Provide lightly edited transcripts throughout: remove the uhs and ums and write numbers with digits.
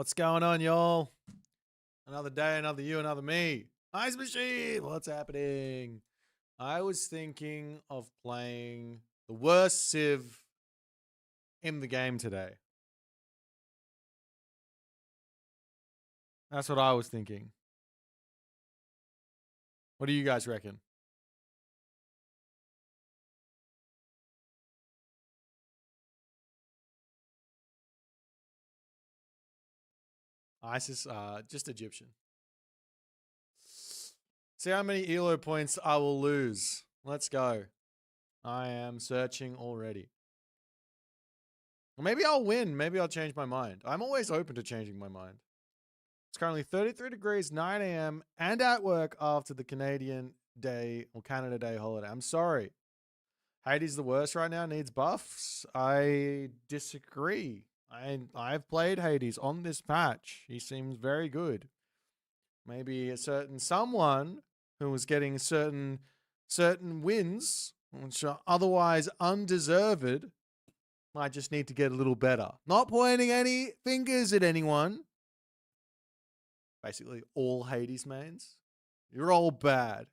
What's going on, y'all? Another day, another you, another me. Ice Machine, what's happening? I was thinking of playing the worst Civ in the game today. That's what I was thinking. What do you guys reckon? ISIS, just Egyptian. See how many ELO points I will lose. Let's go. I am searching already. Well, maybe I'll win. Maybe I'll change my mind. I'm always open to changing my mind. It's currently 33 degrees, 9 a.m. and at work after the Canadian Day or Canada Day holiday. I'm sorry. Hades the worst right now, needs buffs. I disagree. I've played Hades on this patch. He seems very good. Maybe a certain someone who was getting certain wins, which are otherwise undeserved, might just need to get a little better. Not pointing any fingers at anyone. Basically, all Hades mains, you're all bad.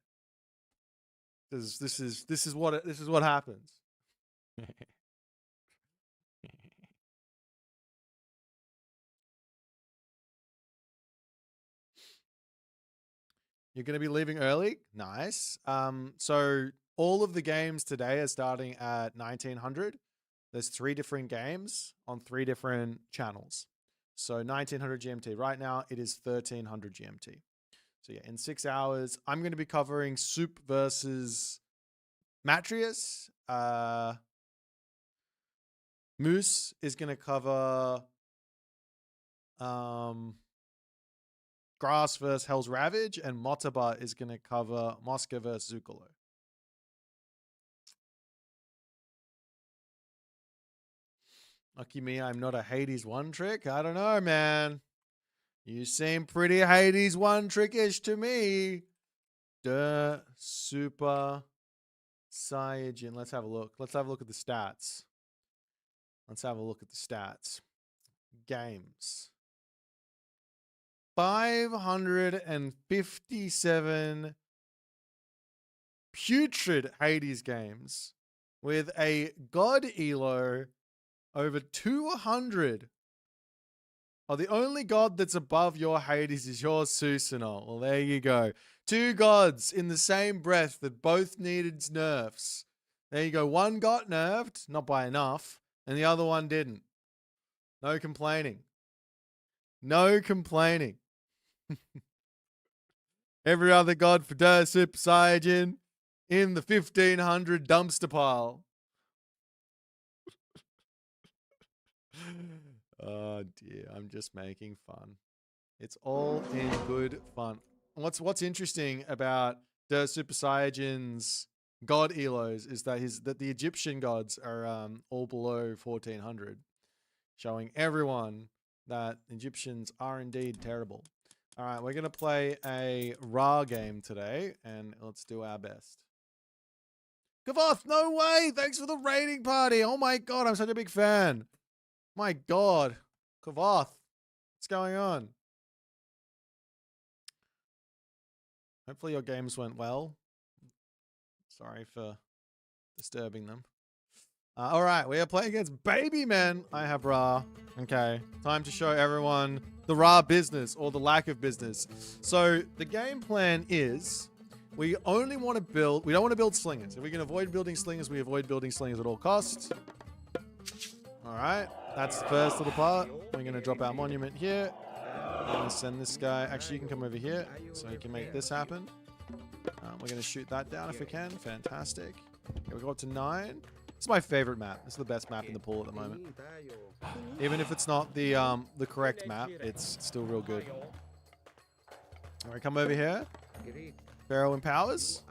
This is what happens. You're going to be leaving early? Nice. So all of the games today are starting at 1900. There's 3 different games on 3 different channels. So 1900 GMT. Right now, it is 1300 GMT. So yeah, in 6 hours, I'm going to be covering Soup versus Matreiuss. Moose is going to cover Grass versus Hell's Ravage, and Motaba is going to cover Mosca versus Zuccolo. Lucky me, I'm not a Hades one trick. I don't know, man. You seem pretty Hades one trickish to me. Duh, super Cyanogen. Let's have a look. Let's have a look at the stats. Let's have a look at the stats. Games. 557 putrid Hades games with a God Elo over 200. Oh, the only god that's above your Hades is your Susanoo. Well, there you go. 2 gods in the same breath that both needed nerfs. There you go. One got nerfed, not by enough, and the other one didn't. No complaining. No complaining. Every other god for HUSKSUPPE Cyanogen in the 1500 dumpster pile. Oh dear, I'm just making fun. It's all in good fun. What's interesting about HUSKSUPPE Cyanogen's god elos is that the Egyptian gods are all below 1400, showing everyone that Egyptians are indeed terrible. All right, we're gonna play a Ra game today, and let's do our best. Kavoth, no way! Thanks for the raiding party. Oh my god, I'm such a big fan. My god, Kavoth, what's going on? Hopefully your games went well. Sorry for disturbing them. All right, we are playing against Baby Men. I have Ra. Okay, time to show everyone the Ra business or the lack of business. So the game plan is we only want to build, we don't want to build slingers. If we can avoid building slingers, we avoid building slingers at all costs. All right, that's the first little part. We're going to drop our monument here. We're going to send this guy. Actually, you can come over here so you can make this happen. We're going to shoot that down if we can. Fantastic. Okay, we go up to 9. This is my favorite map. This is the best map in the pool at the moment. Even if it's not the correct map, it's still real good. All right, come over here. Pharaoh empowers.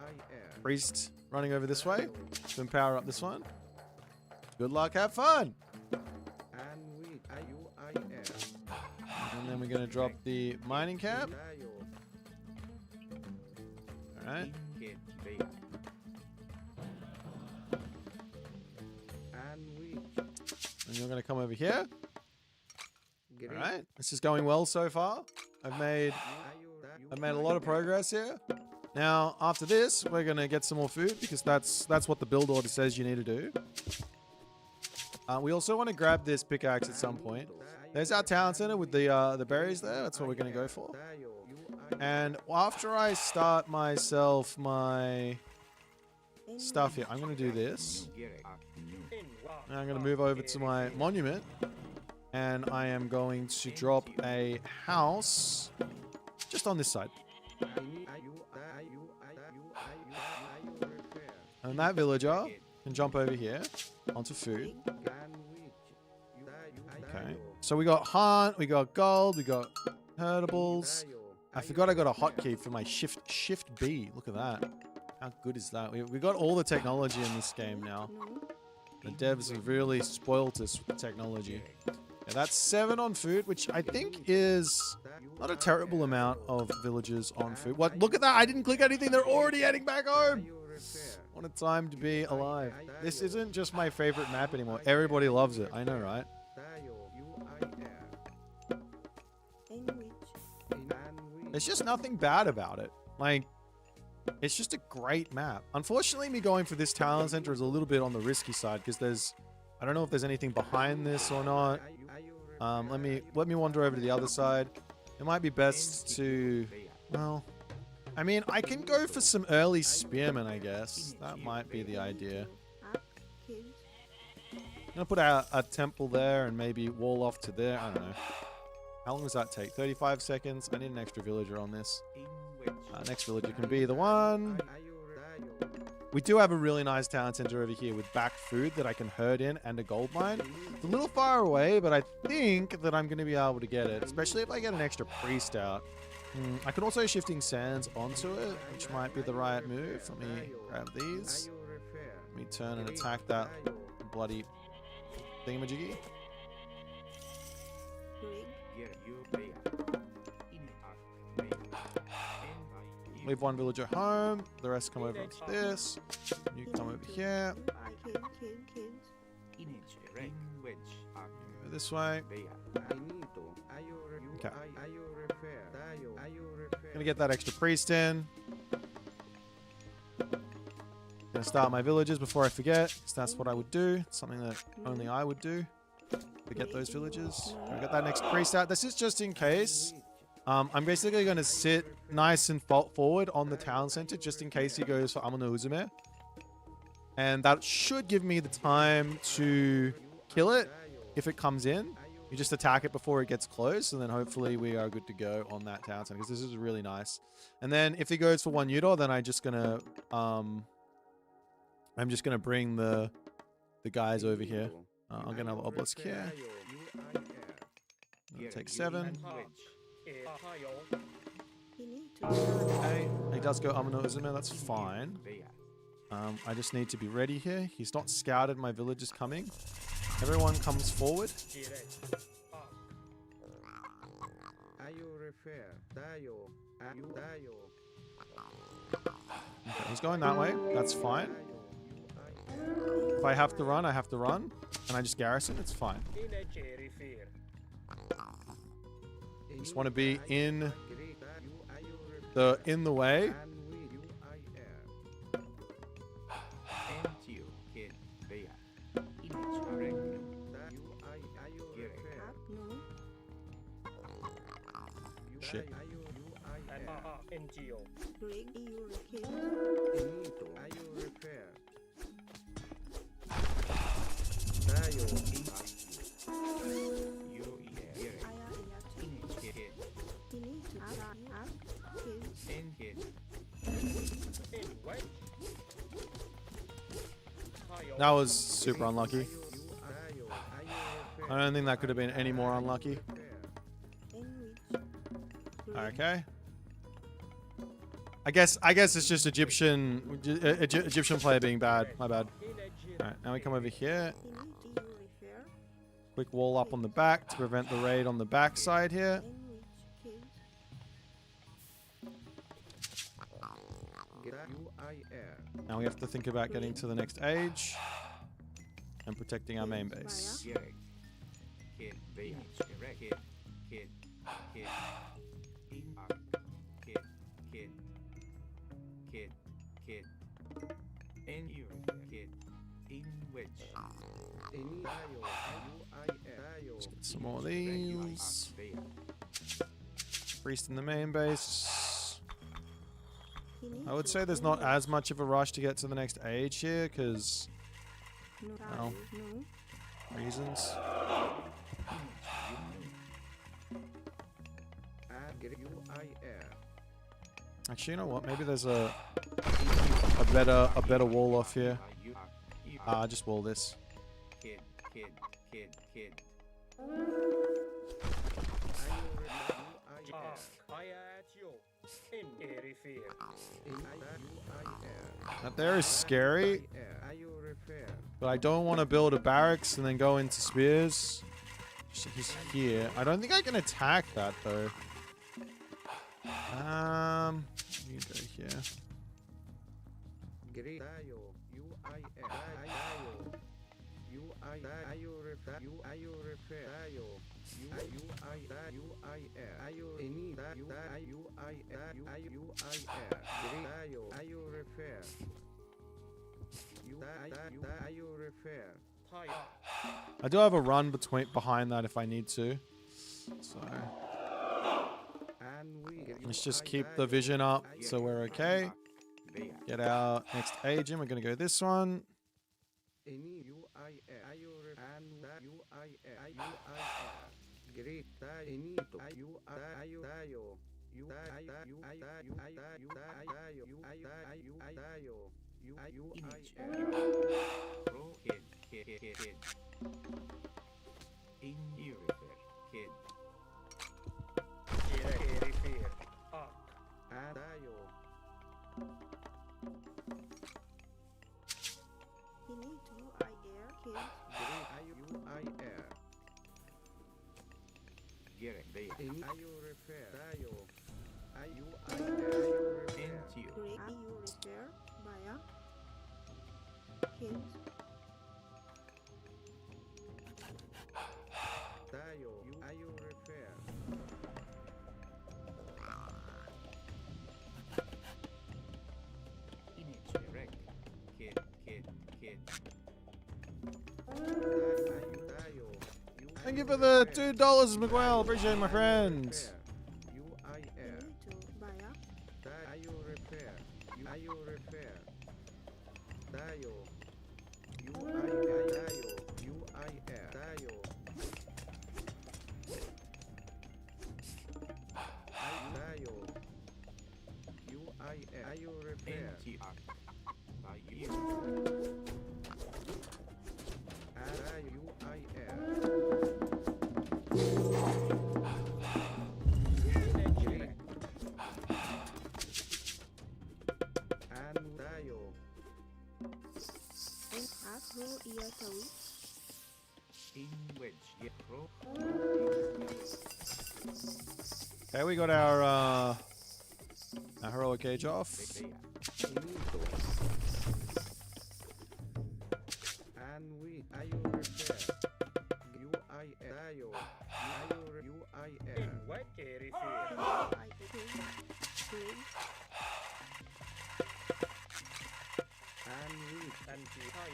Priest running over this way to empower up this one. Good luck, have fun. And then we're going to drop the mining camp. All right. And you're going to come over here. All right, this is going well so far. I've made a lot of progress here. Now, after this, we're gonna get some more food because that's what the build order says you need to do. We also want to grab this pickaxe at some point. There's our town center with the berries there. That's what we're gonna go for. And after I start myself my stuff here, I'm gonna do this. And I'm gonna move over to my monument, and I am going to drop a house just on this side. And that villager can jump over here onto food. Okay. So we got hunt, we got gold, we got herdables. I forgot I got a hotkey for my shift B. Look at that. How good is that? We got all the technology in this game now. The devs have really spoiled us with technology. Yeah, that's 7 on food, which I think is not a terrible amount of villagers on food. What? Look at that. I didn't click anything. They're already heading back home. What a time to be alive. This isn't just my favorite map anymore. Everybody loves it. I know, right? There's just nothing bad about it. Like, it's just a great map. Unfortunately, me going for this talent center is a little bit on the risky side because I don't know if there's anything behind this or not. Let me wander over to the other side. It might be best to, well, I mean, I can go for some early spearmen, I guess. That might be the idea. I'm gonna put a temple there and maybe wall off to there. I don't know. How long does that take? 35 seconds. I need an extra villager on this. Next villager can be the one. We do have a really nice town center over here with back food that I can herd in and a gold mine. It's a little far away, but I think that I'm going to be able to get it, especially if I get an extra priest out. I could also shifting sands onto it, which might be the right move. Let me grab these. Let me turn and attack that bloody thingamajiggy. Leave one villager home. The rest come over to this. You come over here. Go this way. Okay. Gonna get that extra priest in. Gonna start my villagers before I forget, because that's what I would do. It's something that only I would do. Forget those villagers. Gonna get that next priest out. This is just in case. I'm basically going to sit nice and forward on the town center just in case he goes for MooseAoM. And that should give me the time to kill it if it comes in. You just attack it before it gets close, and then hopefully we are good to go on that town center, because this is really nice. And then if he goes for 1 Udor, then I'm just gonna bring the guys over here. I'll get another obelisk here. I'll take 7. Okay, he does go MooseAoM, that's fine. I just need to be ready here. He's not scouted my villagers coming. Everyone comes forward. Okay, he's going that way. That's fine. If I have to run, I have to run. And I just garrison, it's fine. Just want to be in the way. Shit. That was super unlucky. I don't think that could have been any more unlucky. Okay. I guess it's just Egyptian player being bad. My bad. Alright, now we come over here. Quick wall up on the back to prevent the raid on the back side here. Now we have to think about getting to the next age and protecting our main base. kid, kid, in kid, kid, kid, kid, in you, kid, in which, in Let's get some more of these. Priest in the main base. I would say there's not as much of a rush to get to the next age here, because, well, reasons. Actually, you know what? Maybe there's a better wall off here. Just wall this. Kid, kid, kid, kid. That there is scary, but I don't want to build a barracks and then go into spears. He's here. I don't think I can attack that though. You go here. I do have a run behind that if I need to. So let's just keep the vision up so we're okay. Get our next age in. We're gonna go this one. Thank you for the $2, Miguel. Appreciate it, my friends. Okay, we got our heroic age off.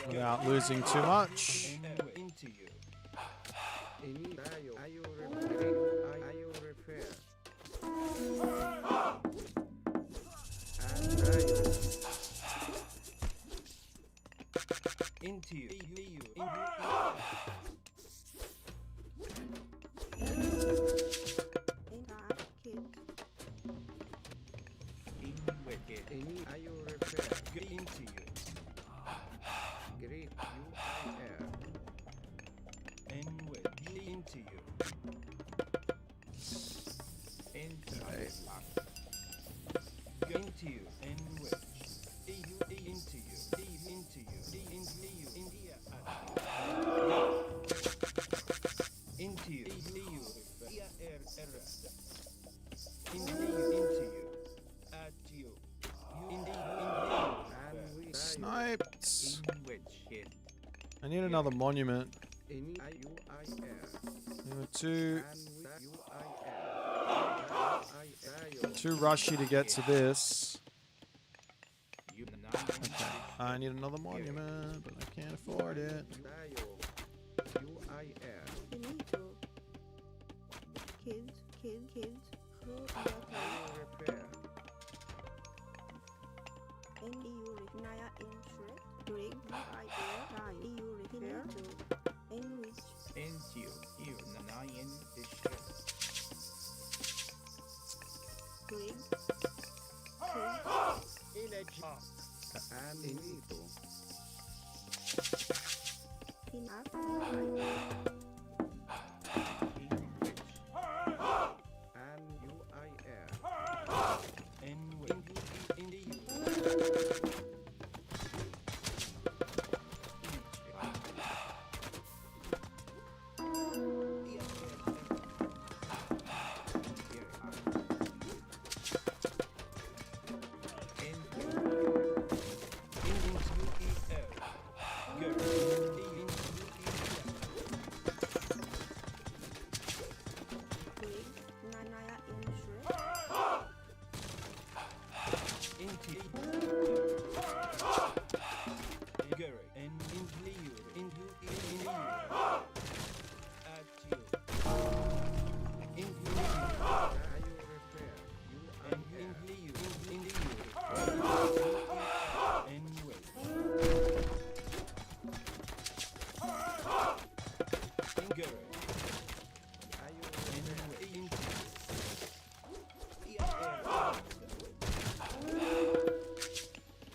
Without losing too much. Sniped. I need another monument. Too rushy to get to this. Okay. I need another monument, but I can't afford it. Kids, who repair. Naya insurance, Greg, you repair, in which Into you nine distress. Greg,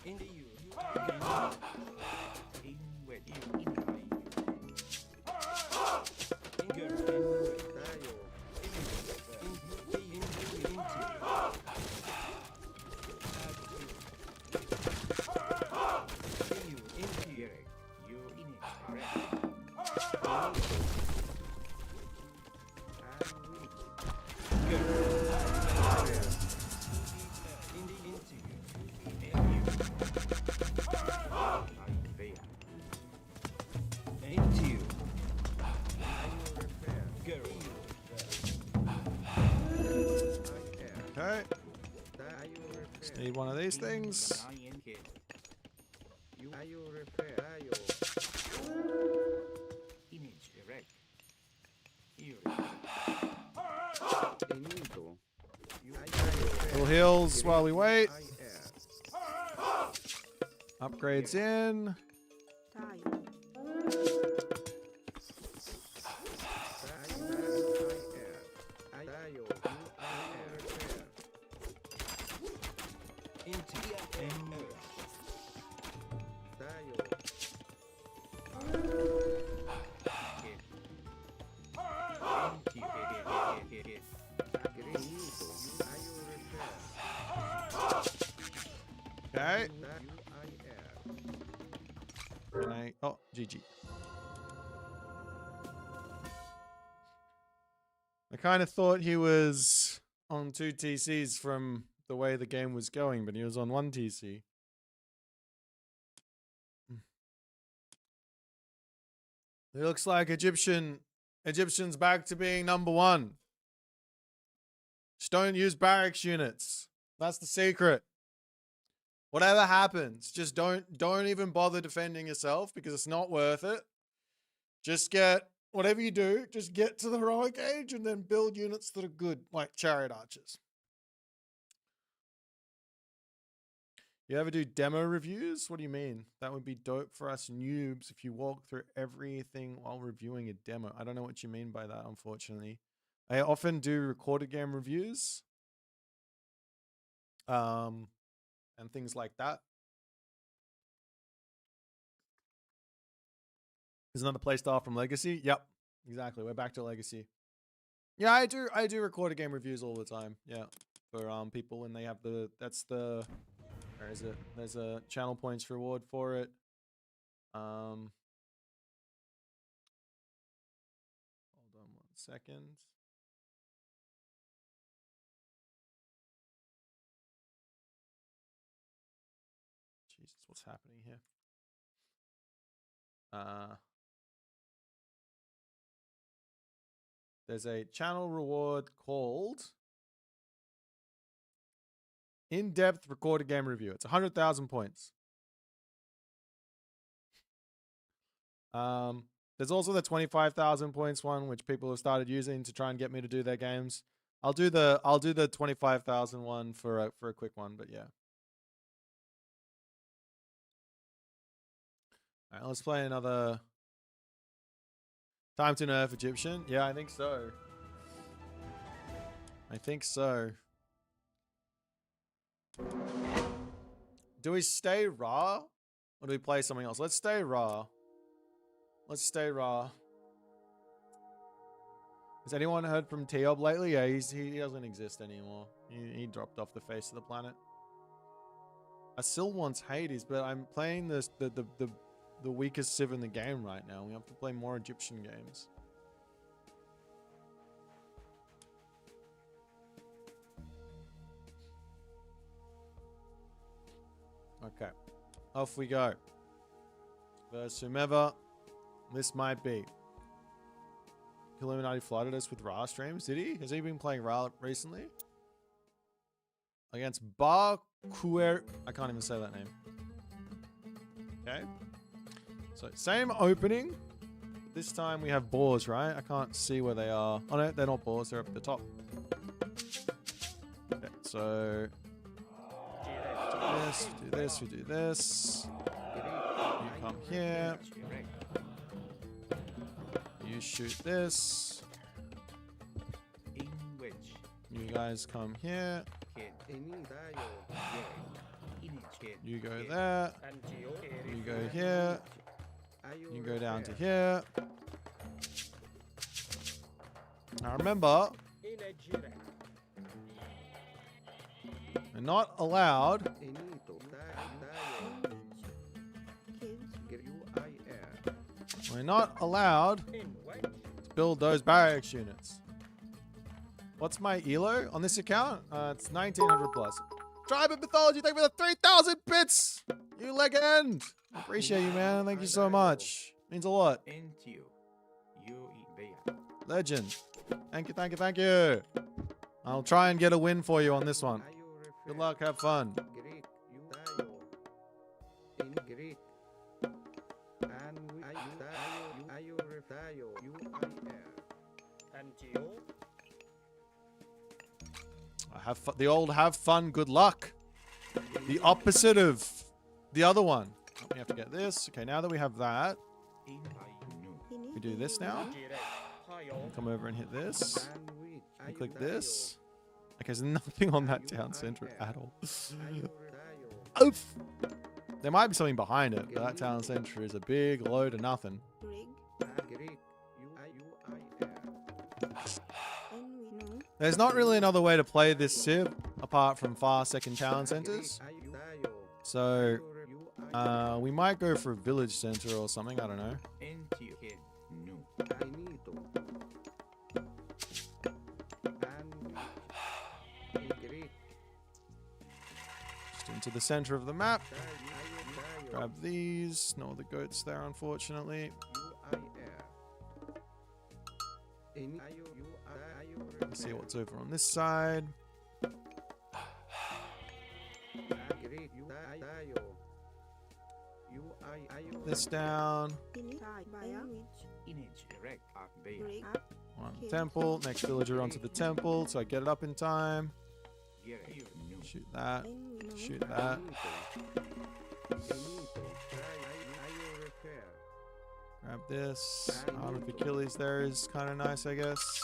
in Okay. Just need one of these things. Image erect. Little heals while we wait. Upgrades in. Okay. Can I? Oh, GG. I kind of thought he was on 2 TCs from the way the game was going, but he was on 1 TC. It looks like Egyptian's back to being #1. Just don't use barracks units. That's the secret. Whatever happens, just don't even bother defending yourself because it's not worth it. Just get whatever you do, just get to the heroic age and then build units that are good, like chariot archers. You ever do demo reviews? What do you mean? That would be dope for us noobs if you walk through everything while reviewing a demo. I don't know what you mean by that, unfortunately. I often do recorded game reviews. And things like that. Is another playstyle from Legacy? Yep, exactly. We're back to Legacy. Yeah, I do record a game reviews all the time. Yeah, for people when they have where is it? There's a channel points reward for it. Hold on 1 second. Jesus, what's happening here? There's a channel reward called In-Depth Recorded Game Review. It's 100,000 points. There's also the 25,000 points one, which people have started using to try and get me to do their games. I'll do the 25,000 one for a quick one, but yeah. All right, let's play another Time to Nerf Egyptian. Yeah, I think so. I think so. Do we stay raw? Or do we play something else? Let's stay raw. Let's stay raw. Has anyone heard from Tiob lately? Yeah, he doesn't exist anymore. He dropped off the face of the planet. I still want Hades, but I'm playing the weakest civ in the game right now. We have to play more Egyptian games. Okay, off we go. Versus whomever this might be. Illuminati flooded us with Ra streams, did he? Has he been playing Ra recently? Against Bar Kuer. I can't even say that name. Okay. So, same opening. This time we have boars, right? I can't see where they are. Oh no, they're not boars, they're up at the top. Okay, so do this, we do this. You come here. You shoot this. You guys come here. You go there. You go here. You go down to here. Now remember, we're not allowed. We're not allowed to build those barracks units. What's my elo on this account? It's 1900 plus. Tribe of Mythology, thank you for the 3,000 bits! You legend! Appreciate you, man. Thank you so much. Means a lot. Legend. Thank you, thank you, thank you. I'll try and get a win for you on this one. Good luck, have fun. The old have fun, good luck. The opposite of the other one. We have to get this. Okay, now that we have that, we do this now. Come over and hit this. And click this. Okay, there's nothing on that town center at all. Oof. There might be something behind it, but that town center is a big load of nothing. There's not really another way to play this civ apart from far second town centers. So we might go for a village center or something, I don't know. Just into the center of the map. Grab these. No other goats there, unfortunately. Let's see what's over on this side. This down. One on the temple. Next villager onto the temple, so I get it up in time. Shoot that. Shoot that. Grab this. Arm of Achilles there is kind of nice, I guess.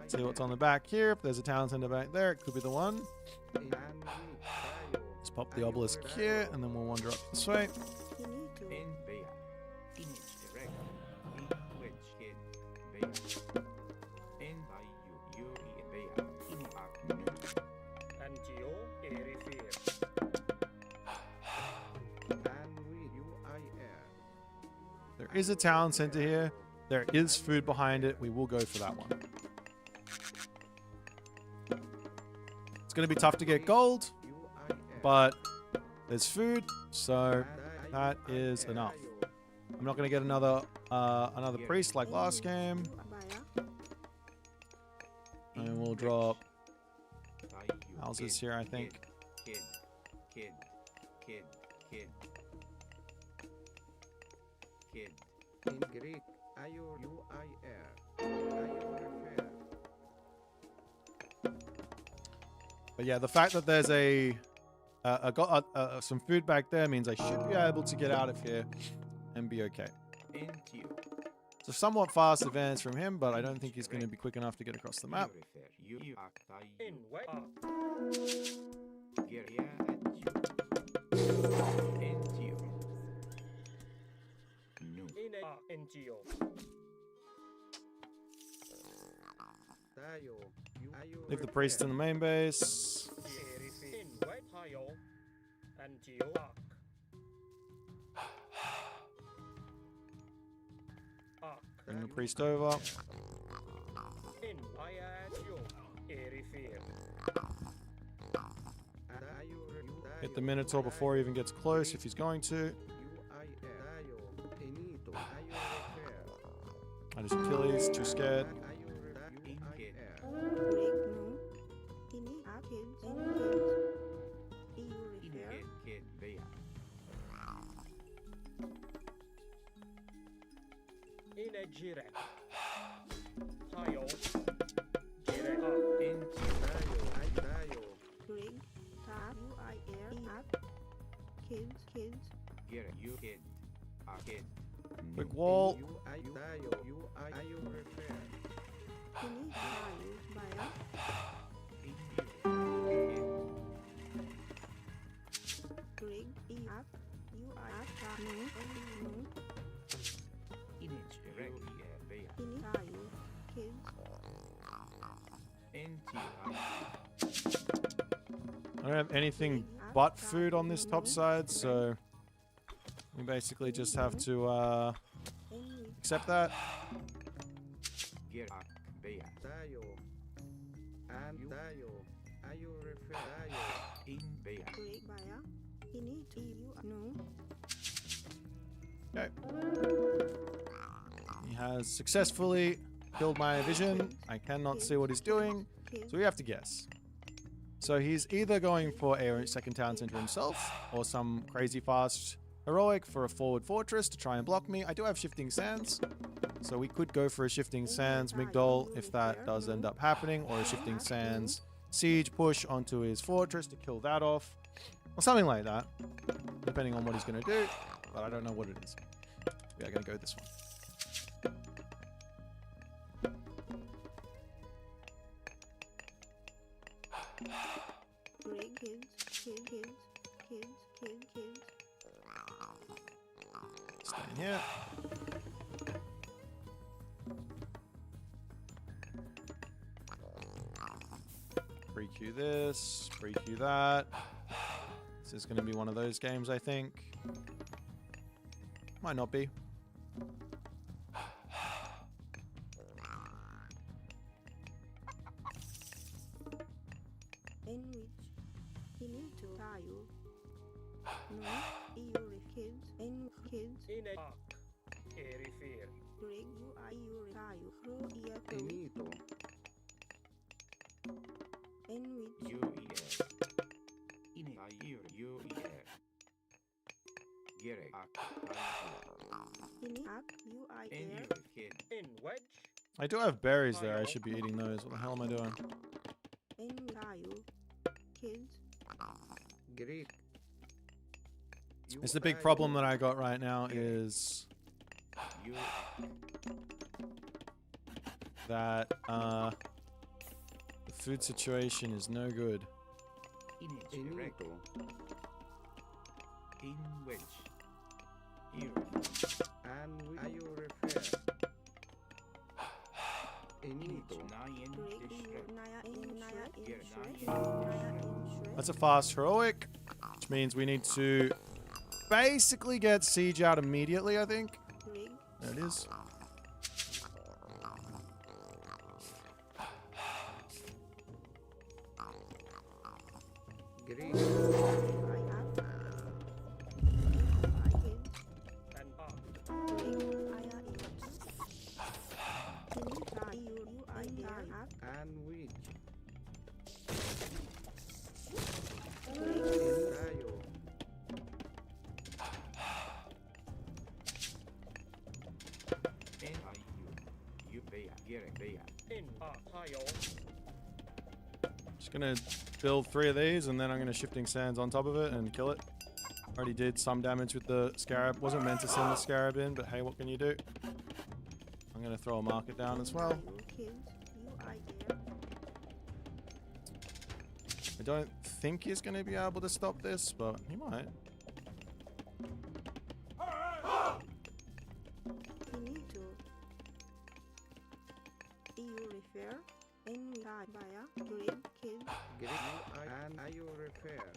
See what's on the back here. If there's a town center back there, it could be the one. Let's pop the obelisk here, and then we'll wander up this way. There is a town center here. There is food behind it. We will go for that one. It's going to be tough to get gold, but there's food, so that is enough. I'm not going to get another priest like last game. And we'll drop houses here, I think. Kid. In Greek, ayur. But yeah, the fact that there's some food back there means I should be able to get out of here and be okay. It's a somewhat fast advance from him, but I don't think he's going to be quick enough to get across the map. Leave the priest in the main base. Bring the priest over. Hit the Minotaur before he even gets close if he's going to. I just Achilles, too scared. Quick wall. I don't have anything but food on this top side, so we basically just have to accept that. Okay. He has successfully killed my vision. I cannot see what he's doing, so we have to guess. So he's either going for a second town center himself, or some crazy fast heroic for a forward fortress to try and block me. I do have Shifting Sands, so we could go for a Shifting Sands Migdol if that does end up happening, or a Shifting Sands siege push onto his fortress to kill that off, or something like that, depending on what he's going to do, but I don't know what it is. We are going to go this one. Stay in here. Pre-queue this, pre-queue that. This is going to be one of those games, I think. Might not be. I do have berries there. I should be eating those. What the hell am I doing? It's the big problem that I got right now is that the food situation is no good. That's a fast heroic, which means we need to basically get siege out immediately, I think. There it is. Just gonna build 3 of these, and then I'm gonna shifting sands on top of it and kill it. Already did some damage with the scarab. Wasn't meant to send the scarab in, but hey, what can you do? I'm gonna throw a market down as well. I don't think he's gonna be able to stop this, but he might. Finito. EU refer. Envia. Greg. Kill. And you repair.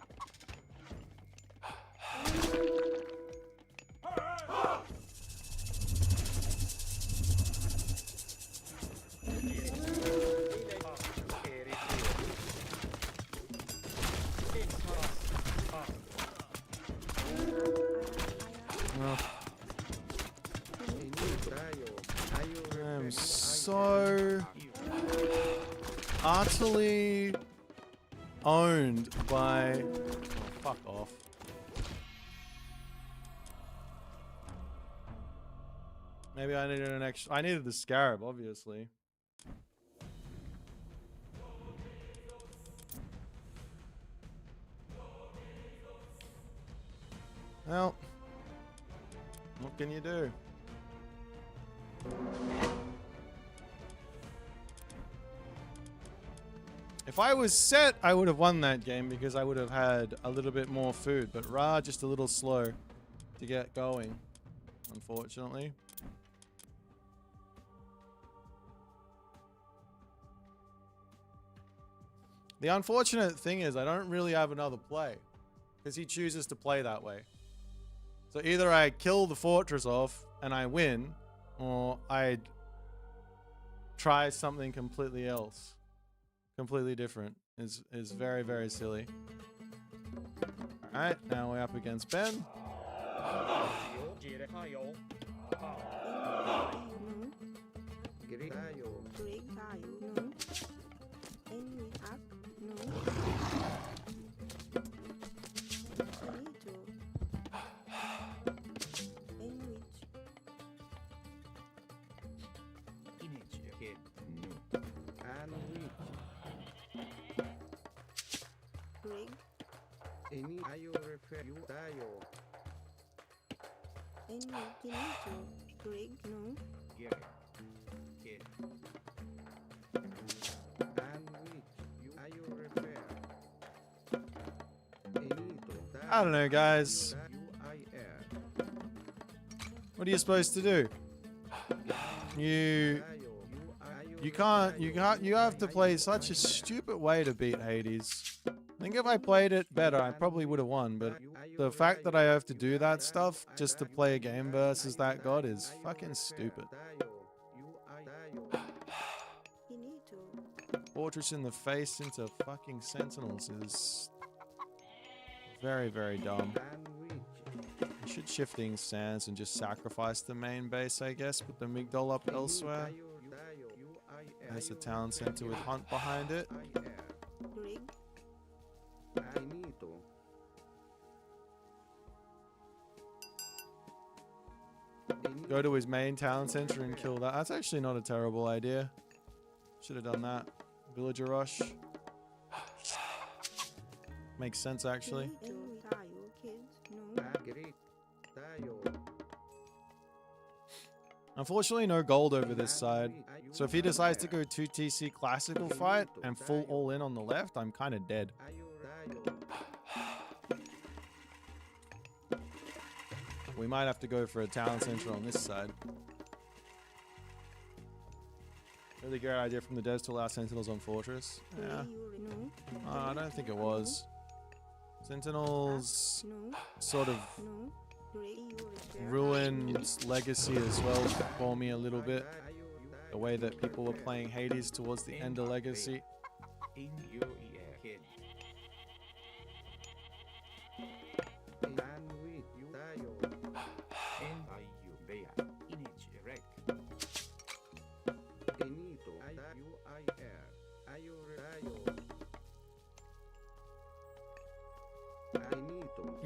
I'm so utterly owned by... Oh, fuck off. Maybe I needed an extra... I needed the scarab, obviously. Well, what can you do? If I was set, I would have won that game because I would have had a little bit more food. But Ra, just a little slow to get going, unfortunately. The unfortunate thing is I don't really have another play because he chooses to play that way. So either I kill the fortress off and I win, or I try something completely else. Completely different. Is very, very silly. Alright, now we're up against Ben. I don't know, guys. What are you supposed to do? You have to play such a stupid way to beat Hades. I think if I played it better, I probably would have won, but the fact that I have to do that stuff just to play a game versus that god is fucking stupid. Fortress in the face into fucking sentinels is very, very dumb. I should shifting sands and just sacrifice the main base, I guess, put the Migdol up elsewhere. There's a town center with Hunt behind it. Go to his main town center and kill that. That's actually not a terrible idea. Should have done that. Villager rush. Makes sense, actually. Unfortunately, no gold over this side. So if he decides to go 2 TC classical fight and full all in on the left, I'm kind of dead. We might have to go for a town center on this side. Really great idea from the devs to allow sentinels on fortress. Yeah. I don't think it was. Sentinels sort of ruined Legacy as well for me a little bit. The way that people were playing Hades towards the end of Legacy.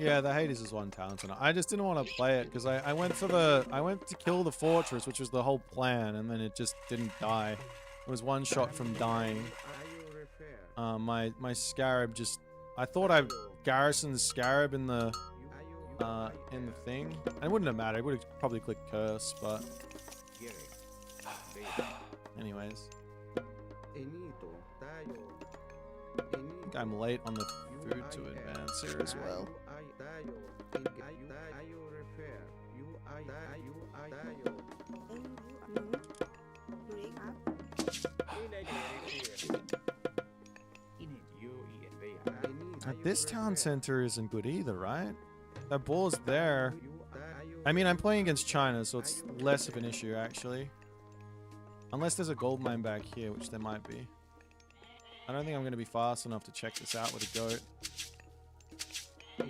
Yeah, the Hades is one talent, and I just didn't want to play it because I went to kill the fortress, which was the whole plan, and then it just didn't die. was one shot from dying. I repair. My scarab just... I thought I garrisoned the scarab in the thing. And it wouldn't have mattered. I would have probably clicked curse, but... Anyways. I think I'm late on the food to advance here as well. This town center isn't good either, right? That ball's there. I mean, I'm playing against China, so it's less of an issue, actually. Unless there's a gold mine back here, which there might be. I don't think I'm going to be fast enough to check this out with a goat. We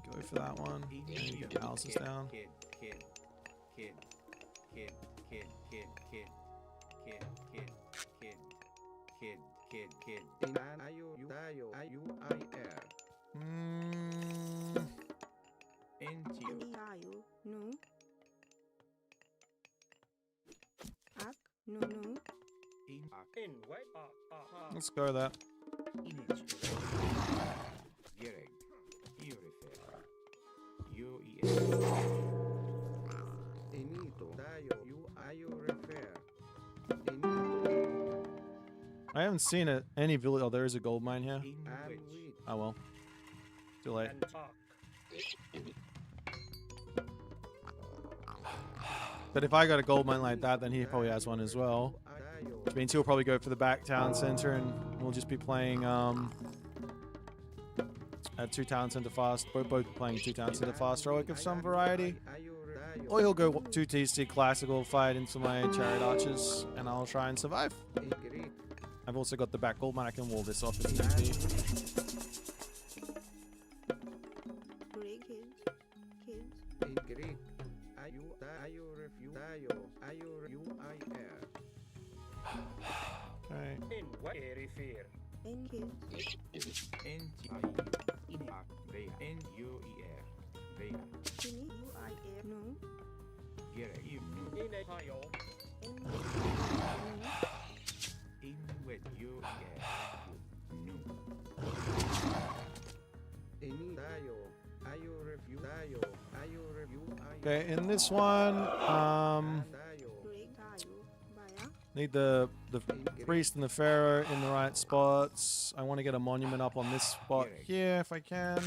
go for that one. And get the houses down. Let's go with that. I haven't seen it. Any village. Oh, there is a gold mine here. Oh well. Too late. But if I got a gold mine like that, then he probably has one as well. Which means he'll probably go for the back town center, and we'll just be playing at 2 town center fast. We're both playing 2 town center fast heroic of some variety. Or he'll go 2 TC classical, fight into my chariot archers, and I'll try and survive. I've also got the back gold mine. I can wall this off if need be. Okay, in this one, need the priest and the pharaoh in the right spots. I want to get a monument up on this spot here if I can.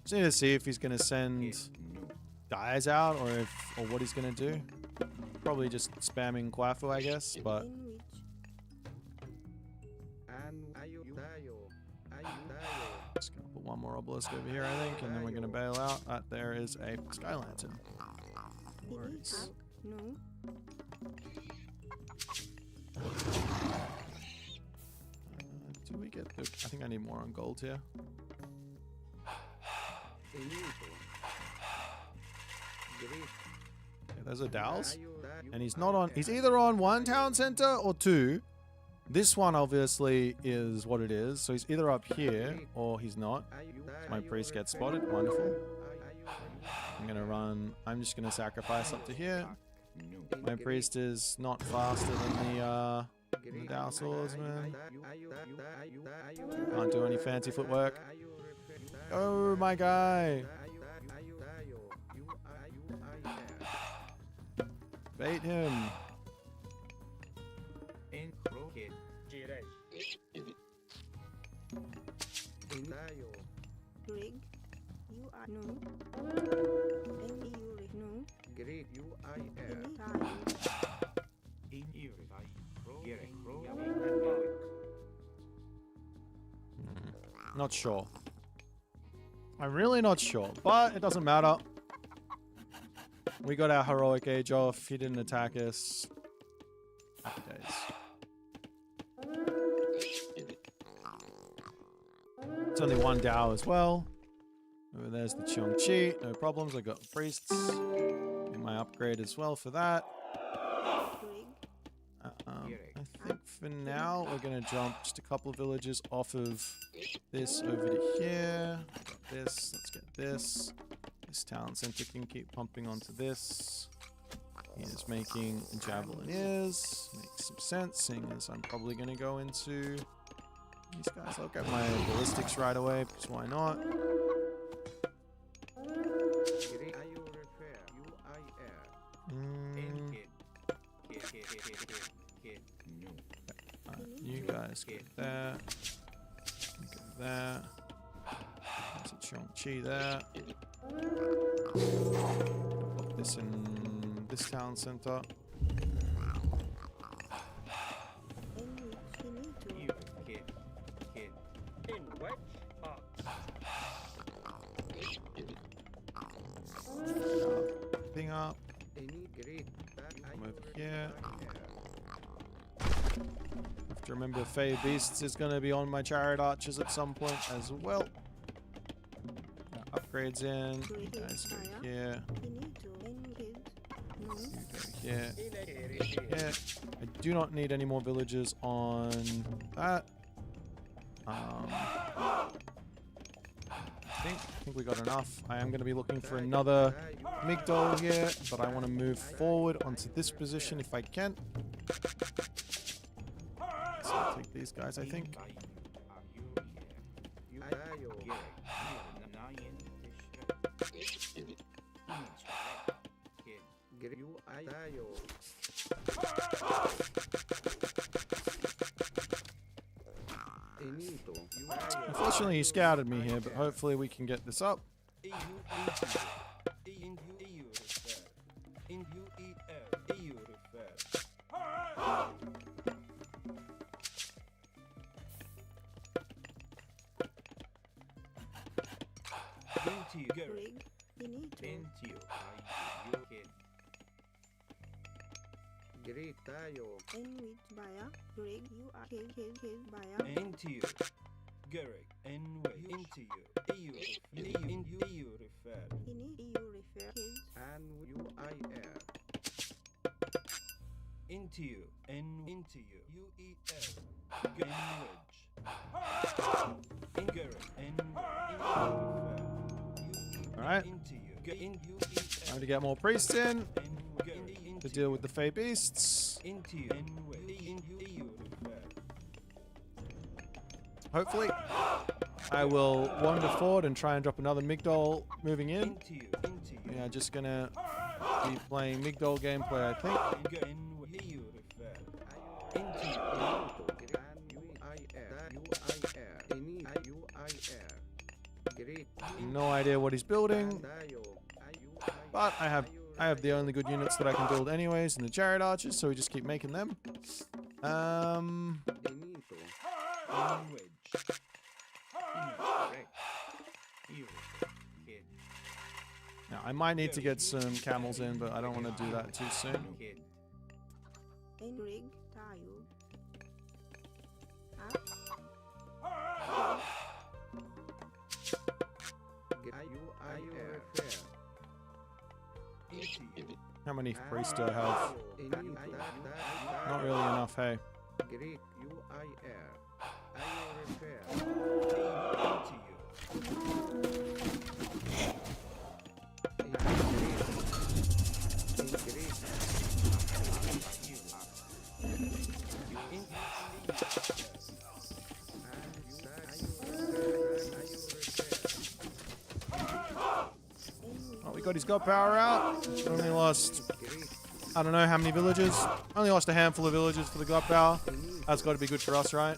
Just need to see if he's going to send guys out or what he's going to do. Probably just spamming Kwafu, I guess, but... Just going to put one more obelisk over here, I think, and then we're going to bail out. There is a sky lantern. Worries. Do we get the... I think I need more on gold here. Okay, there's a Dow's. And he's not on... He's either on 1 town center or 2. This one obviously is what it is. So he's either up here or he's not. So my priest gets spotted. Wonderful. I'm going to run... I'm just going to sacrifice up to here. My priest is not faster than the Dow swordsman. Can't do any fancy footwork. Oh, my guy! Bait him. Not sure. I'm really not sure, but it doesn't matter. We got our heroic age off. He didn't attack us. Happy days. It's only 1 Dow as well. Oh, there's the Cheong-Chi. No problems. I got priests. Get my upgrade as well for that. I think for now we're going to jump just a couple of villages off of this over to here. Got this. Let's get this. This town center can keep pumping onto this. He is making javeliniers. Makes some sense, seeing as I'm probably going to go into these guys. I'll get my ballistics right away, because why not? You guys get there. You get there. There's a Chong-Chi there. Put this in this town center. Thing up. Come over here. Have to remember Fey Beasts is going to be on my chariot archers at some point as well. Upgrades in. You guys go here. You go here. Yeah. I do not need any more villagers on that. I think we got enough. I am going to be looking for another Migdol here, but I want to move forward onto this position if I can. So I'll take these guys, I think. Unfortunately, he scouted me here, but hopefully we can get this up. Alright. Time to get more priests in to deal with the Fey Beasts. Hopefully, I will wander forward and try and drop another Migdol moving in. Yeah, just gonna be playing Migdol gameplay, I think. No idea what he's building, but I have the only good units that I can build anyways in the chariot archers, so we just keep making them. Now I might need to get some camels in, but I don't want to do that too soon. How many priests do I have? Not really enough, hey. Oh, we got his god power out. Only lost, I don't know how many villagers. Only lost a handful of villagers for the god power. That's got to be good for us, right?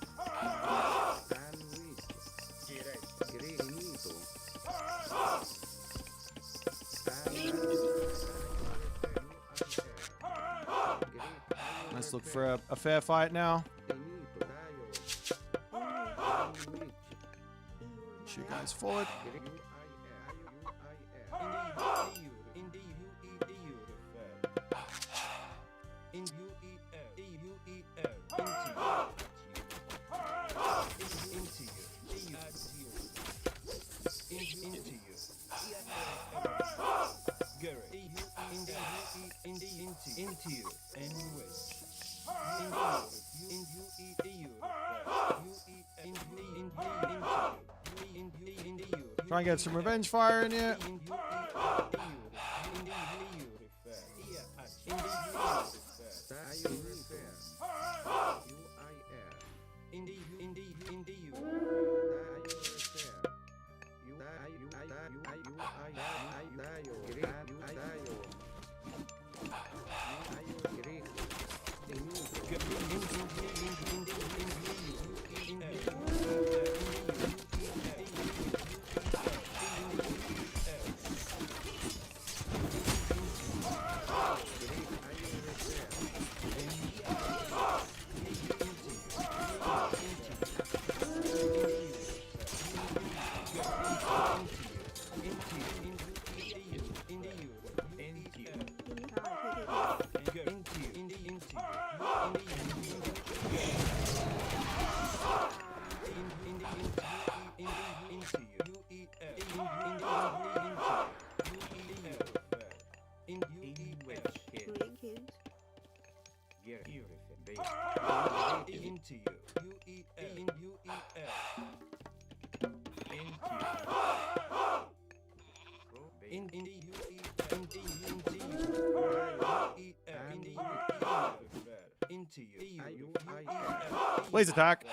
Let's look for a fair fight now. Push you guys forward. Try and get some revenge fire in here. Please attack.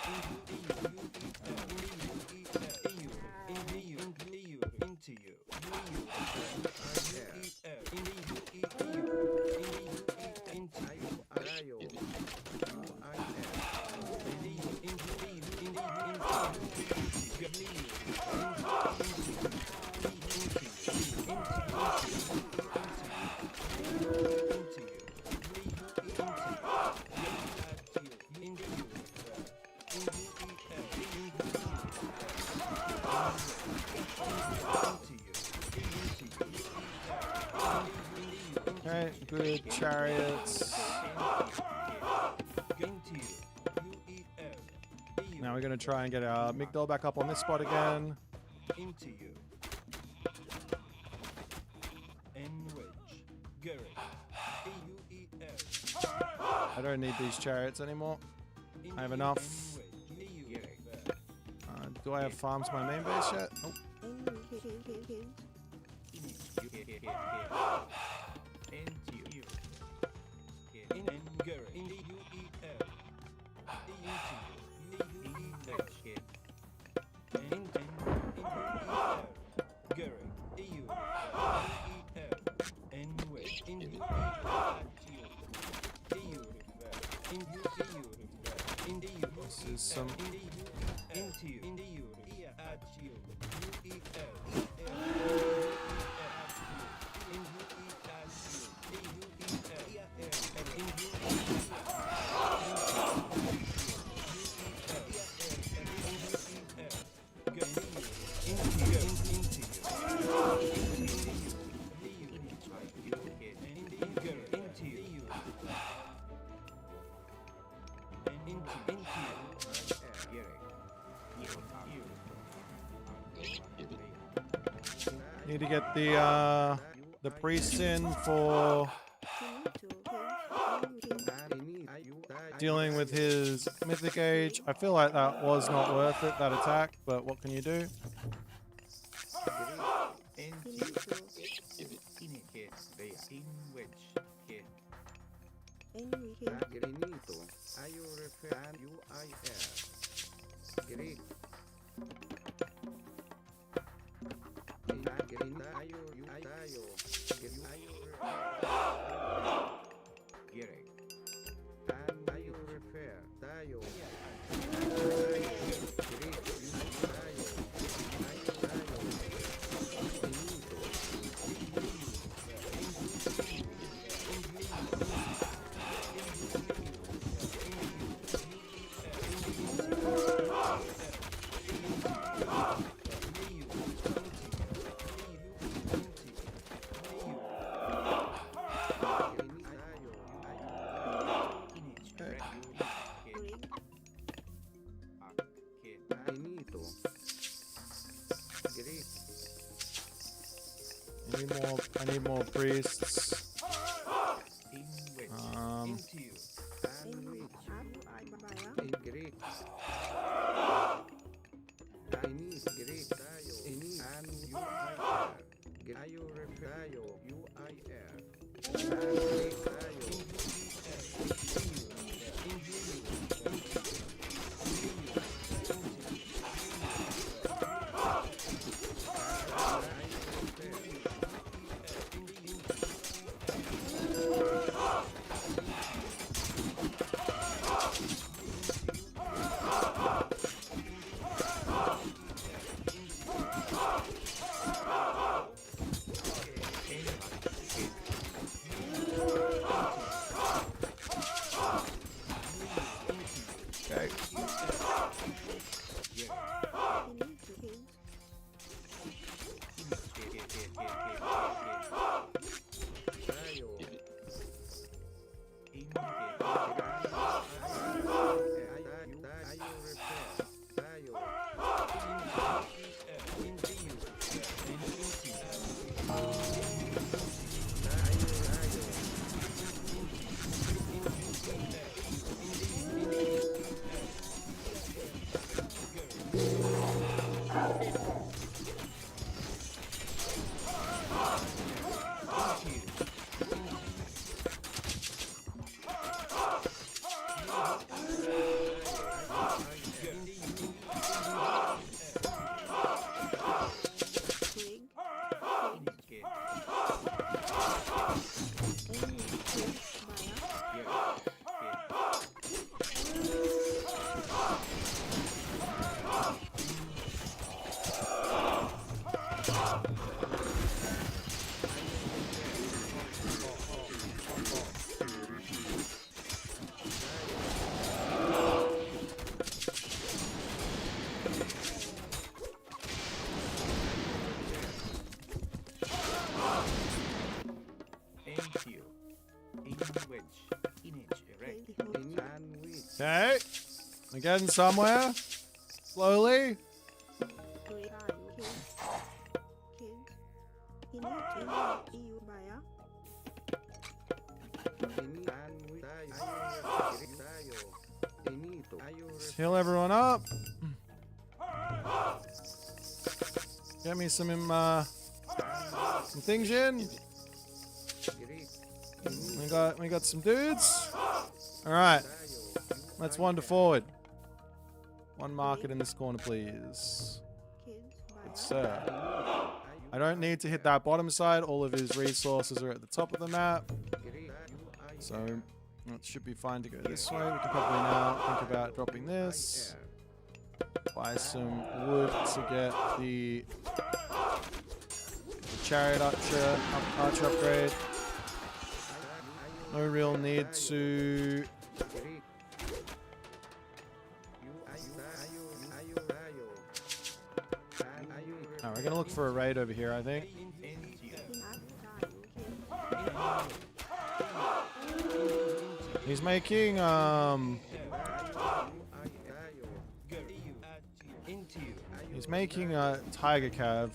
Okay, good chariots. Now we're going to try and get our Migdol back up on this spot again. I don't need these chariots anymore. I have enough. Do I have farms my main base yet? Nope. This is some... Need to get the priests in for dealing with his mythic age. I feel like that was not worth it, that attack, but what can you do? I need more priests. Okay. We're getting somewhere. Slowly. Let's heal everyone up. Get me some things in. We got some dudes. All right. Let's wander forward. One market in this corner, please. Good sir. I don't need to hit that bottom side. All of his resources are at the top of the map. So it should be fine to go this way. We can probably now think about dropping this. Buy some wood to get the chariot archer upgrade. No real need to... Oh, we're gonna look for a raid over here, I think. He's making he's making a tiger cav.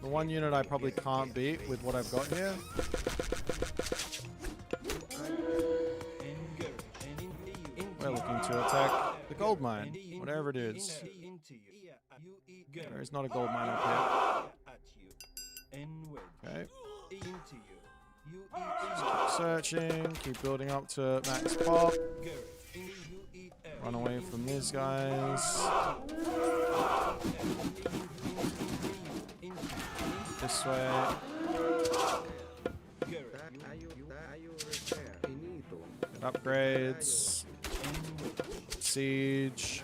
The one unit I probably can't beat with what I've got here. We're looking to attack the gold mine, whatever it is. There is not a gold mine up here. Okay. Just keep searching, keep building up to max pop. Run away from these guys. This way. Get upgrades. Siege.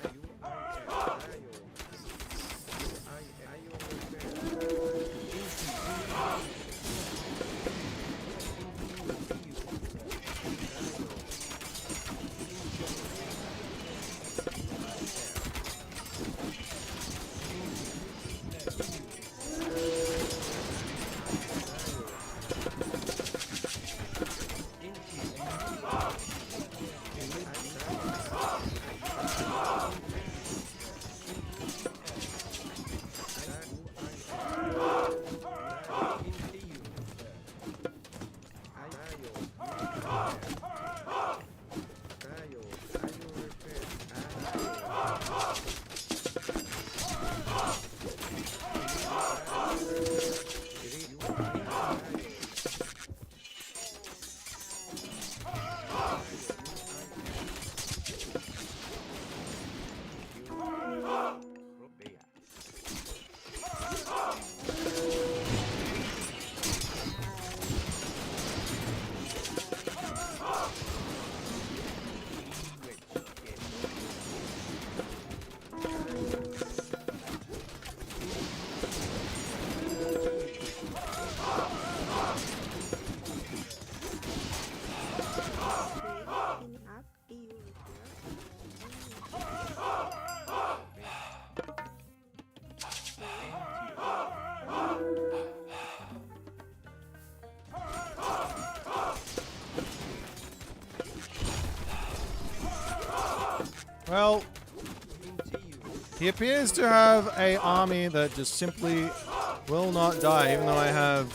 Well, he appears to have an army that just simply will not die, even though I have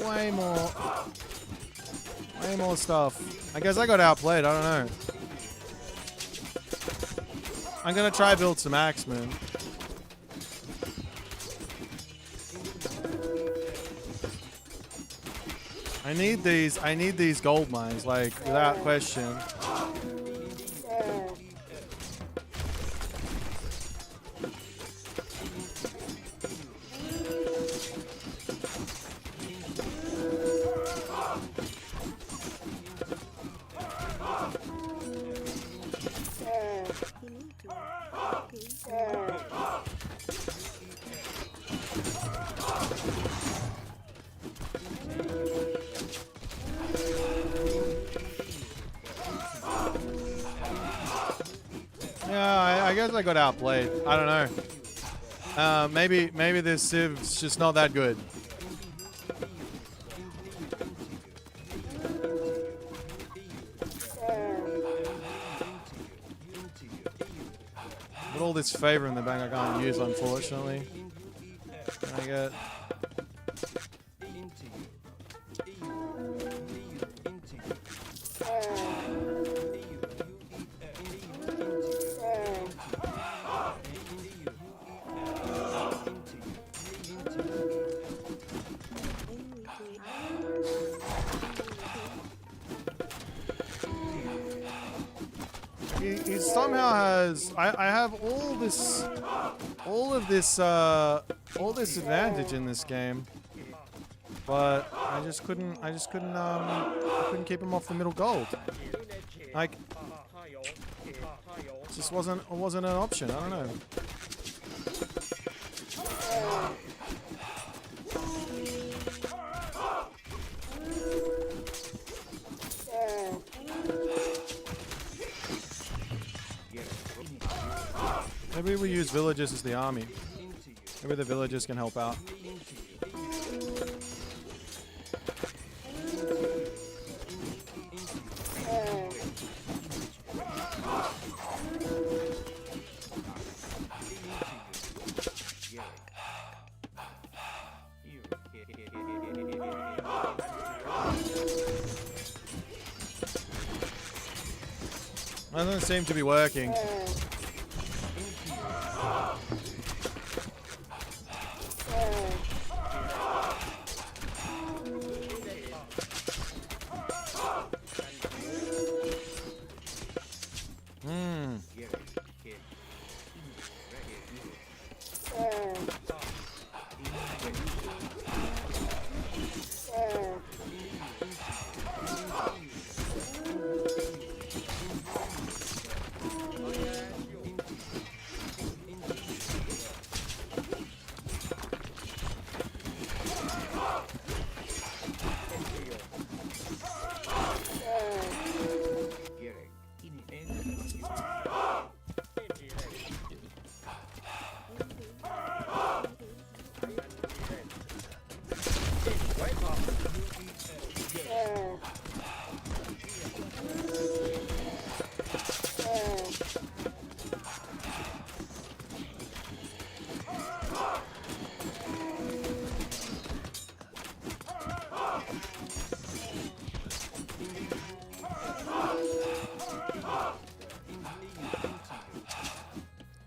way more stuff. I guess I got outplayed, I don't know. I'm gonna try build some axemen. I need these gold mines, like, without question. I guess I got outplayed. I don't know. Maybe this civ's just not that good. Got all this favor in the bank I can't use, unfortunately. Can I get... He somehow has... I have all this advantage in this game, but I couldn't keep him off the middle gold. Like, it just wasn't an option. I don't know. Maybe we use villagers as the army. Maybe the villagers can help out. That doesn't seem to be working.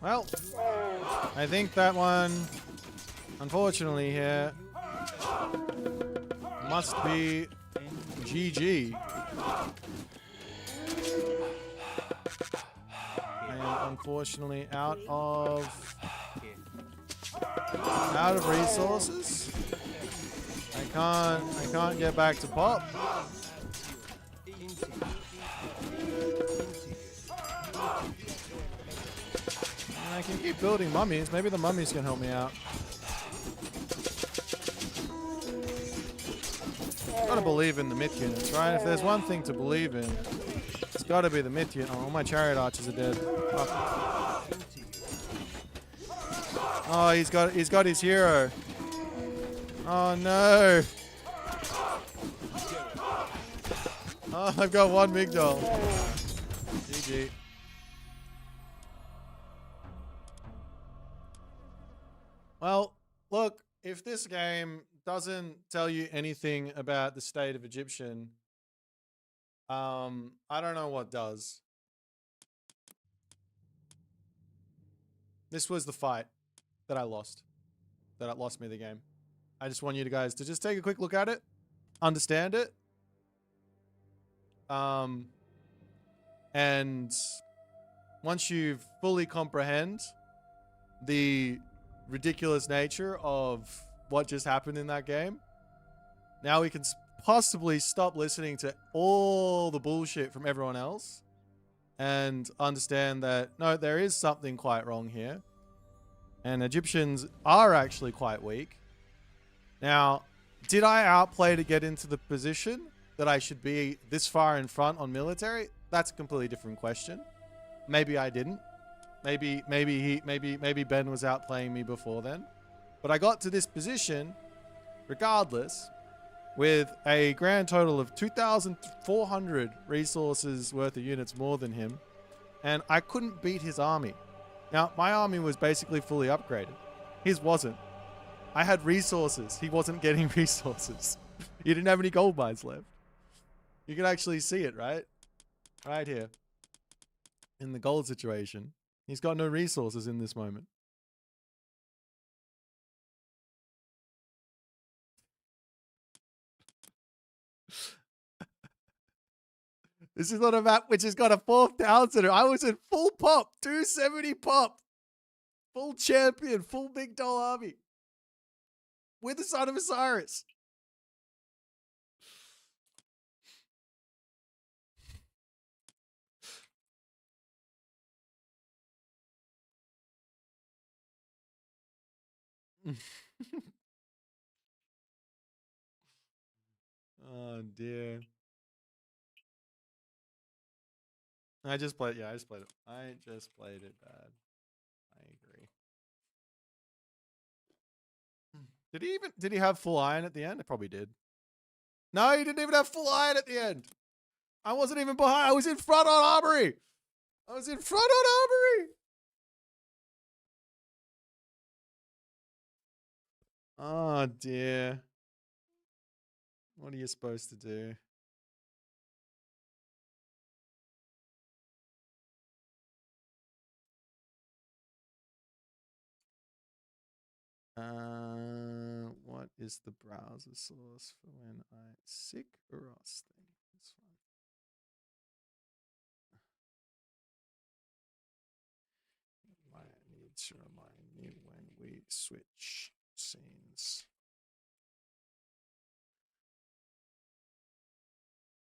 Well, I think that one, unfortunately here, must be GG. I am unfortunately out of resources. I can't get back to pop. I can keep building mummies. Maybe the mummies can help me out. Gotta believe in the myth units, right? If there's one thing to believe in, it's gotta be the myth unit. Oh, all my chariot archers are dead. Fuck. Oh, he's got his hero. Oh no. Oh, I've got one Migdol. GG. Well, look, if this game doesn't tell you anything about the state of Egyptian, I don't know what does. This was the fight that I lost. That lost me the game. I just want you guys to just take a quick look at it, understand it, and once you fully comprehend the ridiculous nature of what just happened in that game, now we can possibly stop listening to all the bullshit from everyone else and understand that, no, there is something quite wrong here. And Egyptians are actually quite weak. Now, did I outplay to get into the position that I should be this far in front on military? That's a completely different question. Maybe I didn't. Maybe Ben was outplaying me before then. But I got to this position, regardless, with a grand total of 2,400 resources worth of units more than him. And I couldn't beat his army. Now, my army was basically fully upgraded. His wasn't. I had resources. He wasn't getting resources. He didn't have any gold mines left. You can actually see it, right? Right here. In the gold situation. He's got no resources in this moment. This is not a map which has got a 4,000. I was in full pop. 270 pop. Full champion. Full big doll army. With the son of Osiris. Oh dear. I just played it. I just played it bad. I agree. Did he have full iron at the end? I probably did. No, he didn't even have full iron at the end. I wasn't even behind. I was in front on armory. I was in front on armory. Oh dear. What are you supposed to do? What is the browser source for when I sick Ross thing? That's fine. Might need to remind me when we switch scenes.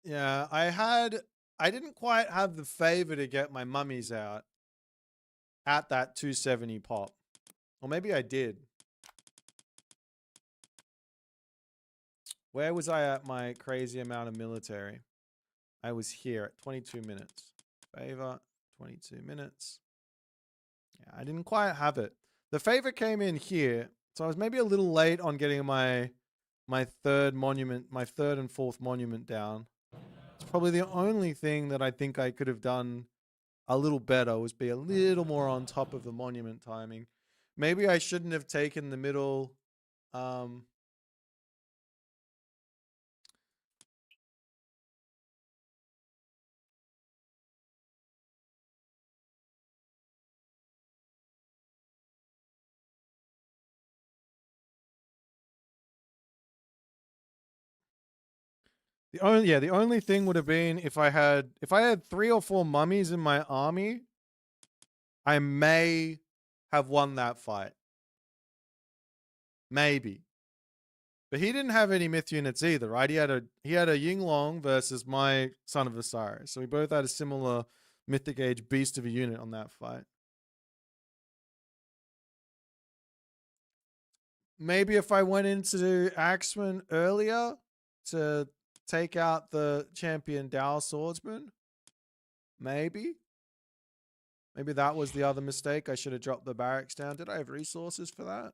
Yeah, I didn't quite have the favor to get my mummies out at that 270 pop. Or maybe I did. Where was I at my crazy amount of military? I was here at 22 minutes. Favor, 22 minutes. Yeah, I didn't quite have it. The favor came in here, so I was maybe a little late on getting my third and fourth monument down. It's probably the only thing that I think I could have done a little better was be a little more on top of the monument timing. Maybe I shouldn't have taken the middle. The only thing would have been if I had 3 or 4 mummies in my army, I may have won that fight. Maybe. But he didn't have any myth units either, right? He had a Yinglong versus my Son of Osiris. So we both had a similar mythic age beast of a unit on that fight. Maybe if I went into Axeman earlier to take out the champion Dow Swordsman. Maybe that was the other mistake. I should have dropped the barracks down. Did I have resources for that?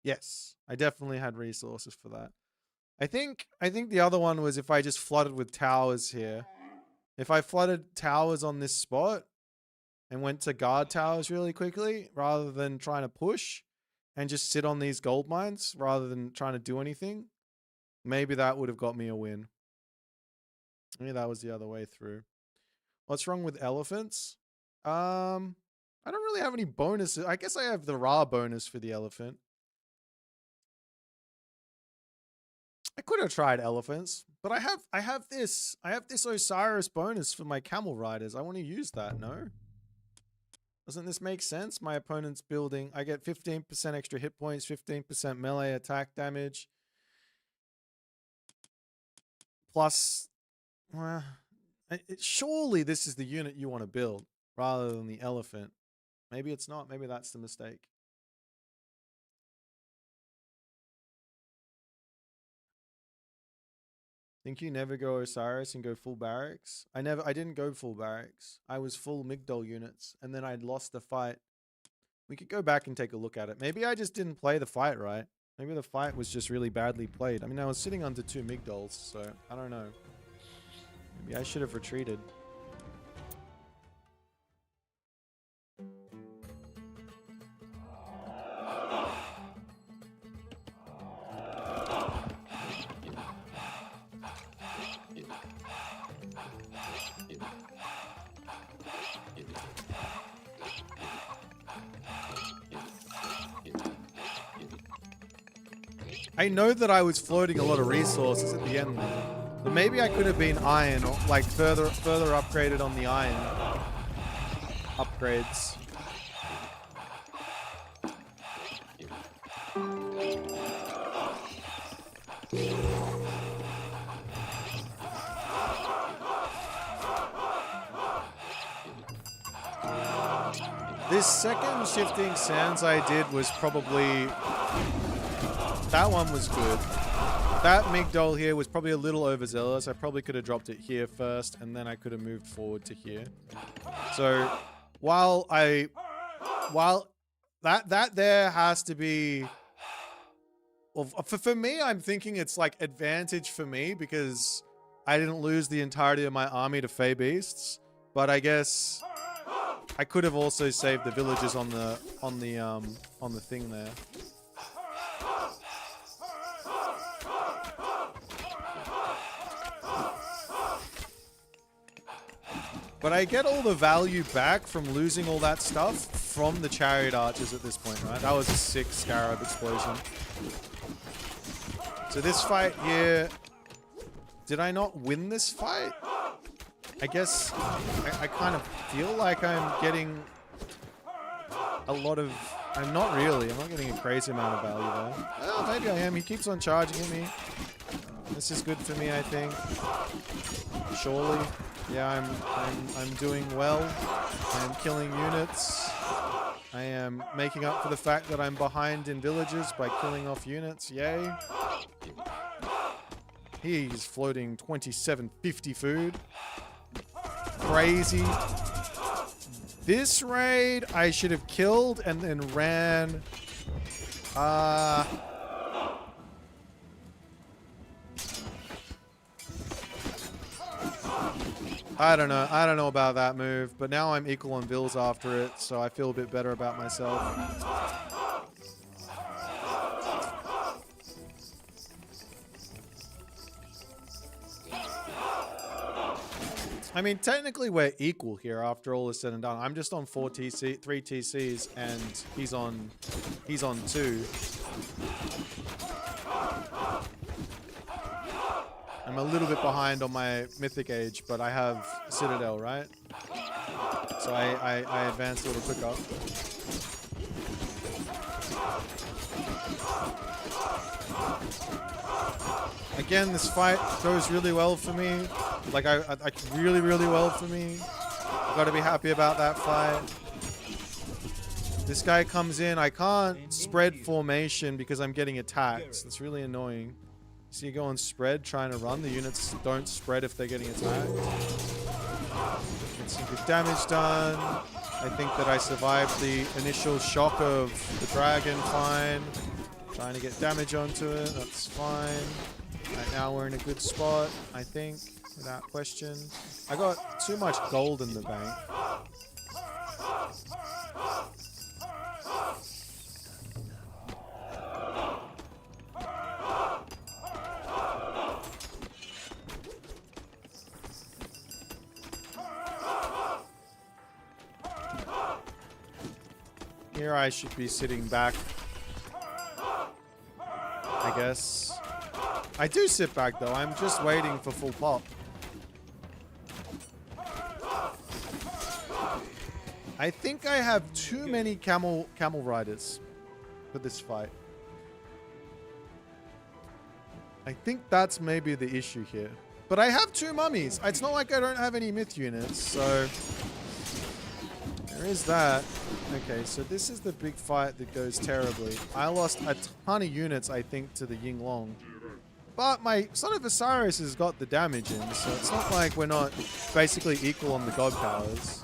Yes, I definitely had resources for that. I think the other one was if I just flooded with towers here. If I flooded towers on this spot and went to guard towers really quickly rather than trying to push and just sit on these gold mines rather than trying to do anything, maybe that would have got me a win. Maybe that was the other way through. What's wrong with elephants? I don't really have any bonuses. I guess I have the Ra bonus for the elephant. I could have tried elephants, but I have this Osiris bonus for my camel riders. I want to use that, no? Doesn't this make sense? My opponent's building. I get 15% extra hit points, 15% melee attack damage. Plus, surely this is the unit you want to build rather than the elephant. Maybe it's not. Maybe that's the mistake. Think you never go Osiris and go full barracks? I didn't go full barracks. I was full Migdol units, and then I'd lost the fight. We could go back and take a look at it. Maybe I just didn't play the fight right. Maybe the fight was just really badly played. I mean, I was sitting under 2 Migdols, so I don't know. Maybe I should have retreated. I know that I was floating a lot of resources at the end there. But maybe I could have been iron, or like further upgraded on the iron upgrades. This second shifting sands I did was probably... That one was good. That Migdol here was probably a little overzealous. I probably could have dropped it here first, and then I could have moved forward to here. So, while that there has to be... Well, for me, I'm thinking it's like advantage for me because I didn't lose the entirety of my army to Fey Beasts. But I guess I could have also saved the villagers on the thing there. But I get all the value back from losing all that stuff from the chariot archers at this point, right? That was a sick scarab explosion. So this fight here, did I not win this fight? I guess I kind of feel like I'm getting a lot of... I'm not really. I'm not getting a crazy amount of value there. Well, maybe I am. He keeps on charging at me. This is good for me, I think. Surely. Yeah, I'm doing well. I am killing units. I am making up for the fact that I'm behind in villages by killing off units. Yay. He's floating 2750 food. Crazy. This raid I should have killed and then ran. I don't know. I don't know about that move, but now I'm equal on bills after it, so I feel a bit better about myself. I mean, technically we're equal here after all is said and done. I'm just on 3 TCs, and he's on 2. I'm a little bit behind on my mythic age, but I have Citadel, right? So I advance a little quicker. Again, this fight goes really well for me. Like, I really, really well for me. Gotta be happy about that fight. This guy comes in. I can't spread formation because I'm getting attacked. That's really annoying. So you go on spread, trying to run. The units don't spread if they're getting attacked. Get some good damage done. I think that I survived the initial shock of the dragon fine. Trying to get damage onto it. That's fine. Right now we're in a good spot, I think, without question. I got too much gold in the bank. Here I should be sitting back, I guess. I do sit back though, I'm just waiting for full pop. I think I have too many camel riders for this fight. I think that's maybe the issue here. But I have 2 mummies. It's not like I don't have any myth units, so... There is that. Okay, so this is the big fight that goes terribly. I lost a ton of units, I think, to the Yinglong. But my Son of Osiris has got the damage in, so it's not like we're not basically equal on the god powers.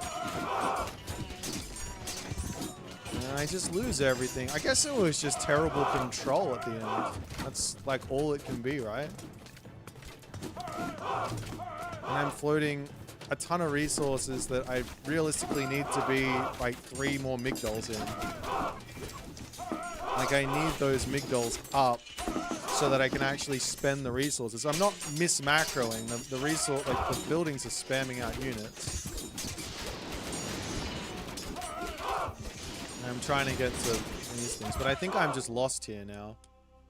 And I just lose everything. I guess it was just terrible control at the end. That's like all it can be, right? And I'm floating a ton of resources that I realistically need to be like 3 more Migdols in. Like I need those Migdols up so that I can actually spend the resources. I'm not mis-macroing. The resource, like the buildings are spamming out units. And I'm trying to get to these things, but I think I'm just lost here now.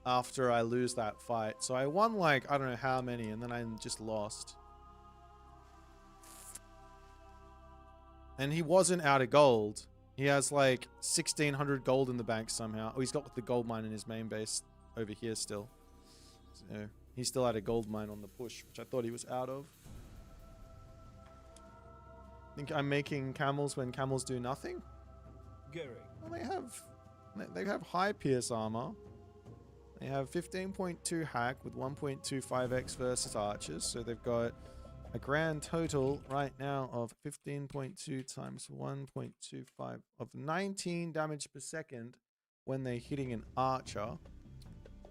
after I lose that fight. So I won like, I don't know how many, and then I just lost. And he wasn't out of gold. He has like 1,600 gold in the bank somehow. Oh, he's got the gold mine in his main base over here still. So he still had a gold mine on the push, which I thought he was out of. Think I'm making camels when camels do nothing? Well, they have high pierce armor. They have 15.2 hack with 1.25x versus archers. So they've got a grand total right now of 15.2 times 1.25 of 19 damage per second when they're hitting an archer.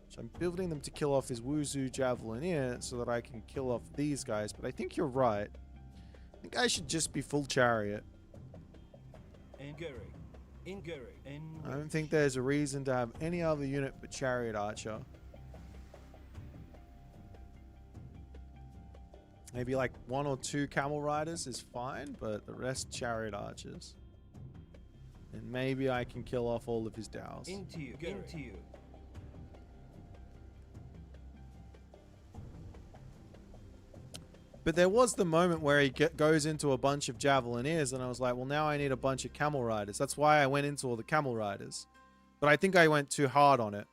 So I'm building them to kill off his Wuzu Javelineer so that I can kill off these guys. But I think you're right. I think I should just be full chariot. I don't think there's a reason to have any other unit but chariot archer. Maybe like 1 or 2 camel riders is fine, but the rest chariot archers. And maybe I can kill off all of his dows. Into you. But there was the moment where he goes into a bunch of Javelineers, and I was like, well, now I need a bunch of camel riders. That's why I went into all the camel riders. But I think I went too hard on it.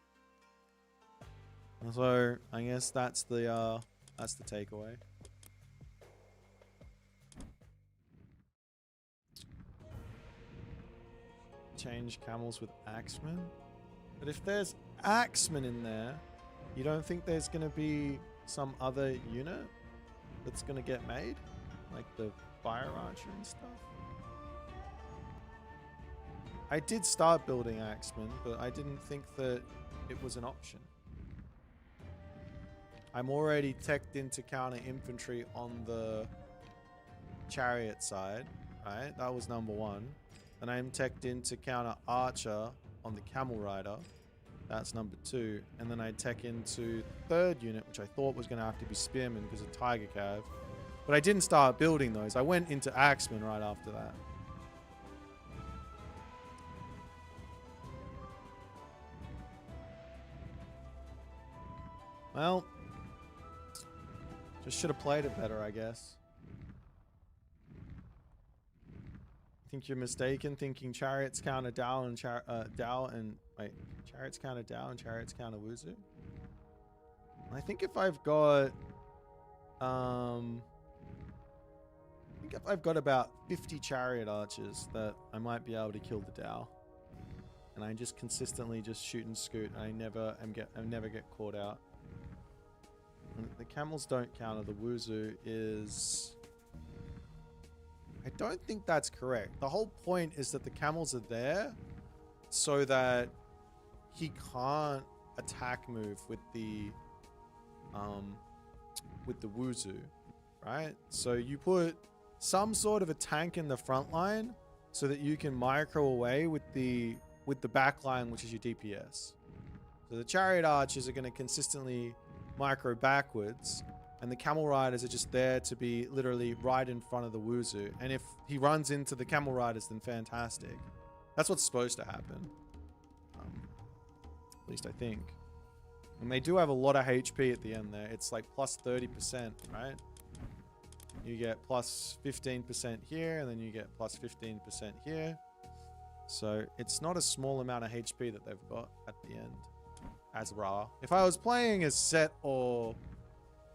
So I guess that's the takeaway. Change camels with axemen. But if there's axemen in there, you don't think there's going to be some other unit that's going to get made? Like the fire archer and stuff? I did start building axemen, but I didn't think that it was an option. I'm already teched into counter infantry on the chariot side, right? That was number 1. And I'm teched into counter archer on the camel rider. That's number 2. And then I tech into 3rd unit, which I thought was going to have to be spearmen because of tiger cav. But I didn't start building those. I went into axemen right after that. Well, just should have played it better, I guess. I think you're mistaken thinking chariots counter Dao and chariots counter Dao and chariots counter Wuzu. I think if I've got about 50 chariot archers that I might be able to kill the Dao. And I just consistently just shoot and scoot and I never get caught out. And the camels don't counter the Wuzu is... I don't think that's correct. The whole point is that the camels are there so that he can't attack move with the Wuzu, right? So you put some sort of a tank in the front line so that you can micro away with the back line, which is your DPS. So the chariot archers are going to consistently micro backwards, and the camel riders are just there to be literally right in front of the Wuzu. And if he runs into the camel riders, then fantastic. That's what's supposed to happen. At least I think. And they do have a lot of HP at the end there. It's like plus 30%, right? You get plus 15% here, and then you get plus 15% here. So it's not a small amount of HP that they've got at the end as Ra. If I was playing as Set or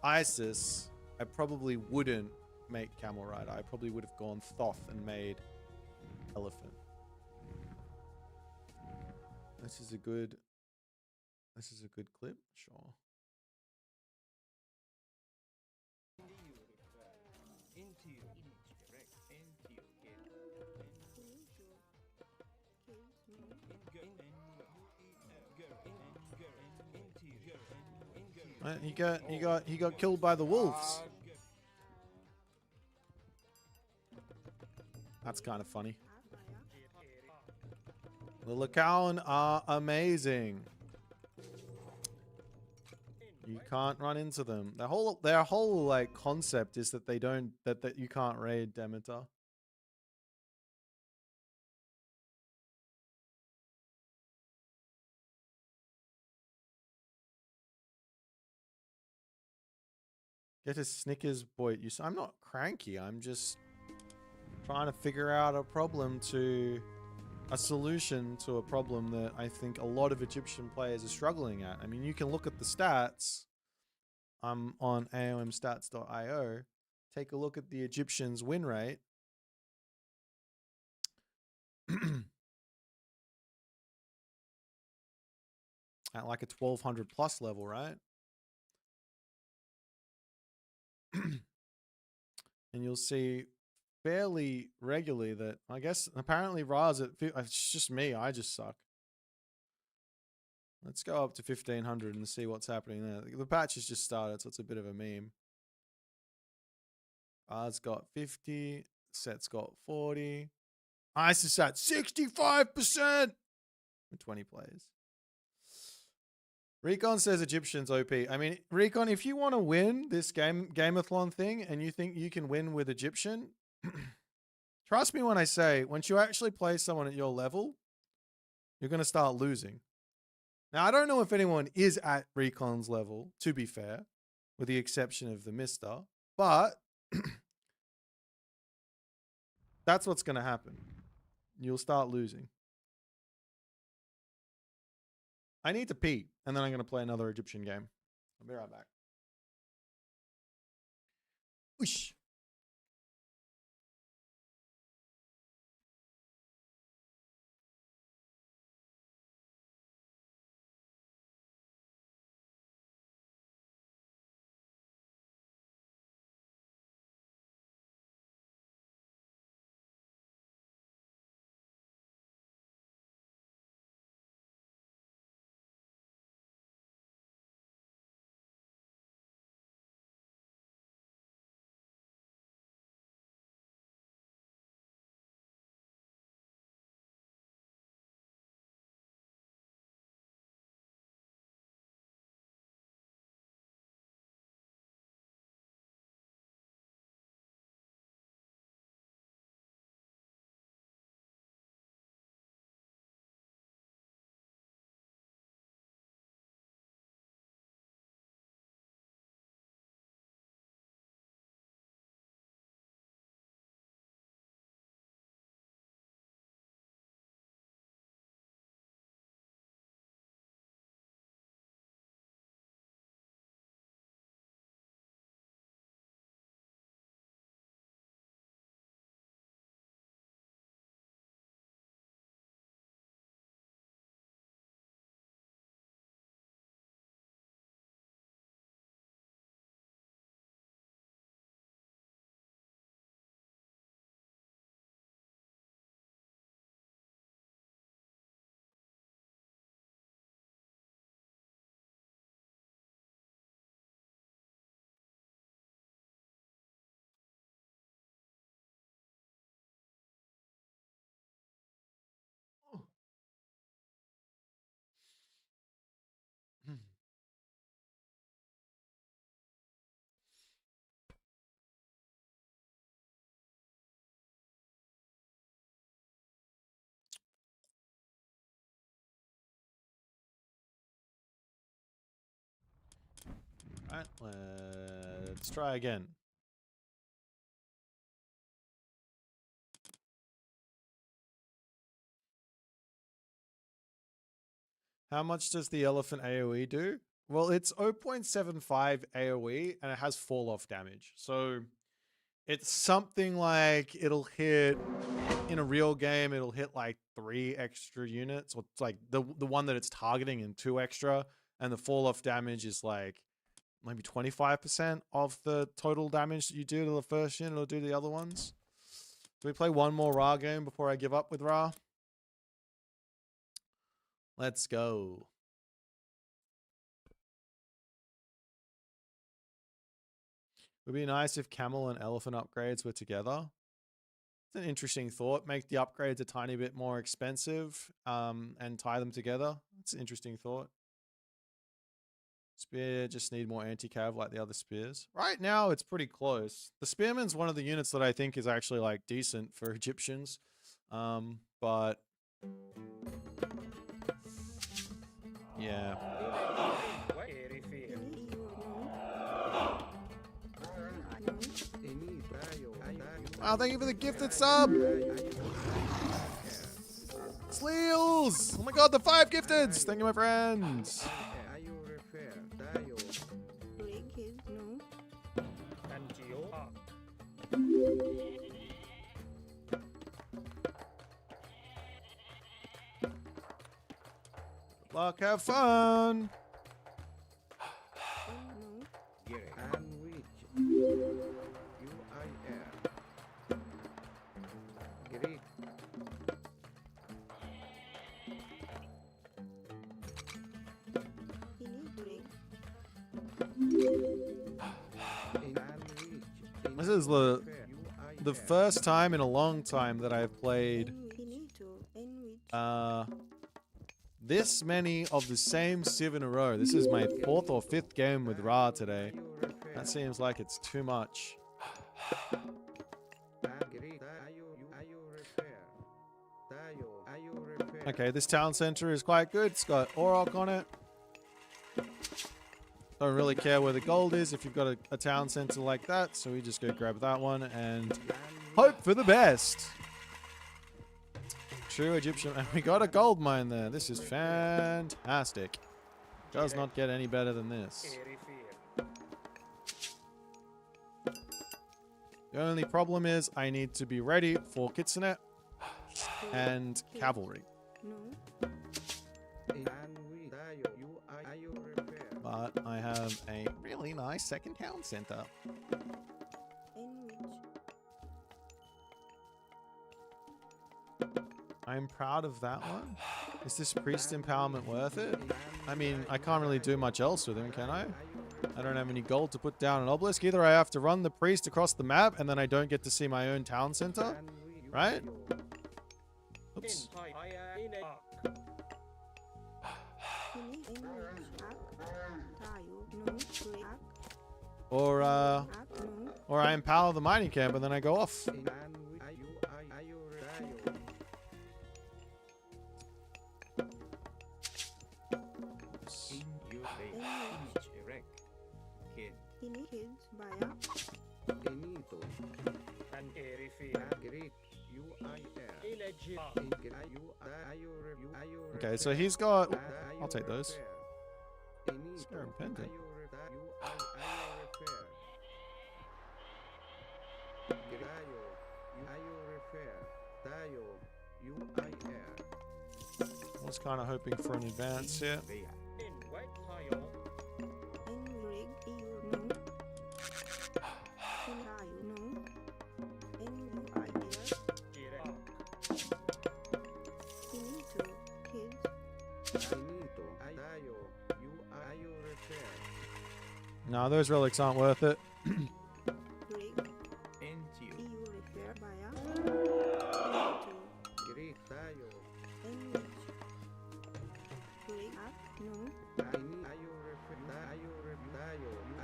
Isis, I probably wouldn't make Camel Rider. I probably would have gone Thoth and made Elephant. This is a good clip, sure. He got killed by the wolves. That's kind of funny. The Lakawan are amazing. You can't run into them. Their whole like concept is that that you can't raid Demeter. Get a Snickers, Boit. I'm not cranky. I'm just trying to figure out a solution to a problem that I think a lot of Egyptian players are struggling at. I mean, you can look at the stats. I'm on aomstats.io. Take a look at the Egyptians' win rate. At like a 1200 plus level, right? And you'll see fairly regularly that, I guess, apparently Ra's it's just me, I just suck. Let's go up to 1500 and see what's happening there. The patch has just started, so it's a bit of a meme. Ra's got 50, Set's got 40. Isis at 65% in 20 plays. Recon says Egyptians OP. I mean, Recon, if you want to win this gameathlon thing and you think you can win with Egyptian, trust me when I say, once you actually play someone at your level, you're going to start losing. Now, I don't know if anyone is at Recon's level, to be fair, with the exception of the Mister, but that's what's going to happen. You'll start losing. I need to pee, and then I'm going to play another Egyptian game. I'll be right back. Whoosh. Alright, let's try again. How much does the elephant AoE do? Well, it's 0.75 AoE and it has fall off damage. So it's something like it'll hit, in a real game, it'll hit like 3 extra units. Or it's like the one that it's targeting and 2 extra. And the fall off damage is like maybe 25% of the total damage that you do to the first unit or do to the other ones. Do we play one more Ra game before I give up with Ra? Let's go. It would be nice if camel and elephant upgrades were together. It's an interesting thought. Make the upgrades a tiny bit more expensive and tie them together. It's an interesting thought. Spear just need more anti-cav like the other spears. Right now, it's pretty close. The spearman's one of the units that I think is actually like decent for Egyptians. But yeah. Oh, thank you for the gifted sub. Sleels. Oh my god, the 5 gifteds. Thank you, my friends. Great kids, no. Good luck, have fun. No. Great. This is the first time in a long time that I've played this many of the same civ in a row. This is my 4th or 5th game with Ra today. That seems like it's too much. Okay, this town center is quite good. It's got Orok on it. Don't really care where the gold is if you've got a town center like that. So we just go grab that one and hope for the best. True Egyptian. And we got a gold mine there. This is fantastic. Does not get any better than this. The only problem is I need to be ready for Kitsune and cavalry. No. But I have a really nice second town center. I'm proud of that one. Is this priest empowerment worth it? I mean, I can't really do much else with him, can I? I don't have any gold to put down an obelisk. Either I have to run the priest across the map and then I don't get to see my own town center, right? Oops. Or I empower the mining camp and then I go off. Okay, so he's got... I'll take those. Scarab pendant. I was kind of hoping for an advance here. No, those relics aren't worth it.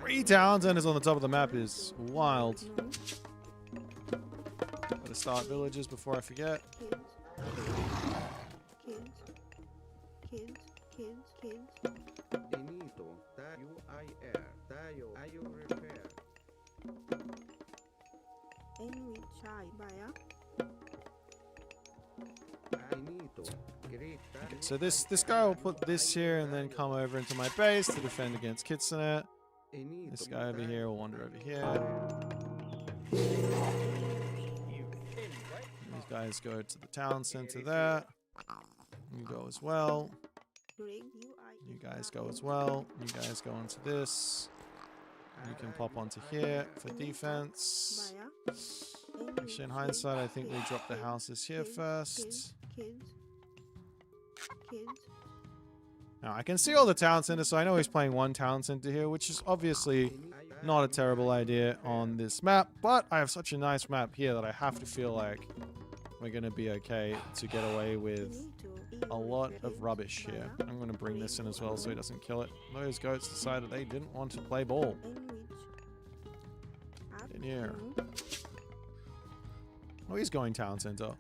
Three town centers on the top of the map is wild. Gotta start villages before I forget. So this guy will put this here and then come over into my base to defend against Kitsune. This guy over here will wander over here. These guys go to the town center there. You go as well. You guys go as well. You guys go onto this. You can pop onto here for defense. Actually, in hindsight, I think we drop the houses here first. Now, I can see all the town centers, so I know he's playing one town center here, which is obviously not a terrible idea on this map, but I have such a nice map here that I have to feel like we're going to be okay to get away with a lot of rubbish here. I'm going to bring this in as well so he doesn't kill it. Those goats decided they didn't want to play ball. Get in here. Oh, he's going town center.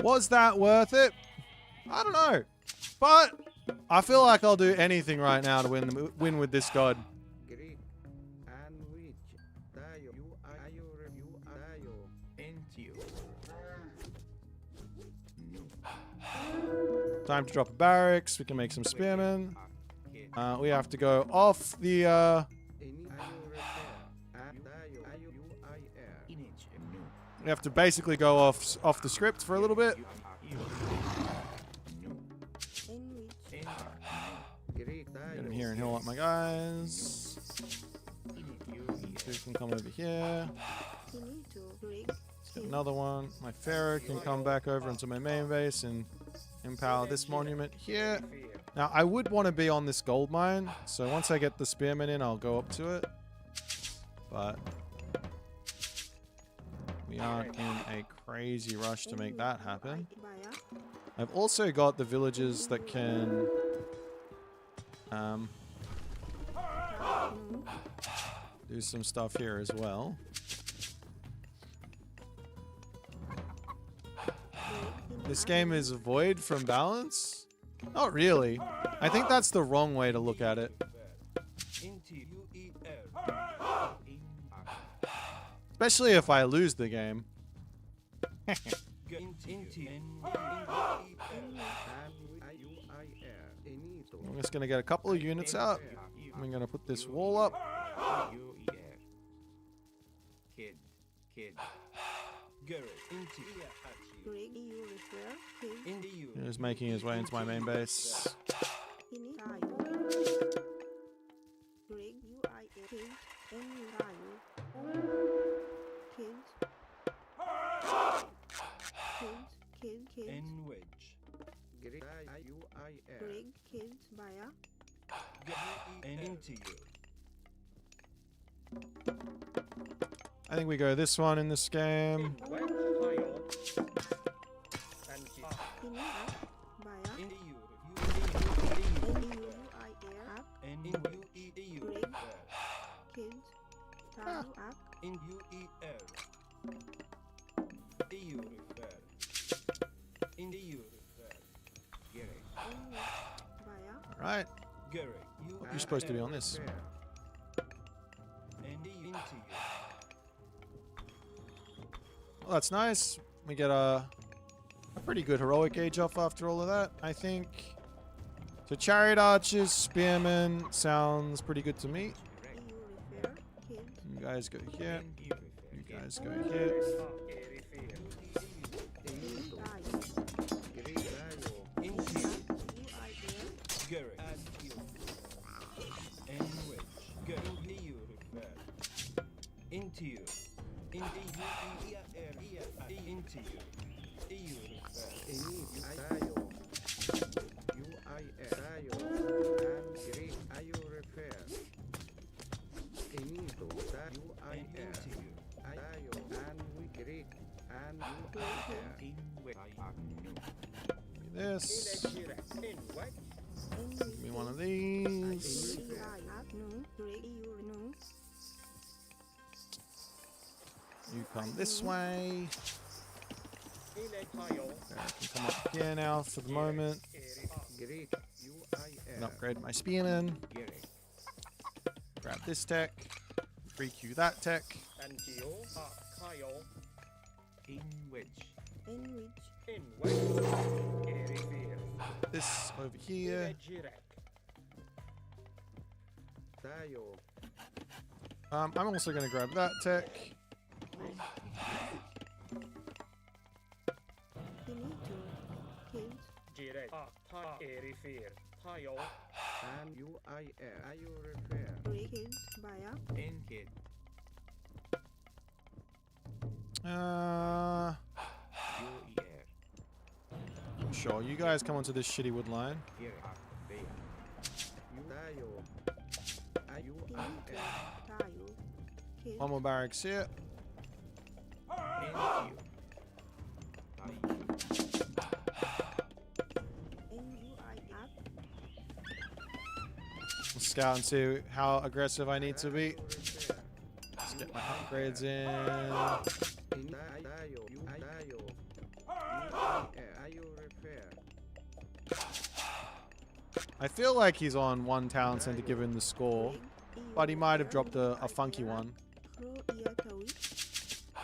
Was that worth it? I don't know. But I feel like I'll do anything right now to win with this god. Greek and which Dayo you Dayo into Time to drop a barracks. We can make some spearmen. We have to go off the we have to basically go off the script for a little bit. Get in here and heal up my guys. You can come over here. Let's get another one. My pharaoh can come back over into my main base and empower this monument here. Now, I would want to be on this gold mine, so once I get the spearmen in, I'll go up to it. But we aren't in a crazy rush to make that happen. I've also got the villagers that can do some stuff here as well. This game is void from balance? Not really. I think that's the wrong way to look at it. Especially if I lose the game. I'm just going to get a couple of units out. I'm going to put this wall up. He's making his way into my main base. I think we go this one in this game. Alright. You're supposed to be on this. Well, that's nice. We get a pretty good heroic age off after all of that, I think. So chariot archers, spearmen, sounds pretty good to me. You guys go here. You guys go here. This. Give me one of these. You come this way. Okay, I can come up here now for the moment. And upgrade my spearmen. Grab this tech. 3Q that tech. This over here. I'm also going to grab that tech. Sure, you guys come onto this shitty wood line. One more barracks here. We'll scout and see how aggressive I need to be. Let's get my upgrades in. I feel like he's on one town center given the score, but he might have dropped a funky one.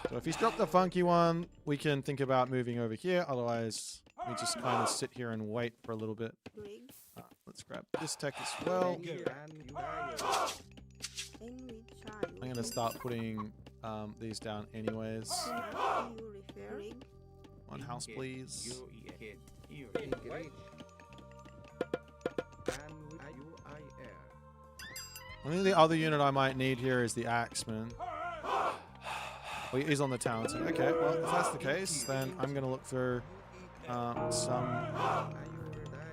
So if he's dropped a funky one, we can think about moving over here. Otherwise, we just kind of sit here and wait for a little bit. Let's grab this tech as well. I'm going to start putting these down anyways. One house, please. I think the other unit I might need here is the axeman. Well, he's on the town. So, okay, well, if that's the case, then I'm going to look for some...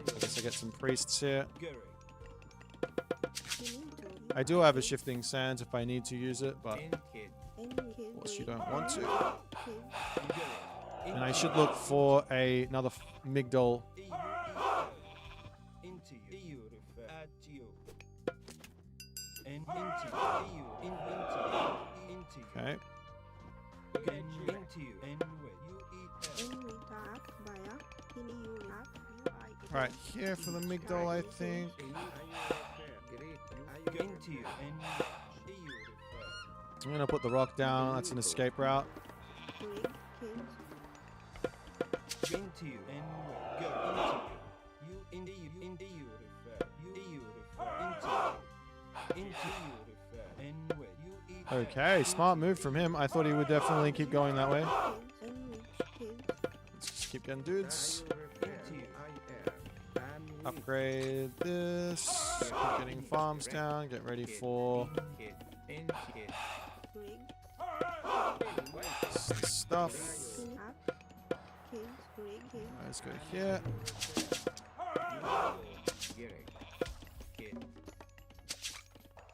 I guess I get some priests here. I do have a shifting sands if I need to use it, but of course you don't want to. And I should look for another migdol. Okay. Right here for the migdol, I think. I'm gonna put the rock down. That's an escape route. Okay, smart move from him. I thought he would definitely keep going that way. Let's just keep getting dudes. Upgrade this. Keep getting farms down. Get ready for stuff. Let's go here.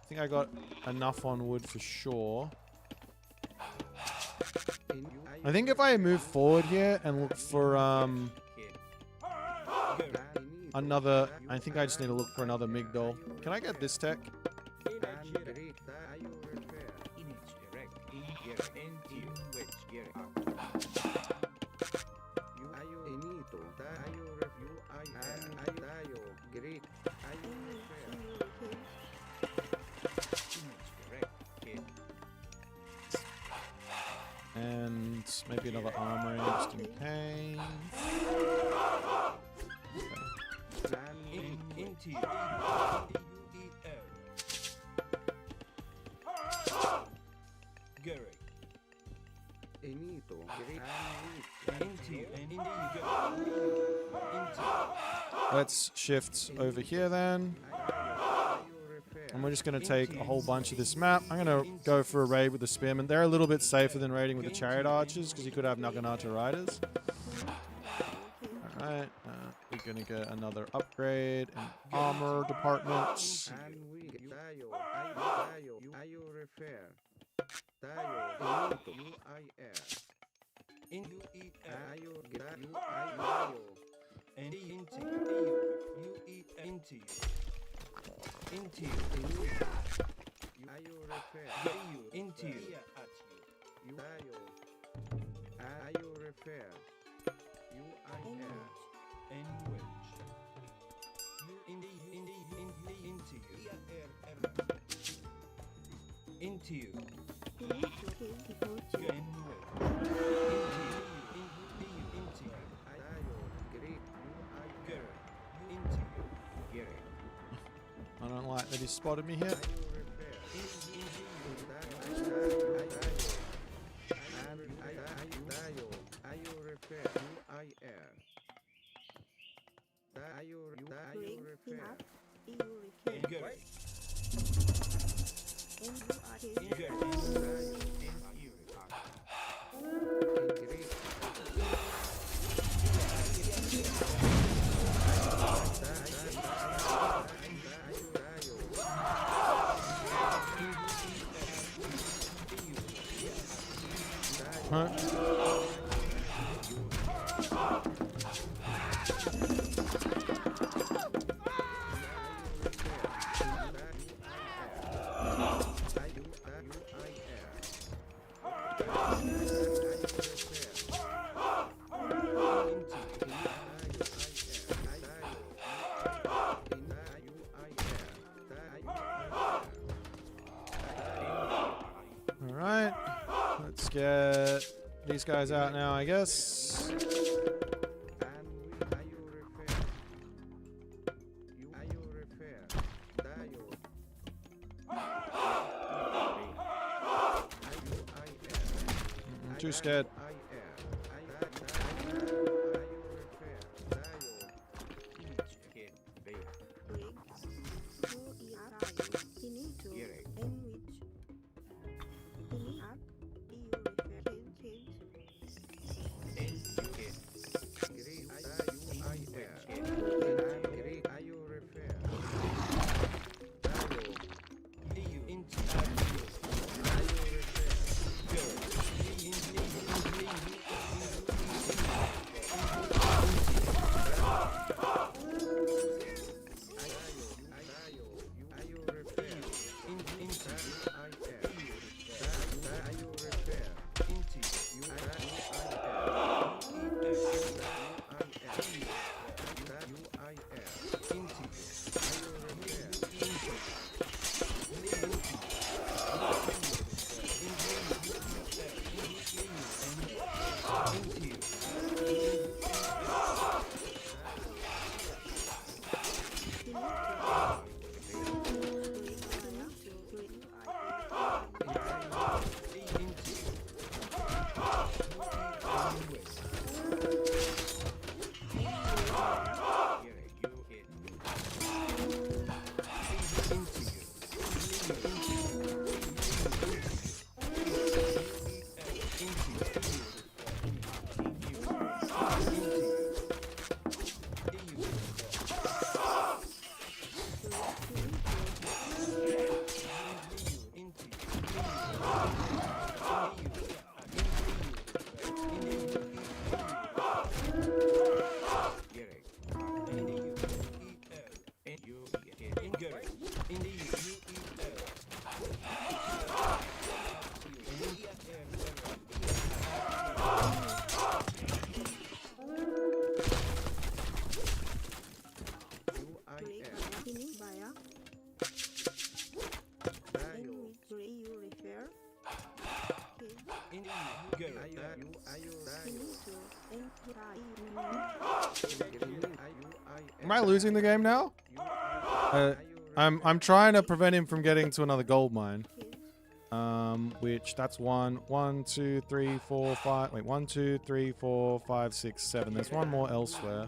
I think I got enough on wood for sure. I think if I move forward here and look for another, I think I just need to look for another migdol. Can I get this tech? And maybe another armory just in case. Let's shift over here then. And we're just going to take a whole bunch of this map. I'm going to go for a raid with the spearmen. They're a little bit safer than raiding with the chariot archers because you could have Naginata riders. Alright, we're going to get another upgrade in armor departments. I don't like that he spotted me here. Huh? Let's get these guys out now, I guess. And we are you repair. You are you repair. Dayo. Too scared. Am I losing the game now? I'm trying to prevent him from getting to another gold mine. Which that's 1, 2, 3, 4, 5. Wait, 1, 2, 3, 4, 5, 6, 7. There's one more elsewhere.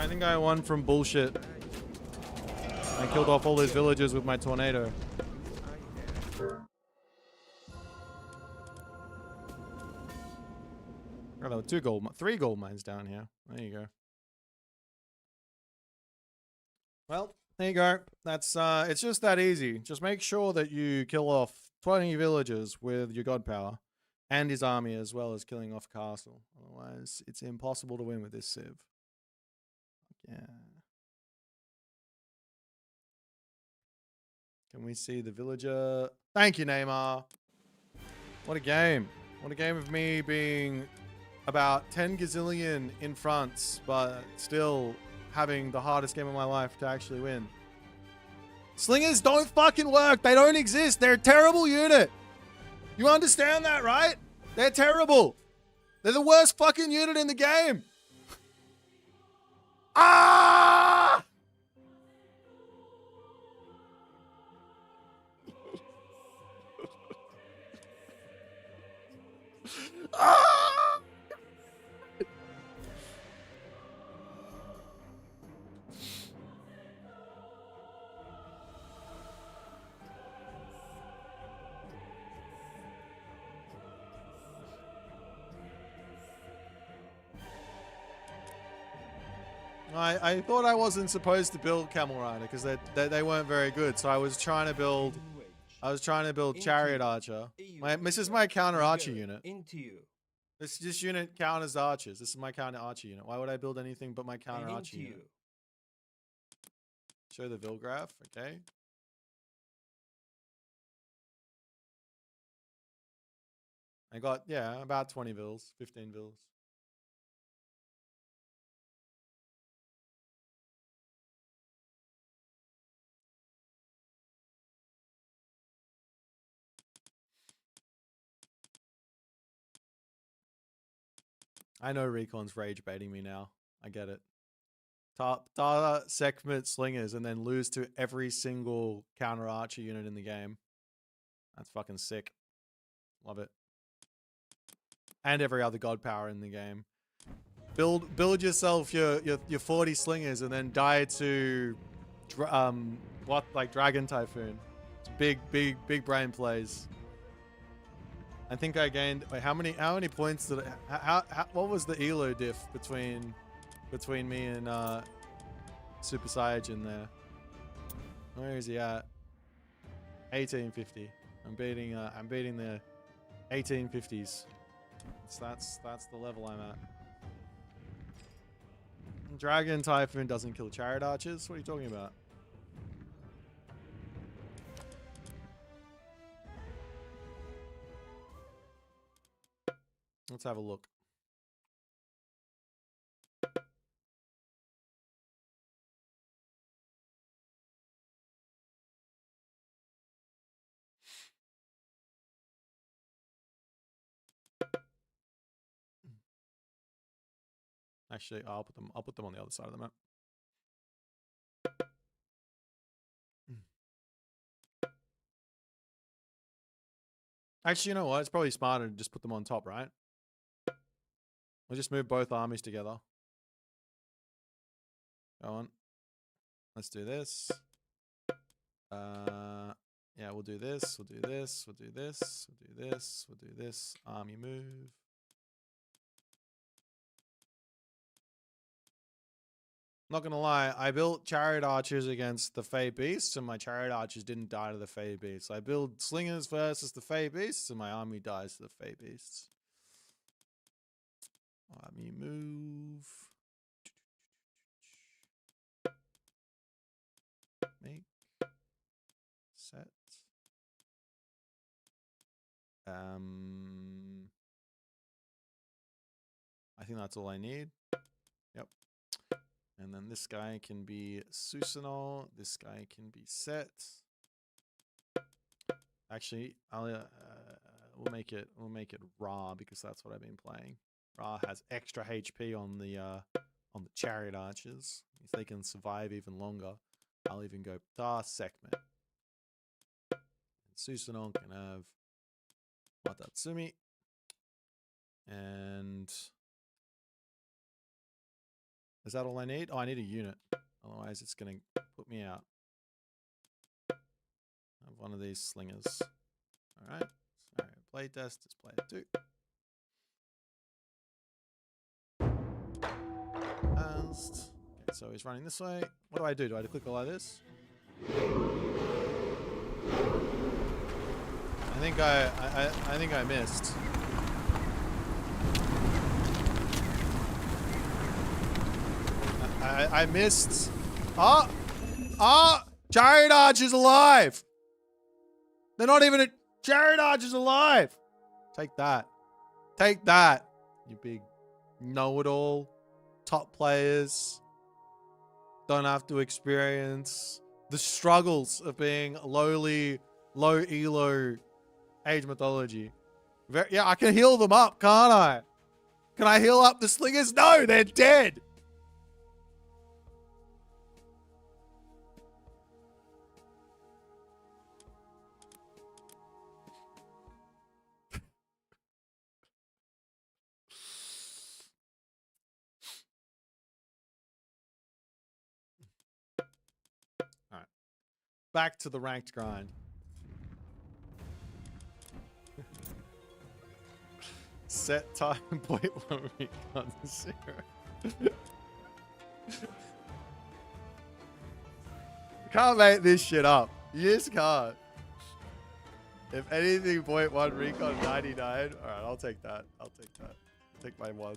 think I won from bullshit. I killed off all those villagers with my tornado. Oh, there were 3 gold mines down here. There you go. Well, there you go. That's it's just that easy. Just make sure that you kill off 20 villagers with your god power and his army, as well as killing off castle. Otherwise, it's impossible to win with this civ. Yeah. Can we see the villager? Thank you, Neymar. What a game. What a game of me being about 10 gazillion in front, but still having the hardest game of my life to actually win. Slingers don't fucking work. They don't exist. They're a terrible unit. You understand that, right? They're terrible. They're the worst fucking unit in the game. Ah! Ah! I thought I wasn't supposed to build Camel Rider because they weren't very good, so I was trying to build Chariot Archer. This is my counter archer unit. This unit counters archers. This is my counter archer unit. Why would I build anything but my counter archer unit? Show the Vil graph, okay. I got, yeah, about 20 Vils, 15 Vils. I know Recon's rage baiting me now. I get it. Data segment slingers and then lose to every single counter archer unit in the game. That's fucking sick. Love it. And every other god power in the game. Build yourself your 40 slingers and then die to Dragon Typhoon. It's big brain plays. I think I gained, wait, how many points did what was the elo diff between me and Super Saiyajin there? Where is he at? 1850. I'm beating the 1850s. So that's the level I'm at. Dragon Typhoon doesn't kill Chariot Archers? What are you talking about? Let's have a look. Actually, I'll put them on the other side of the map. Actually, you know what? It's probably smarter to just put them on top, right? We'll just move both armies together. Go on. Let's do this. Yeah, we'll do this. We'll do this. We'll do this. We'll do this. We'll do this. Army move. Not gonna lie, I built Chariot Archers against the Fey Beasts, and my Chariot Archers didn't die to the Fey Beasts. I build Slingers versus the Fey Beasts, and my army dies to the Fey Beasts. Army move. Make. Set. I think that's all I need. Yep. And then this guy can be Susanoo. This guy can be Set. Actually, we'll make it Ra because that's what I've been playing. Ra has extra HP on the Chariot Archers. If they can survive even longer, I'll even go Segment. Susanoo can have Watatsumi. And Is that all I need? Oh, I need a unit. Otherwise, it's going to put me out. I have one of these slingers. All right. So, play test is player 2. Test. Okay, so he's running this way. What do I do? Do I click all like this? I think I missed. I missed. Ah! Ah! Chariot Arch is alive! They're not even a... Chariot Arch is alive! Take that. Take that, you big know-it-all. Top players. Don't have to experience the struggles of being lowly, low elo age mythology. Yeah, I can heal them up, can't I? Can I heal up the slingers? No, they're dead! Alright. Back to the ranked grind. Set time point 1 week on 0. You can't make this shit up. You just can't. If anything, 0.1 recon 99. Alright, I'll take that. I'll take that. Take my 1.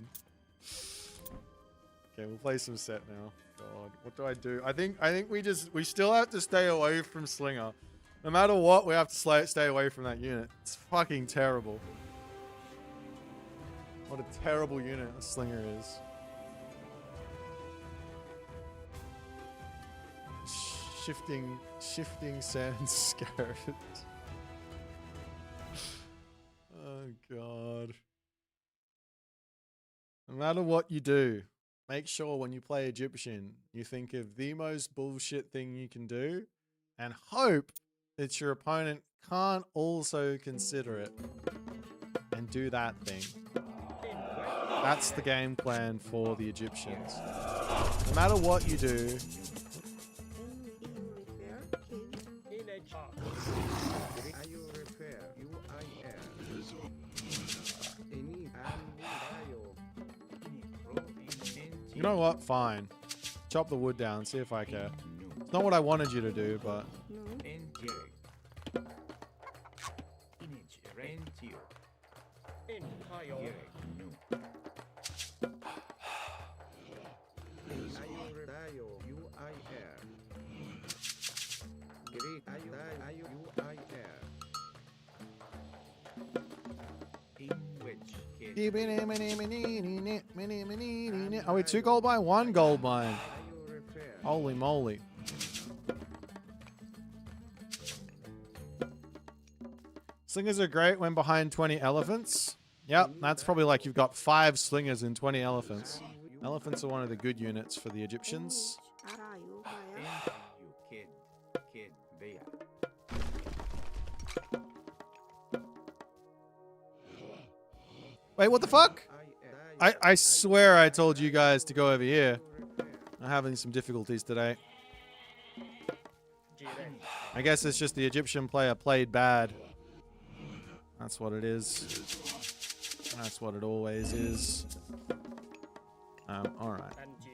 Okay, we'll play some set now. God, what do I do? I think we still have to stay away from Slinger. No matter what, we have to stay away from that unit. It's fucking terrible. What a terrible unit a Slinger is. Shifting sand scarab. Oh god. No matter what you do, make sure when you play Egyptian, you think of the most bullshit thing you can do and hope that your opponent can't also consider it and do that thing. That's the game plan for the Egyptians. No matter what you do, you know what? Fine. Chop the wood down, see if I care. It's not what I wanted you to do, but... Are we 2 gold mine? 1 gold mine. Holy moly. Slingers are great when behind 20 elephants. Yep, that's probably like you've got 5 slingers and 20 elephants. Elephants are one of the good units for the Egyptians. Wait, what the fuck? I swear I told you guys to go over here. I'm having some difficulties today. I guess it's just the Egyptian player played bad. That's what it is. That's what it always is. Alright.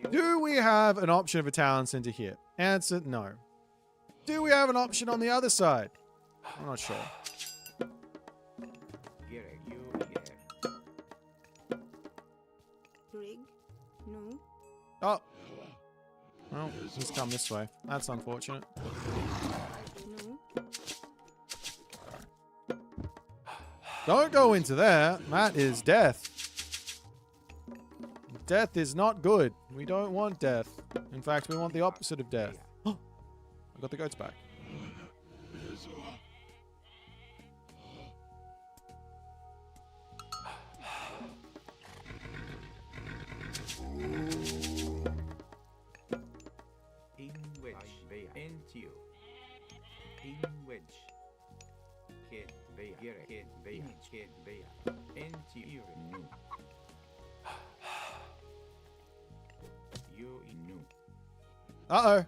Do we have an option of a talent center here? Answer, no. Do we have an option on the other side? I'm not sure. No. Oh. Well, he's come this way. That's unfortunate. No. Don't go into there. That is death. Death is not good. We don't want death. In fact, we want the opposite of death. I got the goats back. Uh-oh.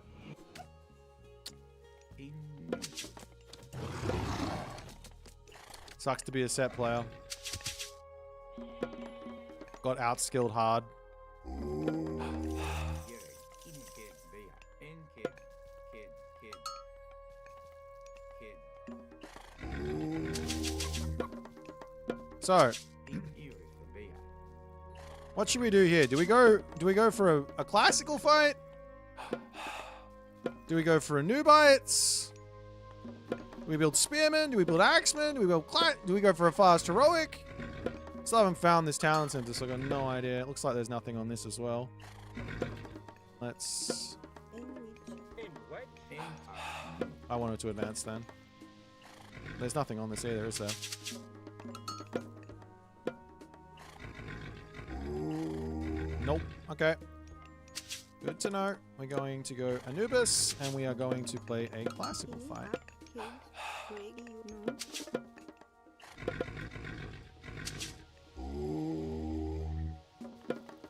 Sucks to be a set player. Got outskilled hard. So, what should we do here? Do we go for a classical fight? Do we go for a new bites? Do we build spearmen? Do we build axemen? Do we go for a fast heroic? Still haven't found this talent center, so I got no idea. It looks like there's nothing on this as well. Let's. I wanted to advance then. There's nothing on this either, is there? Nope. Okay. Good to know. We're going to go Anubis, and we are going to play a classical fight.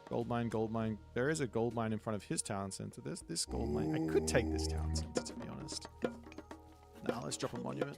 Gold mine, gold mine. There is a gold mine in front of his town center. There's this gold mine. I could take this town center, to be honest. Nah, let's drop a monument.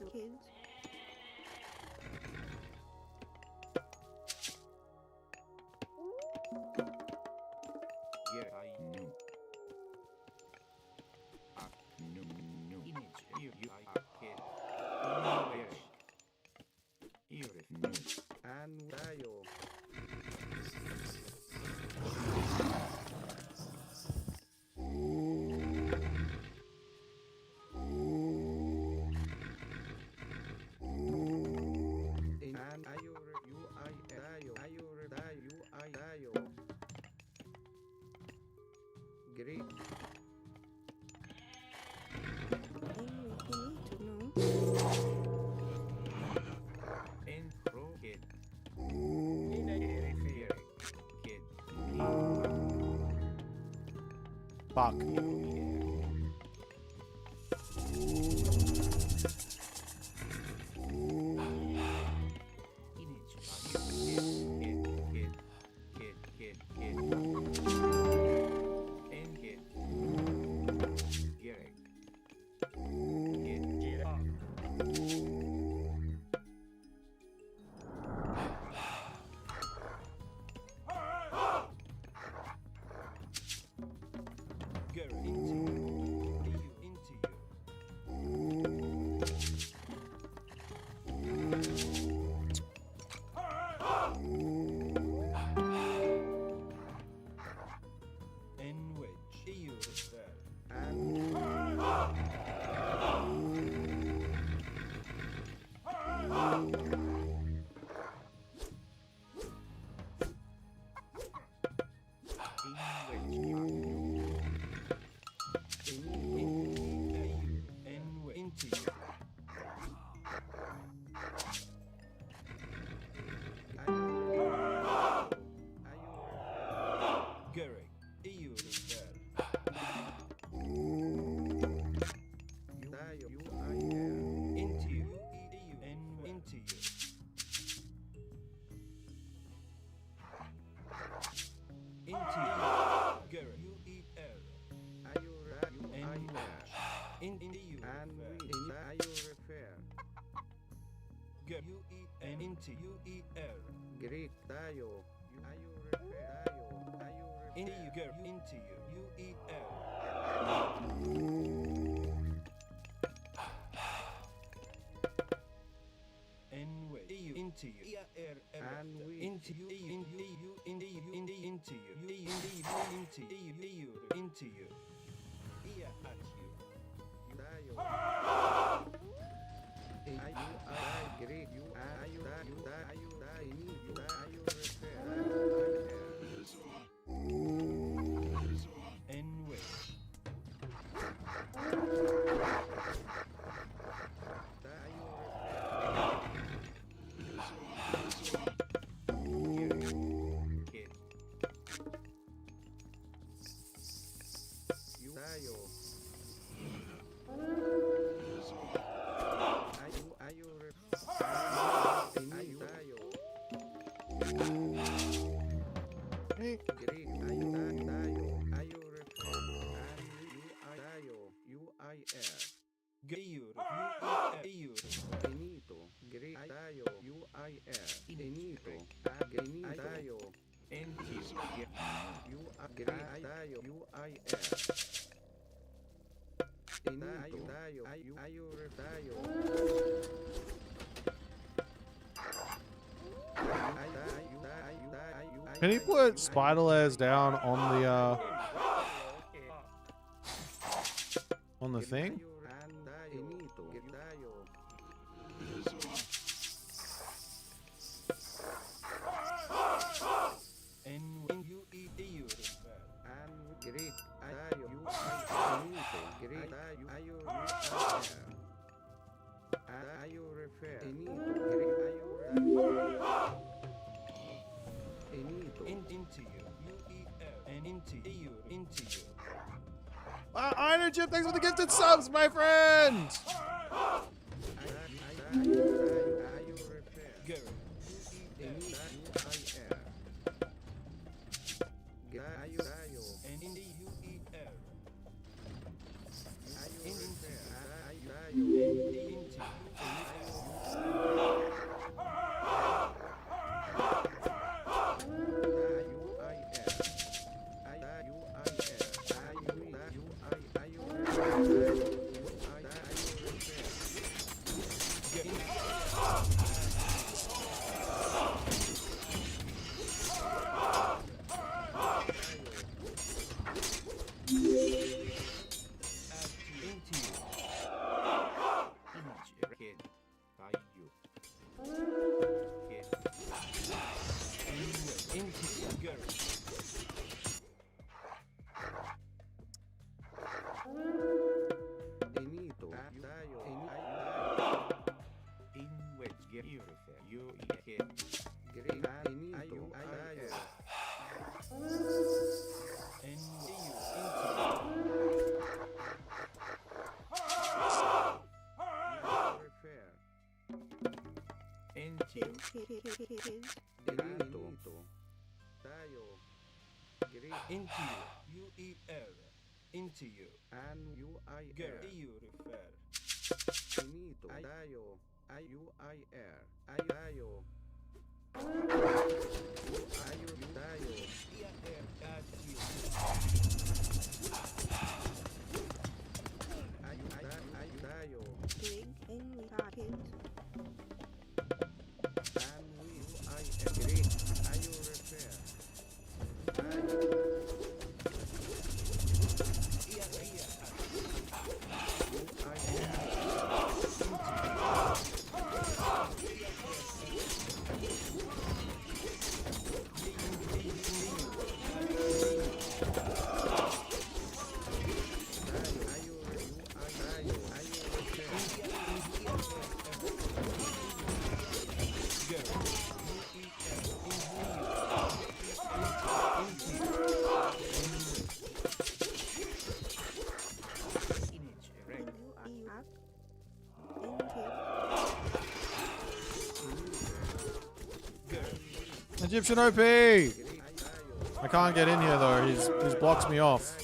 Fuck. Greek tayo. Into you. Into you. And we into you. Into you. Ia at you. Tayo. Greek. You Enito. Agenitayo. Entio. You agitayo. You I Enito. Ayo retayo. Can he put spider layers down on the thing? Iron Chip, thanks for the gifted subs, my friend! Into you and you I you refer Finito Dayo you I Dayo you Dayo at you Dayo Big in pocket. and we I agree you refer Egyptian OP! I can't get in here though, he's blocked me off.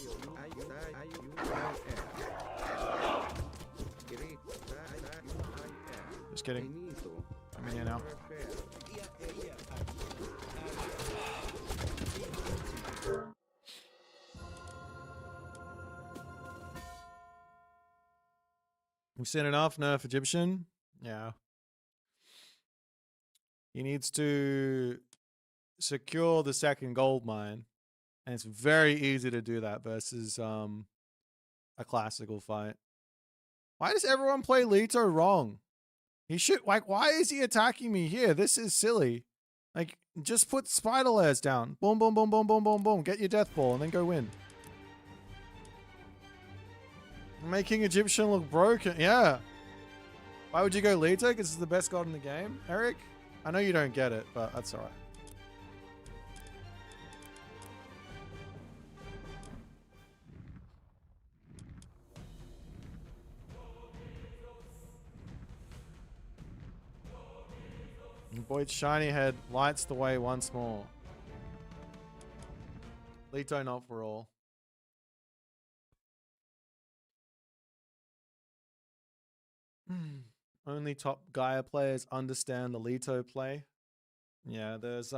Just kidding. I'm in here now. We've seen enough, nerf Egyptian. Yeah. He needs to secure the second gold mine. And it's very easy to do that versus a classical fight. Why does everyone play Leto wrong? He should, like, why is he attacking me here? This is silly. Like, just put spider layers down. Boom, boom, boom, boom, boom, boom, boom. Get your death ball and then go win. Making Egyptian look broken. Yeah. Why would you go Leto? Because it's the best god in the game, Eric? I know you don't get it, but that's alright. Boit's shiny head lights the way once more. Leto not for all. Only top Gaia players understand the Leto play. Yeah, there's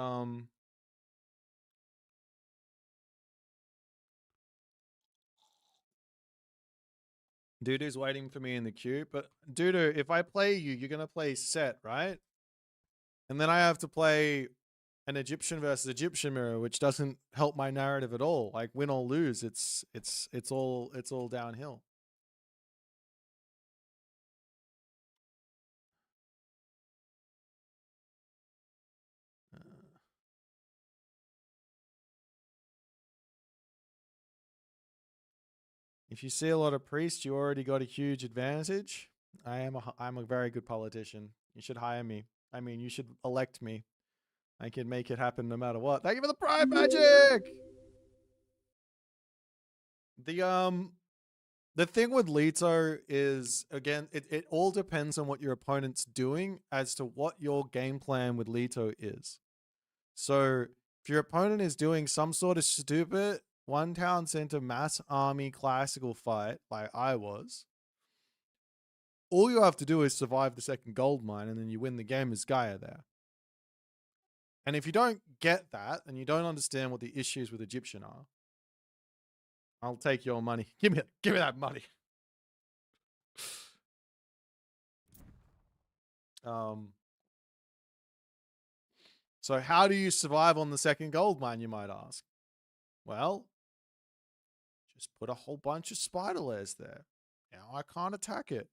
Dudu's waiting for me in the queue, but Dudu, if I play you, you're gonna play set, right? And then I have to play an Egyptian versus Egyptian mirror, which doesn't help my narrative at all. Like win or lose, it's all downhill. If you see a lot of priests, you already got a huge advantage. I'm a very good politician. You should hire me. I mean, you should elect me. I can make it happen no matter what. Thank you for the Prime Magic! The thing with Leto is, again, it all depends on what your opponent's doing as to what your game plan with Leto is. So if your opponent is doing some sort of stupid one town center mass army classical fight like I was, all you have to do is survive the second gold mine and then you win the game as Gaia there. And if you don't get that and you don't understand what the issues with Egyptian are, I'll take your money. Give me that money. So how do you survive on the second gold mine, you might ask? Well, just put a whole bunch of spider layers there. Now I can't attack it.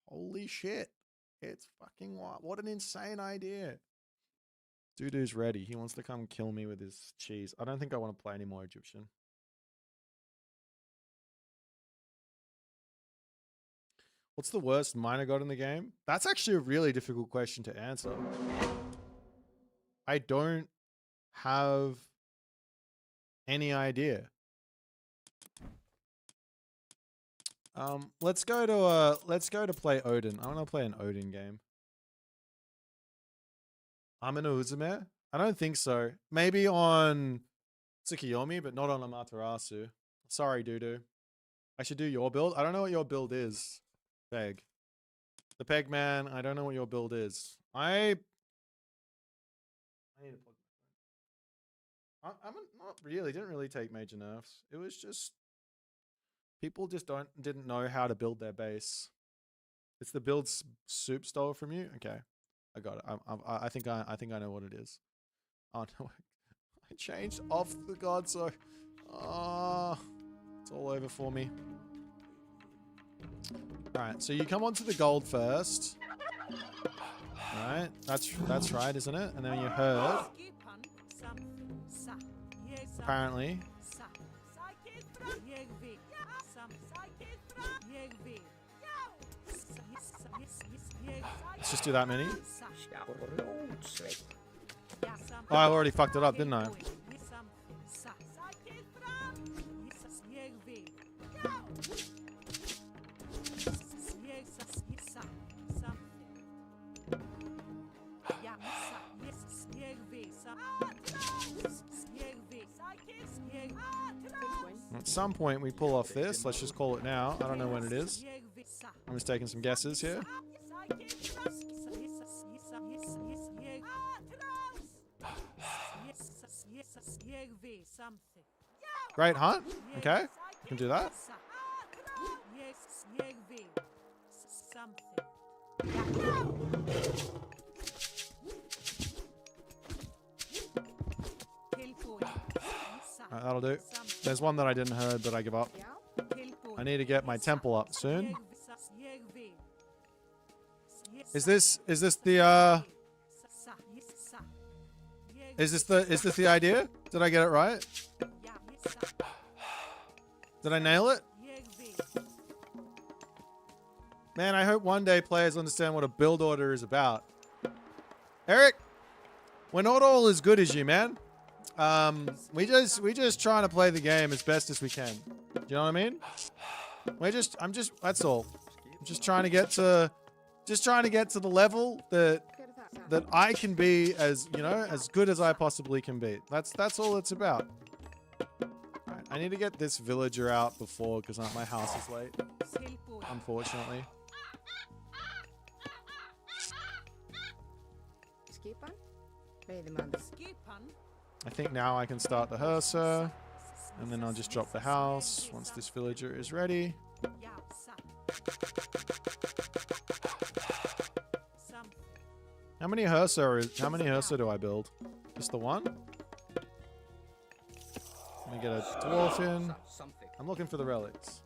Holy shit. It's fucking wild. What an insane idea. Dudu's ready. He wants to come kill me with his cheese. I don't think I want to play any more Egyptian. What's the worst mine I got in the game? That's actually a really difficult question to answer. I don't have any idea. Let's go to play Odin. I want to play an Odin game. I'm in a HUSKSUPPE? I don't think so. Maybe on Tsukiyomi, but not on a Matreiuss. Sorry, Dudu. I should do your build. I don't know what your build is. Peg. The Peg Man, I don't know what your build is. I need to plug my phone. Not really, didn't really take major nerfs. It was just people just didn't know how to build their base. It's the build soup stole from you? Okay. I got it. I think I know what it is. Oh no. I changed off the god, so it's all over for me. Alright, so you come onto the gold first. Alright, that's right, isn't it? And then you herd. Apparently. Let's just do that many. Oh, I already fucked it up, didn't I? At some point we pull off this. Let's just call it now. I don't know when it is. I'm just taking some guesses here. Great hunt. Okay, can do that. Alright, that'll do. There's one that I didn't herd, but I give up. I need to get my temple up soon. Is this the idea? Did I get it right? Did I nail it? Man, I hope one day players understand what a build order is about. Eric, we're not all as good as you, man. We just trying to play the game as best as we can. Do you know what I mean? That's all. I'm just trying to get to the level that I can be as, you know, as good as I possibly can be. That's all it's about. Right, I need to get this villager out before, because my house is late, unfortunately. Skipan. Veiðimaður. I think now I can start the Hursa, and then I'll just drop the house once this villager is ready. How many Hursa do I build? Just the one? Let me get a dwarf in. I'm looking for the relics.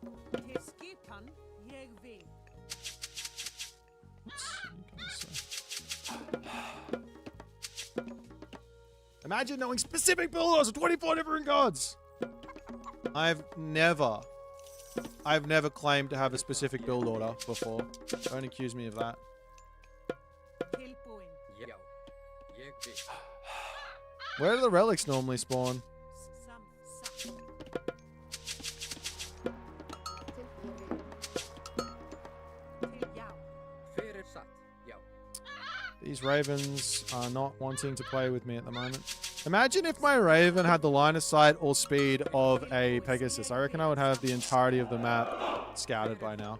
Imagine knowing specific build orders of 24 different gods! I've never claimed to have a specific build order before. Don't accuse me of that. Where do the relics normally spawn? These ravens are not wanting to play with me at the moment. Imagine if my raven had the line of sight or speed of a Pegasus. I reckon I would have the entirety of the map scouted by now.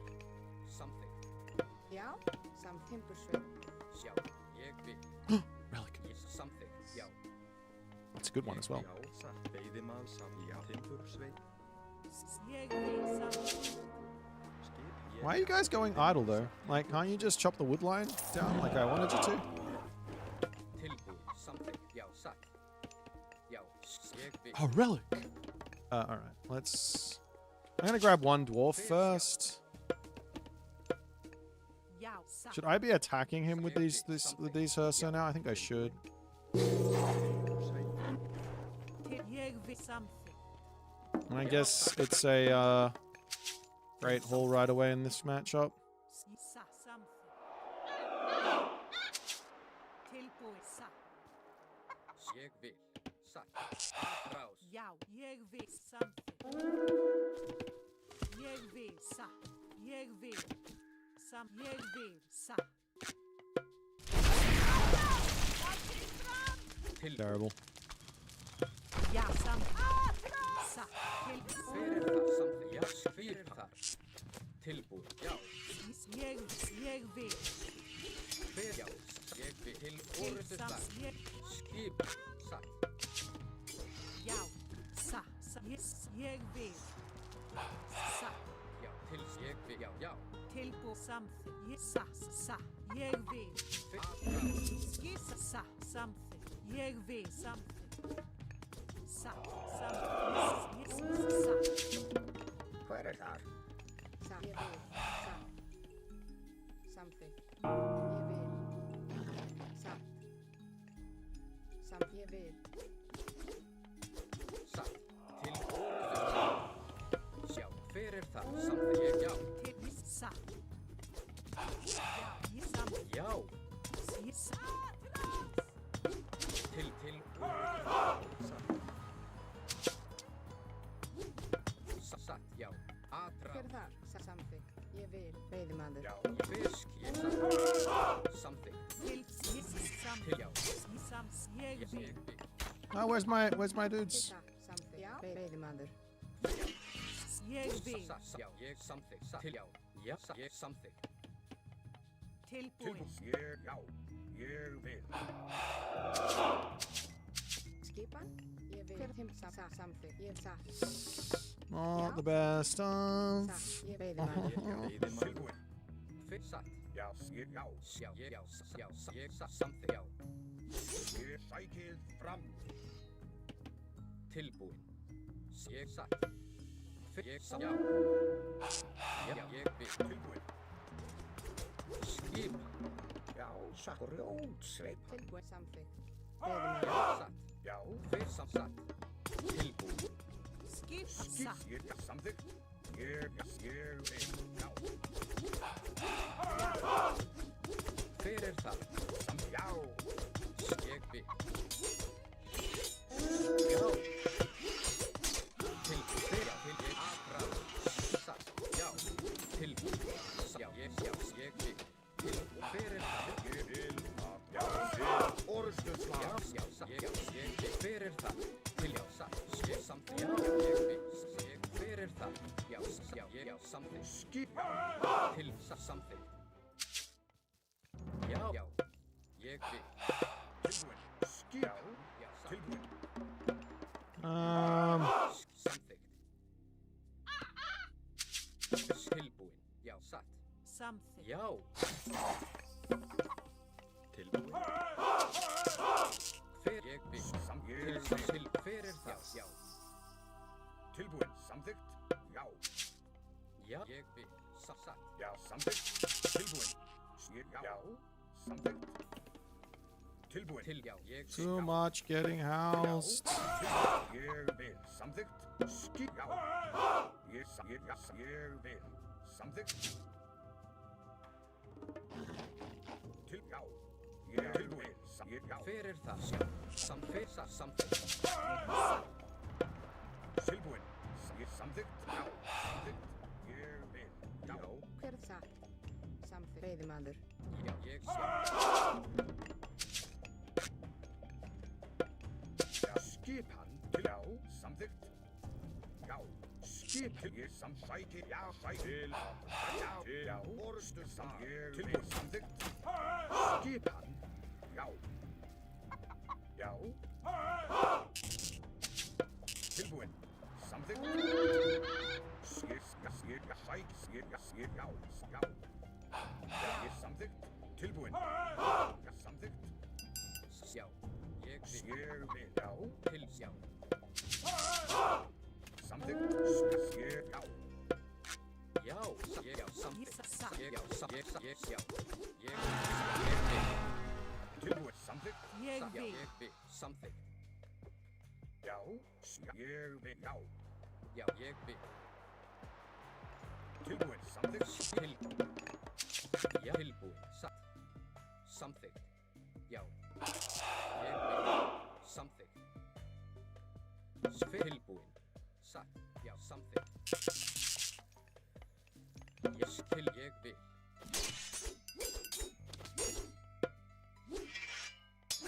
Relic. That's a good one as well. Why are you guys going idle though? Like, can't you just chop the wood line down like I wanted you to? Oh, relic! Alright, let's... I'm gonna grab one dwarf first. Should I be attacking him with these Hursa now? I think I should. And I guess it's a great haul right away in this matchup. Terrible. Hver þar? Something. Ég vil. Satt. Samt ég vil. Satt. Til orðu. Sjá, hver þar? Samt ég, já. Til satt. Já. Til satt, já. Hver þar? Something. Ég vil. Veiðimaður. Já, fisk, ég satt. Something. Til, já. Ég vil. Oh, where's my dudes? Something. Já. Veiðimaður. Ég vil. Já, ég something. Til, já. Já, ég something. Tilbúin. Ég, já. Ég vil. Skipan. Ég vil. Hver something. Ég satt. Not the best of. Satt. Ég veiðimaður. Tilbúin. Fisk, satt. Já, ég, já. Já, ég, já. Já, ég satt. Something, já. Ég sækið fram. Tilbúin. Ég satt. Ég satt. Já. Já, ég vil. Tilbúin. Skip. Já, satt. Grjótsveip. Tilbúin. Something. Já, Veiðimaður. satt. Já, fyrr satt. Tilbúin. Skip. Skip. Ég, já, samþykk. Ég vil. Já. Fyrir það. Já. Ég vil. Já. Til ég aðra. Satt. Já. Tilbúin. Já, ég vil. Fyrir það. Ég vil. Já, til orðstöðslag. Já, satt. Ég vil. Fyrir það. Til já, satt. Ég samþykk. Já, ég vil. Fyrir það. Já, samþykk. Skip. Til samþykk. Já, ég vil. Something. Já. Tilbúin. Hver ég bygg. Til hver það? Já. Tilbúin. Samþykkt. Já. Já. Ég bygg. Satt. Já. Samþykkt. Tilbúin. Já. Samþykkt. Tilbúin. Til já. Ég Too much getting housed. Ég vil. Samþykkt. Já. Ég vil. Samþykkt. Til já. Ég tilbúin. Já. Hver það? Samþykkt. Samþykkt. Tilbúin. Ég samþykkt. Já. Samþykkt. Ég vil. Já. Hver það? Samþykkt. Veiðimaður. Já. Ég skip hann til já. Samþykkt. Já. Skip til ég samsæki. Já. Sætil. Já. Orðstur samþykkt. Tilbúin. Samþykkt. Skip hann. Já. Já. Tilbúin. Samþykkt. Já. Ég samþykkt. Tilbúin. Já. Samþykkt. Já. Ég vil. Já. Til já. Samþykkt. Já. Já. Já. Samþykkt. Já. Já. Tilbúin. Samþykkt. Ég vil. Ég vil. Samþykkt. Já. Ég vil. Já. Já. Ég vil. Tilbúin. Samþykkt. Já. Tilbúin. Satt. Samþykkt. Já. Ég vil. Samþykkt. Tilbúin. Satt. Já. Samþykkt. Ég vil.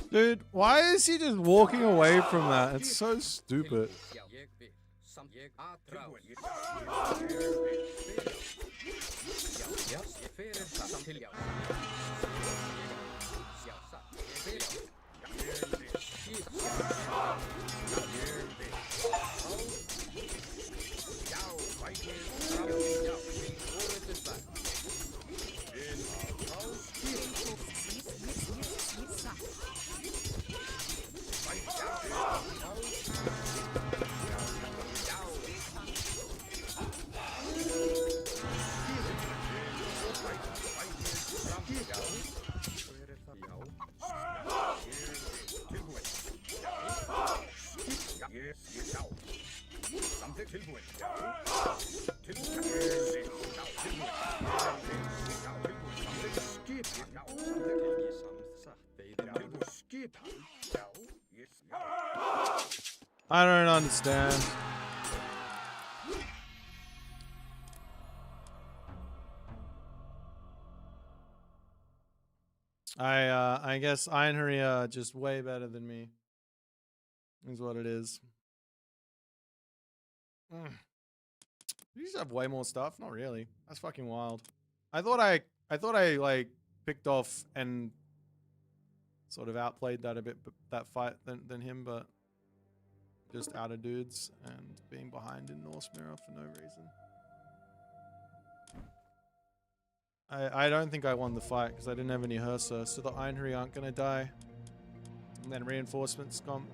Dude, why is he just walking away from that? It's so stupid. Já. Ég vil. Matreiuss. Já. Fyrir það. Til já. Já. Satt. Ég vil. I don't understand. I guess Einherjar are just way better than me. Is what it is. You just have way more stuff? Not really. That's fucking wild. I thought I like picked off and sort of outplayed that a bit, that fight than him, but just out of dudes and being behind in Norse Mirror for no reason. I don't think I won the fight because I didn't have any Hursa, so the Einherjar aren't gonna die. And then reinforcements come.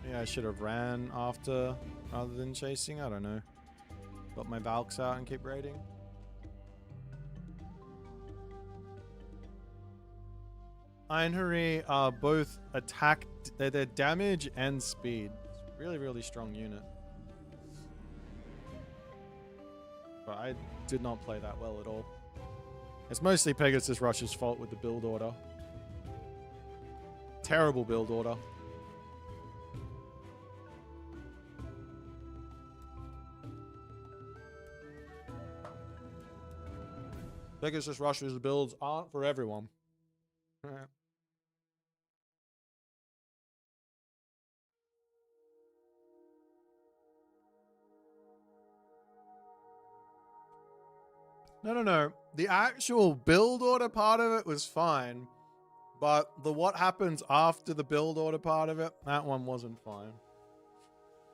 Yeah, I should have ran after rather than chasing. I don't know. Got my Valks out and keep raiding. Einherjar are both attack, they're damage and speed. Really, really strong unit. But I did not play that well at all. It's mostly Pegasus Rush's fault with the build order. Terrible build order. Pegasus Rush's builds aren't for everyone. No. The actual build order part of it was fine. But the what happens after the build order part of it, that one wasn't fine.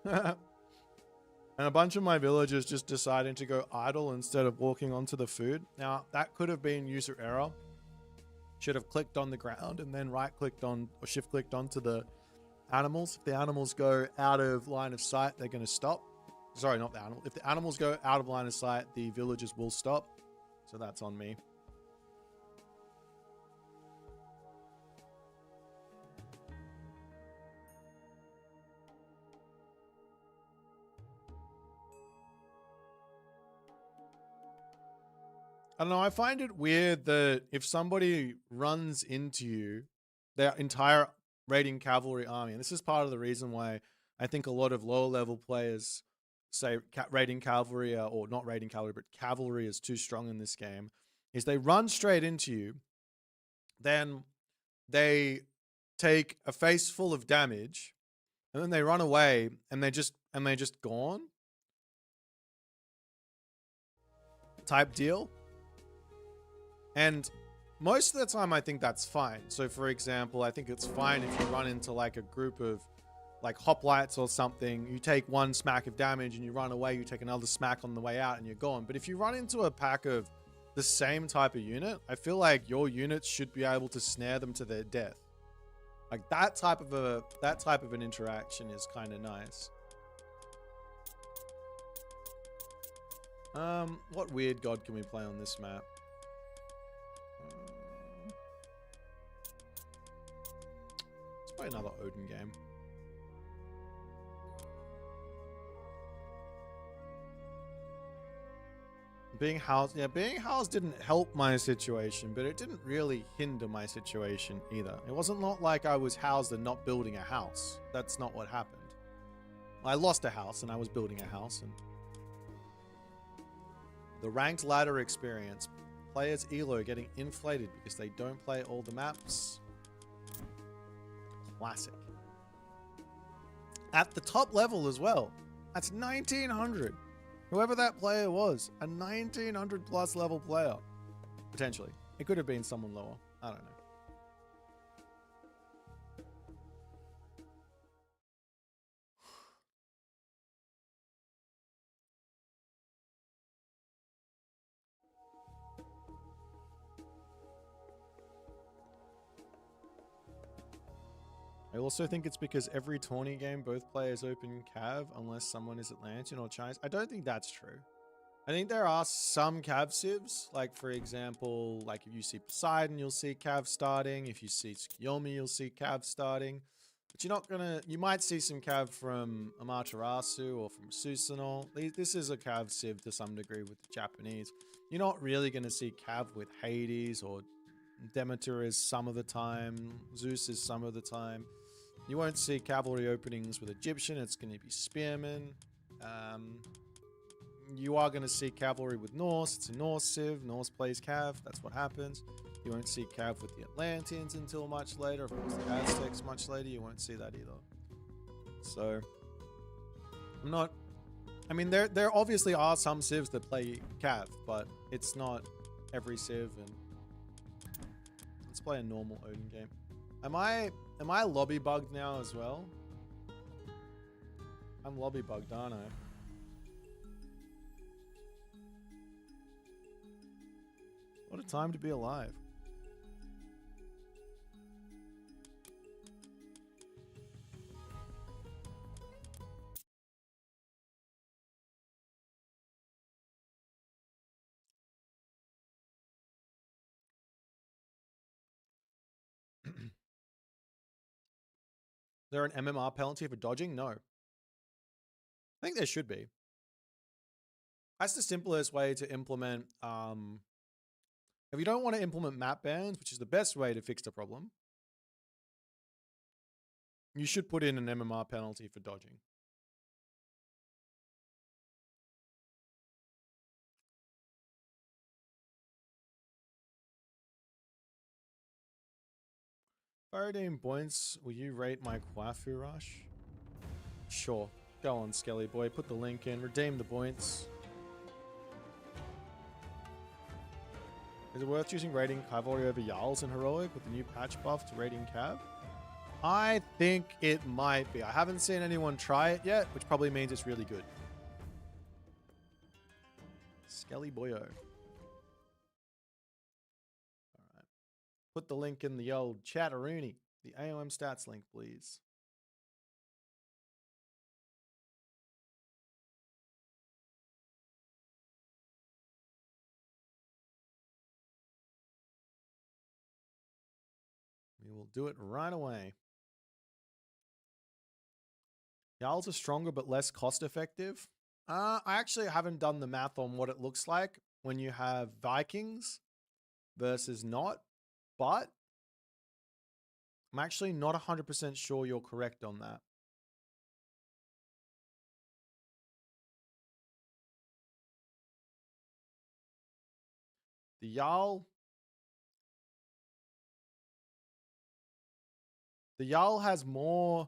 And a bunch of my villagers just deciding to go idle instead of walking onto the food. Now, that could have been user error. Should have clicked on the ground and then right-clicked on or shift-clicked onto the animals. If the animals go out of line of sight, they're going to stop. Sorry, not the animal. If the animals go out of line of sight, the villagers will stop. So that's on me. I don't know, I find it weird that if somebody runs into you, their entire raiding cavalry army, and this is part of the reason why I think a lot of lower level players say raiding cavalry, or not raiding cavalry, but cavalry is too strong in this game, is they run straight into you, then they take a face full of damage, and then they run away, and they just gone type deal. And most of the time, I think that's fine. So, for example, I think it's fine if you run into like a group of like hoplites or something. You take one smack of damage and you run away. You take another smack on the way out and you're gone. But if you run into a pack of the same type of unit, I feel like your units should be able to snare them to their death. Like that type of an interaction is kind of nice. What weird god can we play on this map? Let's play another Odin game. Being housed, yeah, being housed didn't help my situation, but it didn't really hinder my situation either. It wasn't not like I was housed and not building a house. That's not what happened. I lost a house and I was building a house. And the ranked ladder experience, players' elo getting inflated because they don't play all the maps. Classic. At the top level as well. That's 1900. Whoever that player was, a 1900 plus level player. Potentially. It could have been someone lower. I don't know. I also think it's because every tourney game, both players open Cav unless someone is Atlantean or Chinese. I don't think that's true. I think there are some Cav civs, like for example, like if you see Poseidon, you'll see Cav starting. If you see Tsukuyomi, you'll see Cav starting. But you're not gonna, you might see some Cav from Amaterasu or from Susanoo. This is a Cav civ to some degree with the Japanese. You're not really gonna see Cav with Hades, or Demeter is some of the time, Zeus is some of the time. You won't see cavalry openings with Egyptian, it's going to be spearmen. You are going to see cavalry with Norse, it's a Norse civ, Norse plays Cav, that's what happens. You won't see Cav with the Atlanteans until much later, of course the Aztecs much later, you won't see that either. So, I'm not, I mean there obviously are some civs that play Cav, but it's not every civ. And let's play a normal Odin game. Am I lobby bugged now as well? I'm lobby bugged, aren't I? What a time to be alive. Is there an MMR penalty for dodging? No. I think there should be. That's the simplest way to implement, if you don't want to implement map bans, which is the best way to fix the problem, you should put in an MMR penalty for dodging. If I redeem points, will you rate my Kwafu rush? Sure. Go on, Skelly boy. Put the link in. Redeem the points. Is it worth choosing raiding cavalry over Jarls in heroic with the new patch buff to raiding cav? I think it might be. I haven't seen anyone try it yet, which probably means it's really good. Skelly boyo. All right. Put the link in the old chatteroony. The AOM stats link, please. We will do it right away. Jarls are stronger but less cost effective. I actually haven't done the math on what it looks like when you have Vikings versus not, but I'm actually not 100% sure you're correct on that. The Jarl has more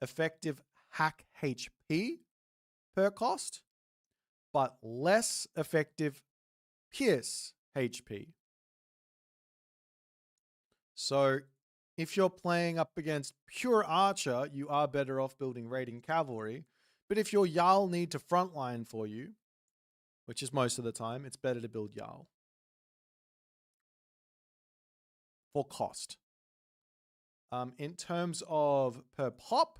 effective hack HP per cost, but less effective pierce HP. So if you're playing up against pure archer, you are better off building raiding cavalry. But if your Jarl need to frontline for you, which is most of the time, it's better to build Jarl. For cost. In terms of per pop,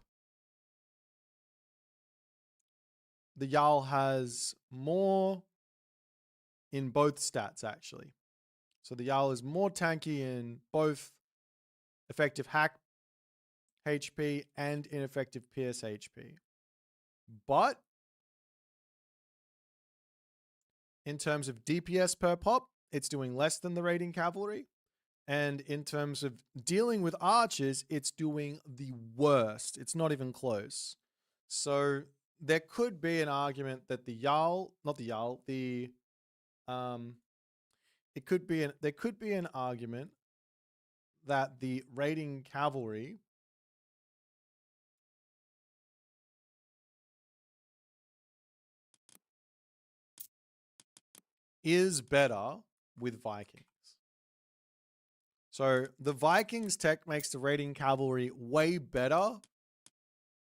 the Jarl has more in both stats, actually. So the Jarl is more tanky in both effective hack HP and ineffective pierce HP. But in terms of DPS per pop, it's doing less than the raiding cavalry. And in terms of dealing with archers, it's doing the worst. It's not even close. So there could be an argument that the Jarl, not the Jarl, there could be an argument that the raiding cavalry is better with Vikings. So the Vikings tech makes the raiding cavalry way better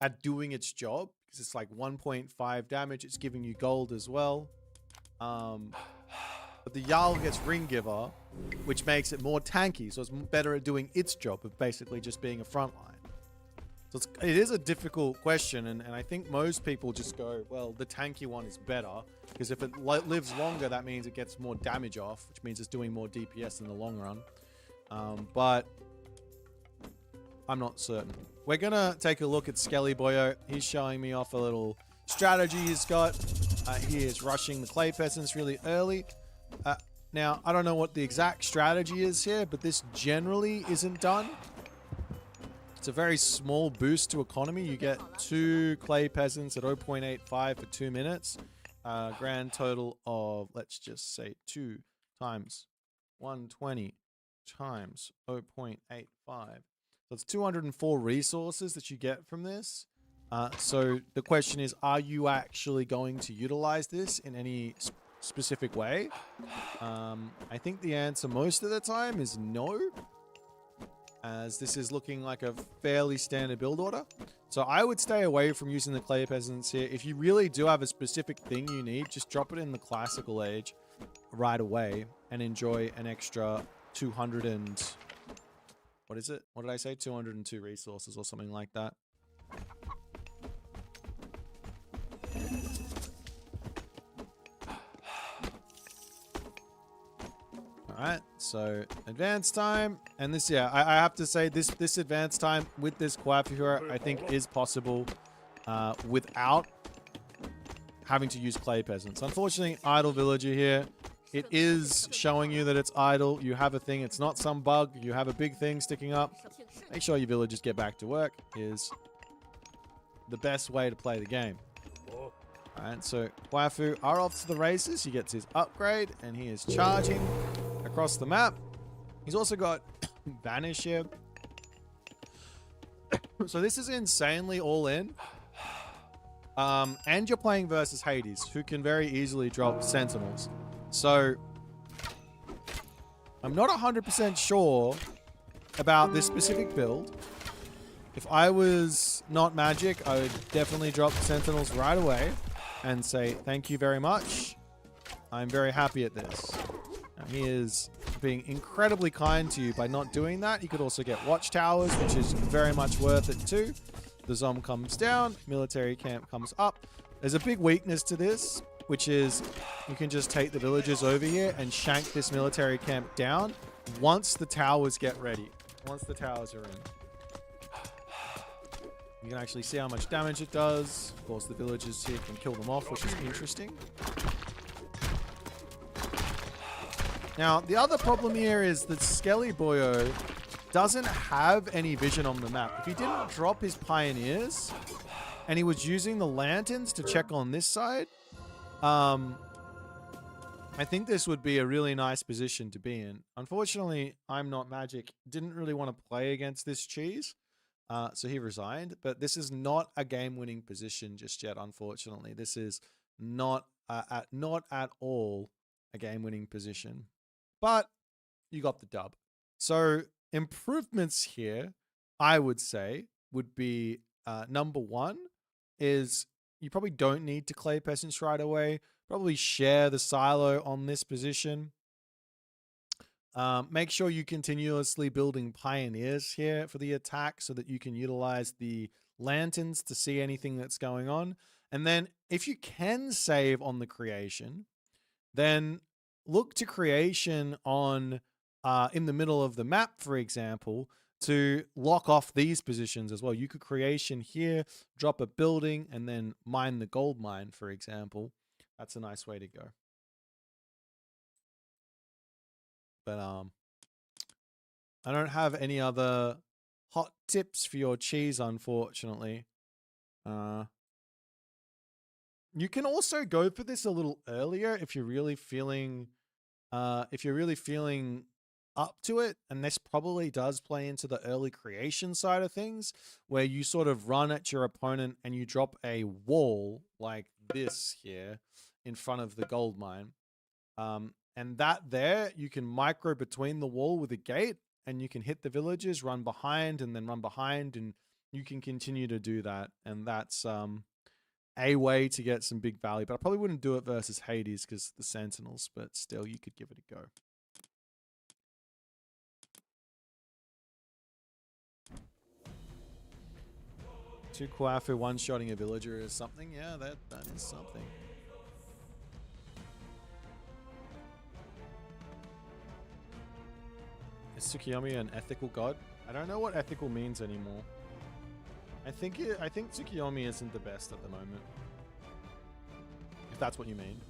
at doing its job because it's like 1.5 damage. It's giving you gold as well. But the Jarl gets Ring Giver, which makes it more tanky. So it's better at doing its job of basically just being a frontline. So it is a difficult question. And I think most people just go, well, the tanky one is better. Because if it lives longer, that means it gets more damage off, which means it's doing more DPS in the long run. But I'm not certain. We're going to take a look at Skelly Boyo. He's showing me off a little strategy he's got. He is rushing the clay peasants really early. Now, I don't know what the exact strategy is here, but this generally isn't done. It's a very small boost to economy. You get 2 clay peasants at 0.85 for 2 minutes. Grand total of, let's just say 2 times 120 times 0.85. So it's 204 resources that you get from this. So the question is, are you actually going to utilize this in any specific way? I think the answer most of the time is no, as this is looking like a fairly standard build order. So I would stay away from using the clay peasants here. If you really do have a specific thing you need, just drop it in the classical age right away and enjoy an extra 200 and... what is it? What did I say? 202 resources or something like that. Alright, so advanced time. And this, yeah, I have to say this advanced time with this coiffure, I think is possible without having to use clay peasants. Unfortunately, idle villager here. It is showing you that it's idle. You have a thing. It's not some bug. You have a big thing sticking up. Make sure your villagers get back to work is the best way to play the game. Alright, so Waifu are off to the races. He gets his upgrade and he is charging across the map. He's also got Vanish here. So this is insanely all in. And you're playing versus Hades, who can very easily drop Sentinels. So I'm not 100% sure about this specific build. If I was not Magic, I would definitely drop the Sentinels right away and say, thank you very much. I'm very happy at this. Now, he is being incredibly kind to you by not doing that. You could also get watchtowers, which is very much worth it too. The Zom comes down, military camp comes up. There's a big weakness to this, which is you can just take the villagers over here and shank this military camp down once the towers get ready. Once the towers are in. You can actually see how much damage it does. Of course, the villagers here can kill them off, which is interesting. Now, the other problem here is that Skelly Boyo doesn't have any vision on the map. If he didn't drop his pioneers and he was using the lanterns to check on this side, I think this would be a really nice position to be in. Unfortunately, I'm not Magic. Didn't really want to play against this cheese. So he resigned, but this is not a game-winning position just yet, unfortunately. This is not at all a game-winning position. But you got the dub. So improvements here, I would say, would be number one is you probably don't need to clay peasants right away. Probably share the silo on this position. Make sure you continuously building pioneers here for the attack so that you can utilize the lanterns to see anything that's going on. And then if you can save on the creation, then look to creation on in the middle of the map, for example, to lock off these positions as well. You could creation here, drop a building, and then mine the gold mine, for example. That's a nice way to go. But I don't have any other hot tips for your cheese, unfortunately. You can also go for this a little earlier if you're really feeling up to it, and this probably does play into the early creation side of things, where you sort of run at your opponent and you drop a wall like this here in front of the gold mine. And that there, you can micro between the wall with a gate, and you can hit the villagers, run behind, and then run behind, and you can continue to do that. And that's a way to get some big value. But I probably wouldn't do it versus Hades because the Sentinels, but still, you could give it a go. Two Kwafu one-shotting a villager is something. Yeah, that is something. Is Tsukiyomi an ethical god? I don't know what ethical means anymore. I think Tsukiyomi isn't the best at the moment. If that's what you mean.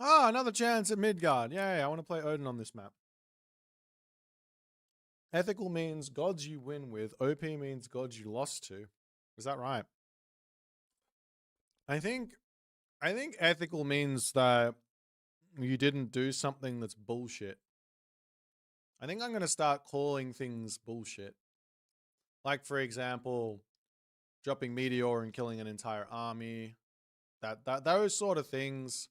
Ah, another chance at Midgard. Yay, I want to play Odin on this map. Ethical means gods you win with. OP means gods you lost to. Is that right? I think ethical means that you didn't do something that's bullshit. I think I'm going to start calling things bullshit. Like, for example, dropping Meteor and killing an entire army. Those sort of things.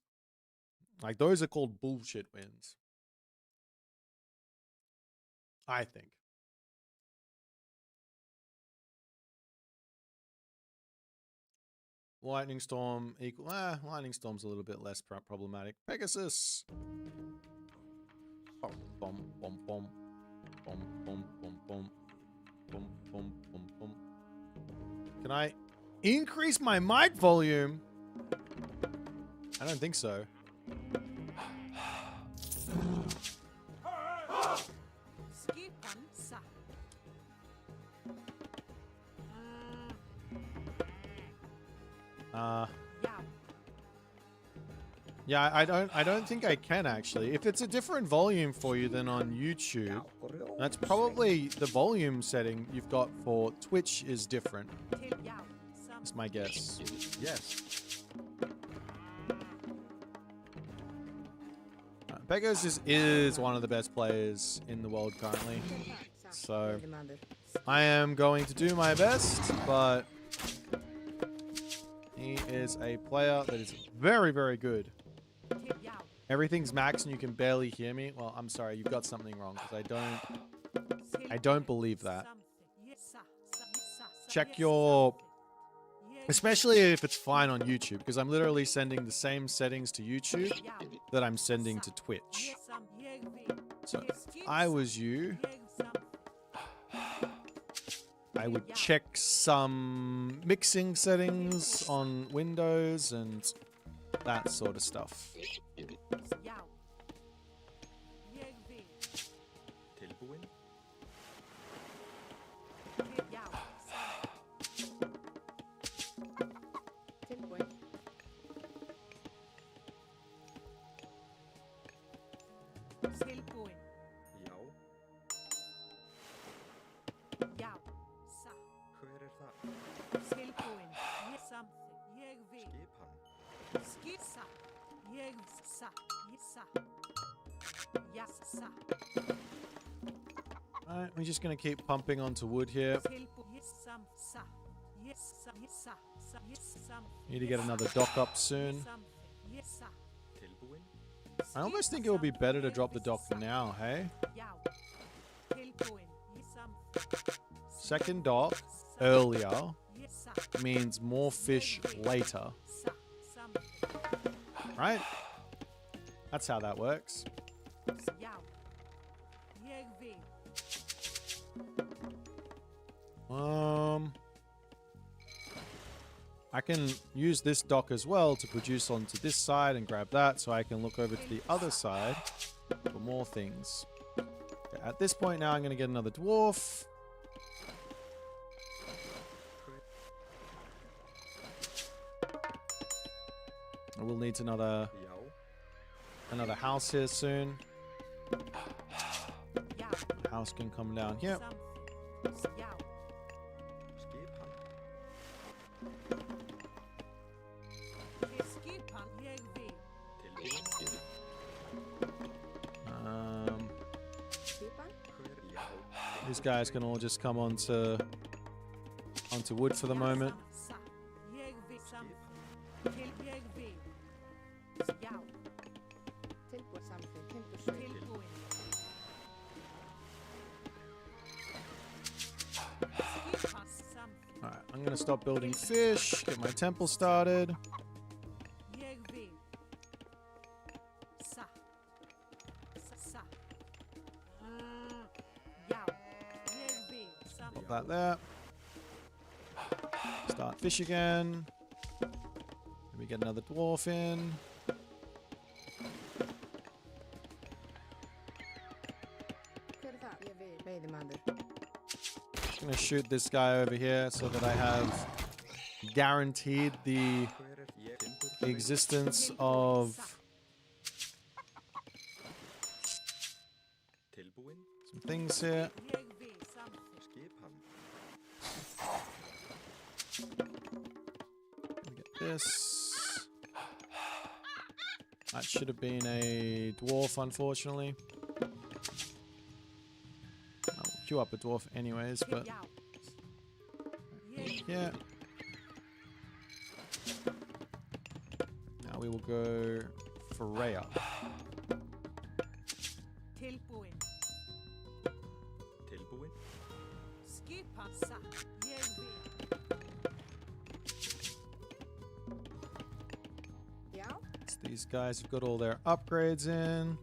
Like, those are called bullshit wins. I think. Lightning Storm equal... Lightning Storm's a little bit less problematic. Pegasus! Bom, bom, bom, bom. Boom, boom, boom, boom. Boom, boom, boom, boom. Can I increase my mic volume? I don't think so. Yeah, I don't think I can actually. If it's a different volume for you than on YouTube, that's probably the volume setting you've got for Twitch is different. That's my guess. Yes. Beggars is one of the best players in the world currently. So I am going to do my best, but he is a player that is very, very good. Everything's max and you can barely hear me. Well, I'm sorry, you've got something wrong because I don't believe that. Check your, especially if it's fine on YouTube, because I'm literally sending the same settings to YouTube that I'm sending to Twitch. So if I was you, I would check some mixing settings on Windows and that sort of stuff. Alright, we're just going to keep pumping onto wood here. Need to get another dock up soon. I almost think it would be better to drop the dock now, hey? Second dock earlier means more fish later. Right? That's how that works. I can use this dock as well to produce onto this side and grab that so I can look over to the other side for more things. Okay, at this point now I'm going to get another dwarf. I will need another house here soon. House can come down here. These guys can all just come onto wood for the moment. Alright, I'm gonna stop building fish, get my temple started. Put that there. Start fish again. Maybe get another dwarf in. I'm gonna shoot this guy over here so that I have guaranteed the existence of some things here. Get this. That should have been a dwarf, unfortunately. I'll queue up a dwarf anyways, but yeah. Now we will go for Rhea. These guys have got all their upgrades in.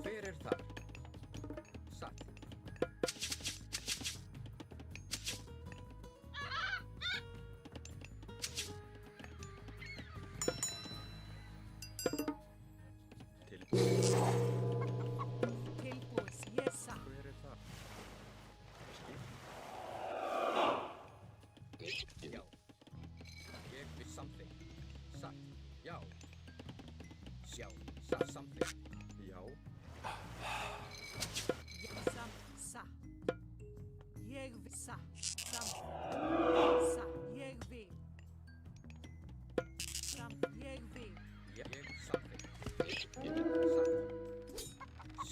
Hver þar? Satt. Tilbúið, ég satt. Hver þar? Já. Ég við samþykkt. Satt. Já. Já. Satt samþykkt. Já. Ég satt, satt. Ég vil satt, satt. Satt, ég vil. Satt, ég vil. Ég samþykkt. Satt.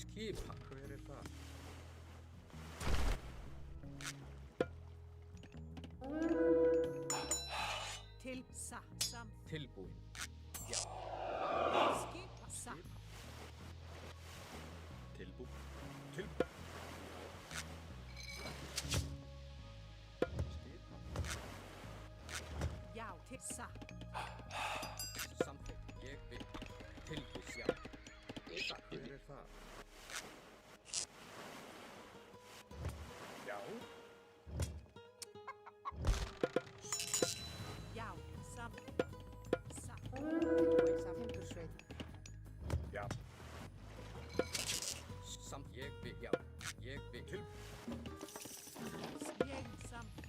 Skipa. Hver þar? Til satt, samt. Tilbúin. Já. Skipa, satt. Tilbú. Skipa. Já, til satt. Samþykkt. Ég vil. Tilbúin. Já. Satt. Hver þar? Já. Já, samt. Satt. Tilbúið samt. Timbursveit. Já. Samt. Ég vil. Já. Ég vil. Ég samt.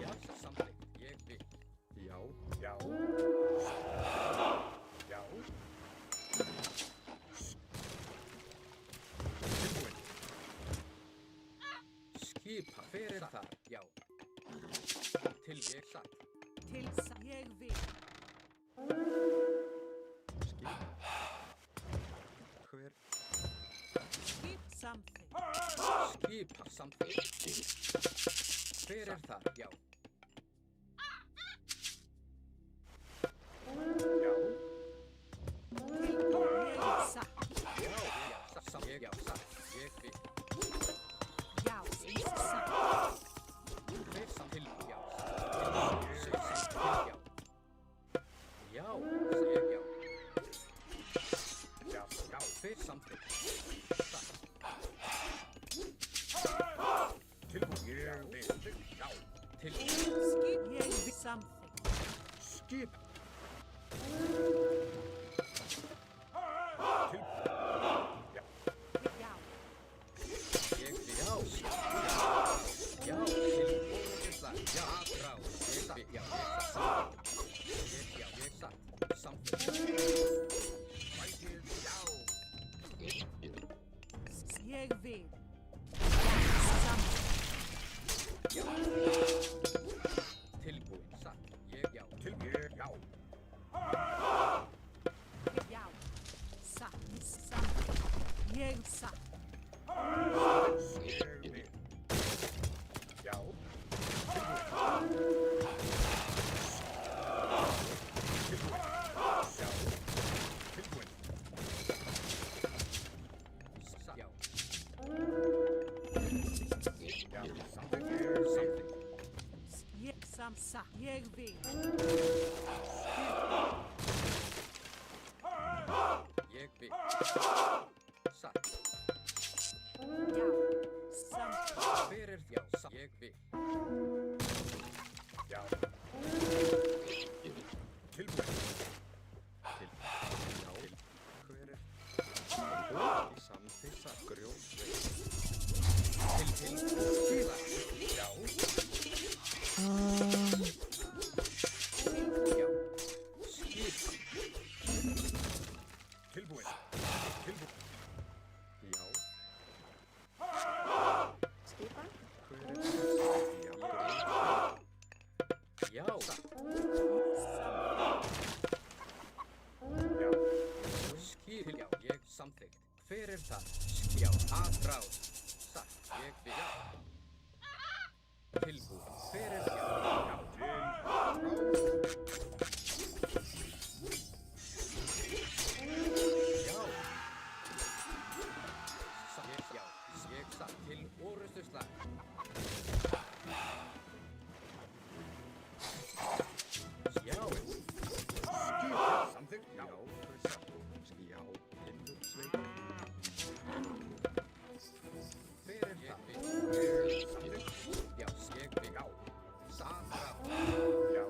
Já. Samþykkt. Ég vil. Já. Já. Já. Tilbúin. Skipa. Hver þar? Já. Til ég satt. Til satt, ég vil. Skipa. Hver? Skip, samþykkt. Skipa. Samþykkt. Hver þar? Já. Já. Tilbúið, ég satt. Já. Já. Satt. Ég. Já. Satt. Ég vil. Já, ég satt. Hver samt til? Já. Til. Já. Já. Ég. Já. Já. Já. Hver samþykkt? Satt. Tilbúin. Ég vil. Já. Til. Skip, ég vil samþykkt. Skip. Til. Já. Já, Ég vil. Já. Já. Til. Já. Matreiuss. Ég satt. Já. Ég satt. Ég. Já. Ég satt. Samþykkt. Vætið. Já. ég vil. Samþykkt. Já. Tilbúin. Satt. Ég. Já. Tilbúin. Já. Já. Satt. Samþykkt. Ég satt. Ég vil. Já. Tilbúin. Já. Tilbúin. Satt. Já. Já. Samþykkt. Samþykkt. Ég satt. Ég vil. Ég vil. Satt. Já. Samþykkt. Hver já? Satt. Ég vil. Já. Tilbúin. Til. Já. Til. Hver í samþykkt grjótveit. Til. Skila. Já. Já. Skipa. Tilbúin. Tilbúin. Já. Skipan. Hver já. Já. Já. Skip. Já. Ég samþykkt. Hver það? Já. Matreiuss. Satt. Ég vil. Já. Tilbúin. Hver já. Já. Til. something? Já, skjá, sveit. Fyrir það. Something? Já, ég vil. Já. Satra. Já.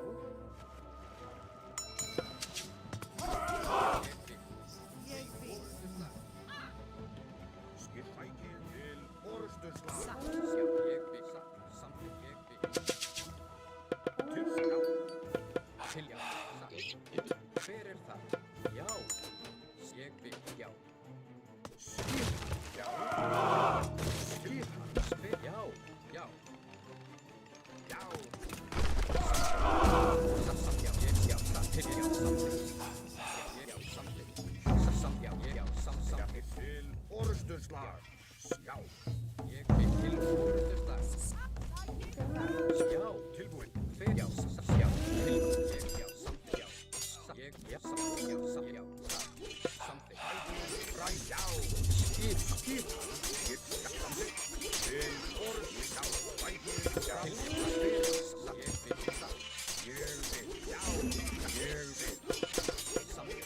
Ég vil. Skipækir til orðsturslag. Sa. Já, ég vil. Something ég vil. Til skjá. Til já. Fyrir það. Já. Ég vil. Já. Skip. Já. Skip. Spil. Já. Já. Já. Já, ég já. Til já. Something. Já, something. Já, ég já. Something. Til orðsturslag. Já. Ég vil til orðsturslag. Já, tilbúin. Fyrir já. Já. Til ég já. Something. Já. Ég já. Something. Já. Something. Já. Something. Frá já. Skip. Skip. Skip. Something. Til orðsturslag. Já. Til fyrir. Ég vil. Ég vil. Já. Ég vil. Something.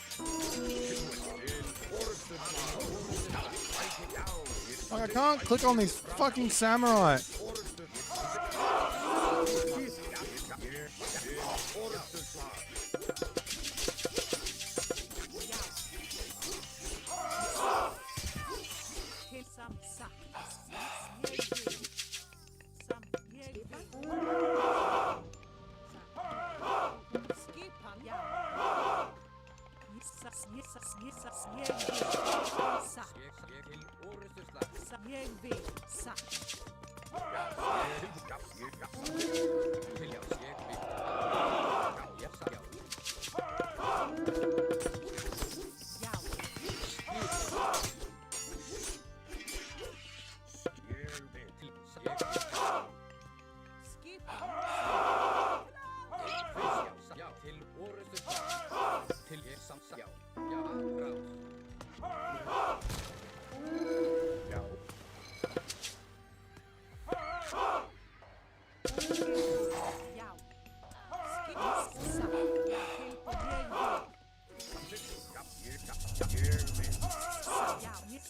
Tilbúin. Til orðsturslag. Já. Like, I can't click on these fucking samurai. Til sam. Sa. Jeg vil. Sam. Jeg vil. Skipan. Ja. Sa. Jeg vil. Sa. Ég til orðsturslag. Sa. Jeg vil. Sa. Ja. Skipan. Ja. Skipan. Sa. Ja.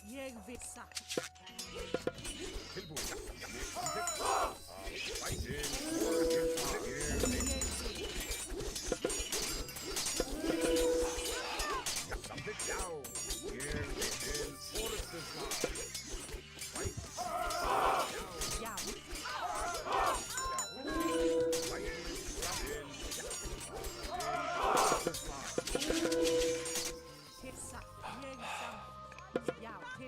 Jeg vil. Sa. Ja. Til sa. Jeg sam. Ja. Til jeg vil. Jeg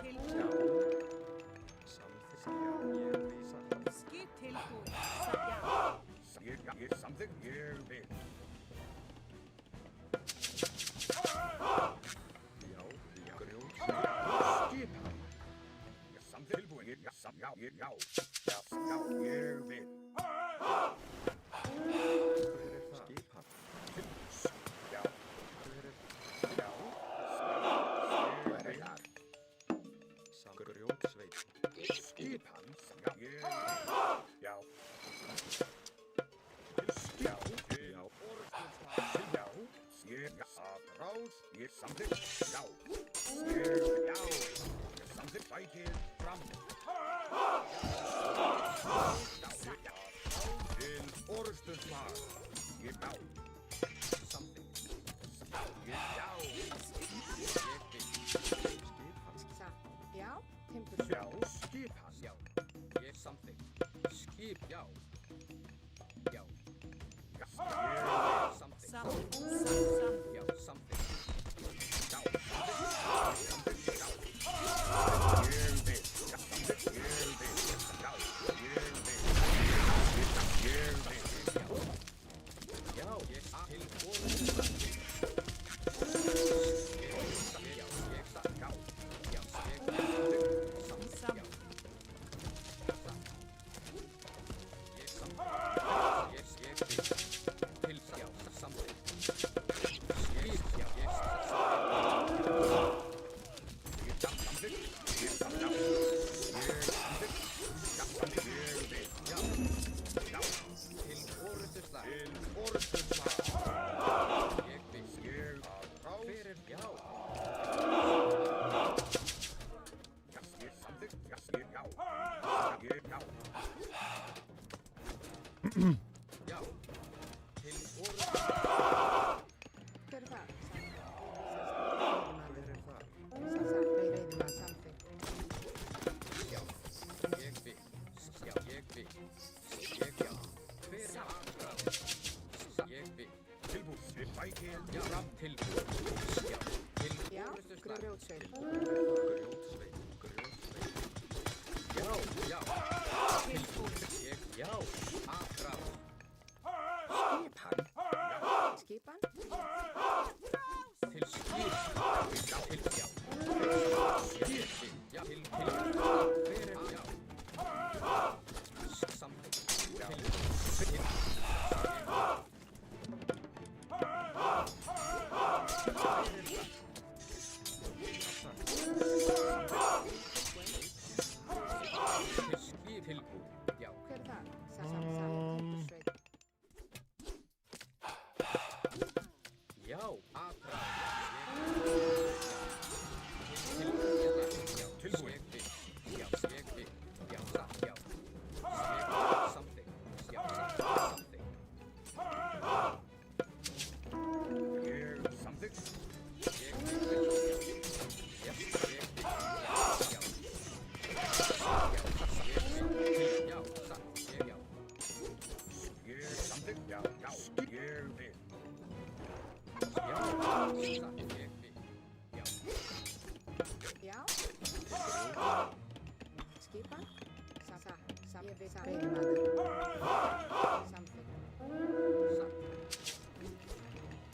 til. Skip til på. Sa. Ja. Something here big. Já, grjót. Skip. Something tilbúin. Já, ég vil. Skip hann. Já. Já. Hver þar? Grjótsveit. Skip hann. Já. Já. Já. Já. Já. Ég Matreiuss. Ég something. Já. Já. Ég something bætir fram. Já. Skipan. Hver er það? Já. Skipan. Ég veit veiðimaður. Samþykkt.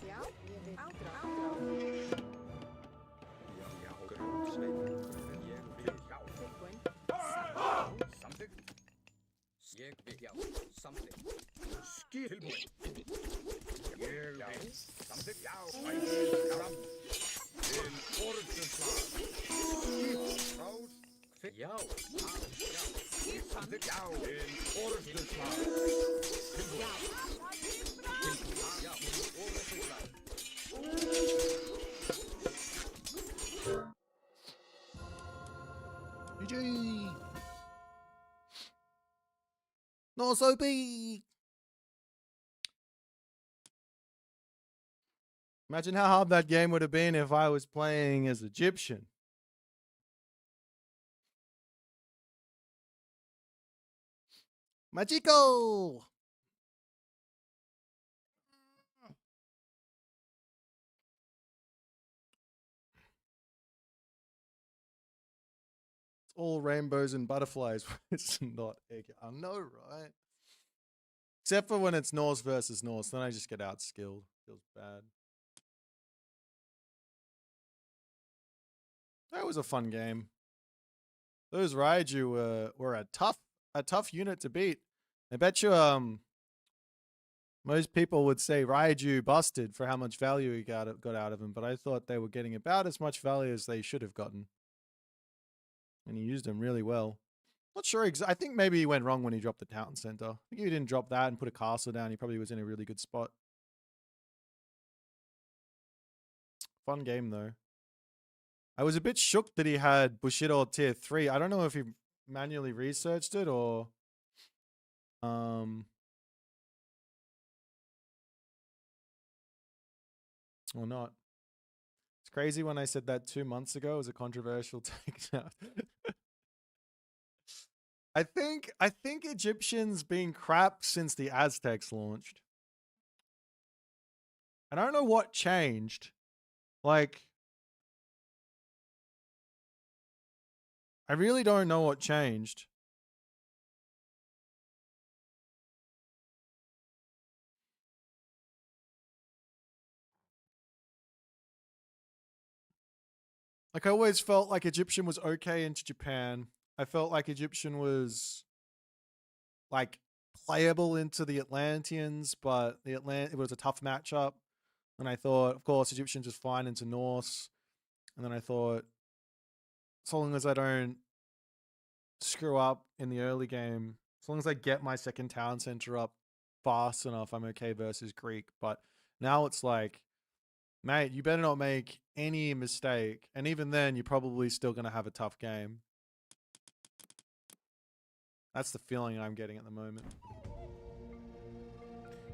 Já, ég veit ádrátt. GG. No so big. Imagine how hard that game would have been if I was playing as Egyptian. Magico! It's all rainbows and butterflies. It's not egg. I know, right? Except for when it's Norse versus Norse. Then I just get outskilled. Feels bad. That was a fun game. Those Raiju were a tough unit to beat. I bet you most people would say Raiju busted for how much value he got out of him, but I thought they were getting about as much value as they should have gotten. And he used them really well. Not sure I think maybe he went wrong when he dropped the town center. I think if he didn't drop that and put a castle down, he probably was in a really good spot. Fun game though. I was a bit shook that he had Bushido tier 3. I don't know if he manually researched it or or not. It's crazy when I said that 2 months ago. It was a controversial take now. I think Egyptians been crap since the Aztecs launched. And I don't know what changed. Like, I really don't know what changed. Like, I always felt like Egyptian was okay into Japan. I felt like Egyptian was, like, playable into the Atlanteans, but it was a tough matchup. And I thought, of course, Egyptian just fine into Norse. And then I thought, so long as I don't screw up in the early game, as long as I get my second town center up fast enough, I'm okay versus Greek. But now it's like, mate, you better not make any mistake. And even then, you're probably still going to have a tough game. That's the feeling I'm getting at the moment.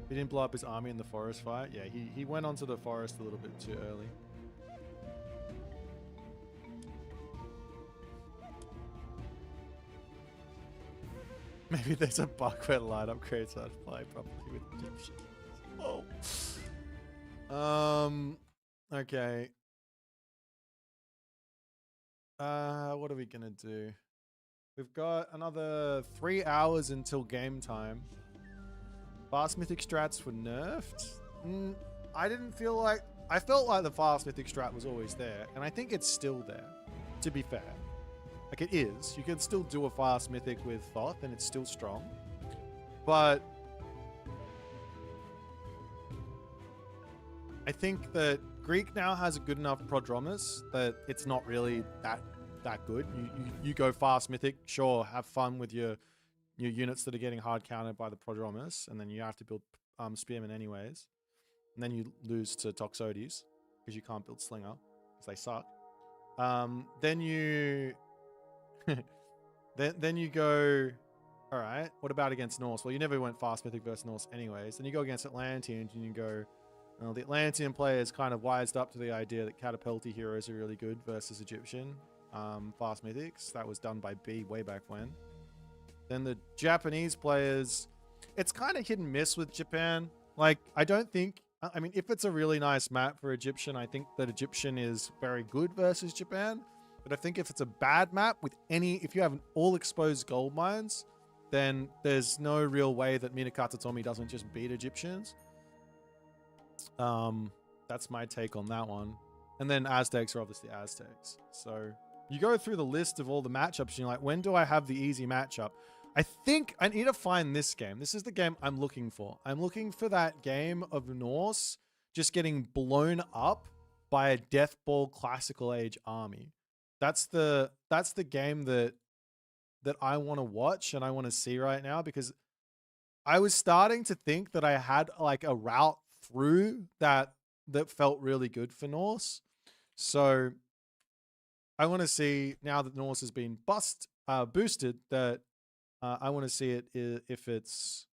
He didn't blow up his army in the forest fight. Yeah, he went onto the forest a little bit too early. Maybe there's a bug where light upgrades don't fly properly with Egyptians. Oh. Okay. What are we gonna do? We've got another 3 hours until game time. Fast mythic strats were nerfed. I didn't feel like... I felt like the fast mythic strat was always there, and I think it's still there, to be fair. Like, it is. You can still do a fast mythic with Thoth, and it's still strong. But I think that Greek now has a good enough prodromus that it's not really that good. You go fast mythic, sure, have fun with your units that are getting hard countered by the prodromus, and then you have to build spearmen anyways. And then you lose to Toxotes because you can't build Slinger because they suck. Then you then you go, all right, what about against Norse? Well, you never went fast mythic versus Norse anyways. Then you go against Atlanteans and you go, well, the Atlantean players kind of wised up to the idea that catapulty heroes are really good versus Egyptian fast mythics. That was done by B way back when. Then the Japanese players, it's kind of hit and miss with Japan. Like, I don't think, I mean, if it's a really nice map for Egyptian, I think that Egyptian is very good versus Japan. But I think if it's a bad map with if you have all exposed gold mines, then there's no real way that Minakata Tomi doesn't just beat Egyptians. That's my take on that one. And then Aztecs are obviously Aztecs. So you go through the list of all the matchups and you're like, when do I have the easy matchup? I think I need to find this game. This is the game I'm looking for. I'm looking for that game of Norse just getting blown up by a Death Ball Classical Age army. That's the game that I want to watch and I want to see right now, because I was starting to think that I had like a route through that felt really good for Norse. So I want to see, now that Norse has been boosted, that I want to see it if it's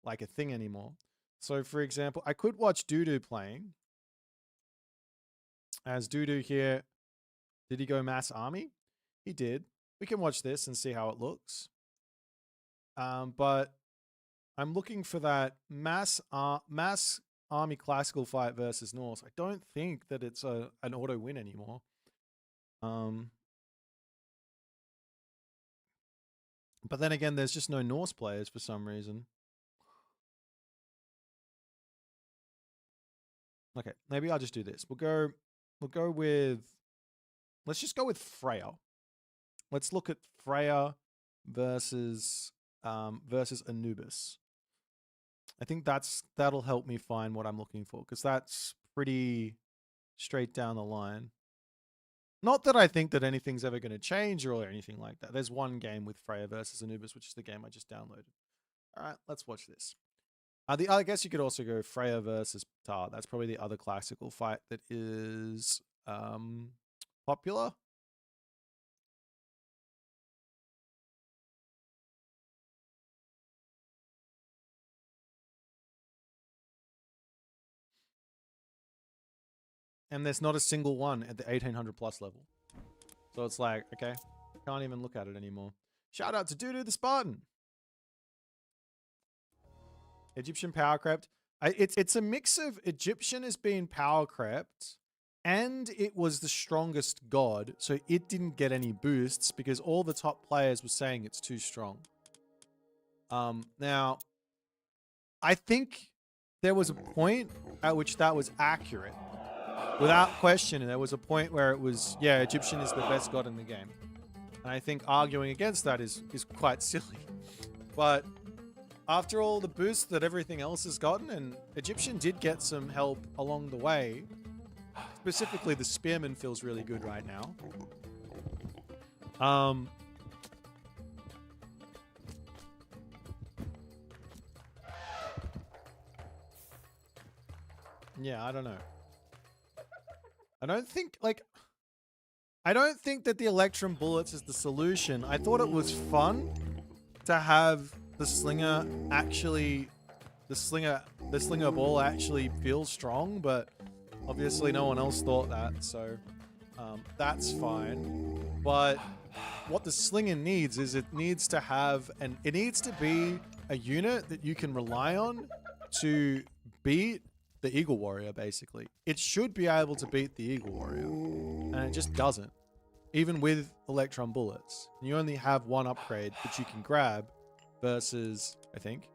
like a thing anymore. So for example, I could watch Dudu playing. As Dudu here, did he go mass army? He did. We can watch this and see how it looks. But I'm looking for that mass army classical fight versus Norse. I don't think that it's an auto win anymore. But then again, there's just no Norse players for some reason. Okay, maybe I'll just do this. We'll go with, let's just go with Freya. Let's look at Freya versus Anubis. I think that'll help me find what I'm looking for, because that's pretty straight down the line. Not that I think that anything's ever going to change or anything like that. There's one game with Freya versus Anubis, which is the game I just downloaded. All right, let's watch this. I guess you could also go Freya versus Ptah. That's probably the other classical fight that is popular. And there's not a single one at the 1800 plus level. So it's like, okay, can't even look at it anymore. Shout out to Dudu the Spartan. Egyptian power crept. It's a mix of Egyptian as being power crept, and it was the strongest god, so it didn't get any boosts because all the top players were saying it's too strong. Now, I think there was a point at which that was accurate. Without question, there was a point where it was, yeah, Egyptian is the best god in the game. And I think arguing against that is quite silly. But after all the boosts that everything else has gotten, and Egyptian did get some help along the way, specifically the Spearman feels really good right now. Yeah, I don't know. I don't think that the Electrum bullets is the solution. I thought it was fun to have the slinger ball actually feel strong, but obviously no one else thought that, so that's fine. But what the slinger needs is it needs to be a unit that you can rely on to beat the Eagle Warrior, basically. It should be able to beat the Eagle Warrior, and it just doesn't. even with electron bullets. And you only have one upgrade that you can grab versus, I think.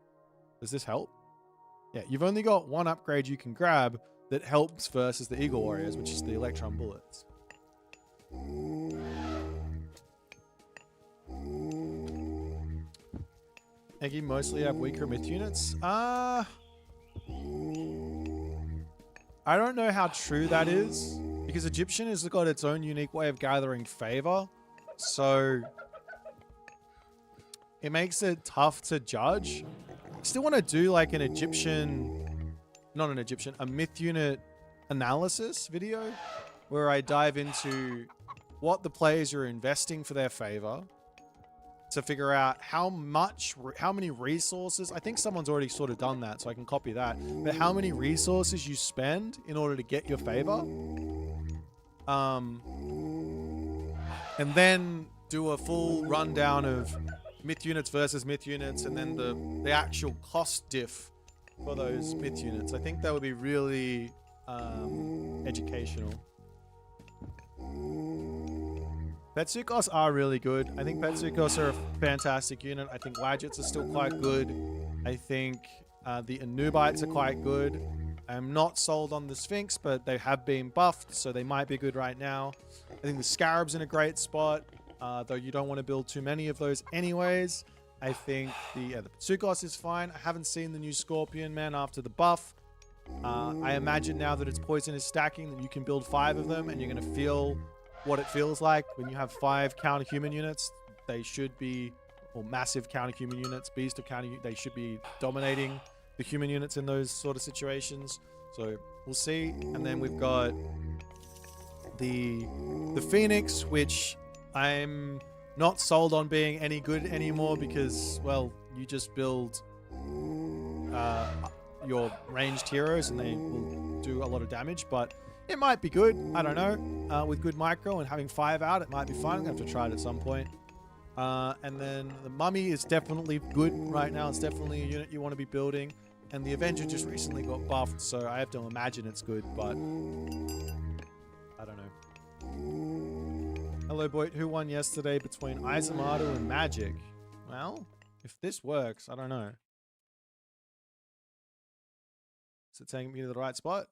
Does this help? Yeah, you've only got one upgrade you can grab that helps versus the Eagle Warriors, which is the electron bullets. Eggy mostly have weaker myth units. I don't know how true that is, because Egyptian has got its own unique way of gathering favor. So it makes it tough to judge. I still want to do like an a myth unit analysis video where I dive into what the players are investing for their favor to figure out how many resources. I think someone's already sort of done that, so I can copy that. But how many resources you spend in order to get your favor. And then do a full rundown of myth units versus myth units, and then the actual cost diff for those myth units. I think that would be really educational. Petsuchos are really good. I think Petsuchos are a fantastic unit. I think Wadgets are still quite good. I think the Anubites are quite good. I'm not sold on the Sphinx, but they have been buffed, so they might be good right now. I think the Scarab's in a great spot, though you don't want to build too many of those anyways. I think the Petsuchos is fine. I haven't seen the new Scorpion Man after the buff. I imagine now that its poison is stacking, that you can build 5 of them, and you're going to feel what it feels like when you have 5 counter-human units. They should be, or massive counter-human units, beast of counter, they should be dominating the human units in those sort of situations. So we'll see. And then we've got the Phoenix, which I'm not sold on being any good anymore because, well, you just build your ranged heroes and they will do a lot of damage, but it might be good. I don't know. With good micro and having 5 out, it might be fine. I'm going to have to try it at some point. And then the Mummy is definitely good right now. It's definitely a unit you want to be building. And the Avenger just recently got buffed, so I have to imagine it's good, but I don't know. Hello, Boit. Who won yesterday between Izamadu and Magic? Well, if this works, I don't know. Is it taking me to the right spot?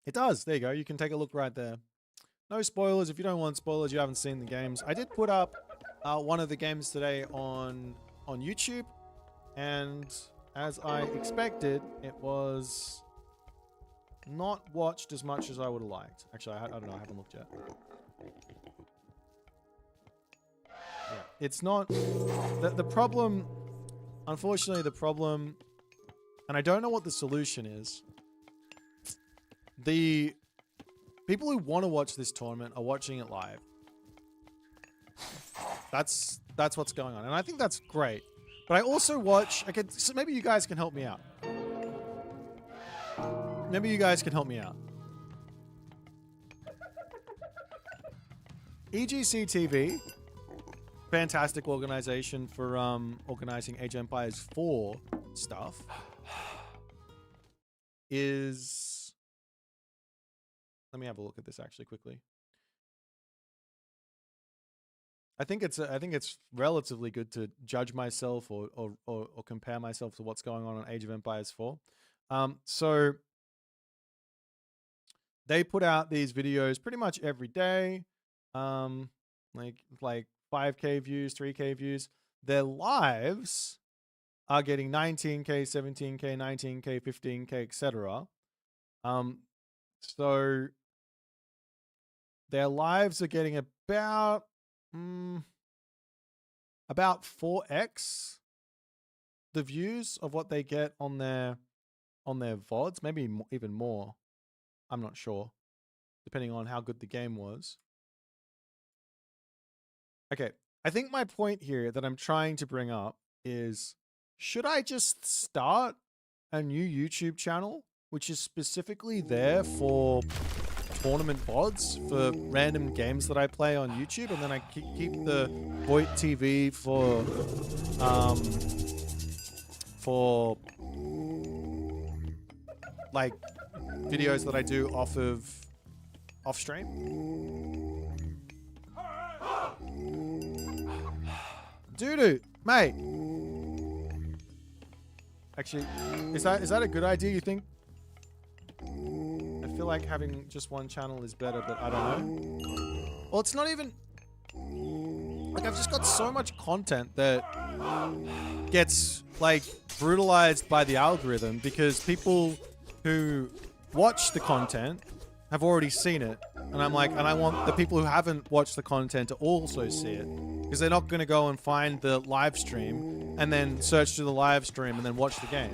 It does. There you go. You can take a look right there. No spoilers. If you don't want spoilers, you haven't seen the games. I did put up one of the games today on YouTube, and as I expected, it was not watched as much as I would have liked. Actually, I don't know. I haven't looked yet. Yeah, it's not the problem. Unfortunately, the problem, and I don't know what the solution is. The people who want to watch this tournament are watching it live. That's what's going on, and I think that's great. But I also watch. Okay, so maybe you guys can help me out. Maybe you guys can help me out. EGC TV, fantastic organization for organizing Age of Empires 4 stuff, is. Let me have a look at this actually quickly. I think it's relatively good to judge myself or compare myself to what's going on Age of Empires 4. So they put out these videos pretty much every day, like 5K views, 3K views. Their lives are getting 19K, 17K, 19K, 15K, etc. So their lives are getting about 4x the views of what they get on their VODs, maybe even more. I'm not sure, depending on how good the game was. Okay, I think my point here that I'm trying to bring up is, should I just start a new YouTube channel which is specifically there for tournament VODs for random games that I play on YouTube, and then I keep the Boit TV for like videos that I do off stream. Doo-doo, mate. Actually, is that a good idea, you think? I feel like having just one channel is better, but I don't know. Well, it's not even... Like, I've just got so much content that gets, like, brutalized by the algorithm because people who watch the content have already seen it. And I'm like, and I want the people who haven't watched the content to also see it. Because they're not going to go and find the live stream and then search through the live stream and then watch the game.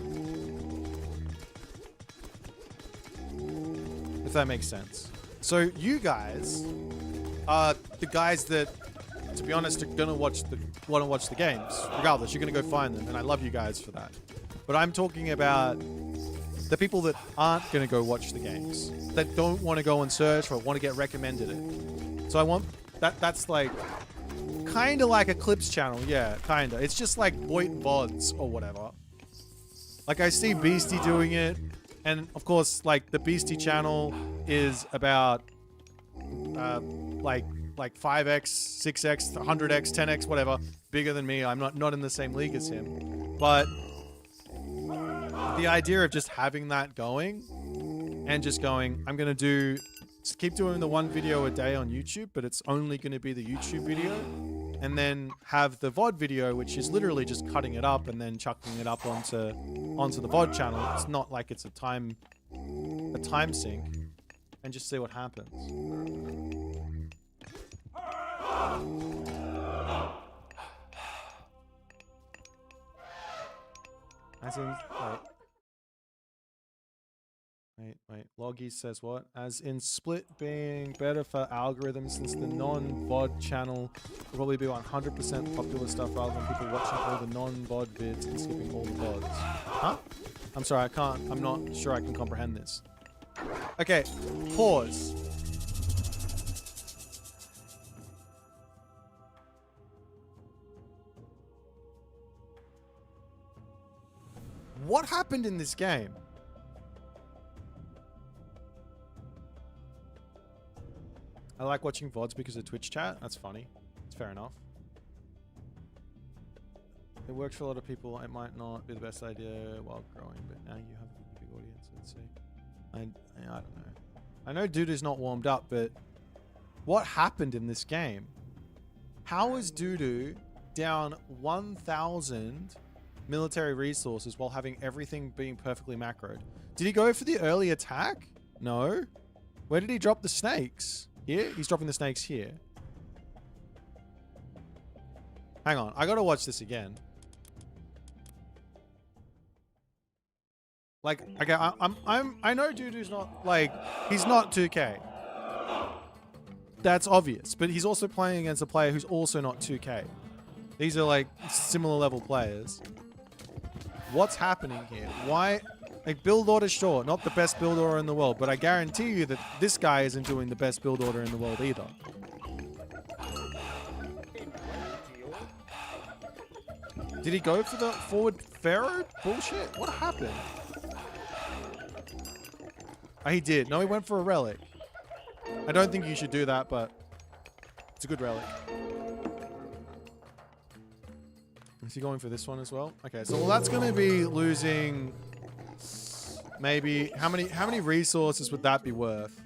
If that makes sense. So you guys are the guys that, to be honest, are gonna want to watch the games. Regardless, you're gonna go find them, and I love you guys for that. But I'm talking about the people that aren't gonna go watch the games, that don't want to go and search or want to get recommended it. So I want that's like kind of like a clips channel, yeah, kind of. It's just like Boit VODs or whatever. Like I see Beastie doing it, and of course, like the Beastie channel is about like 5x, 6x, 100x, 10x, whatever, bigger than me. I'm not in the same league as him. But the idea of just having that going and just going, I'm going to keep doing the one video a day on YouTube, but it's only going to be the YouTube video, and then have the VOD video, which is literally just cutting it up and then chucking it up onto the VOD channel. It's not like it's a time sync, and just see what happens. As in, wait. Loggy says what? As in split being better for algorithms, since the non-VOD channel will probably be 100% popular stuff rather than people watching all the non-VOD vids and skipping all the VODs. Huh? I'm sorry, I'm not sure I can comprehend this. Okay, pause. What happened in this game? I like watching VODs because of Twitch chat. That's funny. It's fair enough. It works for a lot of people. It might not be the best idea while growing, but now you have a big audience. Let's see. I don't know. I know Dudu's not warmed up, but what happened in this game? How is Dudu down 1,000 military resources while having everything being perfectly macroed? Did he go for the early attack? No. Where did he drop the snakes? Here? He's dropping the snakes here. Hang on, I gotta watch this again. Like, okay, I know Dudu's not, like, he's not 2K. That's obvious, but he's also playing against a player who's also not 2K. These are, like, similar level players. What's happening here? Why? Like, build order, sure, not the best build order in the world, but I guarantee you that this guy isn't doing the best build order in the world either. Did he go for the forward pharaoh? Bullshit. What happened? Oh, he did. No, he went for a relic. I don't think you should do that, but it's a good relic. Is he going for this one as well? Okay, so well, that's going to be losing maybe... How many resources would that be worth?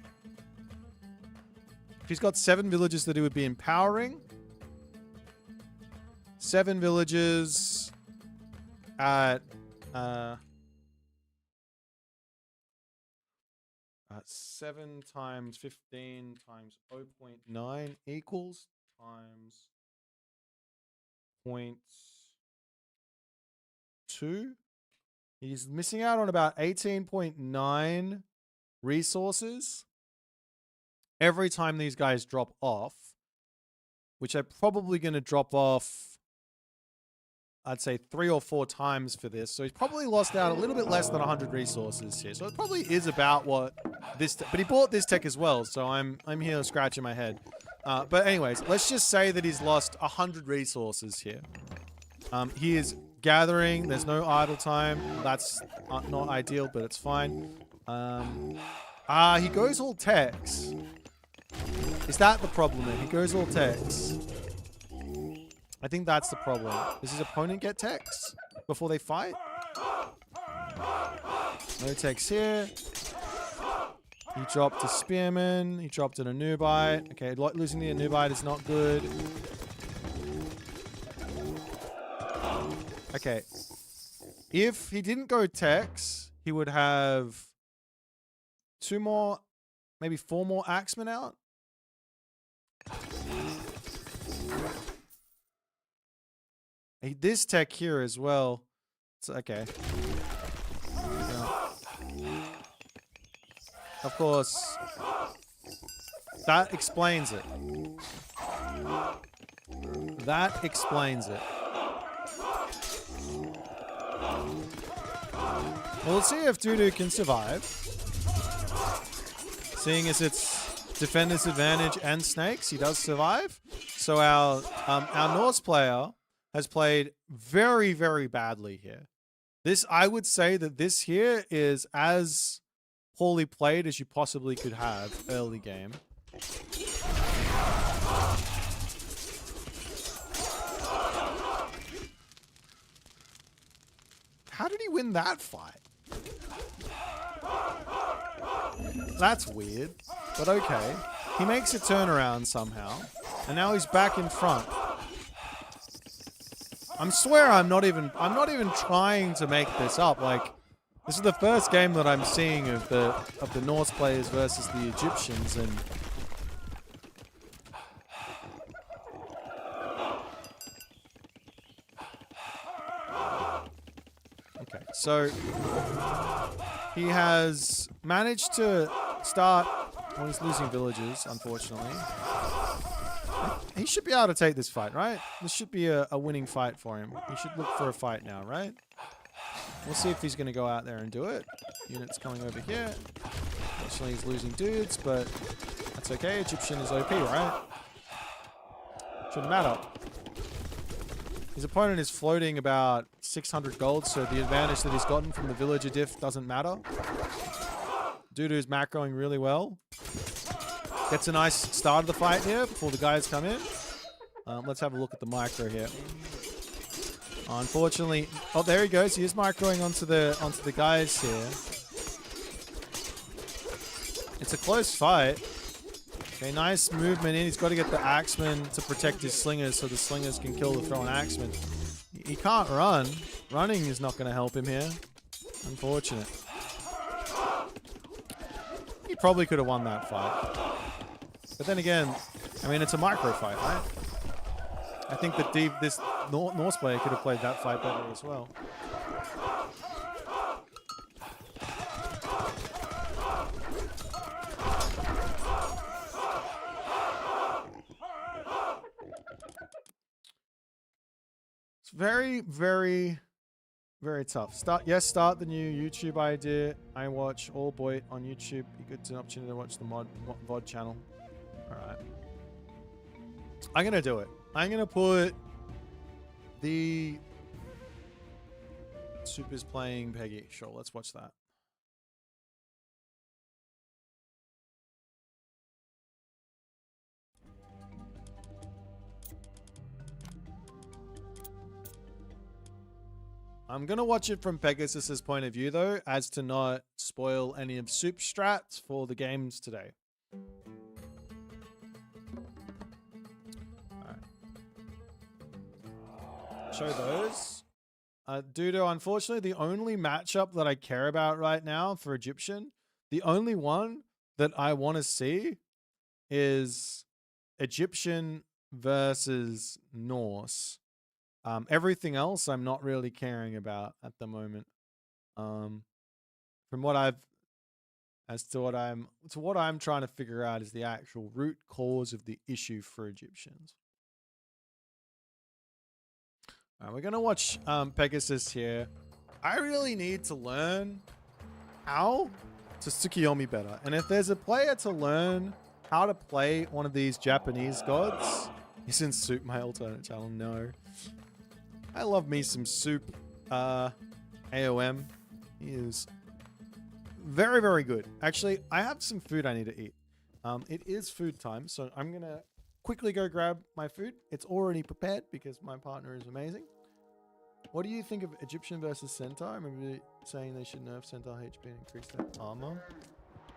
If he's got 7 villages that he would be empowering. 7 villages at 7 times 15 times 0.9 equals times 0.2. He's missing out on about 18.9 resources every time these guys drop off, which they're probably going to drop off, I'd say 3 or 4 times for this. So he's probably lost out a little bit less than 100 resources here. So it probably is about what this, but he bought this tech as well. So I'm here scratching my head. But anyways, let's just say that he's lost 100 resources here. He is gathering. There's no idle time. That's not ideal, but it's fine. He goes all techs. Is that the problem then? He goes all techs. I think that's the problem. Does his opponent get techs before they fight? No techs here. He dropped a spearman. He dropped an Anubite. Okay, losing the Anubite is not good. Okay. If he didn't go techs, he would have 2 more, maybe 4 more Axemen out. This tech here as well. It's okay. Yeah. Of course, that explains it. That explains it. Well, let's see if Dudu can survive. Seeing as it's defender's advantage and snakes, he does survive. So our Norse player has played very, very badly here. I would say that this here is as poorly played as you possibly could have early game. How did he win that fight? That's weird, but okay. He makes a turnaround somehow, and now he's back in front. I swear I'm not even trying to make this up. Like, this is the first game that I'm seeing of the Norse players versus the Egyptians, and okay, so he has managed to start. Well, he's losing villagers, unfortunately. He should be able to take this fight, right? This should be a winning fight for him. He should look for a fight now, right? We'll see if he's going to go out there and do it. Units coming over here. Unfortunately, he's losing dudes, but that's okay. Egyptian is OP, right? Shouldn't matter. His opponent is floating about 600 gold, so the advantage that he's gotten from the villager diff doesn't matter. Dudu's macroing really well. Gets a nice start of the fight here before the guys come in. Let's have a look at the micro here. Unfortunately, oh, there he goes. He is microing onto the guys here. It's a close fight. Okay, nice movement in. He's got to get the axeman to protect his slingers so the slingers can kill the thrown axeman. He can't run. Running is not going to help him here. Unfortunate. He probably could have won that fight. But then again, I mean, it's a micro fight, right? I think that this Norse player could have played that fight better as well. It's very, very, very tough. Start the new YouTube idea. I watch all Boit on YouTube. Be good to an opportunity to watch the VOD channel. Alright. I'm gonna do it. I'm gonna put the Super's playing Peggy. Sure, let's watch that. I'm gonna watch it from Pegasus's point of view though, as to not spoil any of Soup's strats for the games today. Show those. Dudo, unfortunately, the only matchup that I care about right now for Egyptian, the only one that I want to see is Egyptian versus Norse. Everything else I'm not really caring about at the moment. From what I'm trying to figure out is the actual root cause of the issue for Egyptians. We're going to watch Pegasus here. I really need to learn how to Tsukiyomi better. And if there's a player to learn how to play one of these Japanese gods, isn't Soup my alternate channel? No. I love me some Soup AOM. He is Very, very good. Actually, I have some food I need to eat. It is food time, so I'm going to quickly go grab my food. It's already prepared because my partner is amazing. What do you think of Egyptian versus Centaur? I remember saying they should nerf Centaur HP and increase their armor.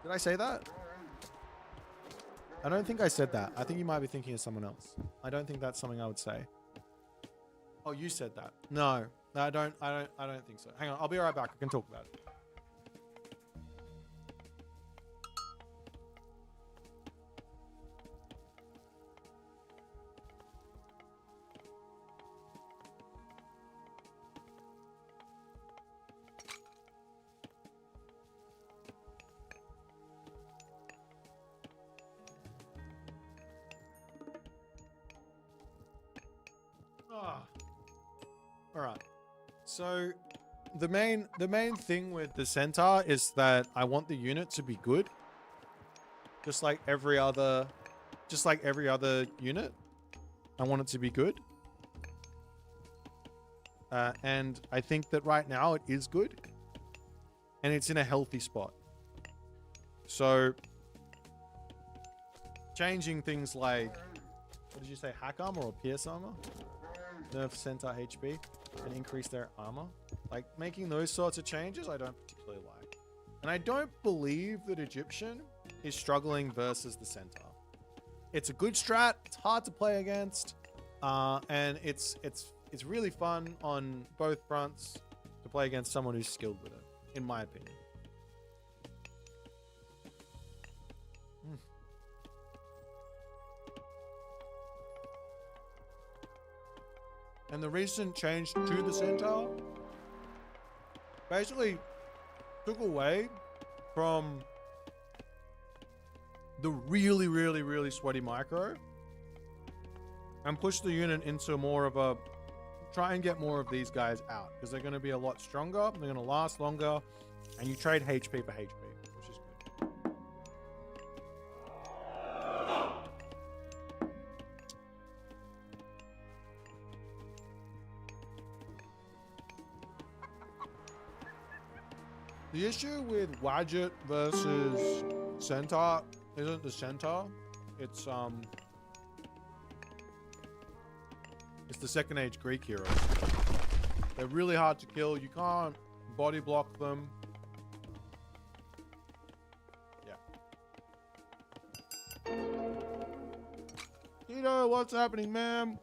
Did I say that? I don't think I said that. I think you might be thinking of someone else. I don't think that's something I would say. Oh, you said that. No, I don't think so. Hang on, I'll be right back. I can talk about it. All right. So the main thing with the Centaur is that I want the unit to be good. Just like every other unit. I want it to be good. And I think that right now it is good. And it's in a healthy spot. So changing things like, what did you say, hack armor or pierce armor? Nerf Centaur HP and increase their armor. Like making those sorts of changes I don't particularly like. And I don't believe that Egyptian is struggling versus the Centaur. It's a good strat, it's hard to play against, and it's really fun on both fronts to play against someone who's skilled with it, in my opinion. And the recent change to the Centaur basically took away from the really, really, really sweaty micro and pushed the unit into more of a try and get more of these guys out because they're going to be a lot stronger, they're going to last longer, and you trade HP for HP, which is good. The issue with Wadjet versus Centaur isn't the Centaur. It's the Second Age Greek heroes. They're really hard to kill. You can't body block them. Yeah. Tito, what's happening, ma'am?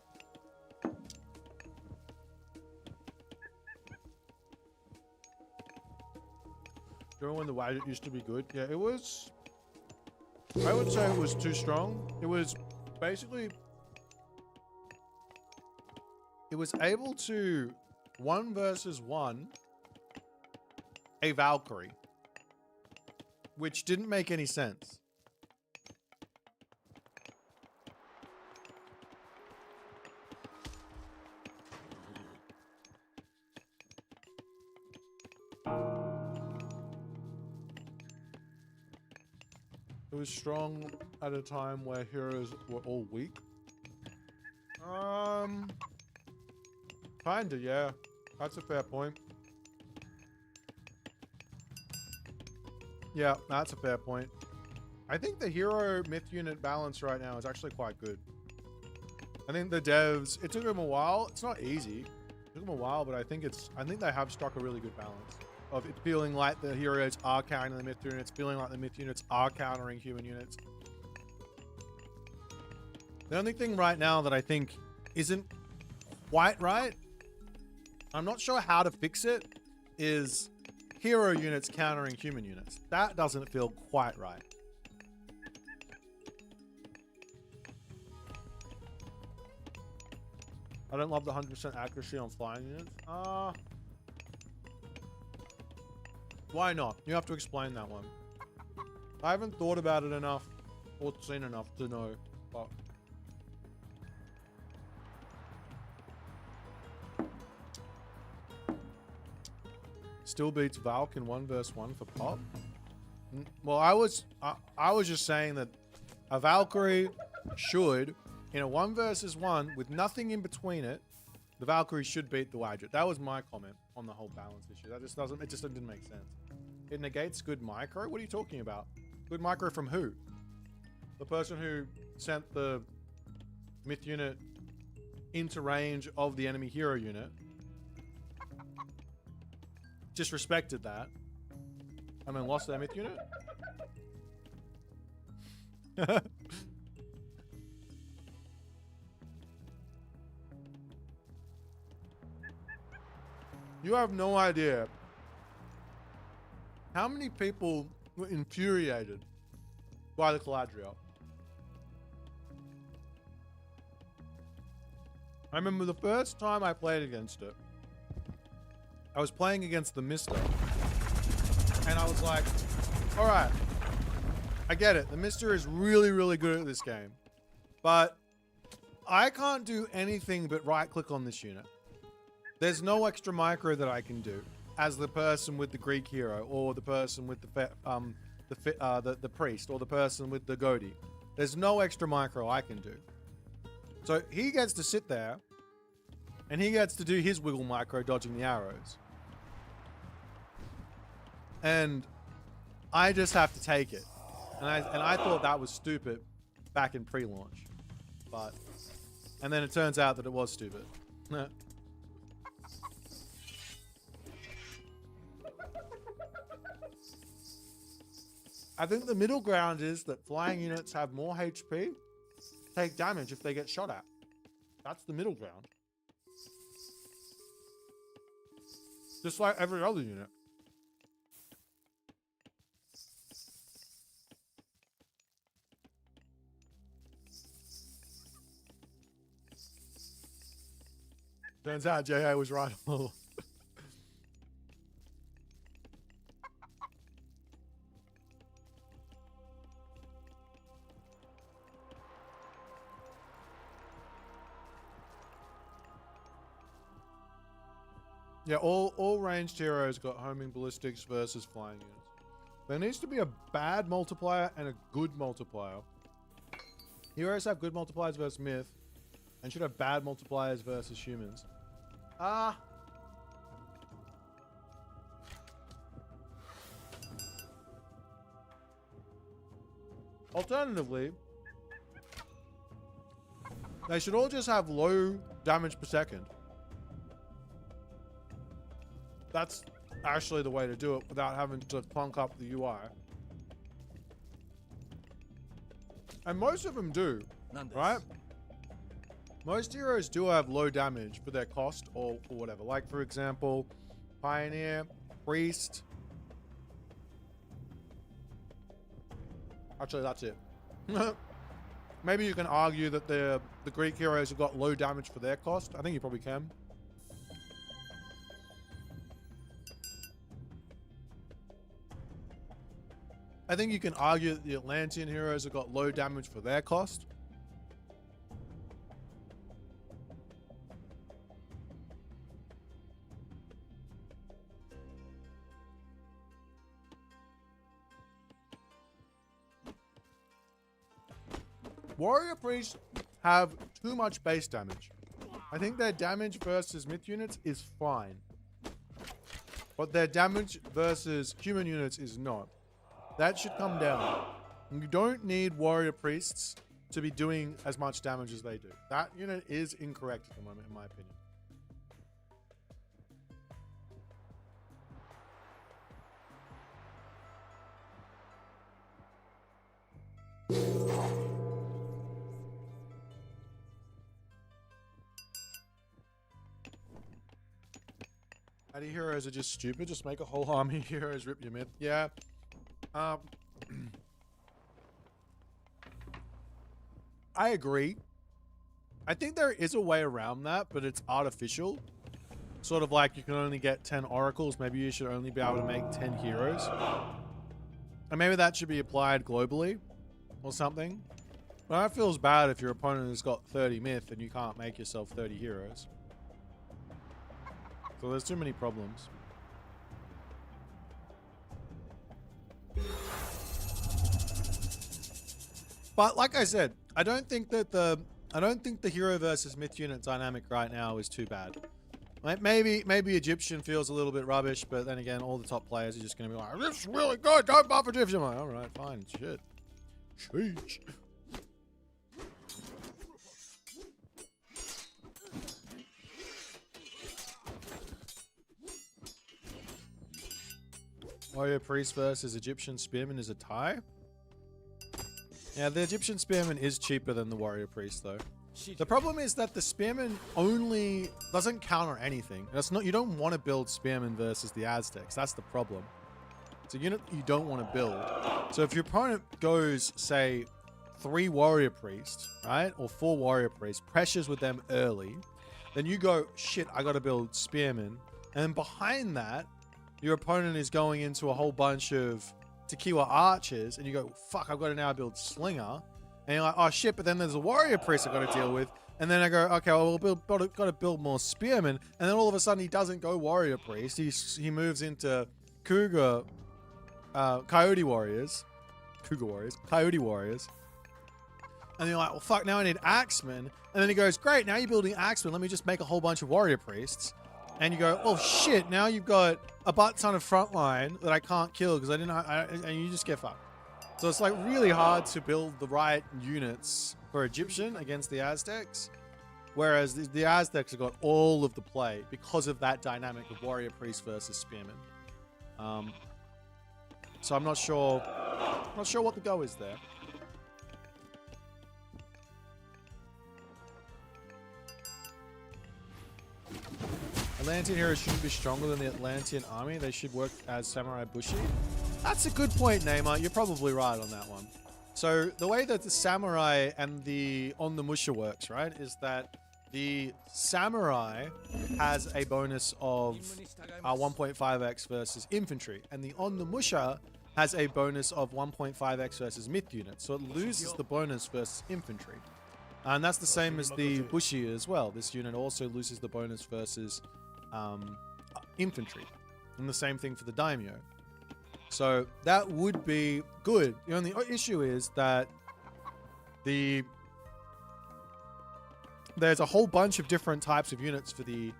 Remember when the Wadjet used to be good? Yeah, it was... I would say it was too strong. It was basically... It was able to 1 versus 1 a Valkyrie, which didn't make any sense. It was strong at a time where heroes were all weak. Kinda, yeah. That's a fair point. Yeah, that's a fair point. I think the hero myth unit balance right now is actually quite good. I think the devs, it took them a while. It's not easy. It took them a while, but I think they have struck a really good balance of it feeling like the heroes are countering the myth units, feeling like the myth units are countering human units. The only thing right now that I think isn't quite right, I'm not sure how to fix it, is hero units countering human units. That doesn't feel quite right. I don't love the 100% accuracy on flying units. Why not? You have to explain that one. I haven't thought about it enough or seen enough to know, but... Still beats Valk in 1 versus 1 for pop. Well, I was just saying that a Valkyrie should, in a 1 versus 1 with nothing in between it, the Valkyrie should beat the Wadjet. That was my comment on the whole balance issue. That just doesn't, it just didn't make sense. It negates good micro? What are you talking about? Good micro from who? The person who sent the myth unit into range of the enemy hero unit disrespected that and then lost their myth unit? You have no idea how many people were infuriated by the Caladriel. I remember the first time I played against it, I was playing against the Mister, and I was like, all right, I get it. The Mister is really, really good at this game, but I can't do anything but right click on this unit. There's no extra micro that I can do as the person with the Greek hero, or the person with the priest, or the person with the Godi. There's no extra micro I can do. So he gets to sit there and he gets to do his wiggle micro dodging the arrows. And I just have to take it. And I thought that was stupid back in pre-launch. And then it turns out that it was stupid. I think the middle ground is that flying units have more HP, take damage if they get shot at. That's the middle ground. Just like every other unit. Turns out JA was right all. Yeah, all ranged heroes got homing ballistics versus flying units. There needs to be a bad multiplier and a good multiplier. Heroes have good multipliers versus myth, and should have bad multipliers versus humans. Alternatively, they should all just have low damage per second. That's actually the way to do it without having to plunk up the UI. And most of them do, right? Most heroes do have low damage for their cost or whatever. Like, for example, Pioneer, Priest. Actually, that's it. Maybe you can argue that the Greek heroes have got low damage for their cost. I think you probably can. I think you can argue that the Atlantean heroes have got low damage for their cost. Warrior Priests have too much base damage. I think their damage versus myth units is fine. But their damage versus human units is not. That should come down. You don't need warrior priests to be doing as much damage as they do. That unit is incorrect at the moment, in my opinion. Anti-heroes are just stupid. Just make a whole army of heroes, rip your myth. Yeah. I agree. I think there is a way around that, but it's artificial. Sort of like you can only get 10 oracles. Maybe you should only be able to make 10 heroes. And maybe that should be applied globally or something. But that feels bad if your opponent has got 30 myth and you can't make yourself 30 heroes. So there's too many problems. But like I said, I don't think the hero versus myth unit dynamic right now is too bad. Maybe Egyptian feels a little bit rubbish, but then again, all the top players are just going to be like, this is really good, don't buff Egyptian. I'm like, all right, fine, shit. Sheesh. Warrior Priest versus Egyptian Spearman is a tie? Yeah, the Egyptian Spearman is cheaper than the Warrior Priest, though. The problem is that the Spearman only doesn't counter anything. That's not, you don't want to build Spearman versus the Aztecs. That's the problem. It's a unit you don't want to build. So if your opponent goes, say, 3 Warrior Priests, right? Or 4 Warrior Priests, pressures with them early, then you go, shit, I got to build Spearman. And then behind that, your opponent is going into a whole bunch of Tequila Archers, and you go, fuck, I've got to now build Slinger. And you're like, oh shit, but then there's a Warrior Priest I've got to deal with. And then I go, okay, well, we've got to build more Spearmen. And then all of a sudden he doesn't go Warrior Priest. He moves into Coyote Warriors. And you're like, well, fuck, now I need Axemen. And then he goes, great, now you're building Axemen. Let me just make a whole bunch of Warrior Priests. And you go, oh shit, now you've got a butt ton of frontline that I can't kill because and you just get fucked. So it's like really hard to build the right units for Egyptian against the Aztecs. Whereas the Aztecs have got all of the play because of that dynamic of Warrior Priest versus Spearman. So I'm not sure what the go is there. Atlantean heroes shouldn't be stronger than the Atlantean army. They should work as Samurai Bushi. That's a good point, Neymar. You're probably right on that one. So the way that the Samurai and the On the Musha works, right, is that the Samurai has a bonus of 1.5x versus infantry, and the On the Musha has a bonus of 1.5x versus myth units. So it loses the bonus versus infantry. And that's the same as the Bushi as well. This unit also loses the bonus versus infantry. And the same thing for the Daimyo. So that would be good. The only issue is that there's a whole bunch of different types of units for the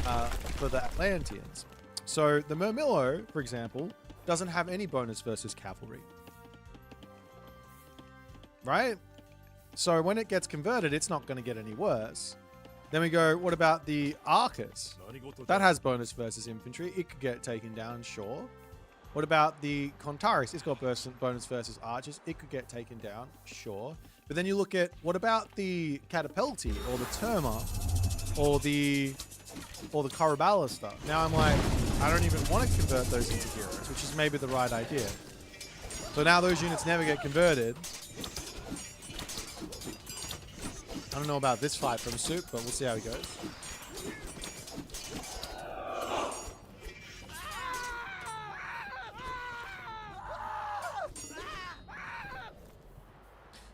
Atlanteans. So the Murmillo, for example, doesn't have any bonus versus cavalry. Right? So when it gets converted, it's not going to get any worse. Then we go, what about the Arcus? That has bonus versus infantry. It could get taken down, sure. What about the Contaris? It's got bonus versus archers. It could get taken down, sure. But then you look at, what about the Catapulti or the Terma or the Karabala stuff? Now I'm like, I don't even want to convert those into heroes, which is maybe the right idea. So now those units never get converted. I don't know about this fight from Soup, but we'll see how he goes.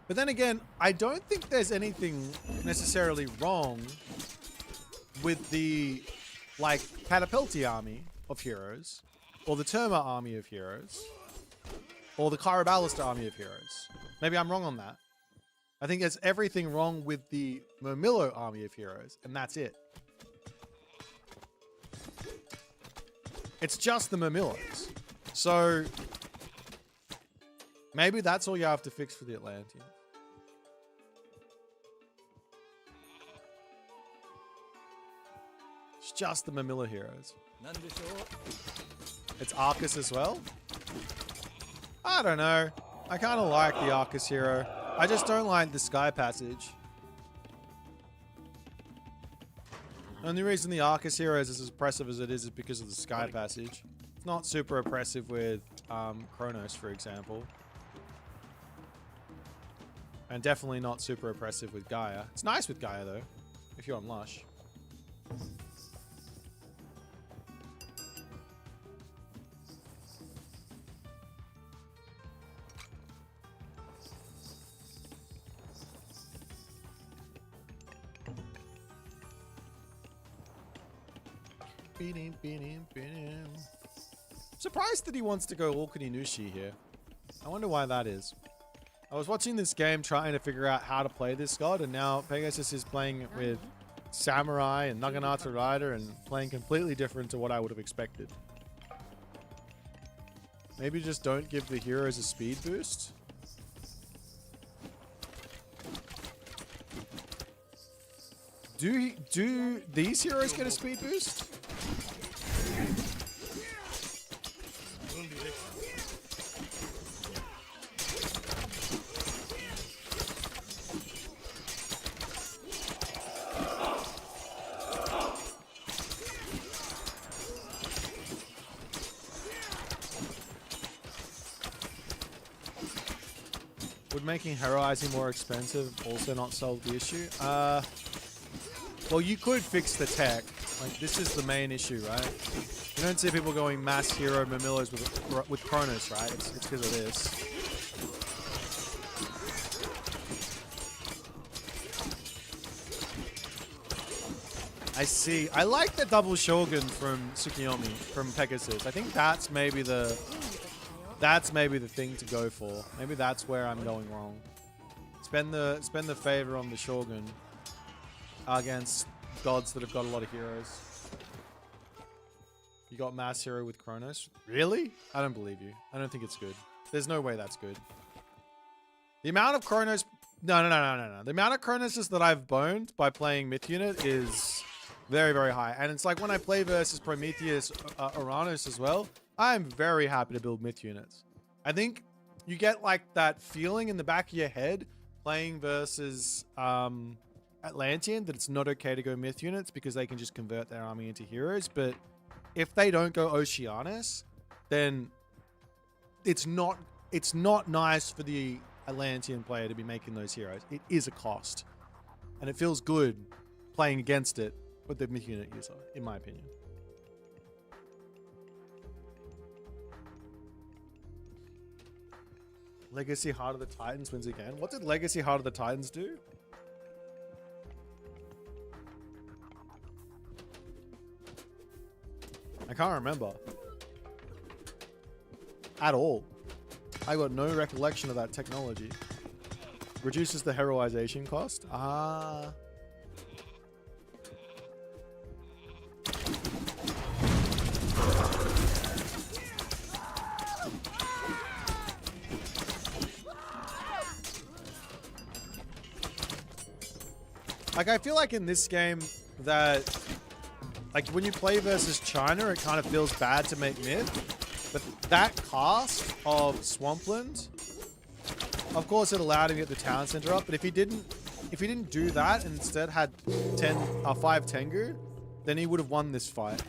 But then again, I don't think there's anything necessarily wrong with the, like, Catapulti army of heroes, or the Terma army of heroes, or the Karabalista army of heroes. Maybe I'm wrong on that. I think there's everything wrong with the Murmillo army of heroes, and that's it. It's just the Murmillos. So maybe that's all you have to fix for the Atlanteans. It's just the Murmillo heroes. It's Arcus as well? I don't know. I kind of like the Arcus hero. I just don't like the Sky Passage. The only reason the Arcus hero is as oppressive as it is because of the Sky Passage. It's not super oppressive with Kronos, for example. And definitely not super oppressive with Gaia. It's nice with Gaia, though, if you're on Lush. Surprised that he wants to go Okuninushi here. I wonder why that is. I was watching this game trying to figure out how to play this god, and now Pegasus is playing it with samurai and Naginata rider and playing completely different to what I would have expected. Maybe just don't give the heroes a speed boost. Do these heroes get a speed boost? Would making heroizing more expensive also not solve the issue? Well, you could fix the tech. Like, this is the main issue, right? You don't see people going mass hero Mamillos with Kronos, right? It's because of this. I see. I like the double Shogun from Tsukiyomi, from Pegasus. I think that's maybe the thing to go for. Maybe that's where I'm going wrong. Spend the favor on the Shogun against gods that have got a lot of heroes. You got mass hero with Kronos? Really? I don't believe you. I don't think it's good. There's no way that's good. The amount of Kronos... No. The amount of Cronoses that I've boned by playing Myth Unit is very, very high. And it's like when I play versus Prometheus Uranus as well, I'm very happy to build Myth Units. I think you get like that feeling in the back of your head playing versus Atlantean that it's not okay to go Myth Units because they can just convert their army into heroes. But if they don't go Oceanus, then it's not nice for the Atlantean player to be making those heroes. It is a cost. And it feels good playing against it with the Myth Unit user, in my opinion. Legacy Heart of the Titans wins again. What did Legacy Heart of the Titans do? I can't remember. At all. I got no recollection of that technology. Reduces the heroization cost? Ah. Like, I feel like in this game that, like, when you play versus China, it kind of feels bad to make myth. But that cast of Swampland, of course, it allowed him to get the town center up. But if he didn't do that and instead had 5 Tengu, then he would have won this fight.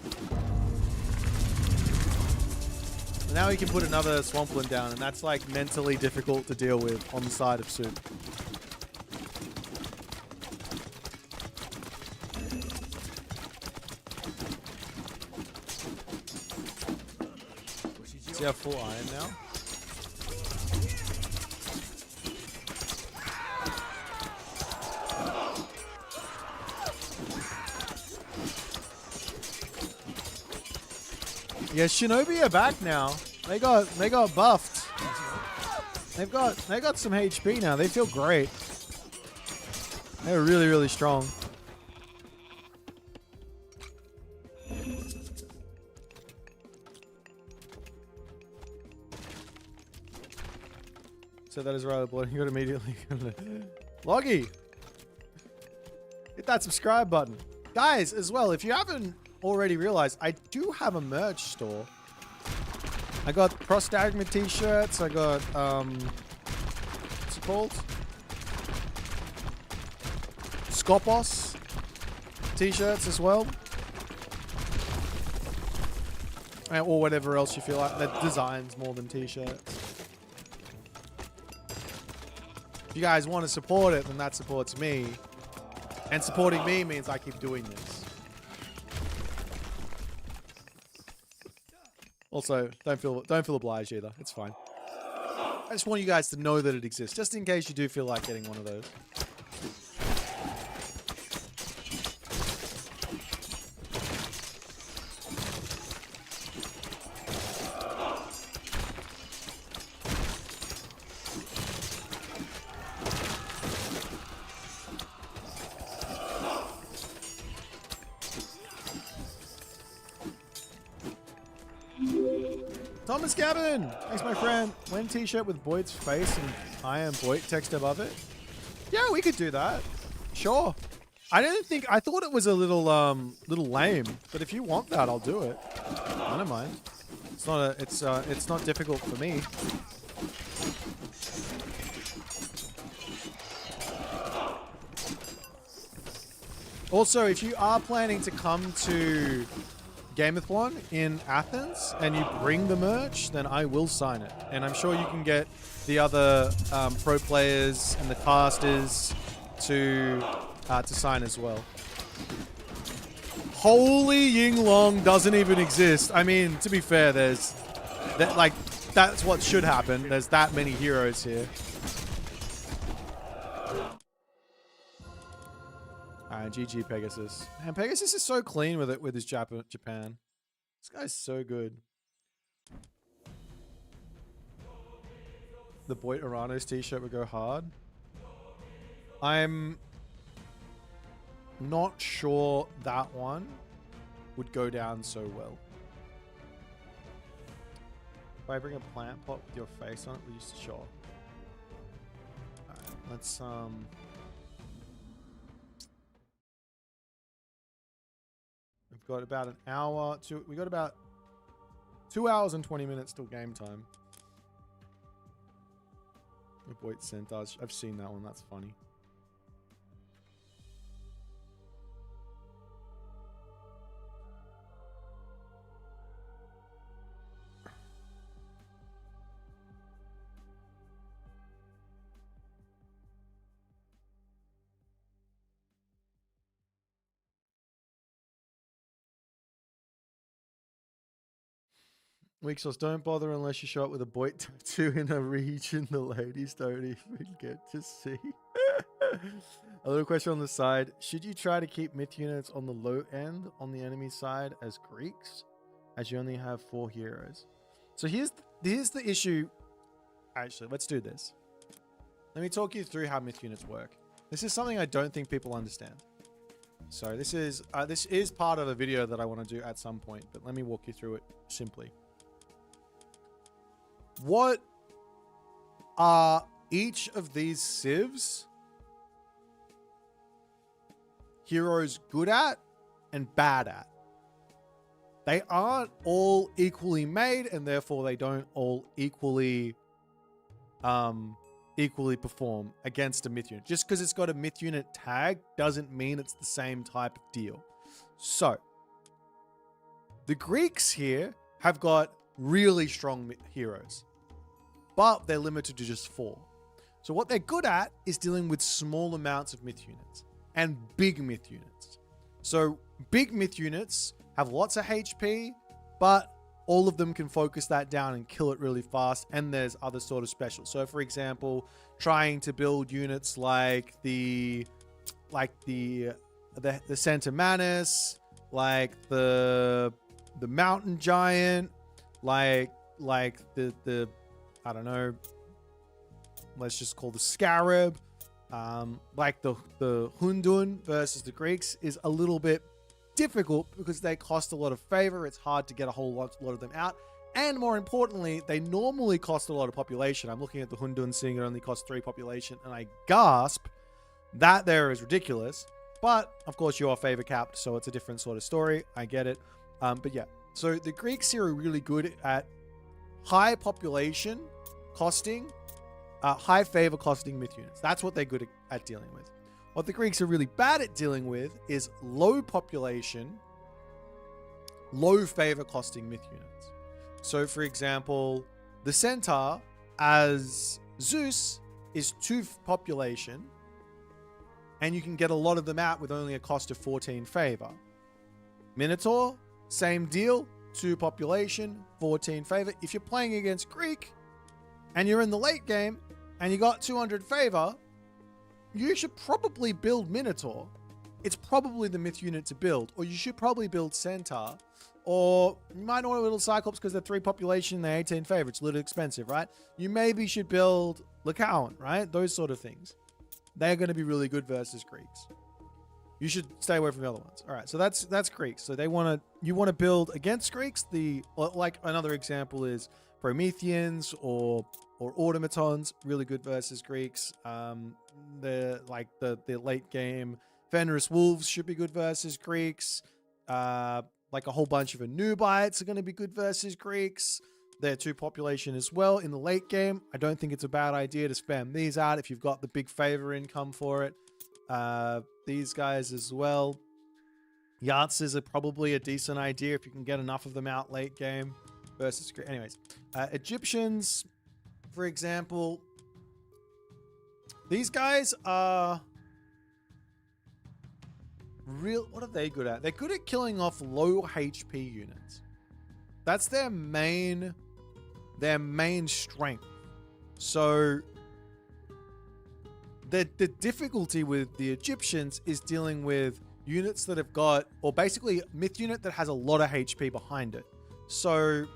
And now he can put another Swampland down, and that's like mentally difficult to deal with on the side of Soup. Does he have full iron now? Yeah, Shinobi are back now. They got buffed. They got some HP now. They feel great. They're really, really strong. So that is rather bloody. You got immediately. Loggy! Hit that subscribe button. Guys, as well, if you haven't already realized, I do have a merch store. I got Prostagma t-shirts. I got, what's it called? Skopos t-shirts as well. Or whatever else you feel like. That designs more than t-shirts. If you guys want to support it, then that supports me. And supporting me means I keep doing this. Also, don't feel obliged either. It's fine. I just want you guys to know that it exists, just in case you do feel like getting one of those. Thomas Gavin! Thanks, my friend. When t-shirt with Boit's face and I am Boit text above it? Yeah, we could do that. Sure. I thought it was a little lame, but if you want that, I'll do it. I don't mind. It's not difficult for me. Also, if you are planning to come to Gameathlon in Athens and you bring the merch, then I will sign it. And I'm sure you can get the other pro players and the casters to sign as well. Holy Yinglong doesn't even exist. I mean, to be fair, that's what should happen. There's that many heroes here. Alright, GG Pegasus. Man, Pegasus is so clean with it with his Japan. This guy's so good. The Boit Aranos t-shirt would go hard. I'm not sure that one would go down so well. If I bring a plant pot with your face on it, will you sure? Alright, let's we've got about an hour to we got about 2 hours and 20 minutes till game time. The Boit Centaurs. I've seen that one, that's funny. Weak sauce, don't bother unless you show up with a Boit tattoo in a region the ladies don't even get to see. A little question on the side. Should you try to keep myth units on the low end on the enemy side as Greeks, as you only have 4 heroes? So here's the issue. Actually, let's do this. Let me talk you through how myth units work. This is something I don't think people understand. So this is part of a video that I want to do at some point, but let me walk you through it simply. What are each of these civs heroes good at and bad at? They aren't all equally made, and therefore they don't all equally perform against a myth unit. Just because it's got a myth unit tag doesn't mean it's the same type of deal. So the Greeks here have got really strong heroes, but they're limited to just 4. So what they're good at is dealing with small amounts of myth units and big myth units. So big myth units have lots of HP, but all of them can focus that down and kill it really fast. And there's other sort of specials. So for example, trying to build units like the Santa Manus, like the Mountain Giant, like the I don't know, let's just call the Scarab, like the Hundun versus the Greeks is a little bit difficult because they cost a lot of favor. It's hard to get a lot of them out. And more importantly, they normally cost a lot of population. I'm looking at the Hundun, seeing it only costs 3 population, and I gasp. That there is ridiculous. But, of course, you are favor capped, so it's a different sort of story. I get it. But yeah, so the Greeks here are really good at high population costing, high favor costing myth units. That's what they're good at dealing with. What the Greeks are really bad at dealing with is low population, low favor costing myth units. So for example, the Centaur as Zeus is 2 population, and you can get a lot of them out with only a cost of 14 favor. Minotaur, same deal, 2 population, 14 favor. If you're playing against Greek and you're in the late game and you got 200 favor, you should probably build Minotaur. It's probably the myth unit to build. Or you should probably build Centaur. Or you might want a little Cyclops because they're 3 population, they're 18 favor. It's a little expensive, right? You maybe should build Lycaon, right? Those sort of things. They're going to be really good versus Greeks. you should stay away from the other ones. All right, so that's Greeks. So you want to build against Greeks. Like another example is Prometheans or automatons, really good versus Greeks. The late game Fenris wolves should be good versus Greeks. Like a whole bunch of Anubites are going to be good versus Greeks. They're 2 population as well in the late game. I don't think it's a bad idea to spam these out if you've got the big favor income for it. These guys as well. Yahtzees are probably a decent idea if you can get enough of them out late game versus. Anyways, Egyptians, for example, these guys are real. What are they good at? They're good at killing off low HP units. That's their main strength. So the difficulty with the Egyptians is dealing with units that have got, or basically myth unit that has a lot of HP behind it. So,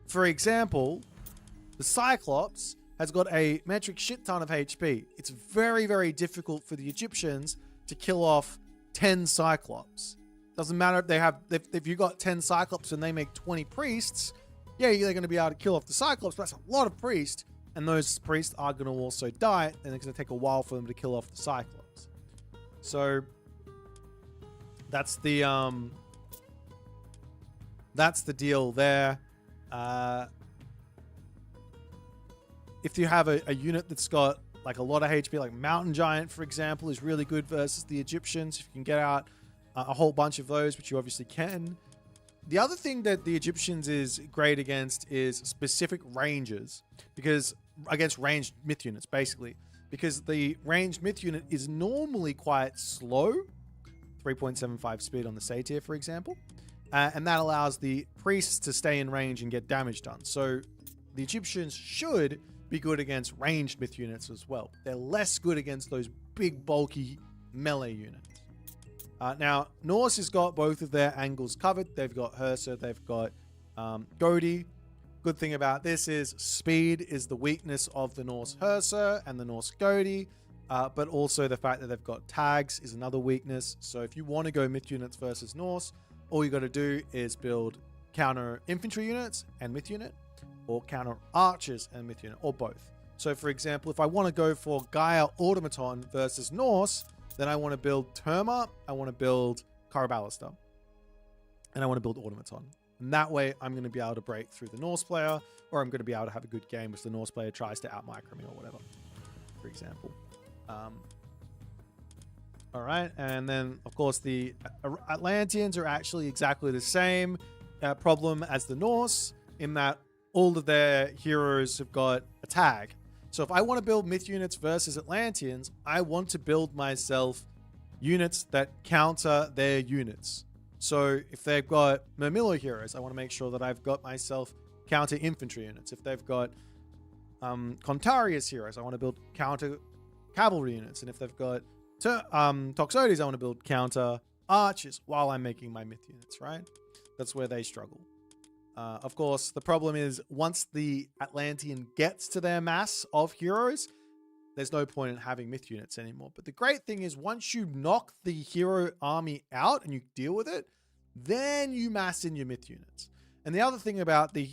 for example, the Cyclops has got a metric shit ton of HP. It's very, very difficult for the Egyptians to kill off 10 Cyclops. Doesn't matter if they have, if you got 10 Cyclops and they make 20 priests, yeah, they're going to be able to kill off the Cyclops, but that's a lot of priests, and those priests are going to also die, and it's going to take a while for them to kill off the Cyclops. So that's the deal there. If you have a unit that's got like a lot of HP, like Mountain Giant, for example, is really good versus the Egyptians. If you can get out a whole bunch of those, which you obviously can. The other thing that the Egyptians is great against is specific ranges, because against ranged myth units, basically, because the ranged myth unit is normally quite slow, 3.75 speed on the Satyr, for example, and that allows the priests to stay in range and get damage done. So the Egyptians should be good against ranged myth units as well. They're less good against those big, bulky melee units. Now, Norse has got both of their angles covered. They've got Hursa, they've got Godi. Good thing about this is speed is the weakness of the Norse Hursa and the Norse Godi, but also the fact that they've got tags is another weakness. So if you want to go myth units versus Norse, all you got to do is build counter infantry units and myth unit, or counter archers and myth unit, or both. So for example, if I want to go for Gaia Automaton versus Norse, then I want to build Terma, I want to build Caraballister, and I want to build Automaton. And that way, I'm going to be able to break through the Norse player, or I'm going to be able to have a good game if the Norse player tries to out-micro me or whatever, for example. All right, and then, of course, the Atlanteans are actually exactly the same problem as the Norse, in that all of their heroes have got a tag. So if I want to build myth units versus Atlanteans, I want to build myself units that counter their units. So if they've got Murmillo heroes, I want to make sure that I've got myself counter infantry units. If they've got Contarius heroes, I want to build counter cavalry units. And if they've got Toxotes, I want to build counter archers while I'm making my myth units, right? That's where they struggle. Of course, the problem is once the Atlantean gets to their mass of heroes, there's no point in having myth units anymore. But the great thing is once you knock the hero army out and you deal with it, then you mass in your myth units. And the other thing about the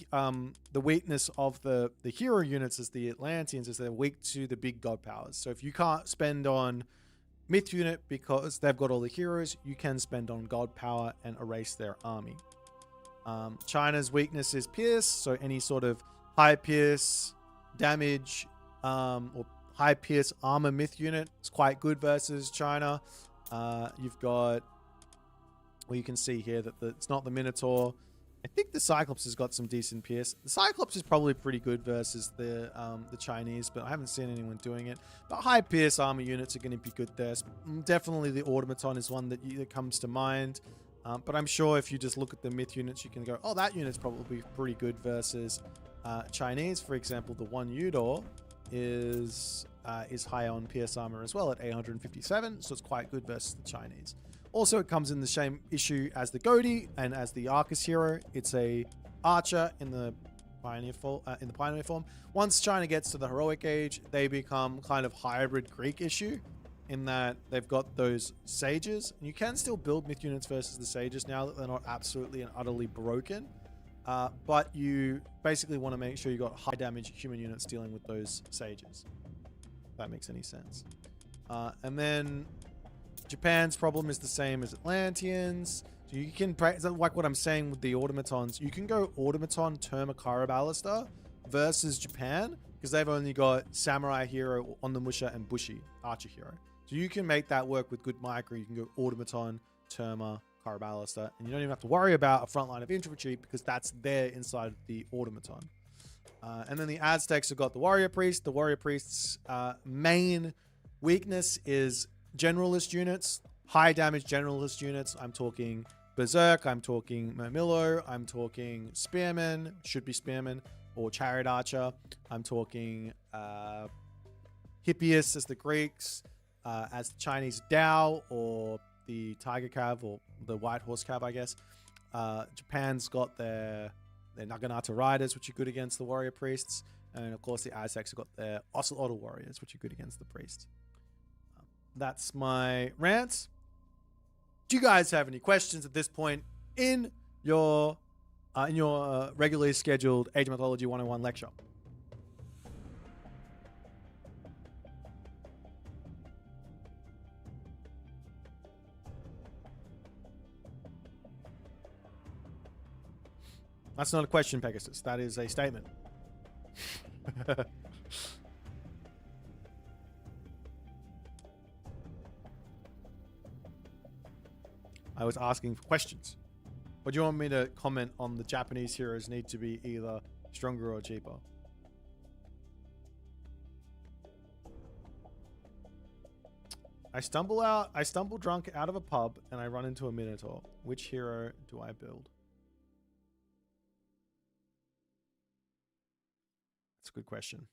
weakness of the hero units as the Atlanteans is they're weak to the big god powers. So if you can't spend on myth unit because they've got all the heroes, you can spend on god power and erase their army. China's weakness is pierce, so any sort of high pierce damage or high pierce armor myth unit is quite good versus China. You've got, well, you can see here that it's not the Minotaur. I think the Cyclops has got some decent pierce. The Cyclops is probably pretty good versus the Chinese, but I haven't seen anyone doing it. But high pierce armor units are going to be good there. Definitely the Automaton is one that comes to mind. But I'm sure if you just look at the myth units, you can go, oh, that unit's probably pretty good versus Chinese. For example, the one Udor is high on pierce armor as well at 857, so it's quite good versus the Chinese. Also, it comes in the same issue as the Godi and as the Arcus hero. It's a archer in the pioneer form. Once China gets to the heroic age, they become kind of hybrid Greek issue. in that they've got those sages. You can still build myth units versus the sages now that they're not absolutely and utterly broken. But you basically want to make sure you got high damage human units dealing with those sages. If that makes any sense. And then Japan's problem is the same as Atlanteans. So you can, like what I'm saying with the automatons, you can go automaton Termakara Ballista versus Japan because they've only got Samurai Hero, Ondamusha, and Bushi, Archer Hero. So you can make that work with good micro. You can go automaton, Terma, Carabalista, and you don't even have to worry about a front line of infantry because that's there inside the automaton. And then the Aztecs have got the warrior priest. The warrior priest's main weakness is generalist units, high damage generalist units. I'm talking Berserk, I'm talking Murmillo, I'm talking Spearmen, should be Spearmen, or Chariot Archer. I'm talking Hippias as the Greeks, as the Chinese Dao, or the Tiger Cav, or the White Horse Cav, I guess. Japan's got their Naginata Riders, which are good against the warrior priests. And of course, the Aztecs have got their Ocelotl Warriors, which are good against the priests. That's my rant. Do you guys have any questions at this point in your regularly scheduled Age of Mythology 101 lecture? That's not a question, Pegasus. That is a statement. I was asking for questions. Or do you want me to comment on the Japanese heroes need to be either stronger or cheaper? I stumble drunk out of a pub and I run into a Minotaur. Which hero do I build? That's a good question.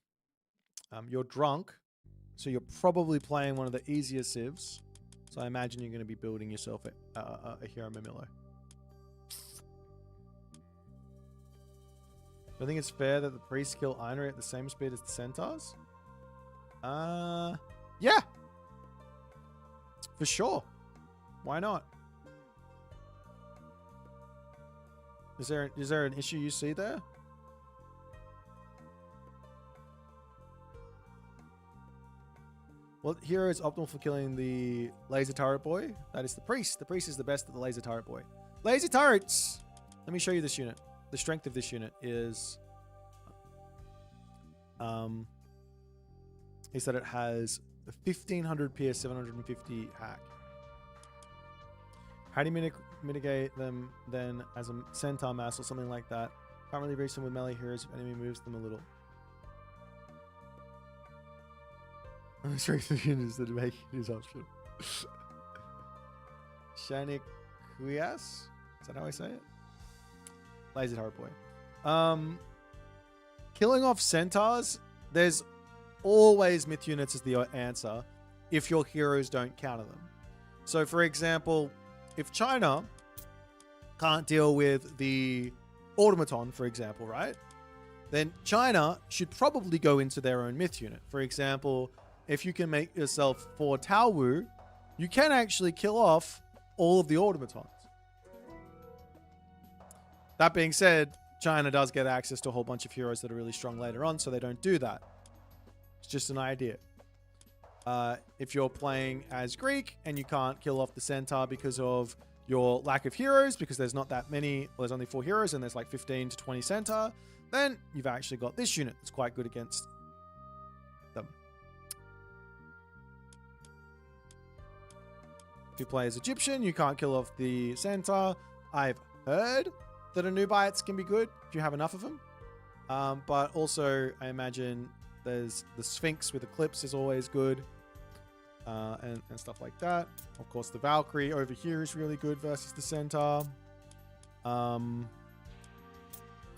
You're drunk, so you're probably playing one of the easier civs. So I imagine you're going to be building yourself a hero Murmillo. Do I think it's fair that the priests kill Einari at the same speed as the centaurs? Yeah. For sure. Why not? Is there an issue you see there? What hero is optimal for killing the laser turret boy? That is the priest. The priest is the best at the laser turret boy. Laser turrets! Let me show you this unit. The strength of this unit is that it has a 1500 PS, 750 hack. How do you mitigate them then as a centaur mass or something like that? Can't really reach them with melee heroes if enemy moves them a little. Strength of units that make his option. Shanik Kuyas? Is that how I say it? Laser turret boy. Killing off centaurs, there's always myth units as the answer if your heroes don't counter them. So for example, if China can't deal with the automaton, for example, right? Then China should probably go into their own myth unit. For example, if you can make yourself 4 Tao Wu, you can actually kill off all of the automatons. That being said, China does get access to a whole bunch of heroes that are really strong later on, so they don't do that. It's just an idea. If you're playing as Greek and you can't kill off the centaur because of your lack of heroes, because there's not that many, well, there's only 4 heroes and there's like 15 to 20 centaur, then you've actually got this unit that's quite good against them. If you play as Egyptian, you can't kill off the centaur. I've heard that Anubites can be good if you have enough of them. But also, I imagine there's the Sphinx with Eclipse is always good. And stuff like that. Of course, the Valkyrie over here is really good versus the centaur. I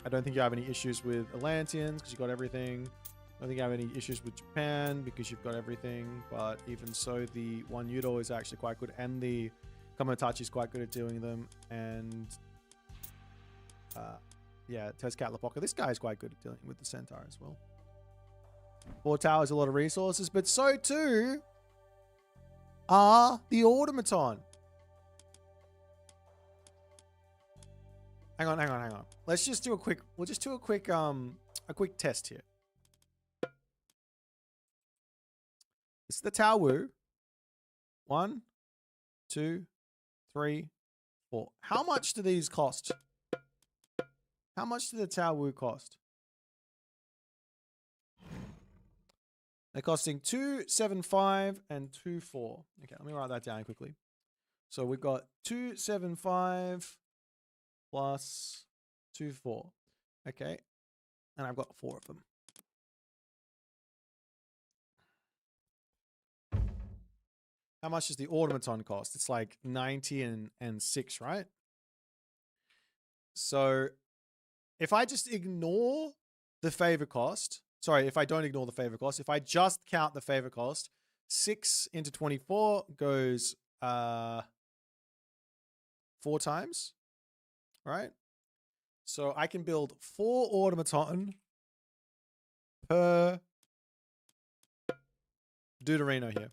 don't think you have any issues with Atlanteans because you've got everything. I don't think you have any issues with Japan because you've got everything. But even so, the one Yudo is actually quite good. And the Kamotachi is quite good at doing them. And yeah, Tezcatlipoca. This guy is quite good at dealing with the centaur as well. 4 towers, a lot of resources. But so too are the automaton. Hang on. Let's just do a quick, we'll just do a quick test here. This is the Tao Wu. 1, 2, 3, 4. How much do these cost? How much do the Tao Wu cost? They're costing 275 and 24. Okay, let me write that down quickly. So we've got 275 plus 24. Okay, and I've got 4 of them. How much does the automaton cost? It's like 90 and 6, right? So if I just ignore the favor cost, sorry, if I don't ignore the favor cost, if I just count the favor cost, 6 into 24 goes 4 times, right? So I can build 4 automaton per Deuterino here.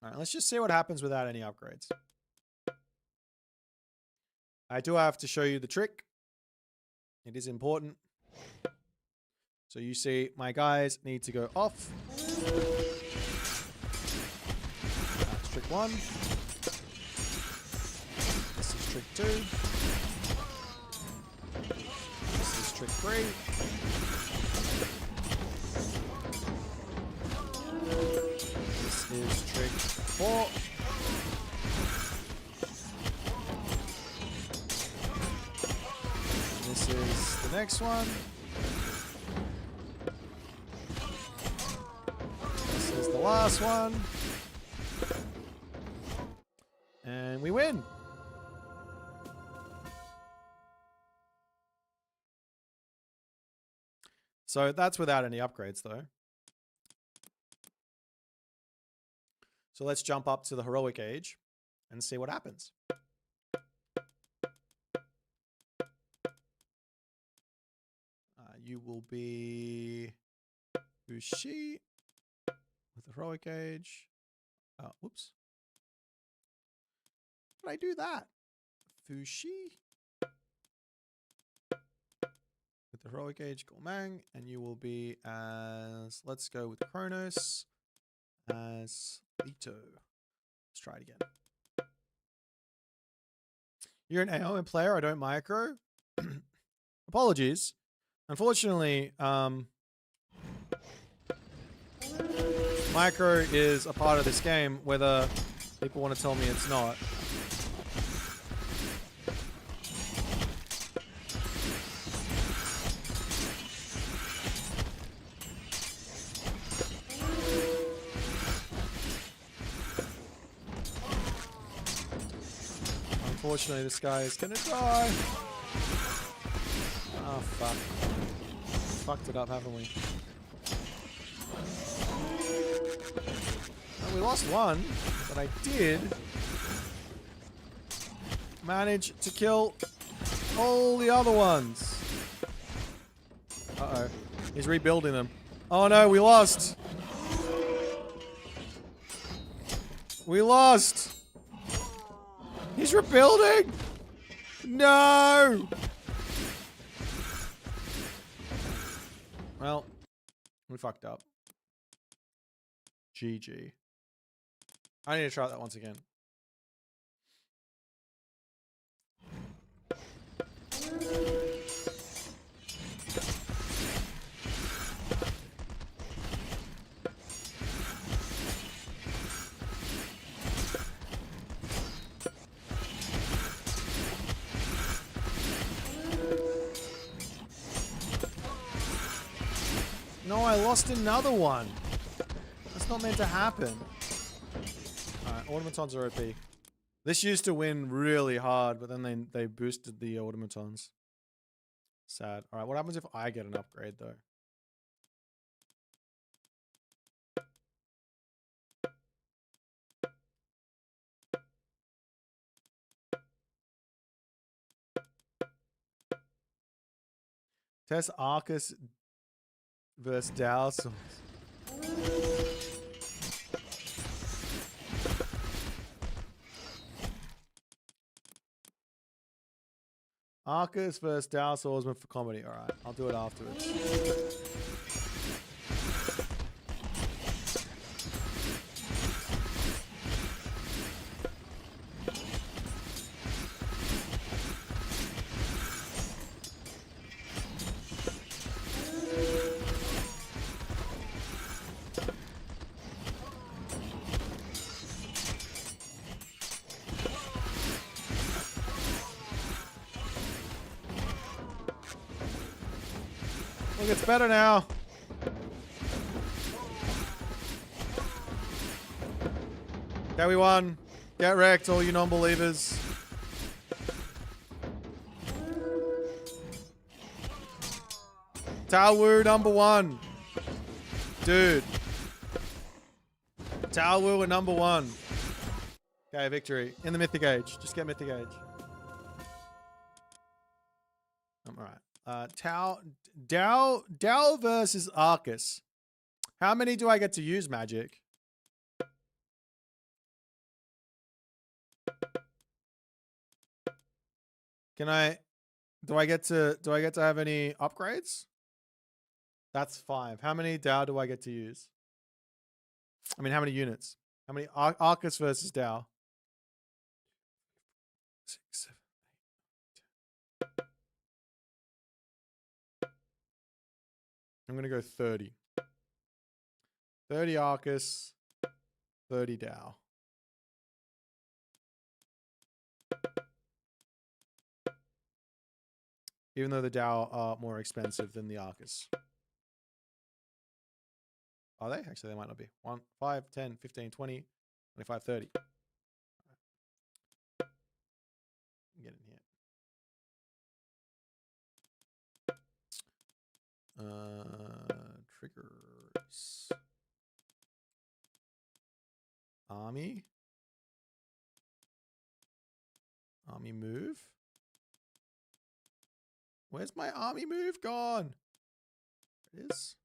All right, let's just see what happens without any upgrades. I do have to show you the trick. It is important. So you see my guys need to go off. That's trick 1. This is trick 2. This is trick 3. This is trick 4. This is the next one. This is the last one. And we win. So that's without any upgrades though. So let's jump up to the heroic age and see what happens. You will be Ushi with the heroic age. Whoops. Did I do that? Fushi with the heroic age, Gormang, and you will be as, let's go with Kronos as Lito. Let's try it again. You're an AOM player, I don't micro. Apologies. Unfortunately, micro is a part of this game, whether people want to tell me it's not. Unfortunately, this guy is gonna die. Oh, fuck. Fucked it up, haven't we? Well, we lost one, but I did manage to kill all the other ones. Uh-oh. He's rebuilding them. Oh no, we lost. We lost. He's rebuilding. No. Well, we fucked up. GG. I need to try that once again. No, I lost another one. That's not meant to happen. Alright, automatons are OP. This used to win really hard, but then they boosted the automatons. Sad. Alright, what happens if I get an upgrade though? Test Arcus versus Dallas. Arcus versus Dallas Swordsman for comedy. All right, I'll do it afterwards. Look, it's better now. Okay, we won. Get wrecked, all you non-believers. Taowu #1. Dude. Taowu are #1. Okay, victory. In the Mythic Age. Just get Mythic Age. Alright. Dow versus Arcus. How many do I get to use magic? Do I get to have any upgrades? That's 5. How many Dow do I get to use? I mean, how many units? How many Arcus versus Dow? 6, 7, 8, 10. I'm going to go 30. 30 Arcus, 30 Dow. Even though the Dow are more expensive than the Arcus. Are they? Actually, they might not be. 1, 5, 10, 15, 20, 25, 30. Get in here. Triggers. Army. Army move. Where's my army move gone? There it is.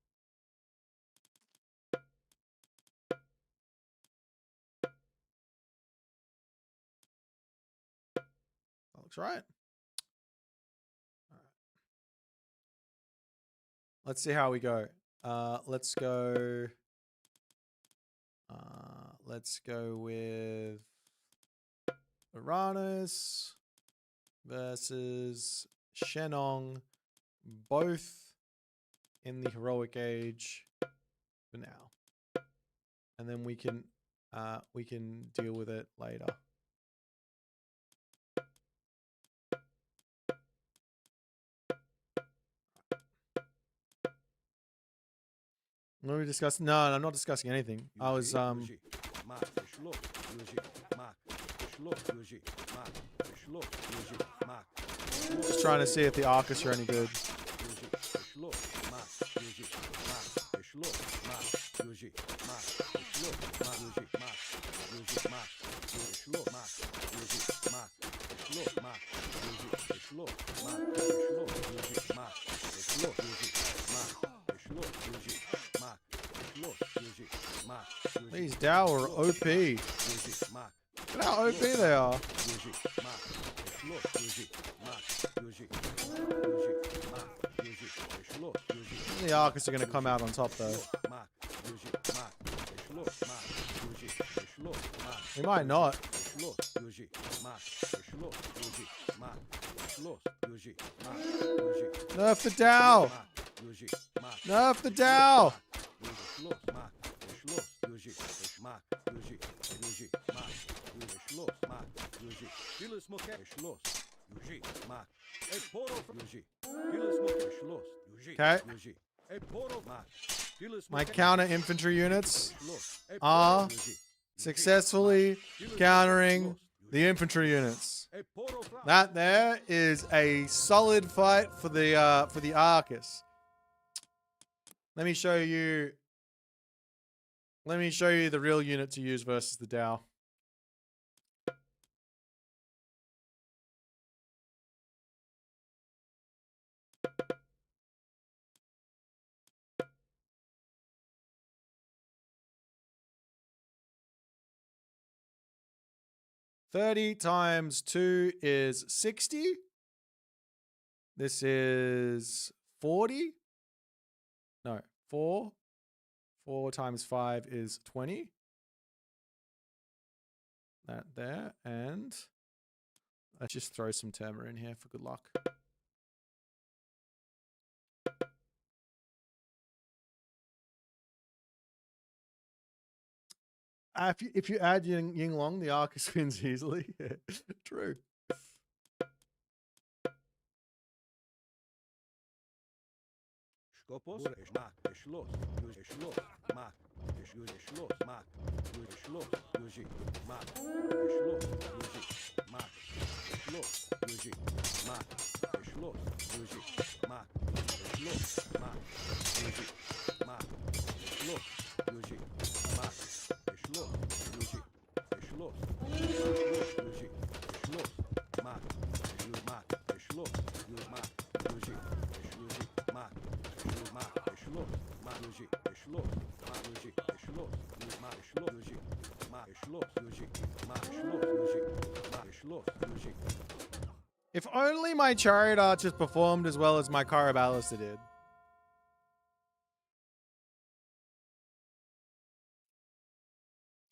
That looks right. All right. Let's see how we go. Let's go. Let's go with Uranus versus Shenong, both in the heroic age for now, and then we can deal with it later. What are we discussing? No, I'm not discussing anything. I was just trying to see if the Arcus are any good. These Dow are OP. Look at how OP they are. The Arcus are going to come out on top though. We might not. Nerf the Dow! Nerf the Dow! Okay. My counter infantry units are successfully countering the infantry units. That there is a solid fight for the Arcus. Let me show you the real unit to use versus the Dow. 30 times 2 is 60. This is 40. No, 4. 4 times 5 is 20. That there. And let's just throw some Terma in here for good luck. If you add Ying Long, the Arca spins easily. Yeah, true. Skopos, Mak, Schloss, Schloss, Mak, Schloss, Mak, Schloss, Mak, Schloss, Mak, Schloss, Mak, Schloss, Mak, Schloss, Mak, Mak, Schloss, Mak, Schloss, Schloss, Schloss, Mak, Schloss, Mak, If only my Chariot Archers performed as well as my Caraballister did.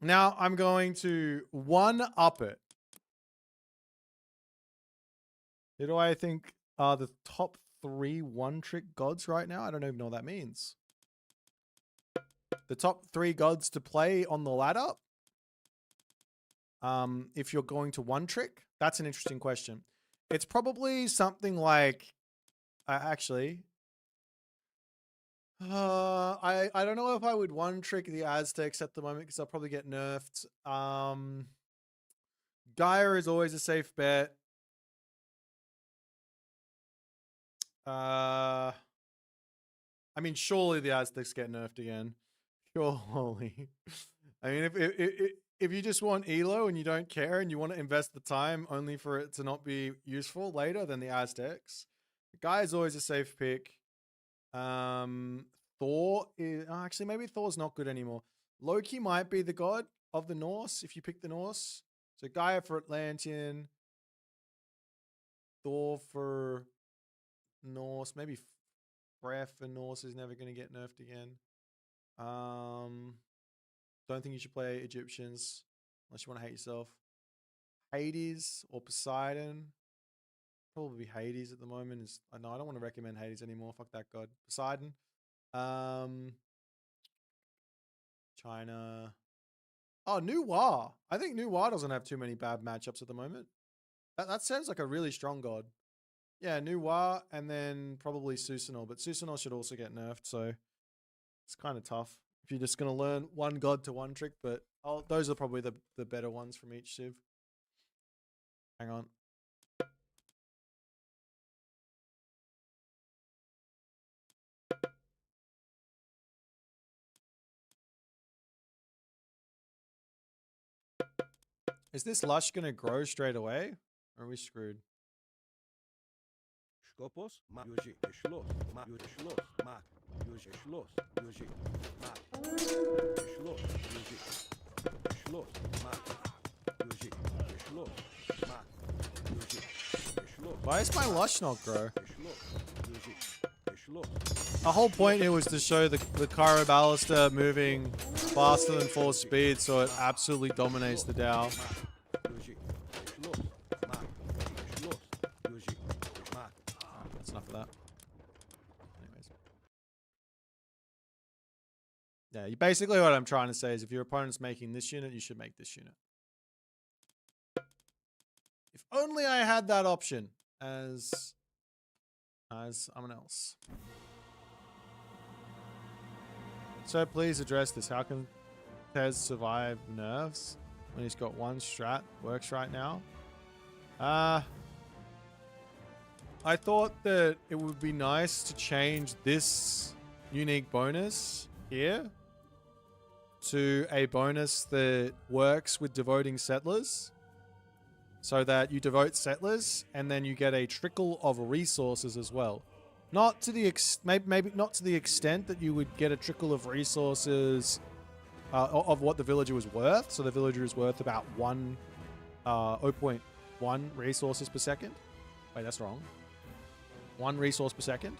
Now I'm going to one-up it. Who do I think are the top 3 one-trick gods right now? I don't even know what that means. The top 3 gods to play on the ladder. If you're going to one-trick, that's an interesting question. It's probably something like, actually, I don't know if I would one-trick the Aztecs at the moment because I'll probably get nerfed. Gaia is always a safe bet. I mean, surely the Aztecs get nerfed again. Surely. I mean, if you just want Elo and you don't care and you want to invest the time only for it to not be useful later, then the Aztecs. Gaia is always a safe pick. Thor is actually, maybe Thor's not good anymore. Loki might be the god of the Norse if you pick the Norse. So Gaia for Atlantean, Thor for Norse, maybe Freya for Norse is never going to get nerfed again. Don't think you should play Egyptians unless you want to hate yourself. Hades or Poseidon. Probably Hades at the moment. No, I don't want to recommend Hades anymore. Fuck that god. Poseidon. China. Oh, Nuwa. I think Nuwa doesn't have too many bad matchups at the moment. That sounds like a really strong god. Yeah, Nuwa and then probably Susanoo. But Susanoo should also get nerfed, so it's kind of tough if you're just going to learn one god to one trick. But those are probably the better ones from each civ. Hang on. Is this lush going to grow straight away? Or are we screwed? Skopos, Mak, Schloss, Mak, Schloss, Mak, Schloss, Mak, Schloss, Schloss, Mak, Schloss, Mak, Schloss. Why is my lush not grow? The whole point here was to show the Caraballister moving faster than 4 speed, so it absolutely dominates the Dow. That's enough of that. Anyways. Yeah, basically what I'm trying to say is if your opponent's making this unit, you should make this unit. If only I had that option as someone else. So please address this. How can Tez survive nerfs when he's got one strat works right now? I thought that it would be nice to change this unique bonus here to a bonus that works with devoting settlers, so that you devote settlers and then you get a trickle of resources as well. Not to the maybe not to the extent that you would get a trickle of resources of what the villager was worth. So the villager is worth about 1 0.1 resources per second. Wait, that's wrong. 1 resource per second.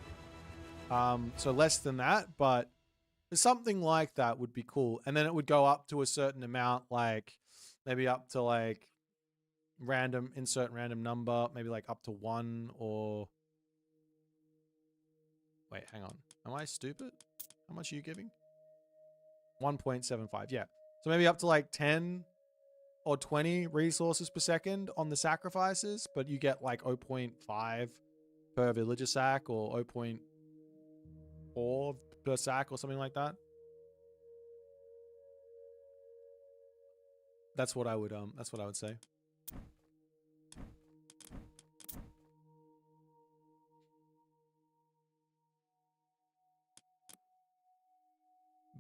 So less than that, but something like that would be cool. And then it would go up to a certain amount, like maybe up to like insert random number, maybe like up to 1 or... Wait, hang on. Am I stupid? How much are you giving? 1.75, yeah. So maybe up to like 10 or 20 resources per second on the sacrifices, but you get like 0.5 per villager sack or 0.4 per sack or something like that. That's what I would say.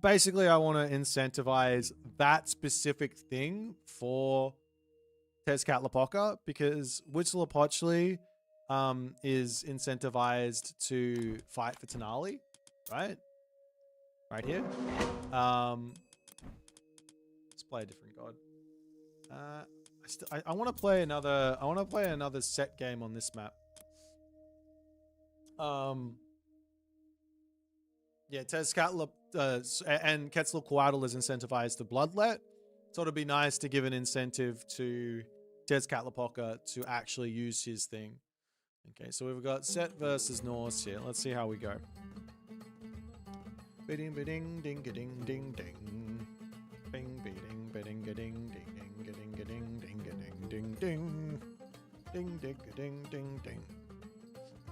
Basically, I want to incentivize that specific thing for Tezcatlipoca because Huitzilopochtli is incentivized to fight for Tenali, right? Right here. Let's play a different god. I want to play another. I want to play another set game on this map. Yeah, and Quetzalcoatl is incentivized to bloodlet. So it'd be nice to give an incentive to Tezcatlipoca to actually use his thing. Okay, so we've got Set versus Norse here. Let's see how we go. Bidding, bidding, ding, ding, ding, ding. Bing, bidding, bidding, ding, ding, ding, ding, ding, ding, ding, ding. Ding, ding, ding, ding, ding.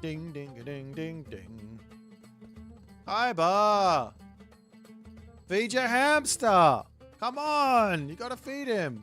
Ding, ding, ding, ding, ding. Hi, Bar. Feed your hamster. Come on, you gotta feed him.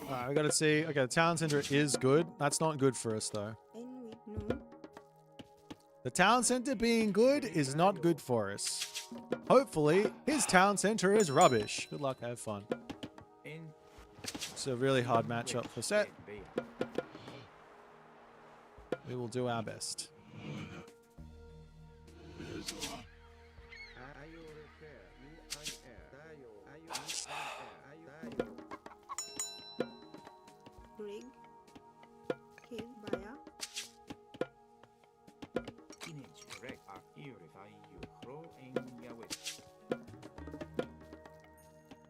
Alright, we gotta see. Okay, the town center is good. That's not good for us, though. The town center being good is not good for us. Hopefully, his town center is rubbish. Good luck, have fun. It's a really hard matchup for Set. We will do our best.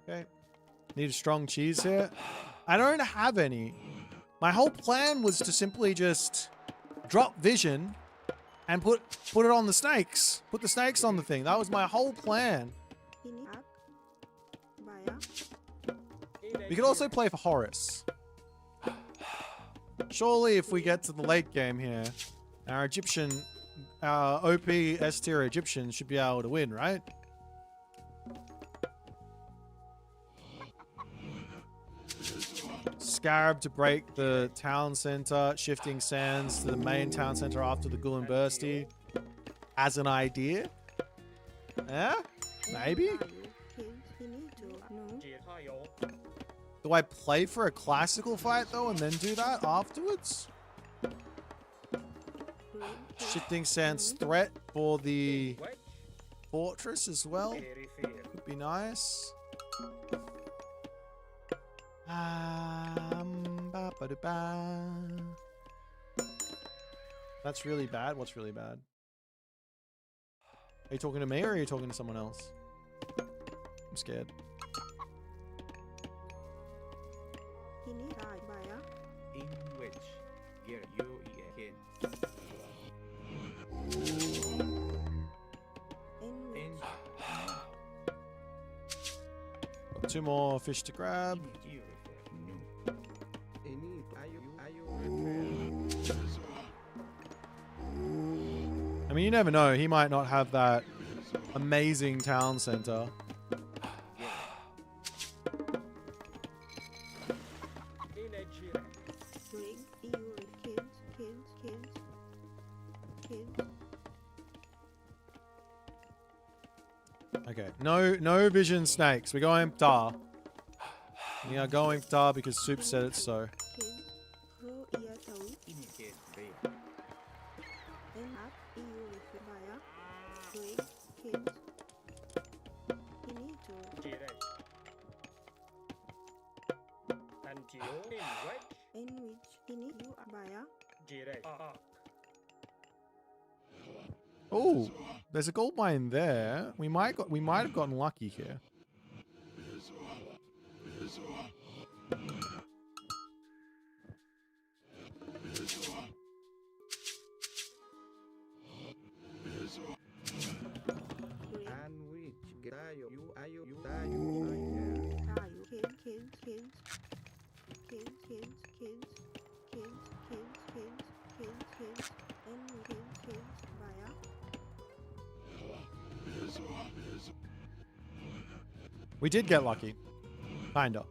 Okay. Need a strong cheese here. I don't have any. My whole plan was to simply just drop vision and put it on the snakes. Put the snakes on the thing. That was my whole plan. We could also play for Horus. Surely if we get to the late game here, our OP S tier Egyptian should be able to win, right? Scarab to break the town center, shifting sands to the main town center after the Gulin Bursty. As an idea? Yeah? Maybe? Do I play for a classical fight though and then do that afterwards? Shifting sands threat for the fortress as well. Would be nice. That's really bad. What's really bad? Are you talking to me or are you talking to someone else? I'm scared. In which year you again? Got 2 more fish to grab. I mean, you never know. He might not have that amazing town center. Okay, no vision snakes. We're going tar. We are going tar because Soup said it so. Oh, there's a gold mine there. We might have gotten lucky here. We did get lucky. Kinda.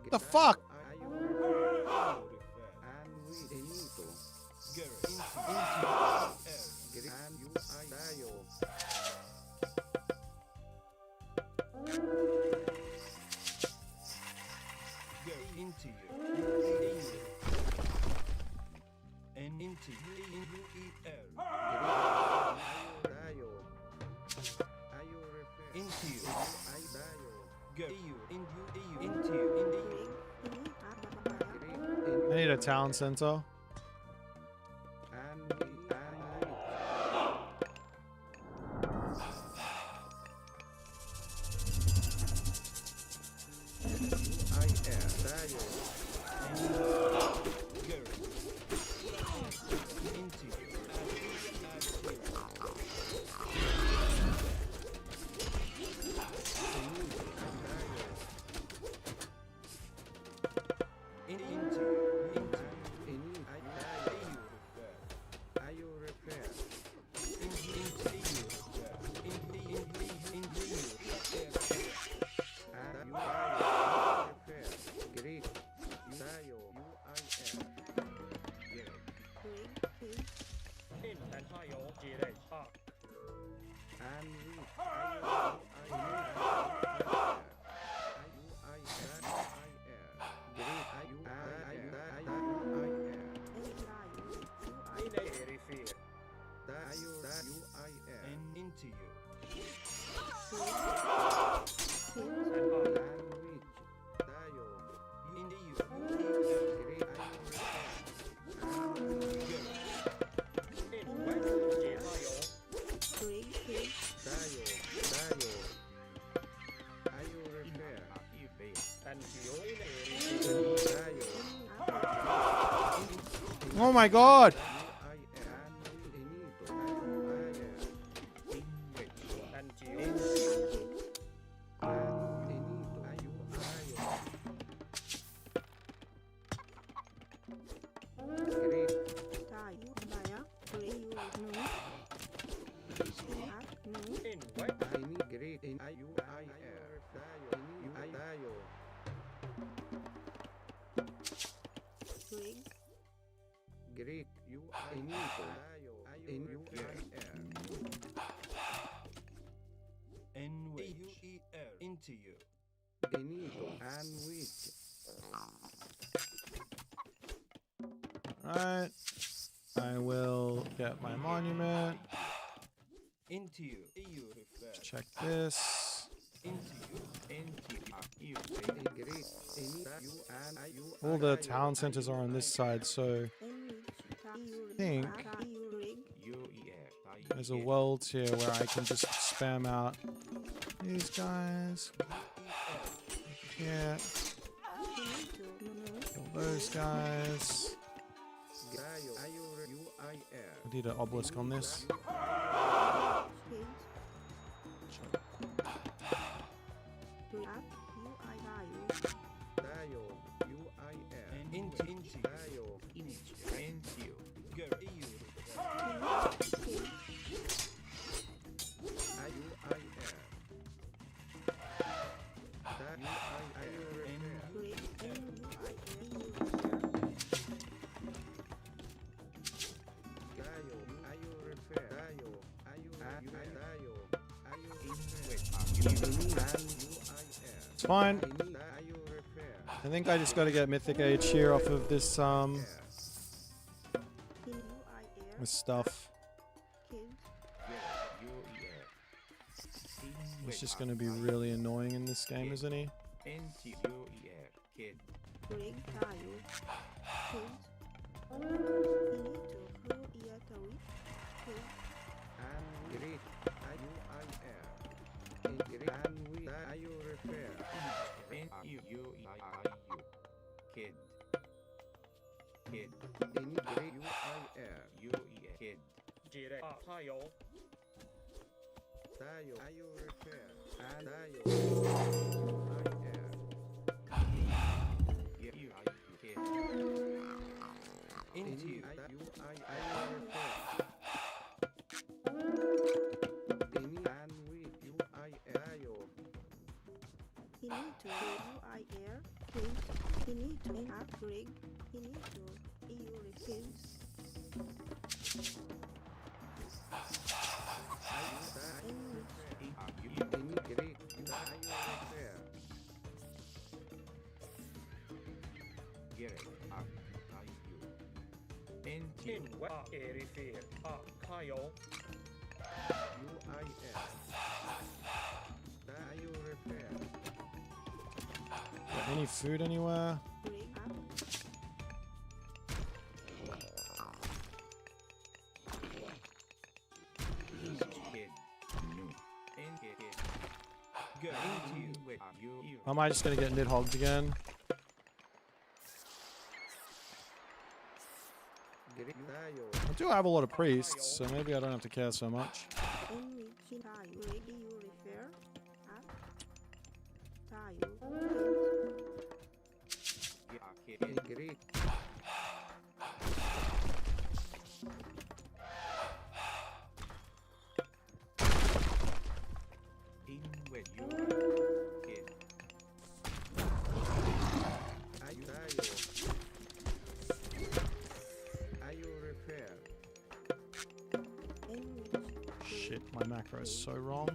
The fuck? I need a town center. Oh my god! Alright. I will get my monument. Check this. All the town centers are on this side, so I think there's a world here where I can just spam out these guys. Yeah. Kill those guys. I need an obelisk on this. It's fine. I think I just got to get Mythic Age here off of this this stuff. He's just going to be really annoying in this game, isn't he? Got any food anywhere? Am I just gonna get nidhogged again? I do have a lot of priests, so maybe I don't have to care so much. Shit, my macro is so wrong.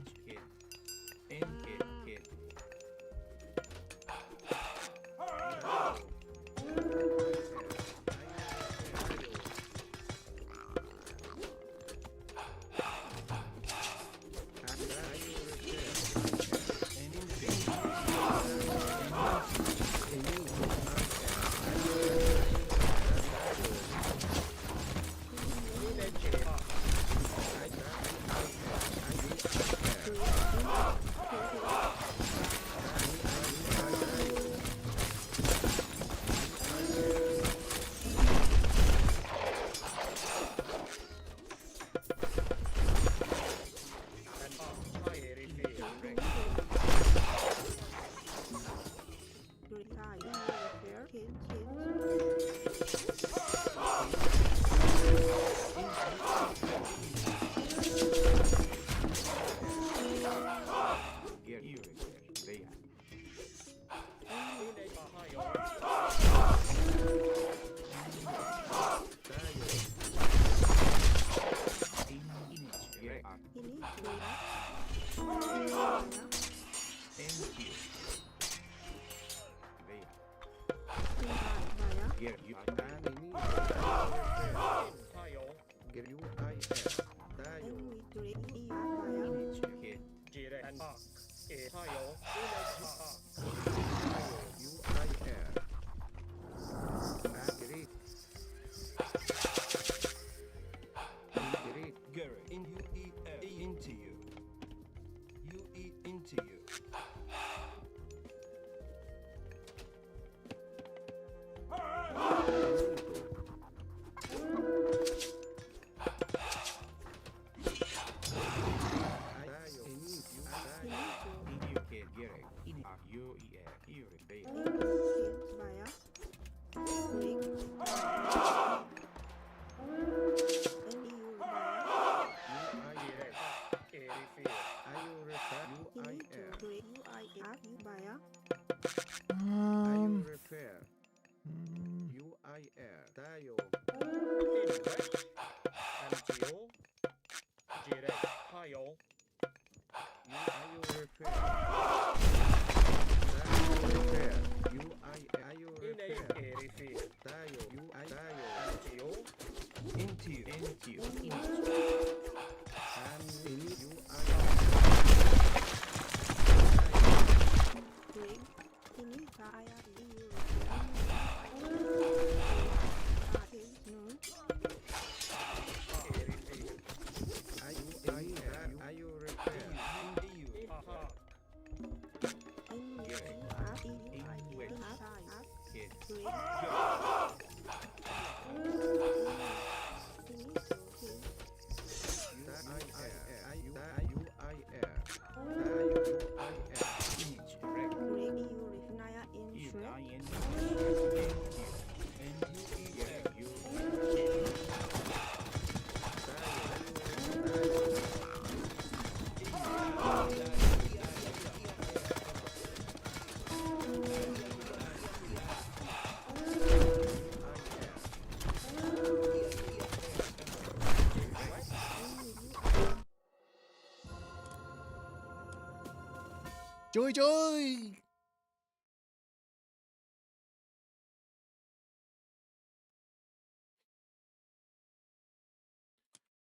Joy, joy!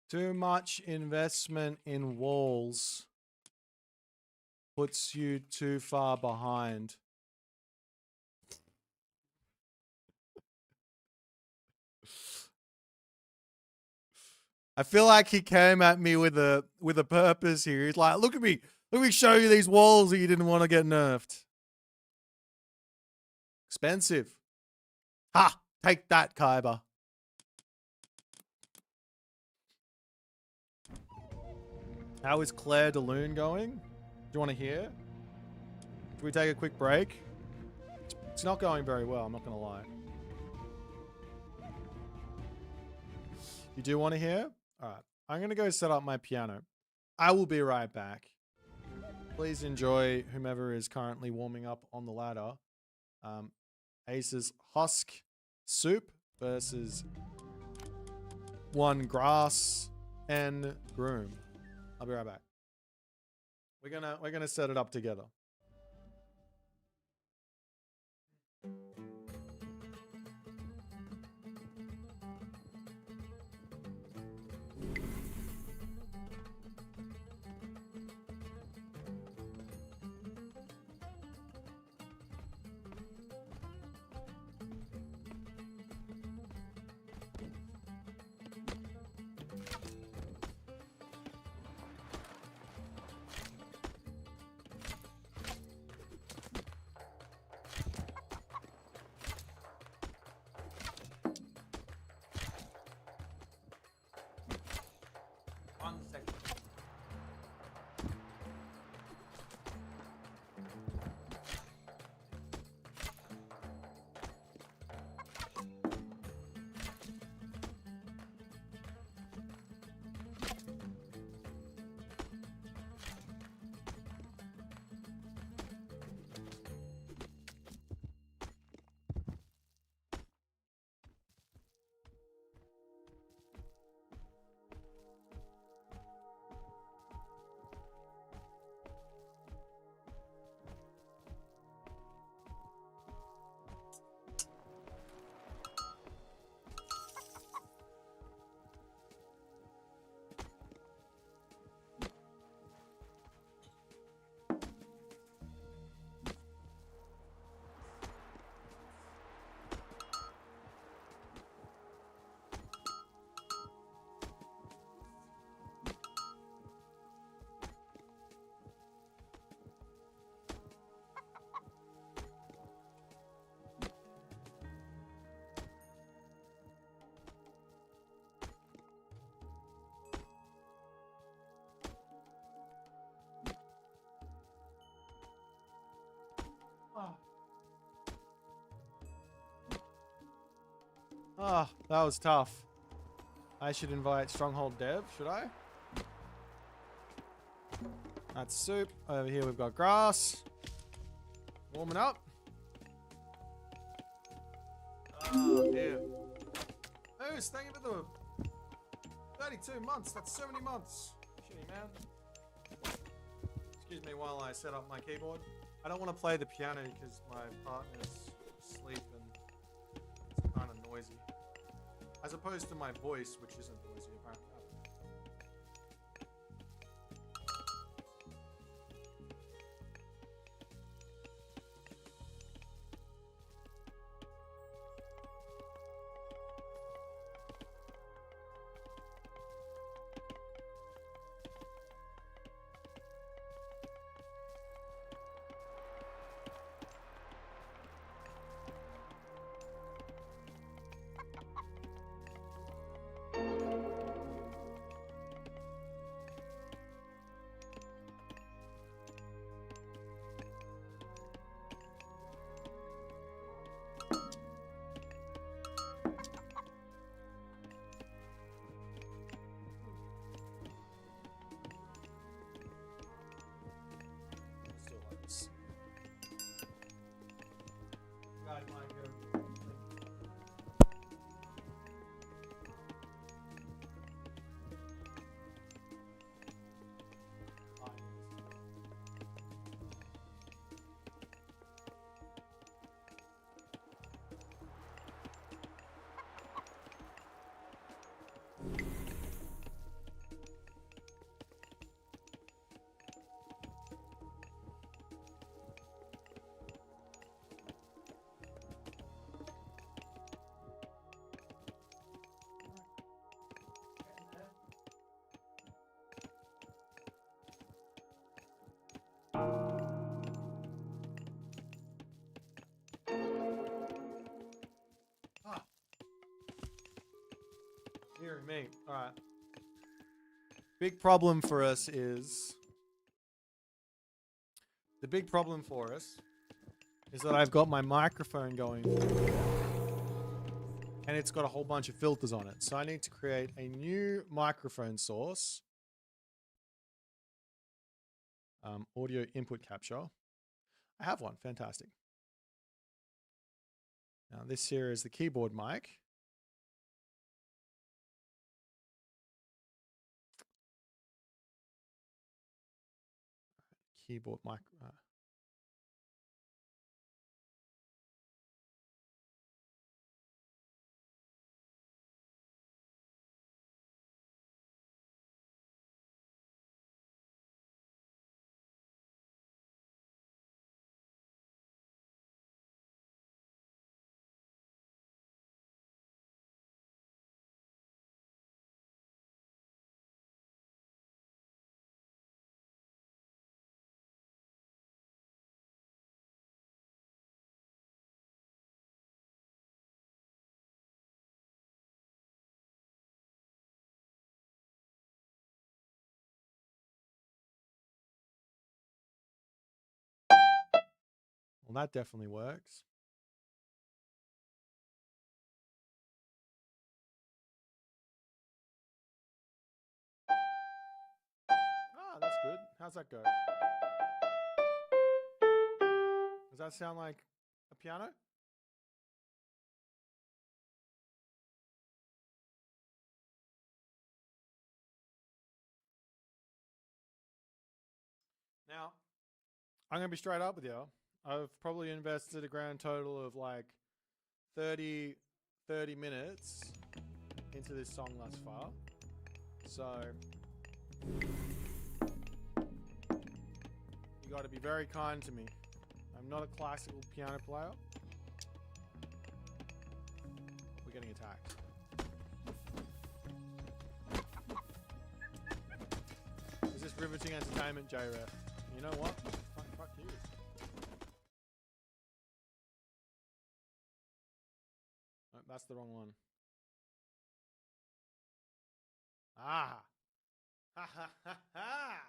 Too much investment in walls puts you too far behind. I feel like he came at me with a purpose here. He's like, look at me. Let me show you these walls that you didn't want to get nerfed. Expensive. Ha! Take that, Kyber. How is Claire de Lune going? Do you want to hear? Should we take a quick break? It's not going very well, I'm not going to lie. You do want to hear? Alright. I'm going to go set up my piano. I will be right back. Please enjoy whomever is currently warming up on the ladder. Ace's Husk Soup versus one Grass and Groom. I'll be right back. We're gonna set it up together. Oh, that was tough. I should invite Stronghold Dev, should I? That's Soup. Over here we've got Grass. Warming up. Oh, dear. Moose, thank you for the 32 months. That's so many months. Shitty, man. Excuse me while I set up my keyboard. I don't want to play the piano because my partner's asleep and it's kind of noisy. As opposed to my voice, which isn't noisy apparently. hearing me. All right. Big problem for us is... The big problem for us is that I've got my microphone going. And it's got a whole bunch of filters on it. So I need to create a new microphone source. Audio input capture. I have one. Fantastic. Now this here is the keyboard mic. Keyboard mic. Well, that definitely works. Ah, that's good. How's that go? Does that sound like a piano? Now, I'm going to be straight up with you. I've probably invested a grand total of like 30 minutes into this song thus far. So, you got to be very kind to me. I'm not a classical piano player. We're getting attacked. Is this riveting entertainment, J-Ref? You know what? Fuck you. Oh, that's the wrong one. Ah! Ha ha ha ha!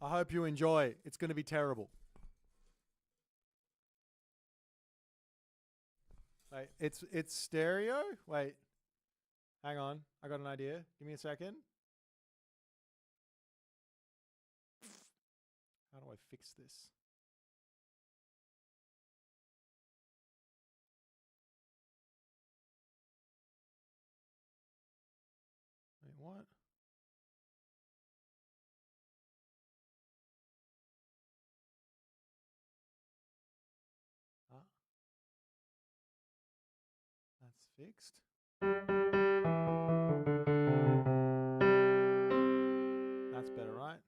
I hope you enjoy. It's going to be terrible. Wait, it's stereo? Wait. Hang on. I got an idea. Give me a second. How do I fix this? Wait, what? Ah. That's fixed. That's better, right?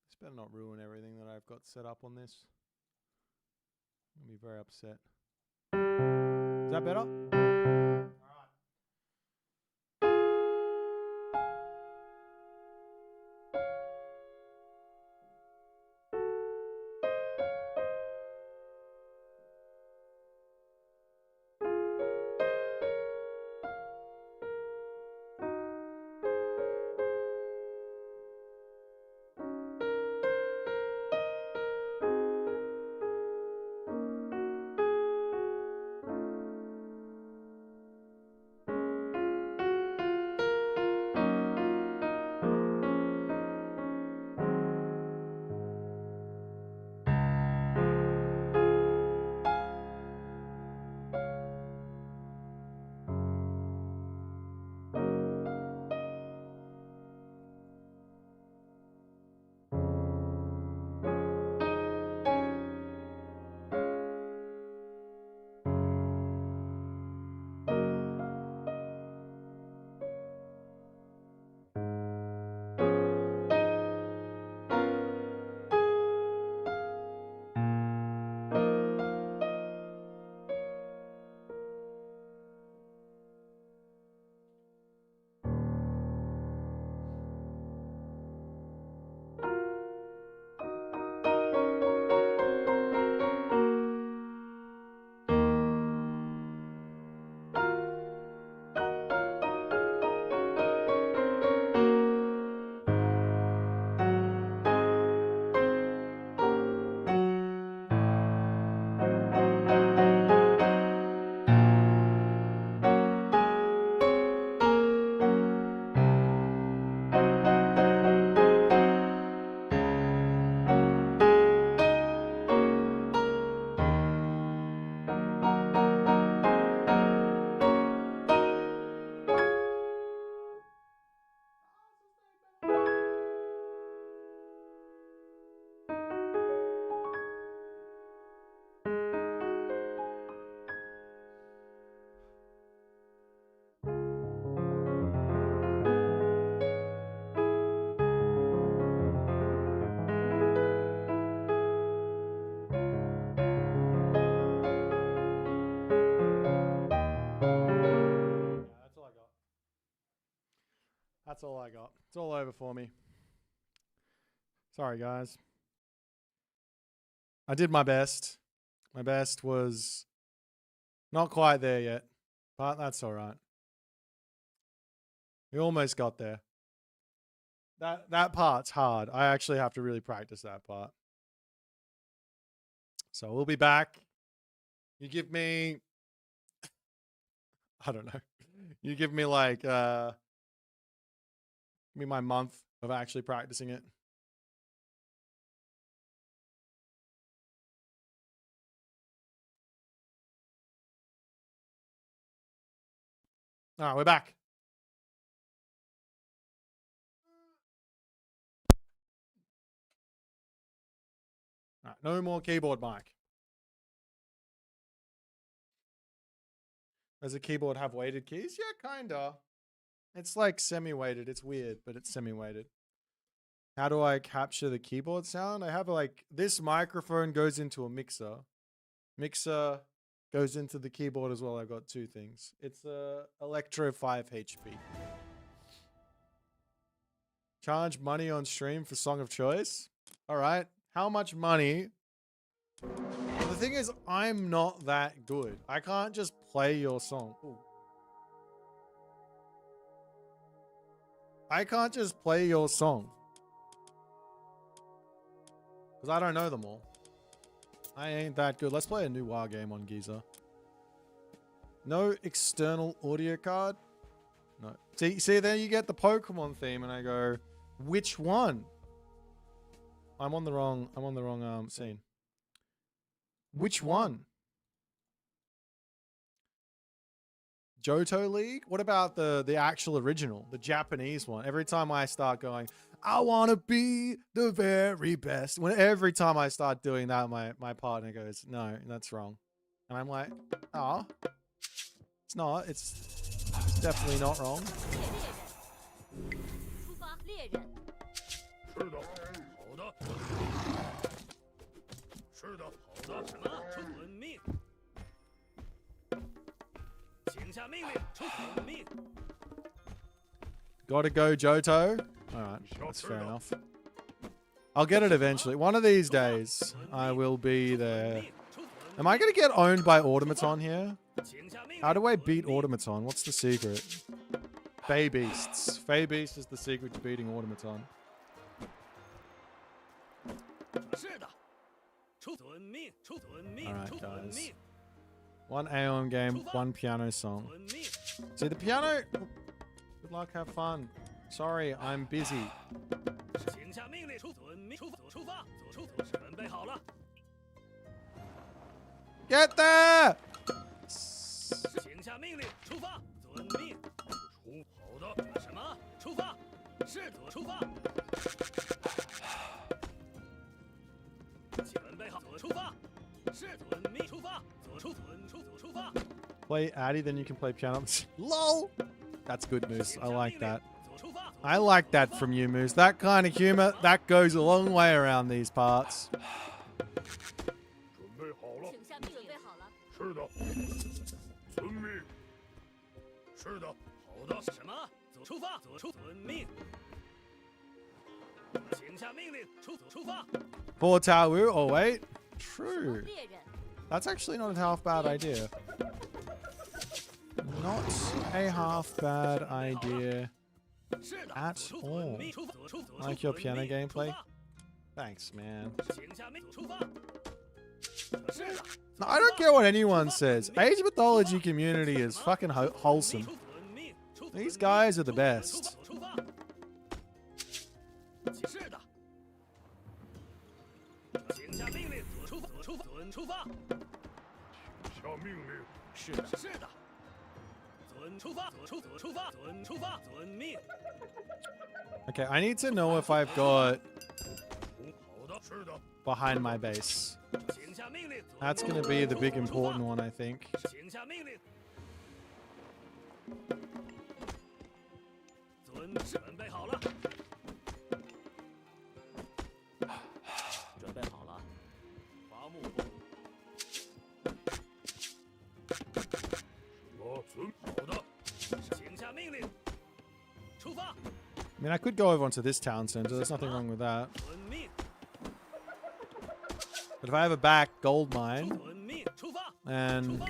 This better not ruin everything that I've got set up on this. I'm going to be very upset. Is that better? All right. That's all I got. It's all over for me. Sorry, guys. I did my best. My best was not quite there yet, but that's all right. We almost got there. That part's hard. I actually have to really practice that part. So we'll be back. You give me, I don't know. You give me like, give me my month of actually practicing it. All right, we're back. All right, no more keyboard mic. Does a keyboard have weighted keys? Yeah, kinda. It's like semi-weighted. It's weird, but it's semi-weighted. How do I capture the keyboard sound? I have like, this microphone goes into a mixer. Mixer goes into the keyboard as well. I've got two things. It's a Electro 5 HP. Charge money on stream for song of choice. All right. How much money? The thing is, I'm not that good. I can't just play your song. Ooh. I can't just play your song. Because I don't know them all. I ain't that good. Let's play a new WoW game on Giza. No external audio card? No. See, then you get the Pokemon theme and I go, which one? I'm on the wrong scene. Which one? Johto League? What about the actual original, the Japanese one? Every time I start going, I want to be the very best. Every time I start doing that, my partner goes, no, that's wrong. And I'm like, oh, it's not. It's definitely not wrong. Gotta go, Johto. Alright, that's fair enough. I'll get it eventually. One of these days, I will be there. Am I gonna get owned by Automaton here? How do I beat Automaton? What's the secret? Fey Beasts. Fey Beast is the secret to beating Automaton. Alright, guys. One AOM game, one piano song. See, the piano... Good luck, have fun. Sorry, I'm busy. Get there! Play Addy, then you can play piano. LOL! That's good, Moose. I like that. I like that from you, Moose. That kind of humor, that goes a long way around these parts. For Tao. Oh, wait. True. That's actually not a half bad idea. Not a half bad idea at all. Like your piano gameplay? Thanks, man. No, I don't care what anyone says. Age Mythology community is fucking wholesome. These guys are the best. Okay, I need to know if I've got behind my base. That's going to be the big important one, I think. I mean, I could go over onto this town center. There's nothing wrong with that. But if I have a back gold mine, and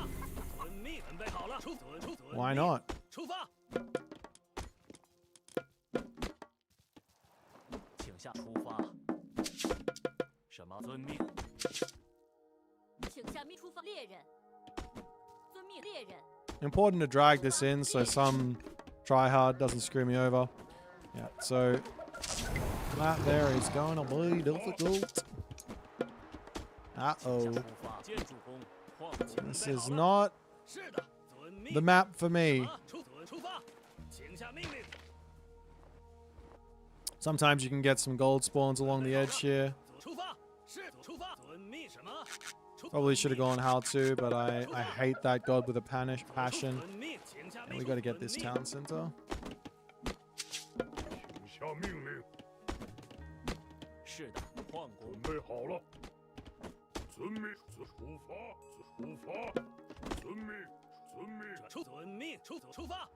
why not? 请下出发。什么？遵命。请下命出发，猎人。遵命，猎人。 Important to drag this in so some tryhard doesn't screw me over. Yeah, so that there is going to be difficult. Uh-oh. 建筑工，矿工 This is not 是的，遵命。 the map for me. 出发，请下命令。 Sometimes you can get some gold spawns along the edge here. 出发，是出发，遵命什么？ Probably should have gone how to, but I hate that god with a passion. 遵命，请下 And 命 we 令。 got to get this town center. 请下命令，是的，矿工准备好了。遵命，出发，出发，遵命，遵命。遵命，出发。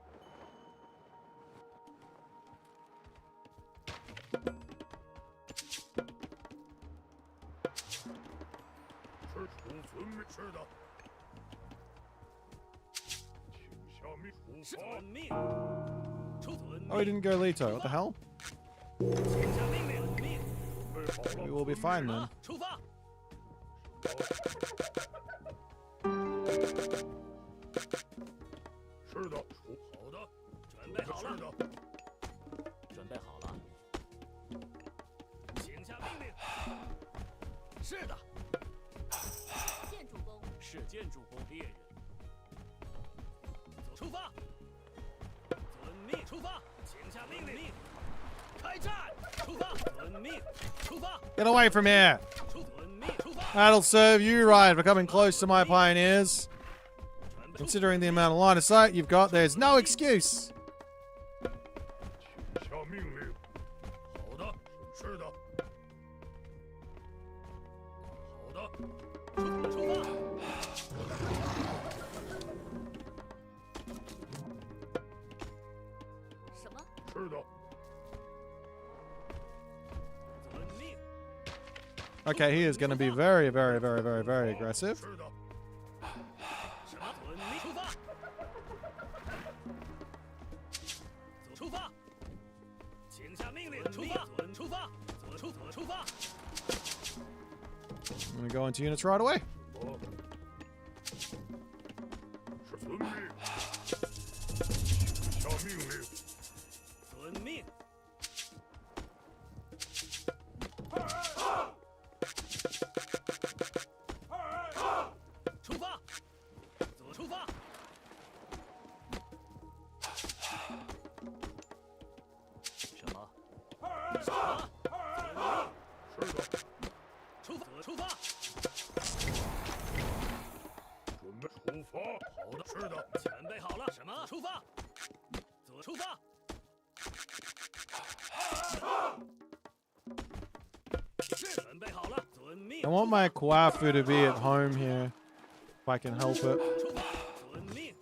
是遵命，是的。请下命，出发。遵命，遵命。 Oh, he didn't go Leto. What the hell? 请下命令，命。 准备好 We 了。 will be fine then. 出发。 是的，好的，准备好了。是的，准备好了。请下命令。是的，建筑工，是建筑工猎人。出发。遵命，出发。请下命令。开战，出发。遵命，出发。 Get away from here. 遵命，出发。 That'll serve you right for coming close to my pioneers. 准备。 Considering the amount of line of sight you've got, there's no excuse. 请下命令。好的，是的，好的。出发。 什么？是的，遵命。 Okay, he is going to be very, very, very, very, very aggressive. 是的，什么？遵命，出发。出发。请下命令。出发。出发。出发。 I'm going to go into units right away. 是遵命。请下命令。遵命。出发。出发。什么？什么？是的，出发。准备出发。好的，是的，准备好了。什么？出发。出发。是准备好了。遵命。 I want my Kwafu to be at home here, if I can help it. 出发。遵命。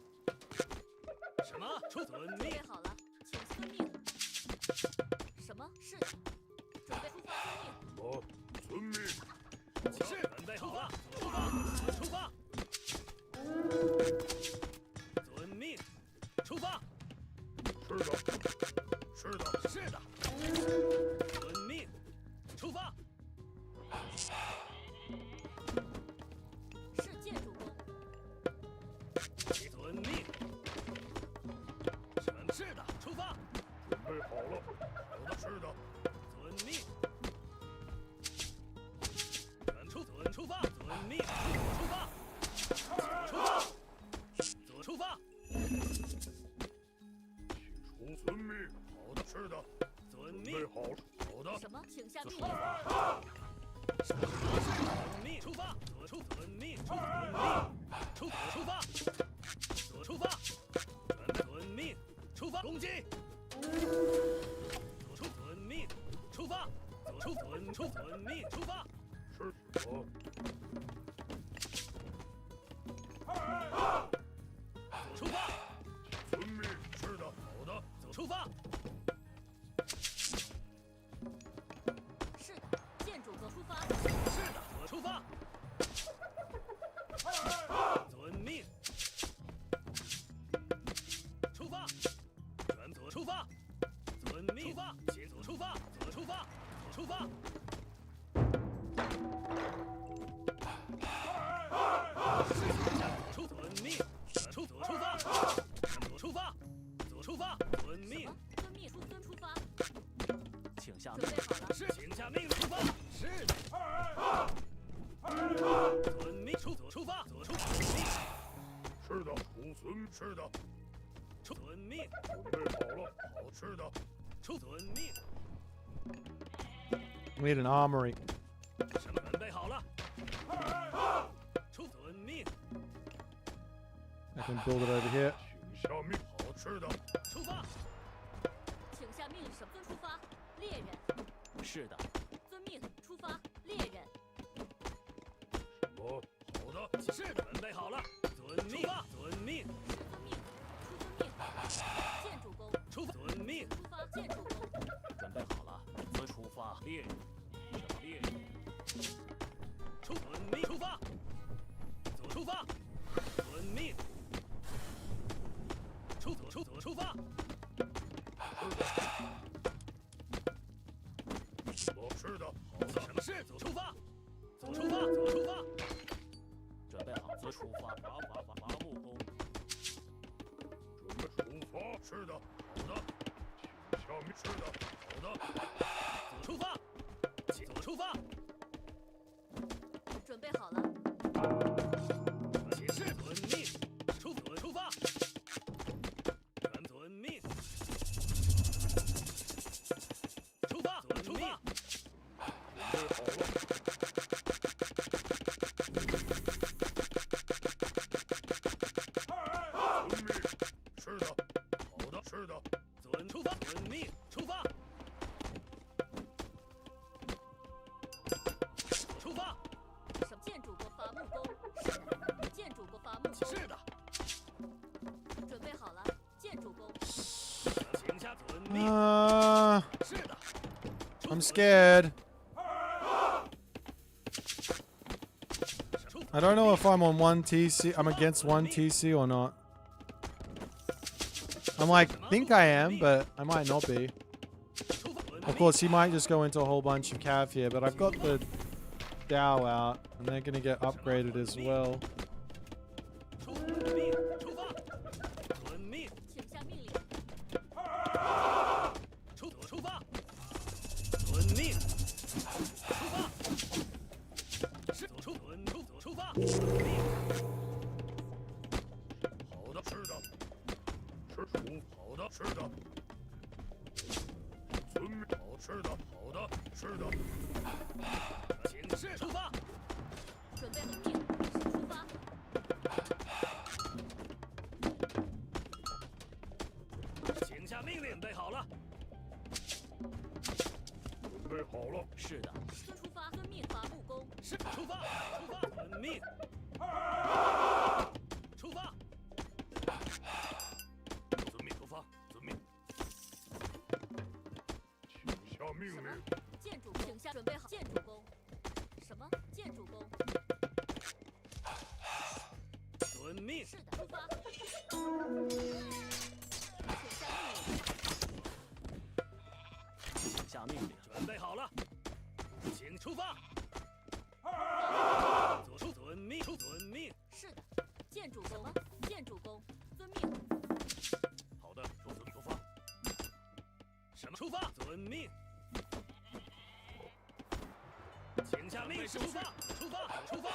什么？遵准命。备好了，请遵命。什么？是的。准备出发，遵命。遵命。是准备好了。出发。出发。遵命。出发。是的，是的，是的。遵命。出发。是建筑工，遵命。是的。出发。准备好了。好的，是的，遵命。出发。遵命。出发。出发。出发。请出遵命。好的，是的，遵命。准备好了。好的。什么？请下命令。遵命。出发。遵命。出发。出发。遵命。出发。攻击。遵命。出发。遵命。出发。是的，出发。遵命。是的。好的。出发。是的，建筑哥出发。是的，我出发。遵命。出发。全左出发。遵命。出发。请左出发。左出发。左出发。出遵命。出左出发。左出发。左出发。遵命。遵命出发。请下准备好了。是，请下命令出发。是的。遵命。出左出发。左出发。是的，出遵是的，出遵命。准备好了，好是的，出遵命。 We need an armory. 什么准备好了？出遵命。 I can build it over here. 请下命，好是的，出发。请下命令，什么遵出发？猎人。是的。遵命出发。猎人。好的，是的，准备好了。遵命。出发。遵命。遵命。出遵命。建筑工。出发。遵命。出发。建筑工。准备好了。遵出发。猎人。什么猎人？出遵命。出发。左出发。遵命。左出发。是的，好的。什么事？左出发。左出发。左出发。准备好。左出发。伐木工。准备出发，是的，好的，请下命，是的，好的，左出发。左出发。准备好了。请示遵命。出发。全遵命。出发。出发。准备好了，遵命，是的，好的，是的，出发。遵命。出发。出发。什么建筑工伐木工？是的，建筑工伐木工。是的。准备好了，建筑工。请下遵命。是的。 I'm scared. I don't know if I'm on one TC. I'm against one TC or not. I'm like, think I am, but I might not be. Of course, he might just go into a whole bunch of cav here, but I've got the Dow out, and they're gonna get upgraded as well. 请下命令。出发。遵命。出发。是左出发。遵命。好的，是的，是出，好的，是的，遵命，好，是的，好的，是的，请示出发。准备遵命，出发。请下命令。准备好了。准备好了，是的。遵出发。遵命伐木工。是出发。遵命。出发。遵命出发，遵命，请下命令，建筑工。请下准备好。建筑工。什么？建筑工。遵命。是的，出发。请下命令。请下命令。准备好了。请出发。左出遵命。出遵命。是的，建筑工。建筑工。遵命。好的，出发。什么？出发。遵命。请下命令。出发。出发。出发。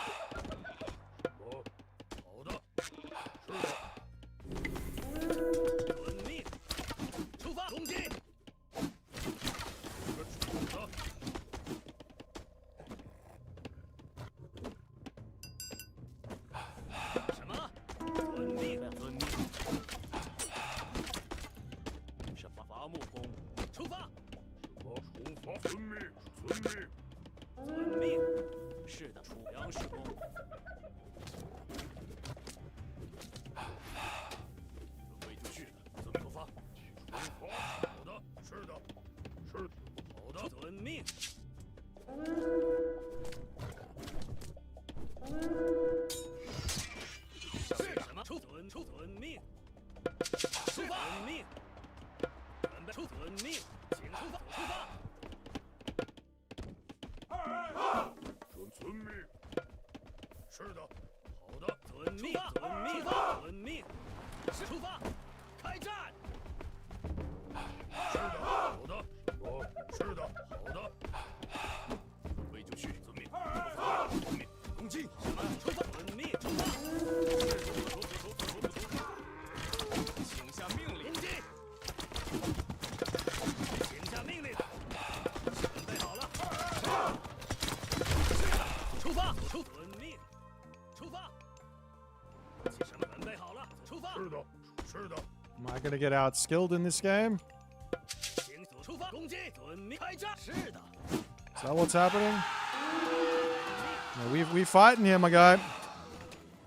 好的，是的，遵命。出发。攻击。好的，什么？遵命。遵命。什么？伐木工。出发。出发，遵命，遵命，遵命。是的，出粮食工。准备就绪，遵命出发，出发，好的，是的，命，请出发，出发。遵命。是的。好的，遵命，遵命，遵命。是出发，开战。是的，好的。哦，是的，好的。准备就绪，遵命。遵命，攻击。出发，遵命，出发。请下命令。攻击。请下命令。准备好了。出发，遵命，出发。什么准备好了？出发。是的，是的。Am I gonna get outskilled in this game? 请出发，攻击，遵命，开战。是的。Is that what's happening? No, we fighting here, my guy.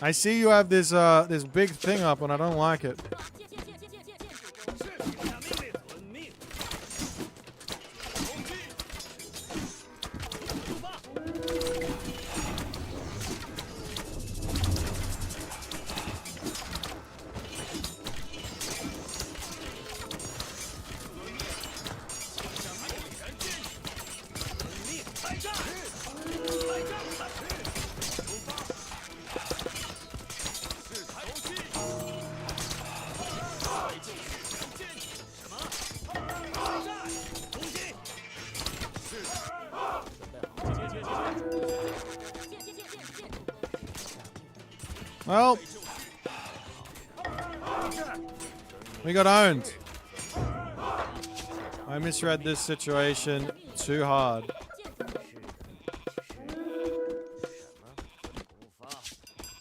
I see you have this this big thing up, and I don't like it. 请下命令，遵命。攻击。出发。开战！开战！出发！是台攻击！快就绪，前进！什么？开战！攻击！是。Well, we got owned. I misread this situation too hard.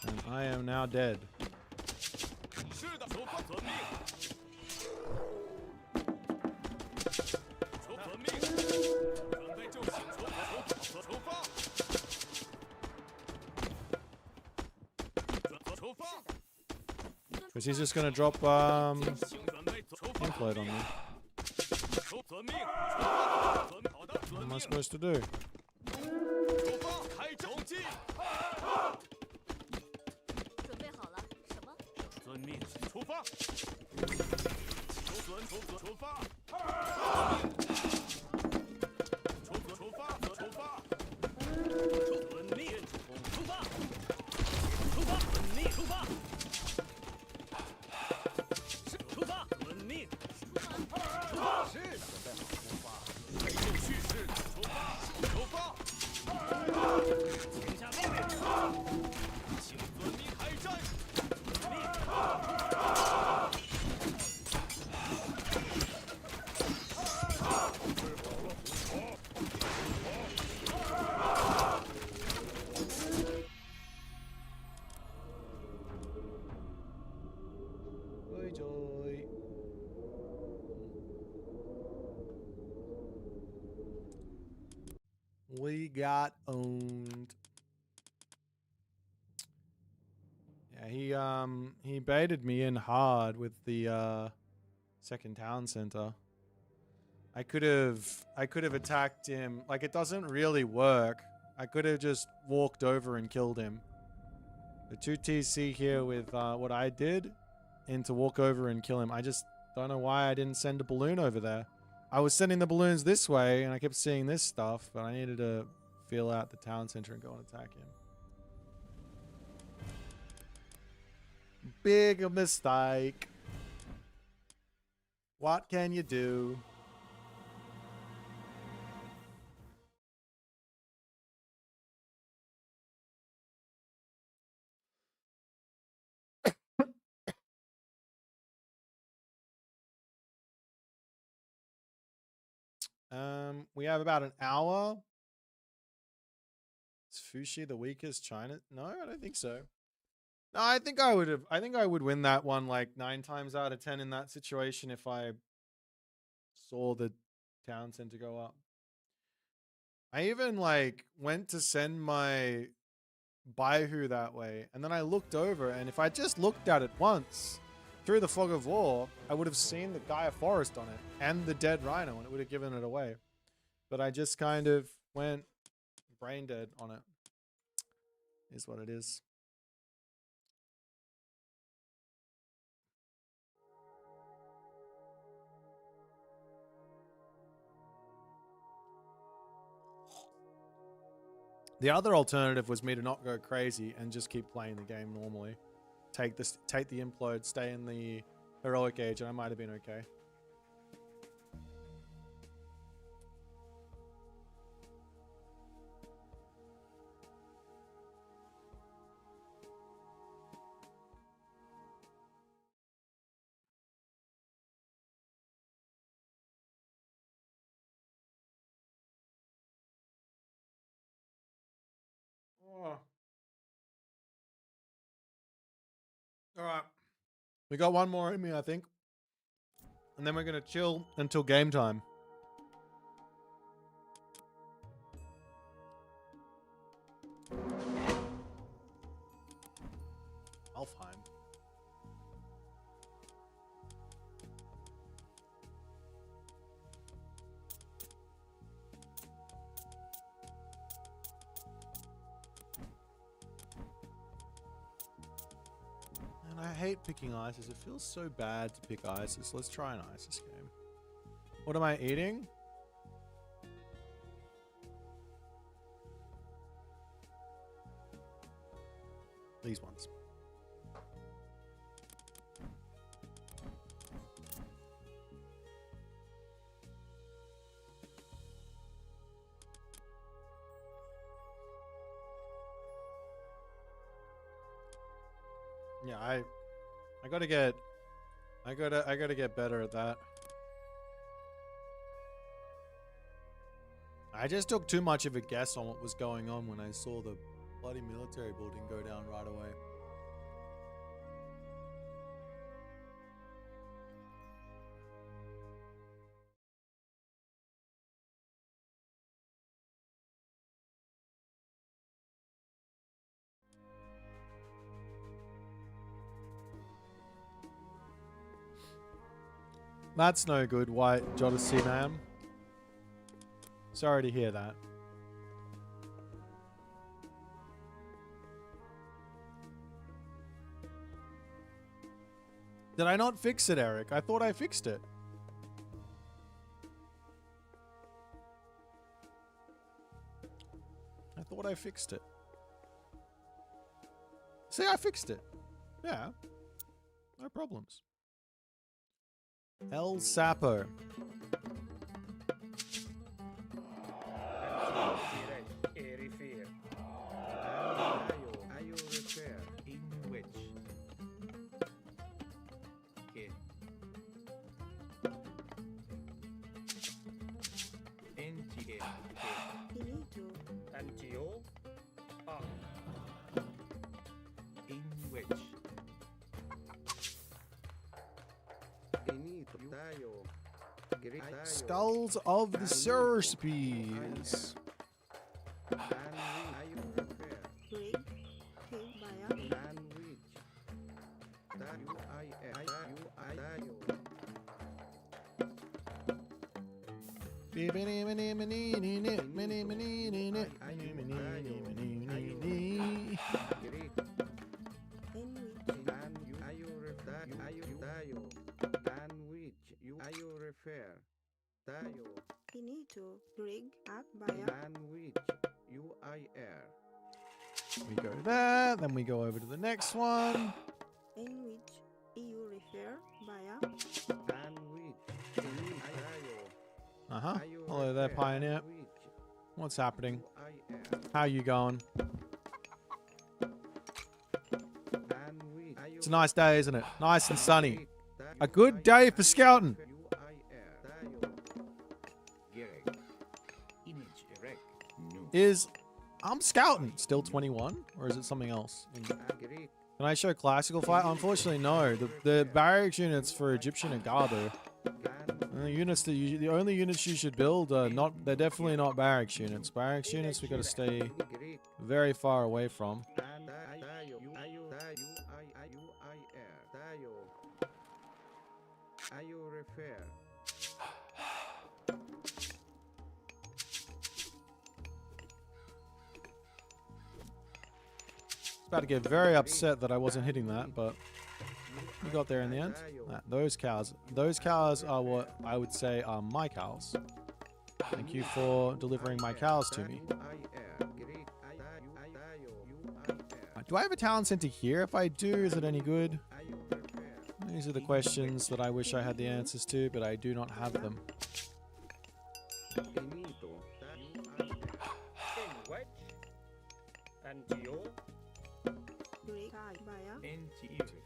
And I am now dead. 是的，出发，遵命。遵命。准备就绪，出发。出发。 Because he's just gonna drop 请准备出发。 inflate on me. 遵命。好的， What 遵 am 命。 I supposed to do? 出发，开战！攻击！准备好了，什么？遵命，出发。出发。出发。遵命，出发！出发！遵命，出发！出发！遵命！出发！是的。快就绪，是的，出发。请下命令。请遵命开战。Joy, joy. We got owned. Yeah, he baited me in hard with the second town center. I could have attacked him. Like, it doesn't really work. I could have just walked over and killed him. The 2TC here with what I did, and to walk over and kill him. I just don't know why I didn't send a balloon over there. I was sending the balloons this way, and I kept seeing this stuff, but I needed to feel out the town center and go and attack him. Big mistake. What can you do? We have about an hour. Is Fushi the weakest China? No, I don't think so. No, I think I would win that one like 9 times out of 10 in that situation if I saw the town center go up. I even like went to send my Baihu that way, and then I looked over, and if I just looked at it once through the fog of war, I would have seen the Gaia Forest on it and the dead rhino, and it would have given it away. But I just kind of went brain dead on it. Is what it is. The other alternative was me to not go crazy and just keep playing the game normally. Take the implode, stay in the heroic age, and I might have been okay. Oh. All right. We got one more in me, I think. And then we're going to chill until game time. Alfheim. And I hate picking ISIS. It feels so bad to pick ISIS. Let's try an ISIS game. What am I eating? These ones. Yeah, I gotta get better at that. I just took too much of a guess on what was going on when I saw the bloody military building go down right away. That's no good, White Jodeci, ma'am. Sorry to hear that. Did I not fix it, Eric? I thought I fixed it. I thought I fixed it. See, I fixed it. Yeah. No problems. El Sapo. Skulls of the Surspies. We go there, then we go over to the next one. In which you refer via Uh-huh. Hello there, Pioneer. What's happening? How you going? It's a nice day, isn't it? Nice and sunny. A good day for scouting. I'm scouting. Still 21? Or is it something else? Can I show classical fight? Unfortunately, no. The barracks units for Egyptian are Garbo. The only units you should build are not. They're definitely not barracks units. Barracks units we got to stay very far away from. About to get very upset that I wasn't hitting that, but we got there in the end. Those cows are what I would say are my cows. Thank you for delivering my cows to me. Do I have a talent center here? If I do, is it any good? These are the questions that I wish I had the answers to, but I do not have them. Greek via.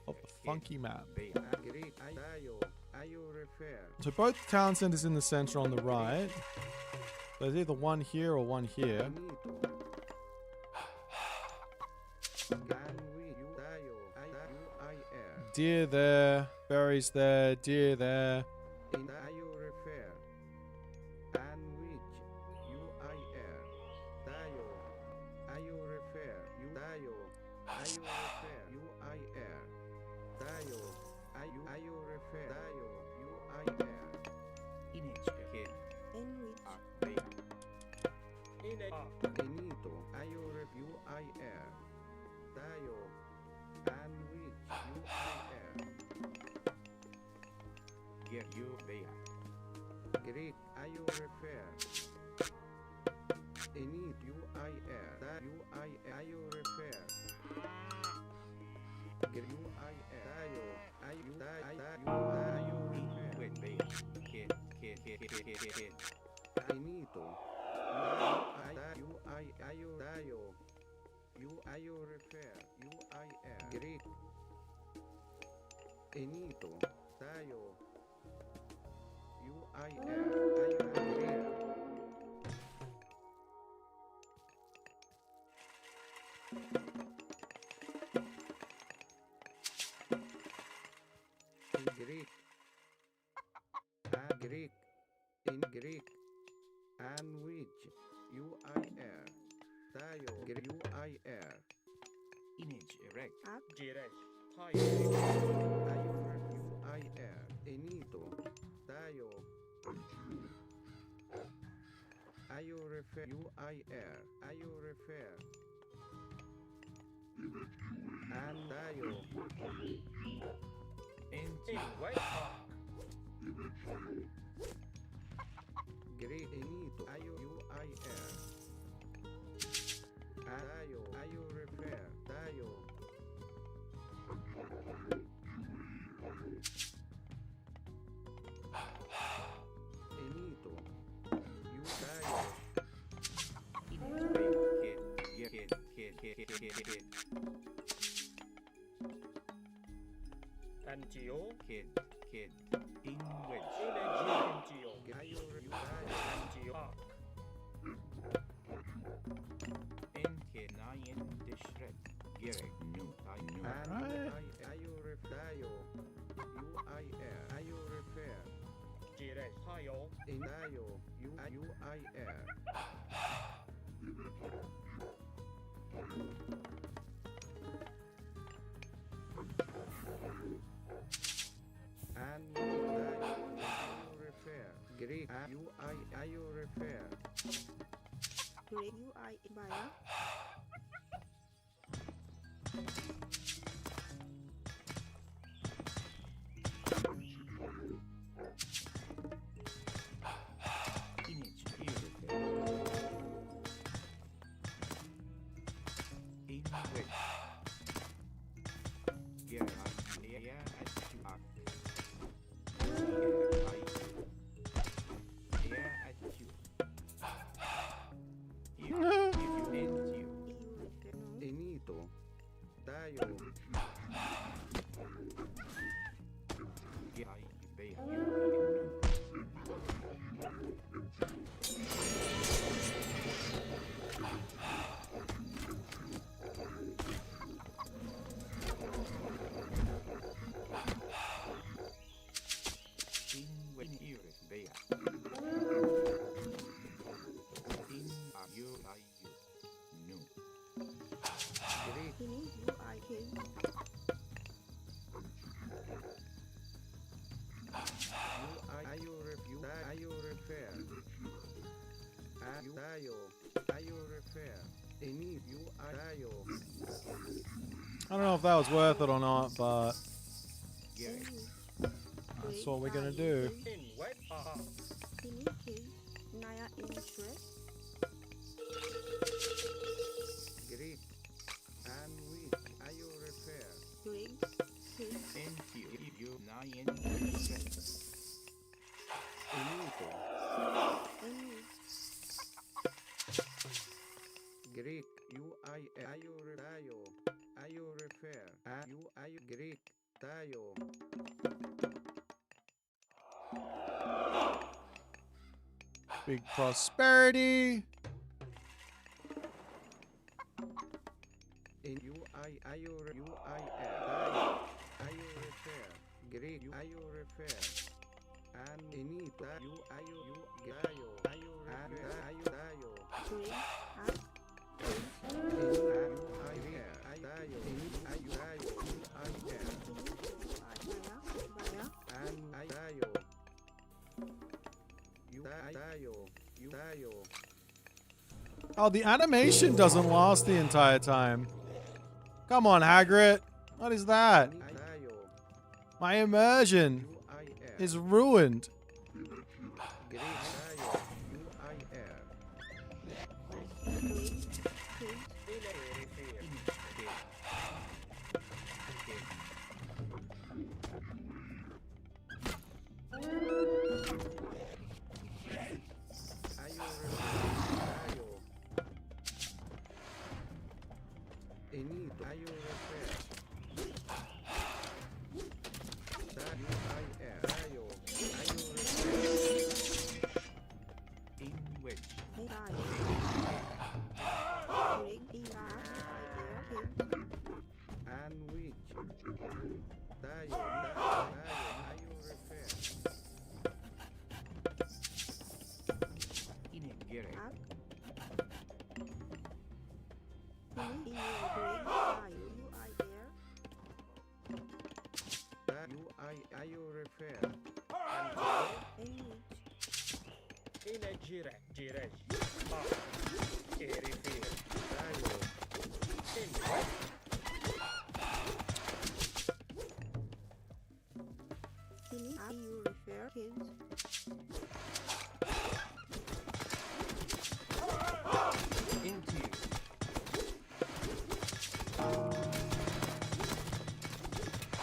Of the funky map. So both talent centers in the center on the right. There's either one here or one here. Deer there, berries there, deer there. Greek, I you refer. Enid, you I air. That you I you refer. Greek, you I air. I you refer. Wait, kid. Enito. You I you dayo. You I you refer. You I air. Greek. Enito. Dayo. You I air. In Greek, and which you I air. Tayo, you I air. Image erect. Direct. Tayo, you I air. Enito. Tayo. Ayo refer. You I air. Ayo refer. And tayo. In white. Great enito. Ayo you I air. Tayo. Ayo refer. Tayo. Enito. You tayo. Antio. Kid. In which? Antio. Ayo you tayo. Antio. Enkenayen dishret. Gerek nu. Ayo refayo. You I air. Ayo refer. Gerek. Tayo. Enayo. You I air. And you refer. Greek. You I you refer. Greek you I via. Image Enito. Tayo. I don't know if that was worth it or not, but that's what we're gonna do. Greek and wheat. repair. You Greek. Tayo. Big prosperity. In you repair. Greek. You repair. And inita. You gayo. And tayo. Green. Oh, the animation doesn't last the entire time. Come on, Hagrid. What is that? My immersion is ruined.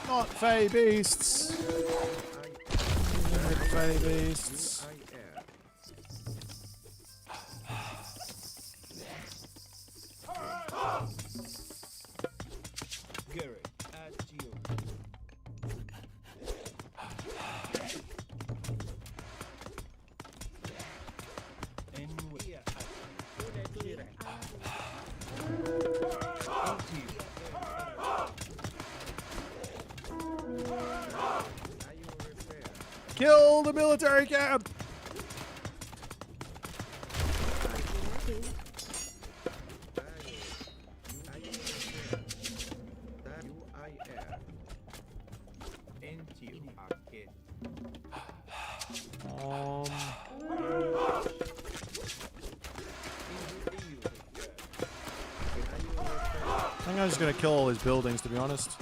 Not Fey Beasts. Fey Beasts. Kill the military camp! I think I'm just gonna kill all his buildings, to be honest.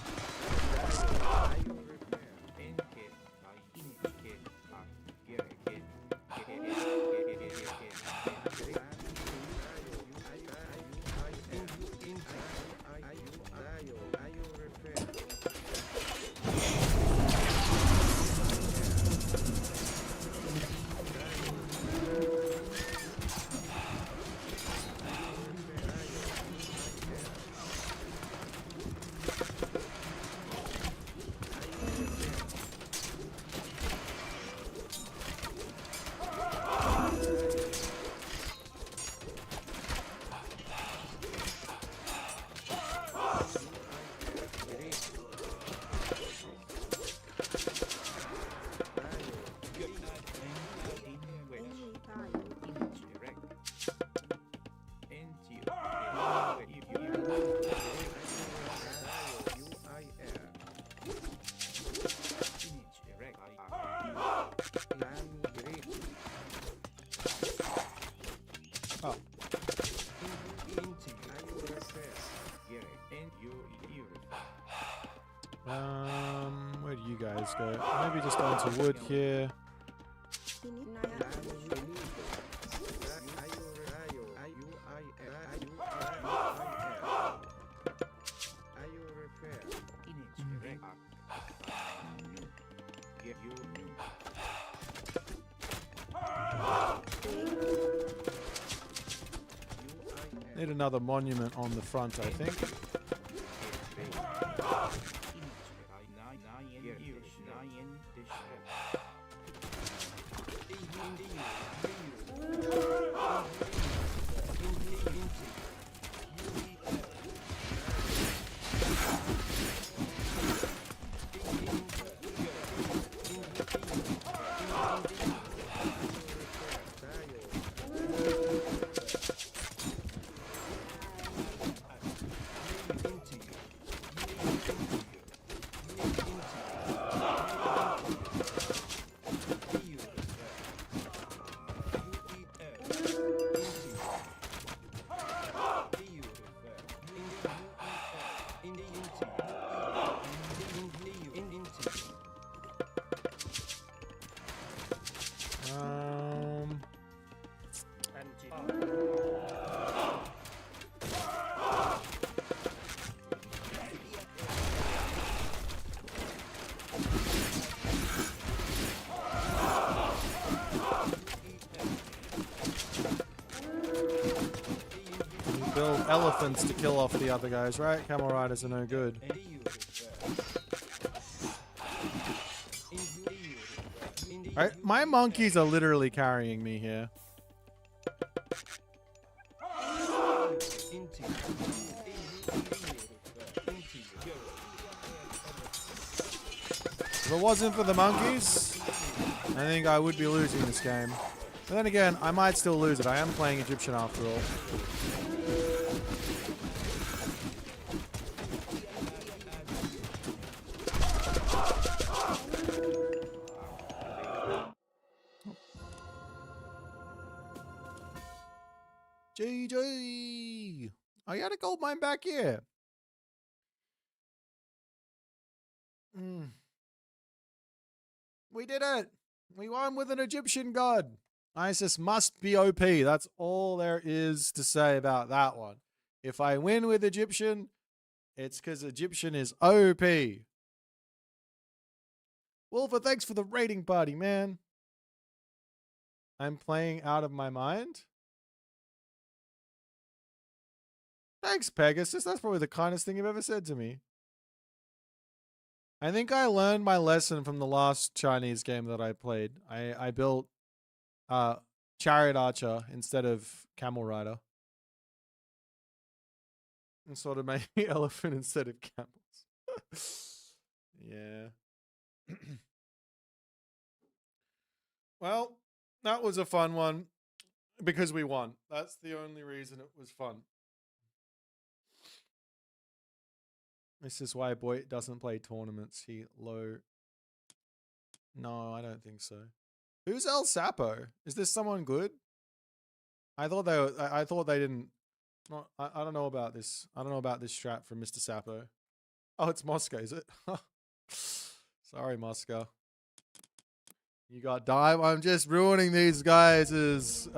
Where do you guys go? Maybe just onto wood here. Need another monument on the front, I think. Build elephants to kill off the other guys, right? Camel riders are no good. Alright, my monkeys are literally carrying me here. If it wasn't for the monkeys, I think I would be losing this game. But then again, I might still lose it. I am playing Egyptian after all. GG! I got a gold mine back here. We did it! We won with an Egyptian god. Isis must be OP. That's all there is to say about that one. If I win with Egyptian, it's because Egyptian is OP. Wolfer, thanks for the raiding party, man. I'm playing out of my mind. Thanks, Pegasus. That's probably the kindest thing you've ever said to me. I think I learned my lesson from the last Chinese game that I played. I built Chariot Archer instead of Camel Rider. And sort of made elephant instead of camels. Yeah. Well, that was a fun one. Because we won. That's the only reason it was fun. This is why Boit doesn't play tournaments. He low. No, I don't think so. Who's El Sapo? Is this someone good? I thought they were, I thought they didn't. No, I don't know about this. I don't know about this strat from Mr. Sapo. Oh, it's Mosca, is it? Sorry, Mosca. You got dive. I'm just ruining these guys'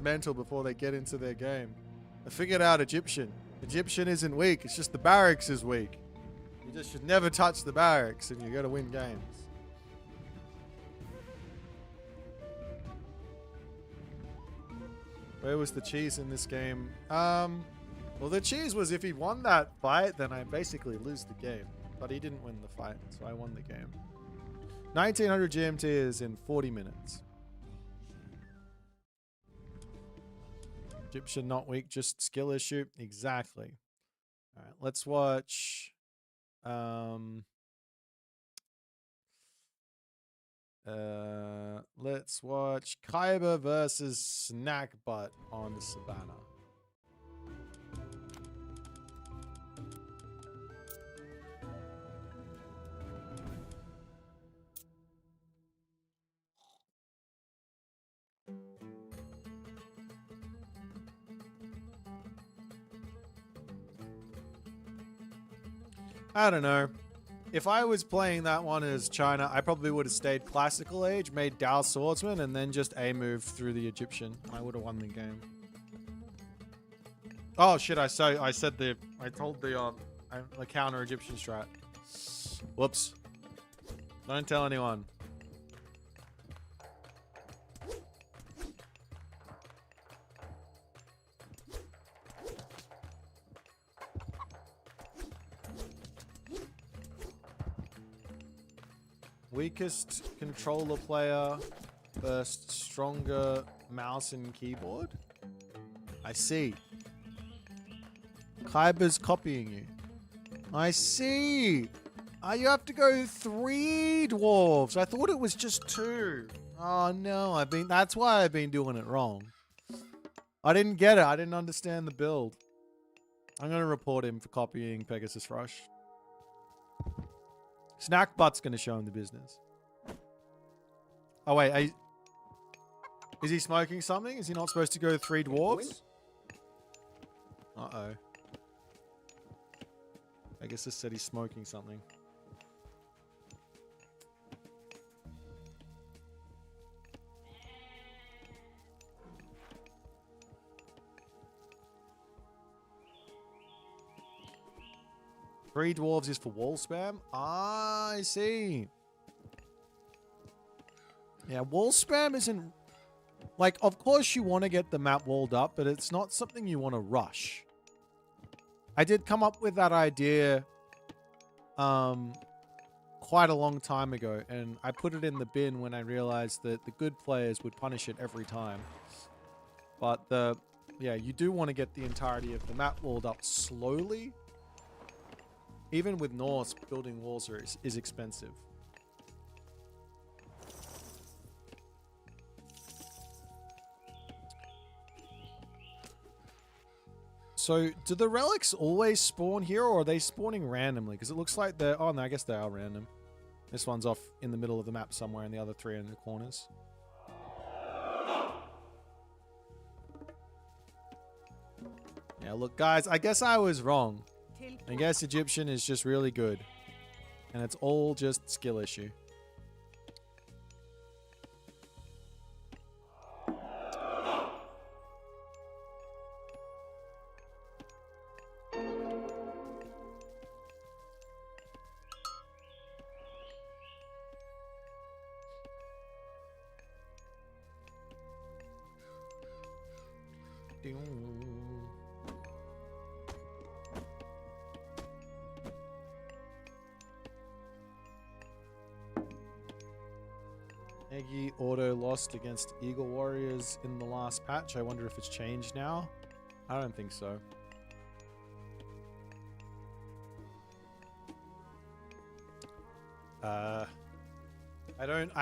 mental before they get into their game. I figured out Egyptian. Egyptian isn't weak. It's just the barracks is weak. You just should never touch the barracks and you got to win games. Where was the cheese in this game? Well, the cheese was if he won that fight, then I basically lose the game. But he didn't win the fight, so I won the game. 1900 GMT is in 40 minutes. Egyptian not weak, just skill issue. Exactly. All right, let's watch. Let's watch Khyber versus Snack Butt on the Savannah. I don't know. If I was playing that one as China, I probably would have stayed classical age, made Dao swordsman, and then just A move through the Egyptian. I would have won the game. Oh shit! I told the counter Egyptian strat. Whoops! Don't tell anyone. Weakest controller player. First, stronger mouse and keyboard. I see. Kyber's copying you. I see. You have to go 3 dwarves. I thought it was just 2. Oh no, that's why I've been doing it wrong. I didn't get it. I didn't understand the build. I'm gonna report him for copying Pegasus Rush. Snack Butt's gonna show him the business. Oh wait, is he smoking something? Is he not supposed to go 3 dwarves? Uh-oh. Pegasus said he's smoking something. Three dwarves is for wall spam? Ah, I see. Yeah, wall spam isn't... Like, of course you want to get the map walled up, but it's not something you want to rush. I did come up with that idea quite a long time ago, and I put it in the bin when I realized that the good players would punish it every time. But yeah, you do want to get the entirety of the map walled up slowly. Even with Norse, building walls is expensive. So, do the relics always spawn here, or are they spawning randomly? Because it looks like they're... Oh, no, I guess they are random. This one's off in the middle of the map somewhere, and the other 3 are in the corners. Yeah, look, guys, I guess I was wrong. I guess Egyptian is just really good. And it's all just skill issue. Eggy auto lost against Eagle Warriors in the last patch. I wonder if it's changed now. I don't think so. I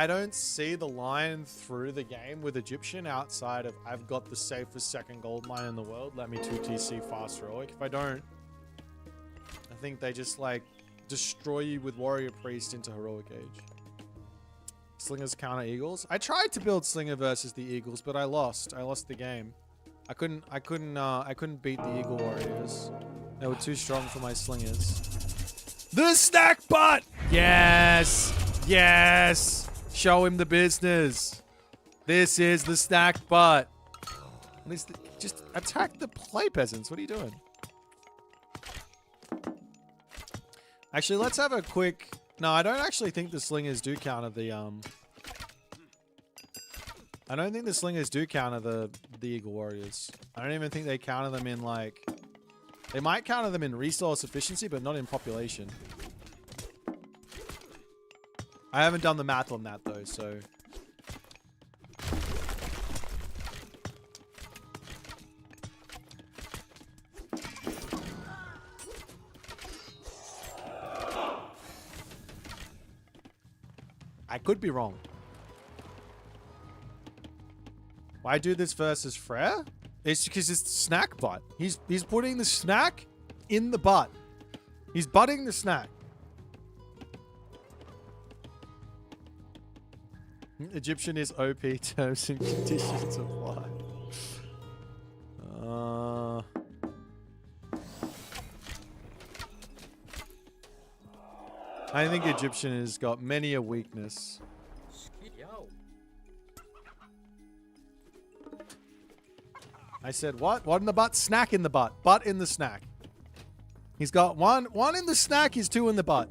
don't see the line through the game with Egyptian outside of I've got the safest second gold mine in the world. Let me 2TC fast heroic. If I don't, I think they just like destroy you with Warrior Priest into heroic age. Slingers counter Eagles. I tried to build Slinger versus the Eagles, but I lost. I lost the game. I couldn't beat the Eagle Warriors. They were too strong for my Slingers. The snack butt! Yes! Yes! Show him the business. This is the snack butt. At least just attack the play peasants. What are you doing? Actually, let's have a quick... No, I don't actually think the Slingers do counter the, I don't think the Slingers do counter the Eagle Warriors. I don't even think they counter them in, like... They might counter them in resource efficiency, but not in population. I haven't done the math on that, though, so... I could be wrong. Why do this versus Frere? It's because it's the snack butt. He's putting the snack in the butt. He's butting the snack. Egyptian is OP, terms and conditions apply. I think Egyptian has got many a weakness. I said what? What in the butt? Snack in the butt. Butt in the snack. He's got one in the snack, he's 2 in the butt.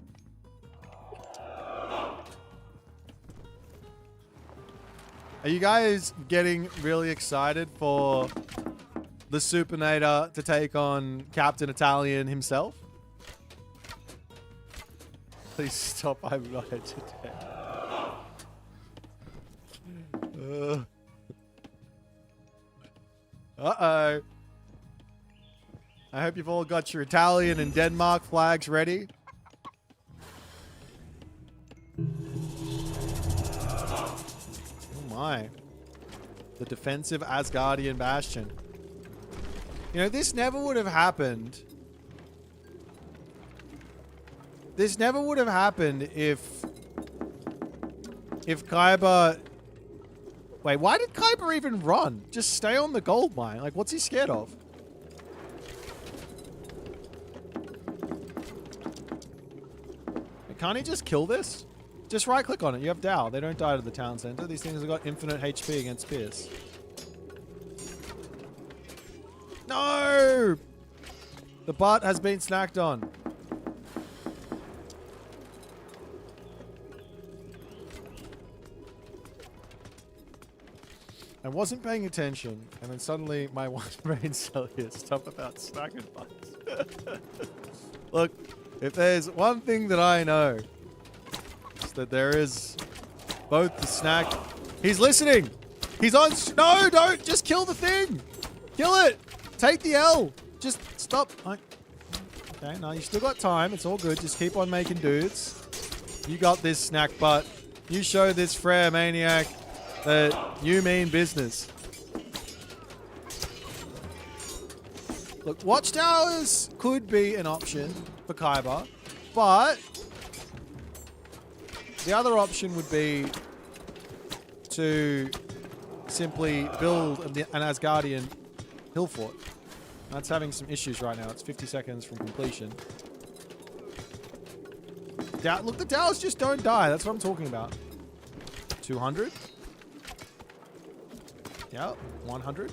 Are you guys getting really excited for the Supinator to take on Captain Italian himself? Please stop, I'm not today. Uh-oh. I hope you've all got your Italian and Denmark flags ready. Oh my. The defensive Asgardian bastion. You know, this never would have happened. This never would have happened if Khyber... Wait, why did Khyber even run? Just stay on the gold mine. Like, what's he scared of? Can't he just kill this? Just right click on it. You have Dow. They don't die to the town center. These things have got infinite HP against Pierce. No! The butt has been snacked on. I wasn't paying attention, and then suddenly my one brain cell here stuff about snacking butts. Look, if there's one thing that I know, it's that there is both the snack. He's listening. He's on. No, don't. Just kill the thing. Kill it. Take the L. Just stop. Okay, no, you still got time. It's all good. Just keep on making dudes. You got this, snack butt. You show this Frere maniac that you mean business. Look, watchtowers could be an option for Khyber, but the other option would be to simply build an Asgardian hill fort. That's having some issues right now. It's 50 seconds from completion. Look, the towers just don't die. That's what I'm talking about. 200. Yep. 100.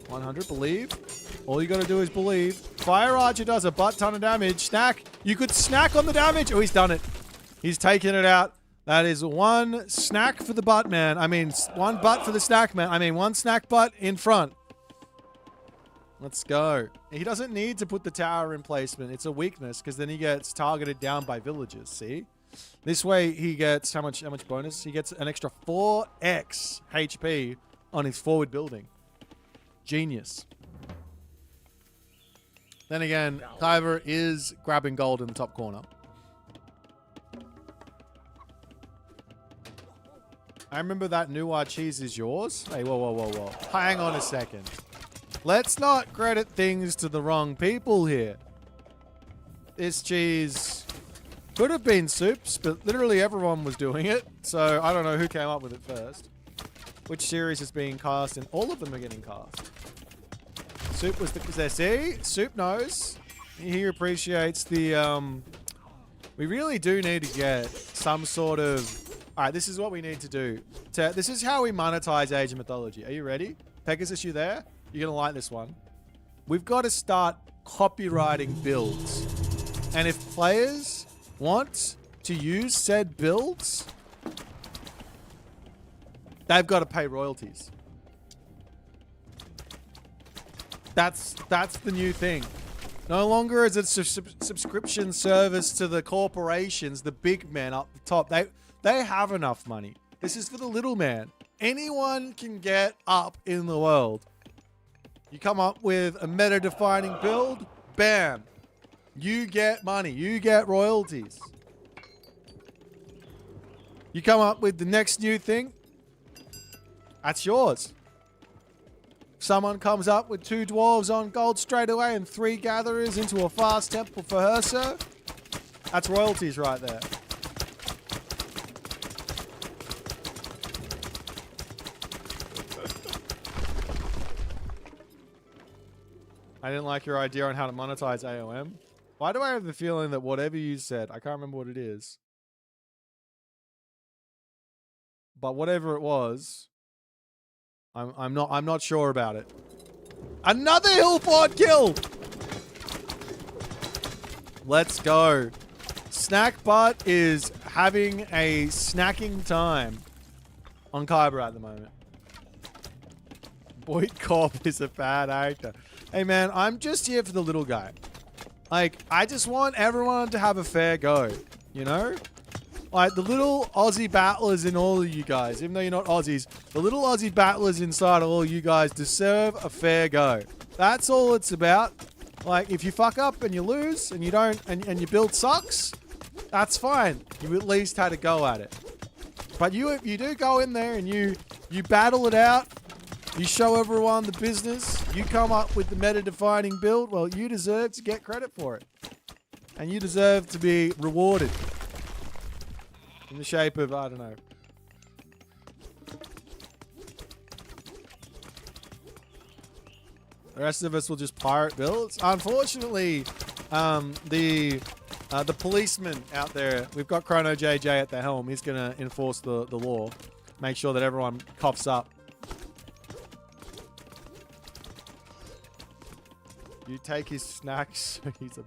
100. Believe. All you got to do is believe. Fire Archer does a butt ton of damage. Snack. You could snack on the damage. Oh, he's done it. He's taken it out. That is one snack for the butt man. I mean, one butt for the snack man. I mean, one snack butt in front. Let's go. He doesn't need to put the tower in placement. It's a weakness because then he gets targeted down by villagers. See? This way he gets how much bonus? He gets an extra 4x HP on his forward building. Genius. Then again, Khyber is grabbing gold in the top corner. I remember that Noir cheese is yours. Hey, whoa, whoa, whoa, whoa. Hang on a second. Let's not credit things to the wrong people here. This cheese could have been Soup's, but literally everyone was doing it. So I don't know who came up with it first. Which series is being cast, and all of them are getting cast. Soup was there. See? Soup knows. He appreciates the, we really do need to get some sort of... Alright, this is what we need to do. This is how we monetize Age of Mythology. Are you ready? Pegasus, you there? You're gonna like this one. We've got to start copywriting builds. And if players want to use said builds, they've got to pay royalties. That's the new thing. No longer is it a subscription service to the corporations, the big men up the top. They have enough money. This is for the little man. Anyone can get up in the world. You come up with a meta-defining build, bam. You get money. You get royalties. You come up with the next new thing, that's yours. Someone comes up with 2 dwarves on gold straight away and 3 gatherers into a fast temple for her, sir. That's royalties right there. I didn't like your idea on how to monetize AOM. Why do I have the feeling that whatever you said, I can't remember what it is, but whatever it was, I'm not sure about it. Another hillfort kill! Let's go. Snack Butt is having a snacking time on Khyber at the moment. Boit Corp is a bad actor. Hey man, I'm just here for the little guy. Like, I just want everyone to have a fair go, you know? Like, the little Aussie battlers in all of you guys, even though you're not Aussies, the little Aussie battlers inside of all of you guys deserve a fair go. That's all it's about. Like, if you fuck up and you lose and you don't, and your build sucks, that's fine. You at least had a go at it. But you do go in there and you battle it out. You show everyone the business. You come up with the meta-defining build. Well, you deserve to get credit for it. And you deserve to be rewarded. In the shape of, I don't know. The rest of us will just pirate builds. Unfortunately, the policeman out there, we've got Chrono JJ at the helm. He's going to enforce the law. Make sure that everyone coughs up. You take his snacks. He's a...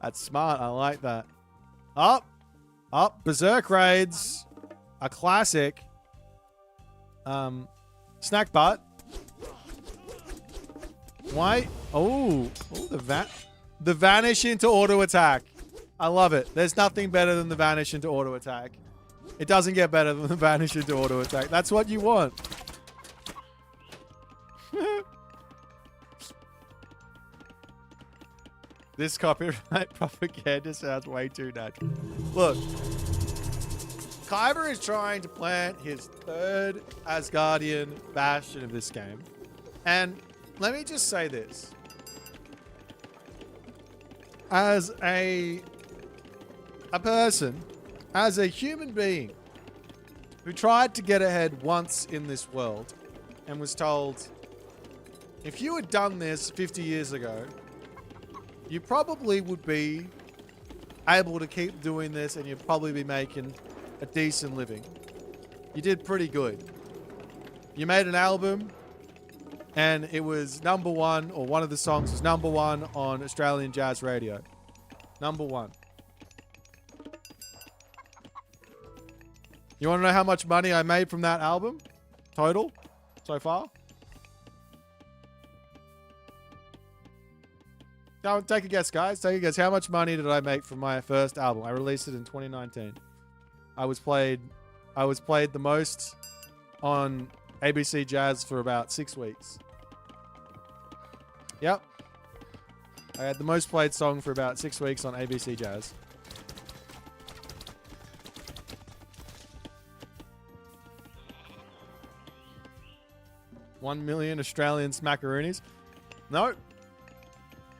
That's smart. I like that. Up. Berserk raids. A classic. Snack butt. Why? Oh, the vanish into auto attack. I love it. There's nothing better than the vanish into auto attack. It doesn't get better than the vanish into auto attack. That's what you want. This copyright propaganda sounds way too natural. Look, Kyber is trying to plant his third Asgardian bastion of this game. And let me just say this. As a person, as a human being who tried to get ahead once in this world and was told, if you had done this 50 years ago, you probably would be able to keep doing this and you'd probably be making a decent living. You did pretty good. You made an album and it was #1, or one of the songs was #1 on Australian jazz radio. #1. You want to know how much money I made from that album? Total? So far? Go take a guess, guys. Take a guess. How much money did I make from my first album? I released it in 2019. I was played the most on ABC Jazz for about 6 weeks. Yep. I had the most played song for about 6 weeks on ABC Jazz. $1 million Australian smackaroonies. No.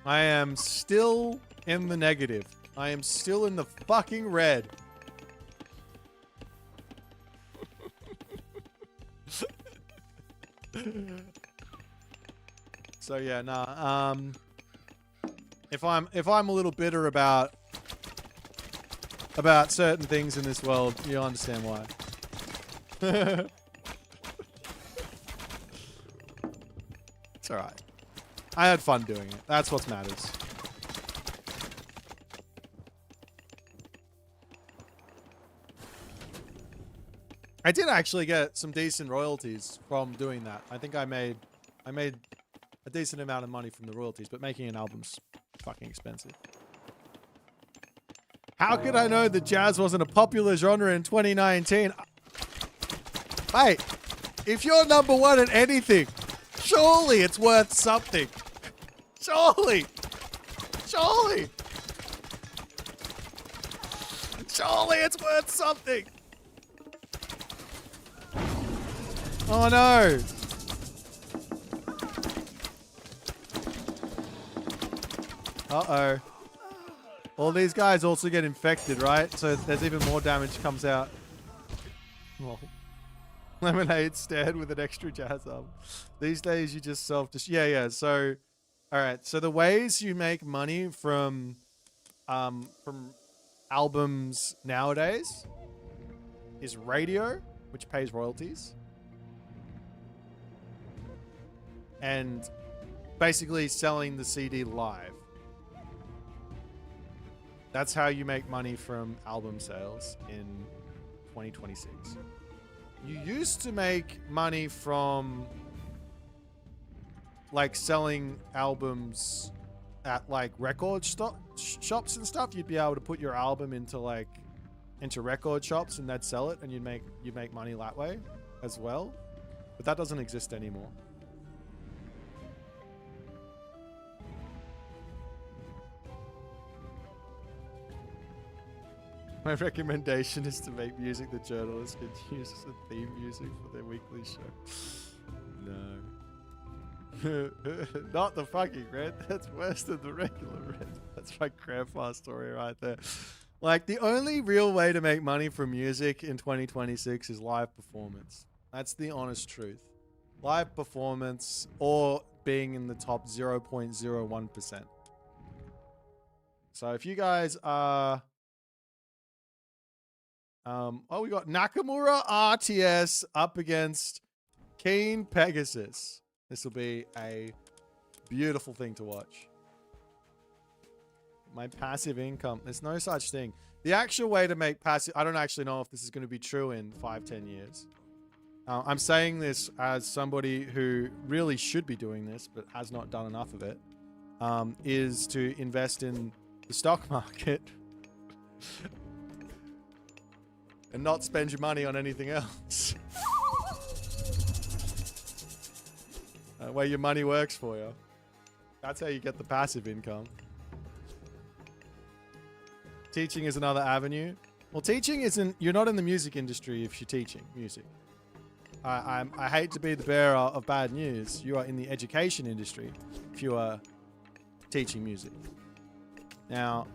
I am still in the negative. I am still in the fucking red. So yeah, nah. If I'm a little bitter about certain things in this world, you'll understand why. It's alright. I had fun doing it. That's what matters. I did actually get some decent royalties from doing that. I think I made a decent amount of money from the royalties, but making an album's fucking expensive. How could I know that jazz wasn't a popular genre in 2019? Mate, if you're #1 at anything, surely it's worth something. Surely it's worth something. Oh no. Uh-oh. All these guys also get infected, right? So there's even more damage comes out. Well, Lemonade stared with an extra jazz album. These days you just yeah. So, all right. So the ways you make money from albums nowadays is radio, which pays royalties, and basically selling the CD live. That's how you make money from album sales in 2026. You used to make money from like selling albums at like record shops and stuff. You'd be able to put your album into like into record shops and they'd sell it and you'd make money that way as well. But that doesn't exist anymore. My recommendation is to make music the journalists could use as a theme music for their weekly show. No. Not the fucking red. That's worse than the regular red. That's my grandpa story right there. Like, the only real way to make money from music in 2026 is live performance. That's the honest truth. Live performance or being in the top 0.01%. So if you guys are... oh, we got Nakamura RTS up against Keen Pegasus. This will be a beautiful thing to watch. My passive income. There's no such thing. The actual way to make passive... I don't actually know if this is going to be true in 5-10 years. I'm saying this as somebody who really should be doing this, but has not done enough of it, is to invest in the stock market and not spend your money on anything else. Where your money works for you. That's how you get the passive income. Teaching is another avenue. Well, teaching isn't... You're not in the music industry if you're teaching music. I hate to be the bearer of bad news. You are in the education industry if you are teaching music. Now,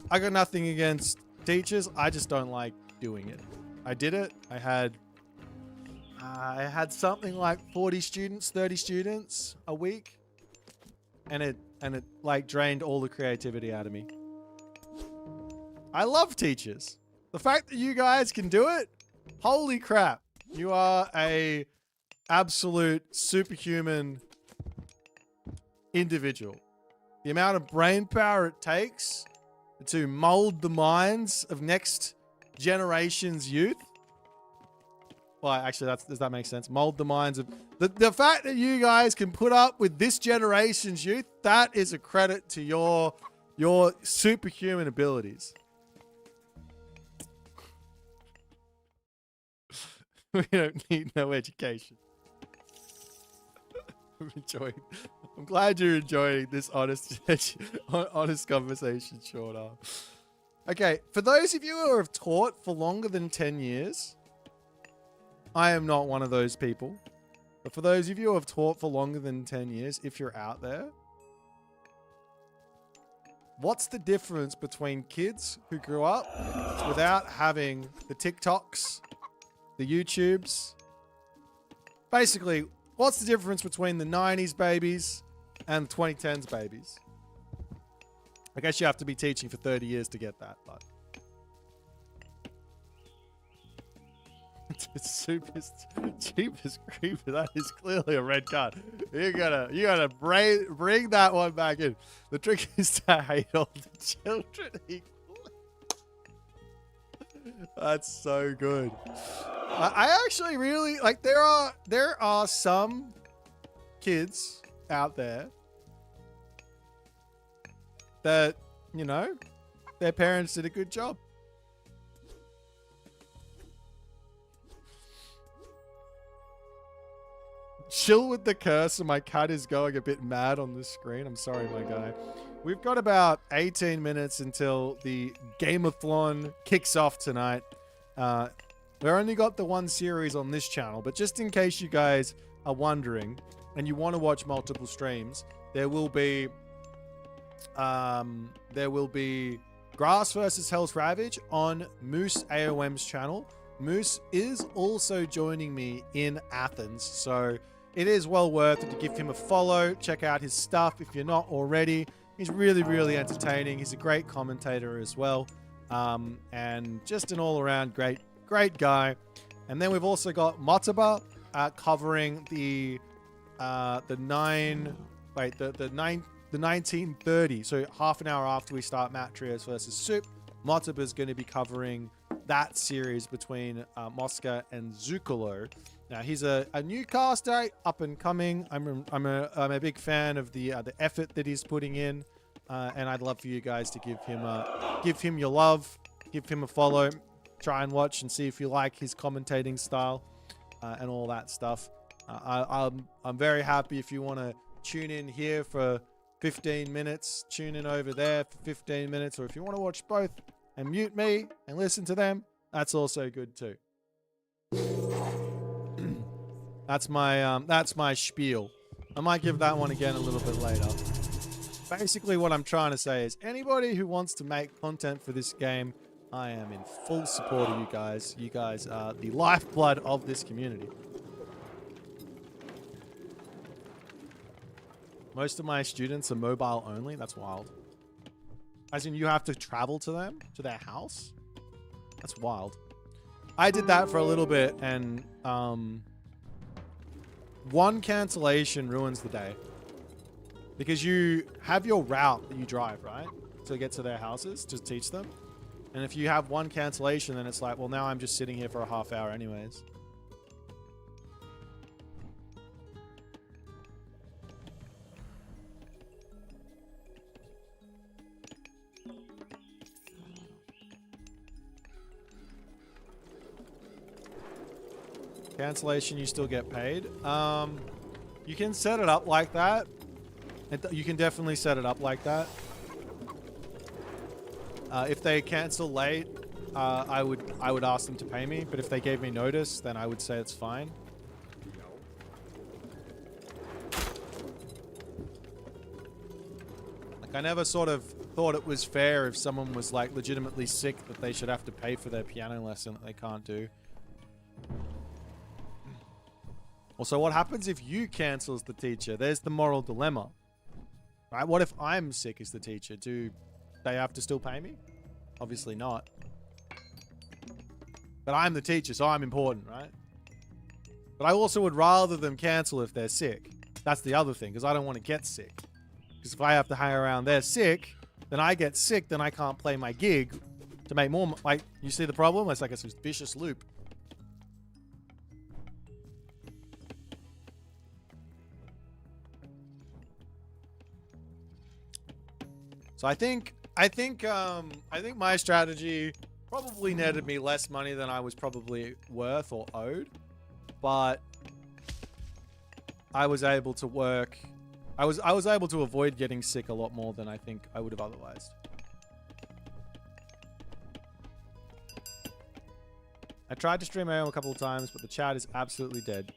I got nothing against teachers. I just don't like doing it. I did it. I had something like 40 students, 30 students a week, and it like drained all the creativity out of me. I love teachers. The fact that you guys can do it, holy crap. You are a absolute superhuman individual. The amount of brain power it takes to mold the minds of next generation's youth. Well, actually, does that make sense? Mold the minds of... The fact that you guys can put up with this generation's youth, that is a credit to your superhuman abilities. We don't need no education. I'm glad you're enjoying this honest conversation, Sean. Okay, for those of you who have taught for longer than 10 years, I am not one of those people. But for those of you who have taught for longer than 10 years, if you're out there, what's the difference between kids who grew up without having the TikToks, the YouTubes? Basically, what's the difference between the 90s babies and the 2010s babies? I guess you have to be teaching for 30 years to get that, but... Cheapest creeper. That is clearly a red card. You gotta bring that one back in. The trick is to hate all the children equally. That's so good. I actually really like. There are some kids out there that, you know, their parents did a good job. Chill with the cursor. My cat is going a bit mad on the screen. I'm sorry, my guy. We've got about 18 minutes until the Game-a-thon kicks off tonight. We've only got the one series on this channel, but just in case you guys are wondering and you want to watch multiple streams, there will be Grass versus Hell's Ravage on MooseAoM's channel. Moose is also joining me in Athens, so it is well worth it to give him a follow. Check out his stuff if you're not already. He's really, really entertaining. He's a great commentator as well, and just an all-around great guy. And then we've also got Motaba covering the 1930. So half an hour after we start Matreiuss versus Soup, Motaba's going to be covering that series between Mosca and Zuccolo. Now he's a new caster, up and coming. I'm a big fan of the effort that he's putting in, and I'd love for you guys to give him your love, give him a follow. try and watch and see if you like his commentating style and all that stuff. I'm very happy if you want to tune in here for 15 minutes, tune in over there for 15 minutes, or if you want to watch both and mute me and listen to them, that's also good too. That's my spiel. I might give that one again a little bit later. Basically what I'm trying to say is anybody who wants to make content for this game, I am in full support of you guys. You guys are the lifeblood of this community. Most of my students are mobile only. That's wild. As in you have to travel to them, to their house? That's wild. I did that for a little bit and one cancellation ruins the day. Because you have your route that you drive, right? To get to their houses, to teach them. And if you have one cancellation, then it's like, well, now I'm just sitting here for a half hour anyways. Cancellation, you still get paid. You can set it up like that. You can definitely set it up like that. If they cancel late, I would ask them to pay me. But if they gave me notice, then I would say it's fine. Like I never sort of thought it was fair if someone was like legitimately sick that they should have to pay for their piano lesson that they can't do. Also, what happens if you cancel as the teacher? There's the moral dilemma. Right? What if I'm sick as the teacher? Do they have to still pay me? Obviously not. But I'm the teacher, so I'm important, right? But I also would rather them cancel if they're sick. That's the other thing, because I don't want to get sick. Because if I have to hang around they're sick, then I get sick, then I can't play my gig to make more... Like, you see the problem? It's like a vicious loop. So I think my strategy probably netted me less money than I was probably worth or owed, but I was able to work. I was able to avoid getting sick a lot more than I think I would have otherwise. I tried to stream MooseAoM a couple of times, but the chat is absolutely dead.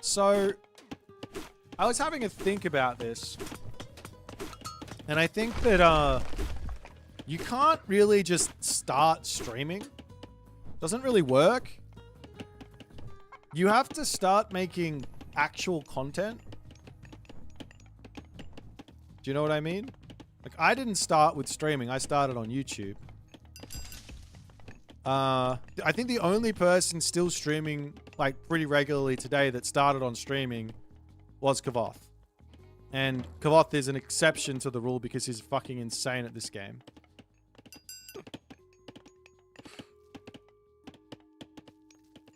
So I was having a think about this, and I think that you can't really just start streaming. Doesn't really work. You have to start making actual content. Do you know what I mean? Like, I didn't start with streaming. I started on YouTube. I think the only person still streaming like pretty regularly today that started on streaming was Kavoth. And Kavoth is an exception to the rule because he's fucking insane at this game.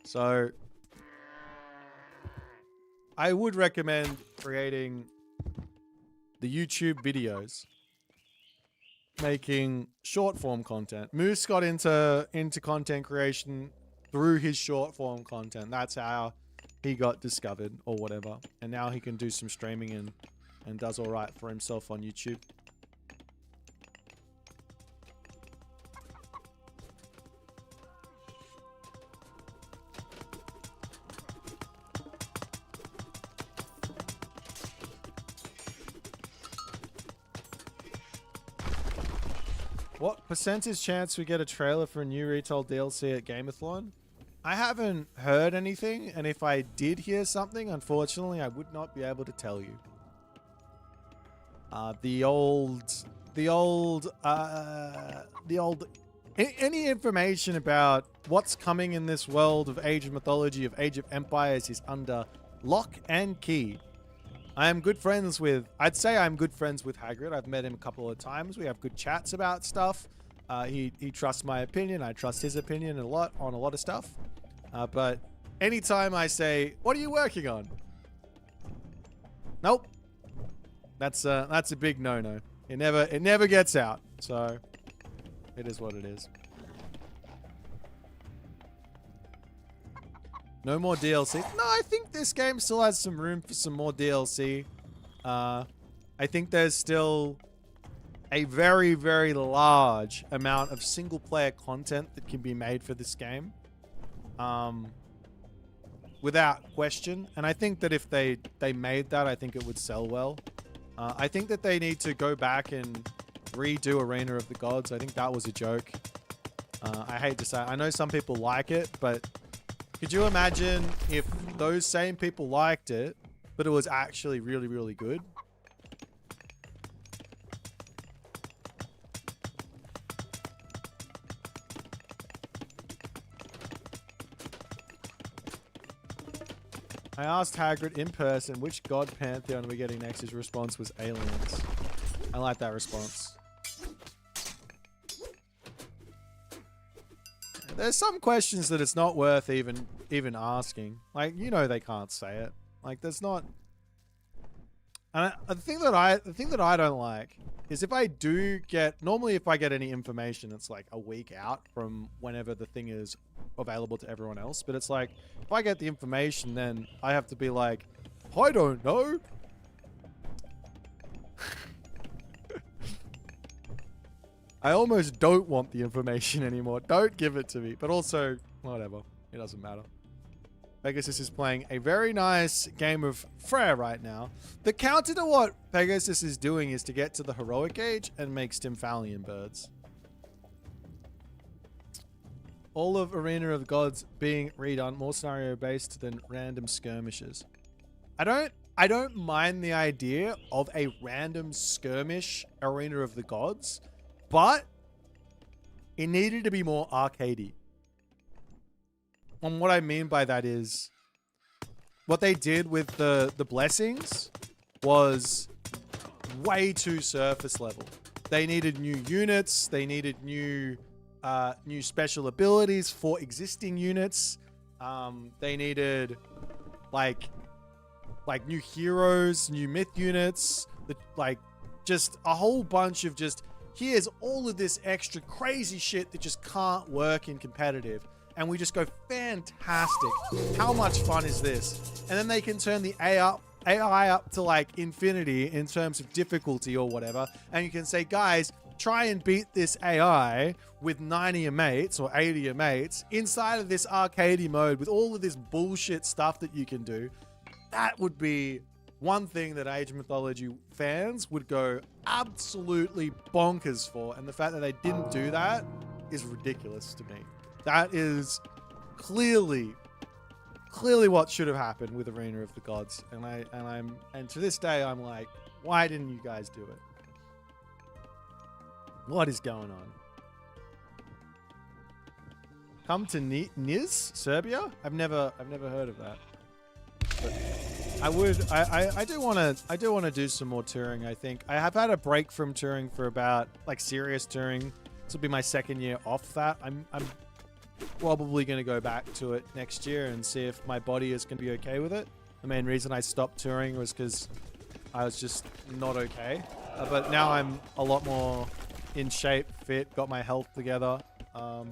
So I would recommend creating the YouTube videos, making short form content. Moose got into content creation through his short form content. That's how he got discovered or whatever. And now he can do some streaming and does all right for himself on YouTube. What percentage chance we get a trailer for a new retail DLC at Gameathlon? I haven't heard anything, and if I did hear something, unfortunately, I would not be able to tell you. Any information about what's coming in this world of Age of Mythology, of Age of Empires is under lock and key. I am good friends with, I'd say I'm good friends with Hagrid. I've met him a couple of times. We have good chats about stuff. He trusts my opinion. I trust his opinion a lot on a lot of stuff. But anytime I say, what are you working on? Nope. That's a big no-no. It never gets out. So it is what it is. No more DLC. No, I think this game still has some room for some more DLC. I think there's still a very, very large amount of single player content that can be made for this game. Without question. And I think that if they made that, I think it would sell well. I think that they need to go back and redo Arena of the Gods. I think that was a joke. I hate to say it. I know some people like it, but could you imagine if those same people liked it, but it was actually really, really good? I asked Hagrid in person which god pantheon are we getting next. His response was aliens. I like that response. There's some questions that it's not worth even asking. Like, you know, they can't say it. Like, there's not. And the thing that I don't like is if I do get, normally if I get any information, it's like a week out from whenever the thing is available to everyone else. But it's like, if I get the information, then I have to be like, I don't know. I almost don't want the information anymore. Don't give it to me. But also, whatever. It doesn't matter. Pegasus is playing a very nice game of Freya right now. The counter to what Pegasus is doing is to get to the heroic age and make Stymphalian birds. All of Arena of the Gods being redone, more scenario based than random skirmishes. I don't mind the idea of a random skirmish Arena of the Gods, but it needed to be more arcadey. And what I mean by that is what they did with the blessings was way too surface level. They needed new units. They needed new special abilities for existing units. They needed like new heroes, new myth units, like just a whole bunch of just, here's all of this extra crazy shit that just can't work in competitive. And we just go, fantastic. How much fun is this? And then they can turn the AI up to like infinity in terms of difficulty or whatever. And you can say, guys, try and beat this AI with 90 of your mates or 80 of your mates inside of this arcadey mode with all of this bullshit stuff that you can do. That would be one thing that Age of Mythology fans would go absolutely bonkers for. And the fact that they didn't do that is ridiculous to me. That is clearly what should have happened with Arena of the Gods. And to this day, I'm like, why didn't you guys do it? What is going on? Come to Niz, Serbia? I've never heard of that. But I do want to do some more touring, I think. I have had a break from touring for about, like, serious touring. This will be my second year off that. I'm probably going to go back to it next year and see if my body is going to be okay with it. The main reason I stopped touring was because I was just not okay. But now I'm a lot more in shape, fit, got my health together. I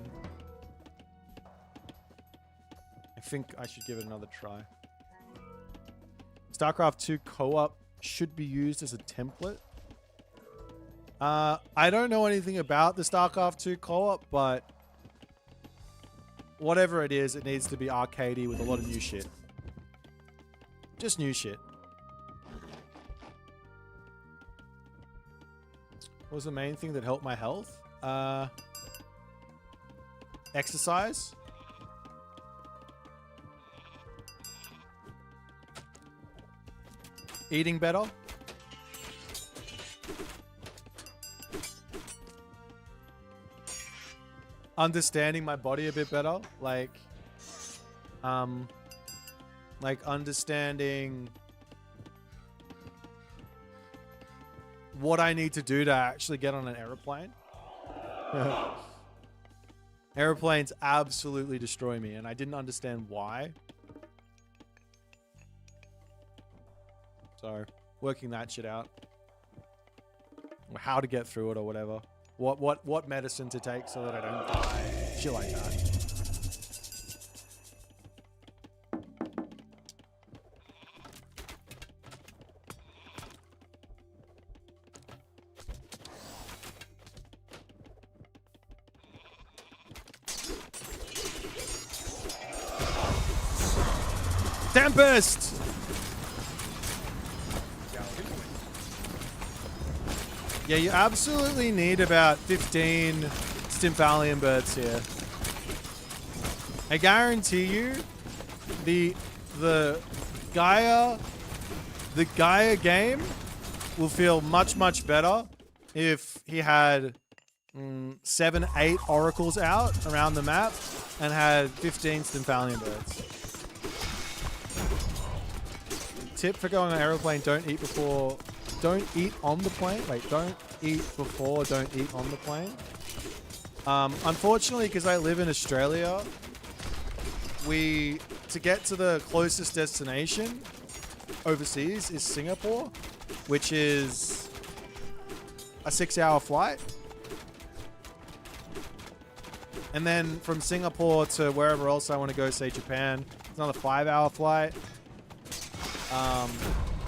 think I should give it another try. StarCraft 2 co-op should be used as a template. I don't know anything about the StarCraft 2 co-op, but whatever it is, it needs to be arcadey with a lot of new shit. Just new shit. What was the main thing that helped my health? Exercise. Eating better. Understanding my body a bit better, like understanding what I need to do to actually get on an airplane. Airplanes absolutely destroy me, and I didn't understand why. So, working that shit out. or how to get through it or whatever. What medicine to take so that I don't die. Shit like that. Tempest! Yeah, you absolutely need about 15 Stymphalian birds here. I guarantee you, the Gaia game will feel much better if he had 7, 8 oracles out around the map and had 15 Stymphalian birds. Tip for going on aeroplane: don't eat before. Don't eat on the plane. Wait, don't eat before, don't eat on the plane. Unfortunately, because I live in Australia, to get to the closest destination overseas is Singapore, which is a 6-hour flight. And then from Singapore to wherever else I want to go, say Japan, it's another 5-hour flight.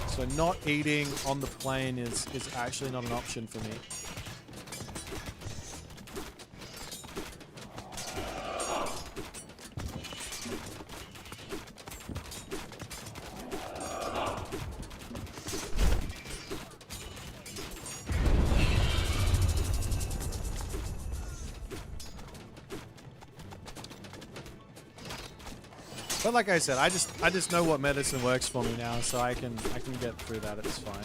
So not eating on the plane is actually not an option for me. But like I said, I just know what medicine works for me now, so I can get through that. It's fine.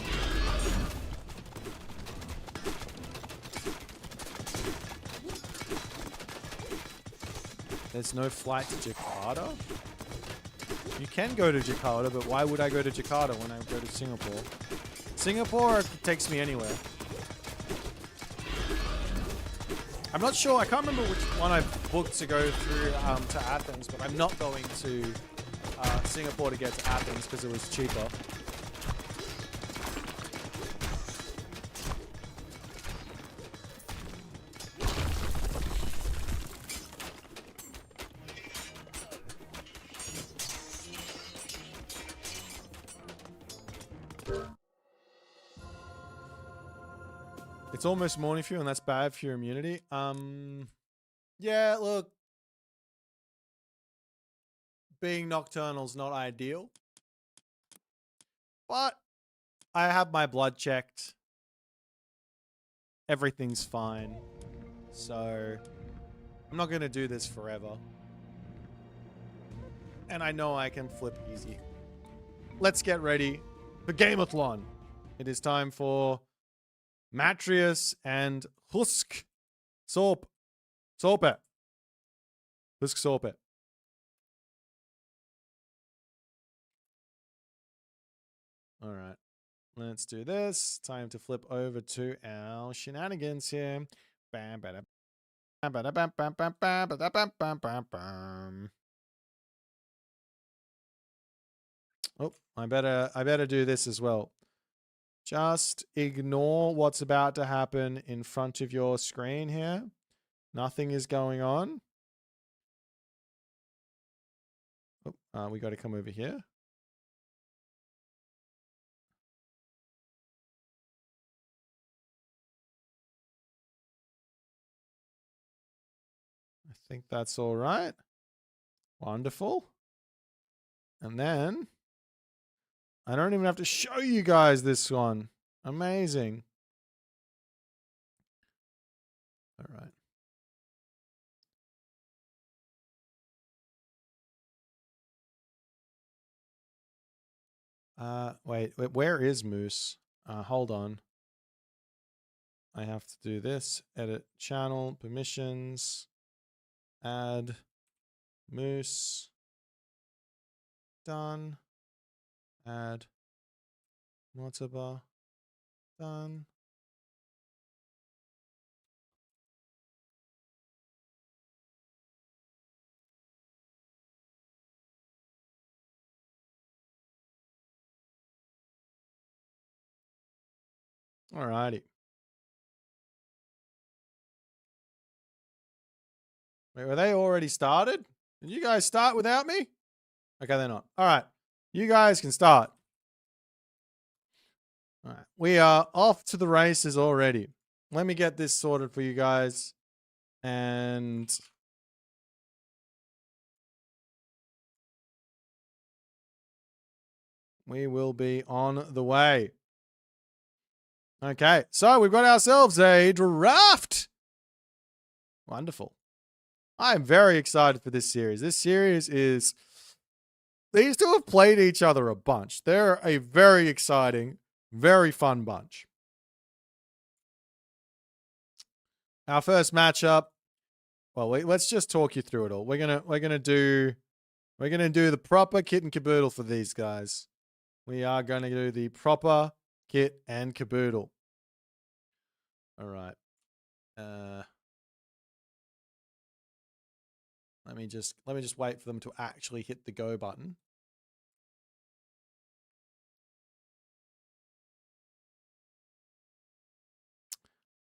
There's no flight to Jakarta? You can go to Jakarta, but why would I go to Jakarta when I go to Singapore? Singapore takes me anywhere. I'm not sure. I can't remember which one I booked to go through to Athens, but I'm not going to Singapore to get to Athens because it was cheaper. It's almost morning for you, and that's bad for your immunity. Yeah, look, being nocturnal's not ideal, but I have my blood checked. Everything's fine, so I'm not gonna do this forever. And I know I can flip easy. Let's get ready for Gameathlon. It is time for Matreiuss and HUSKSUPPE. HUSKSUPPE. All right, let's do this. Time to flip over to our shenanigans here. Bam, bada, bam, bada, bam, bam, bam, bam, bada, bam, bam, bam, bam. Oh, I better do this as well. Just ignore what's about to happen in front of your screen here. Nothing is going on. Oh, we got to come over here. I think that's all right. Wonderful. And then I don't even have to show you guys this one. Amazing. All right. Wait, where is Moose? Hold on. I have to do this. Edit channel, permissions, add Moose. Done. Add motaba. Done. Alrighty. Wait, were they already started? Did you guys start without me? Okay, they're not. All right. You guys can start. All right. We are off to the races already. Let me get this sorted for you guys. And we will be on the way. Okay, so we've got ourselves a draft. Wonderful. I'm very excited for this series. This series is... These two have played each other a bunch. They're a very exciting, very fun bunch. Our first matchup. Well, let's just talk you through it all. We're gonna do the proper kit and caboodle for these guys. We are gonna do the proper kit and caboodle. All right. Let me just wait for them to actually hit the go button.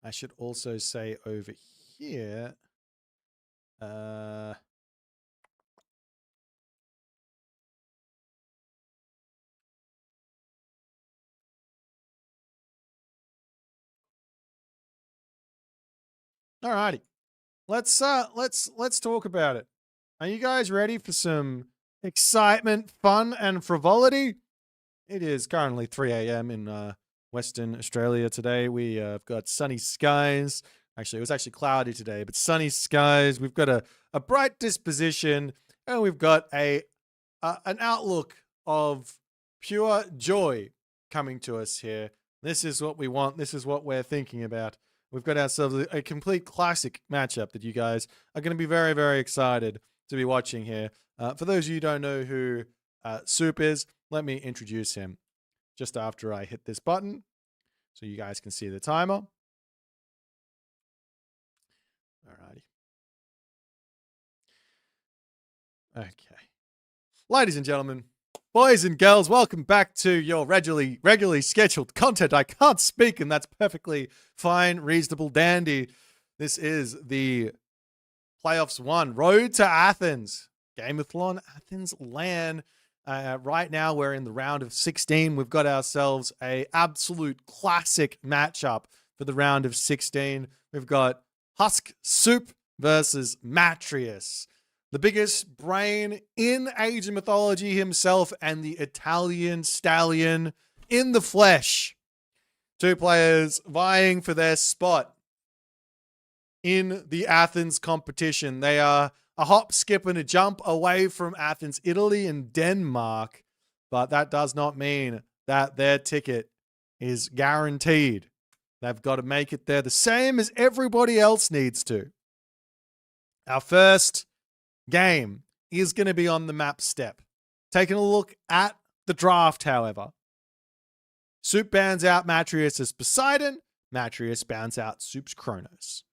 I should also say over here, alrighty. Let's talk about it. Are you guys ready for some excitement, fun, and frivolity? It is currently 3 a.m. in Western Australia today. We have got sunny skies. Actually, it was actually cloudy today, but sunny skies. We've got a bright disposition, and we've got an outlook of pure joy coming to us here. This is what we want. This is what we're thinking about. We've got ourselves a complete classic matchup that you guys are going to be very, very excited to be watching here. For those of you who don't know who Soup is, let me introduce him just after I hit this button so you guys can see the timer. Alrighty. Okay. Ladies and gentlemen, boys and girls, welcome back to your regularly scheduled content. I can't speak, and that's perfectly fine, reasonable, dandy. This is the Playoffs 1, Road to Athens, Gameathlon Athens LAN. Right now, we're in the round of 16. We've got ourselves a absolute classic matchup for the round of 16. We've got HUSKSUPPE versus Matreiuss, the biggest brain in Age of Mythology himself and the Italian stallion in the flesh. Two players vying for their spot in the Athens competition. They are a hop, skip, and a jump away from Athens, Italy, and Denmark. But that does not mean that their ticket is guaranteed. They've got to make it there the same as everybody else needs to. Our first game is going to be on the map step. Taking a look at the draft, however. Soup bans out Matreiuss' Poseidon. Matreiuss bans out Soup's Kronos.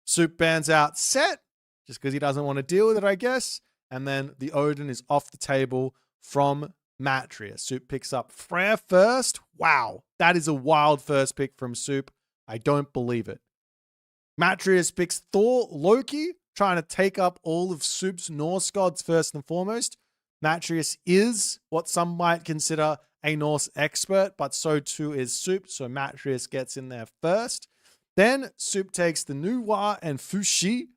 Soup bans out Set, just because he doesn't want to deal with it, I guess. And then the Odin is off the table from Matreiuss. Soup picks up Freyr first. Wow, that is a wild first pick from Soup. I don't believe it. Matreiuss picks Thor, Loki, trying to take up all of Soup's Norse gods first and foremost. Matreiuss is what some might consider a Norse expert, but so too is Soup, so Matreiuss gets in there first. Then Soup takes the Nuwa and Fushi.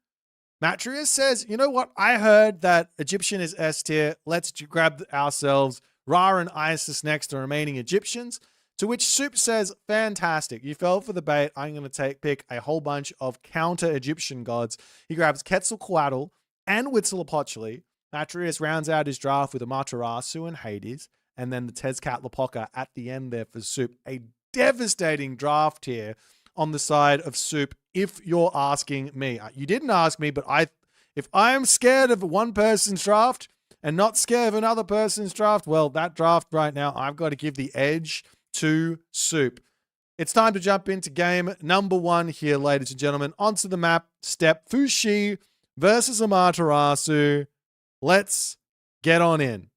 Matreiuss says, you know what? I heard that Egyptian is S tier. Let's grab ourselves Ra and Isis next, the remaining Egyptians. To which Soup says, fantastic. You fell for the bait. I'm going to pick a whole bunch of counter-Egyptian gods. He grabs Quetzalcoatl and Huitzilopochtli. Matreiuss rounds out his draft with a Matreiuss and Hades. And then the Tezcatlipoca at the end there for Soup. A devastating draft here on the side of Soup, if you're asking me. You didn't ask me, but if I'm scared of one person's draft and not scared of another person's draft, well, that draft right now, I've got to give the edge to Soup. It's time to jump into game number 1 here, ladies and gentlemen. Onto the map step. Fushi versus Amaterasu. Let's get on in.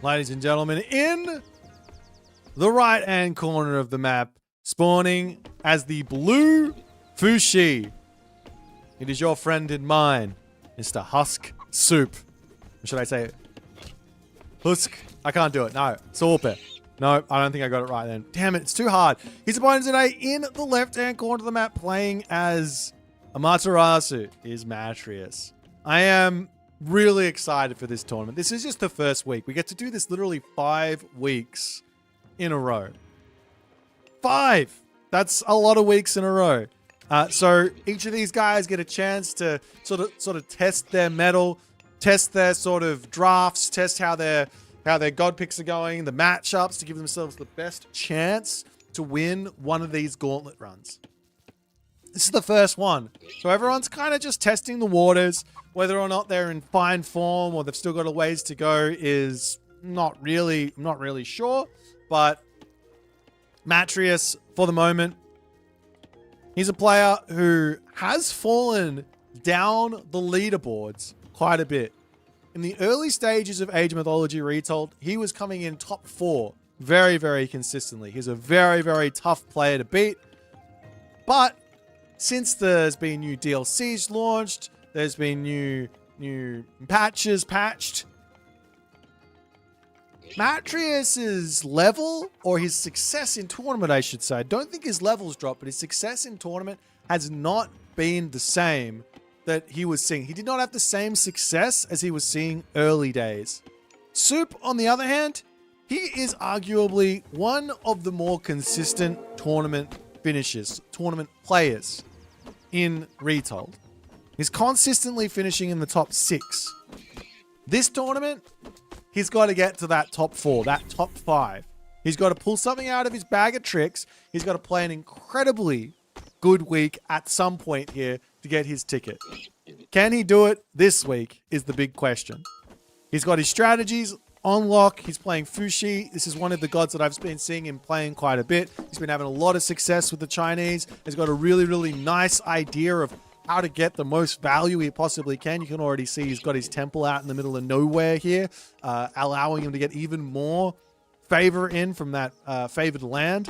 Ladies and gentlemen, in the right-hand corner of the map, spawning as the blue Fushi. It is your friend and mine, Mr. Husk Soup. Or should I say Husk? I can't do it. No. Suppe. No, I don't think I got it right then. Damn it, it's too hard. His opponent today in the left-hand corner of the map playing as Matreiuss is Matreiuss. I am really excited for this tournament. This is just the first week. We get to do this literally 5 weeks in a row. 5! That's a lot of weeks in a row. So each of these guys get a chance to sort of test their mettle, test their sort of drafts, test how their god picks are going, the matchups to give themselves the best chance to win one of these gauntlet runs. This is the first one. So everyone's kind of just testing the waters. Whether or not they're in fine form or they've still got a ways to go is not really sure. But Matreiuss, for the moment, he's a player who has fallen down the leaderboards quite a bit. In the early stages of Age of Mythology Retold, he was coming in top 4 very, very consistently. He's a very, very tough player to beat. But since there's been new DLCs launched, there's been new patches patched, Matreiuss's level, or his success in tournament, I should say, I don't think his level's dropped, but his success in tournament has not been the same that he was seeing. He did not have the same success as he was seeing early days. Soup, on the other hand, he is arguably one of the more consistent tournament finishers, tournament players in Retold. He's consistently finishing in the top 6. This tournament, he's got to get to that top 4, that top 5. He's got to pull something out of his bag of tricks. He's got to play an incredibly good week at some point here to get his ticket. Can he do it this week is the big question. He's got his strategies on lock. He's playing Fushi. This is one of the gods that I've been seeing him playing quite a bit. He's been having a lot of success with the Chinese. He's got a really, really nice idea of how to get the most value he possibly can. You can already see he's got his temple out in the middle of nowhere here, allowing him to get even more favor in from that favored land.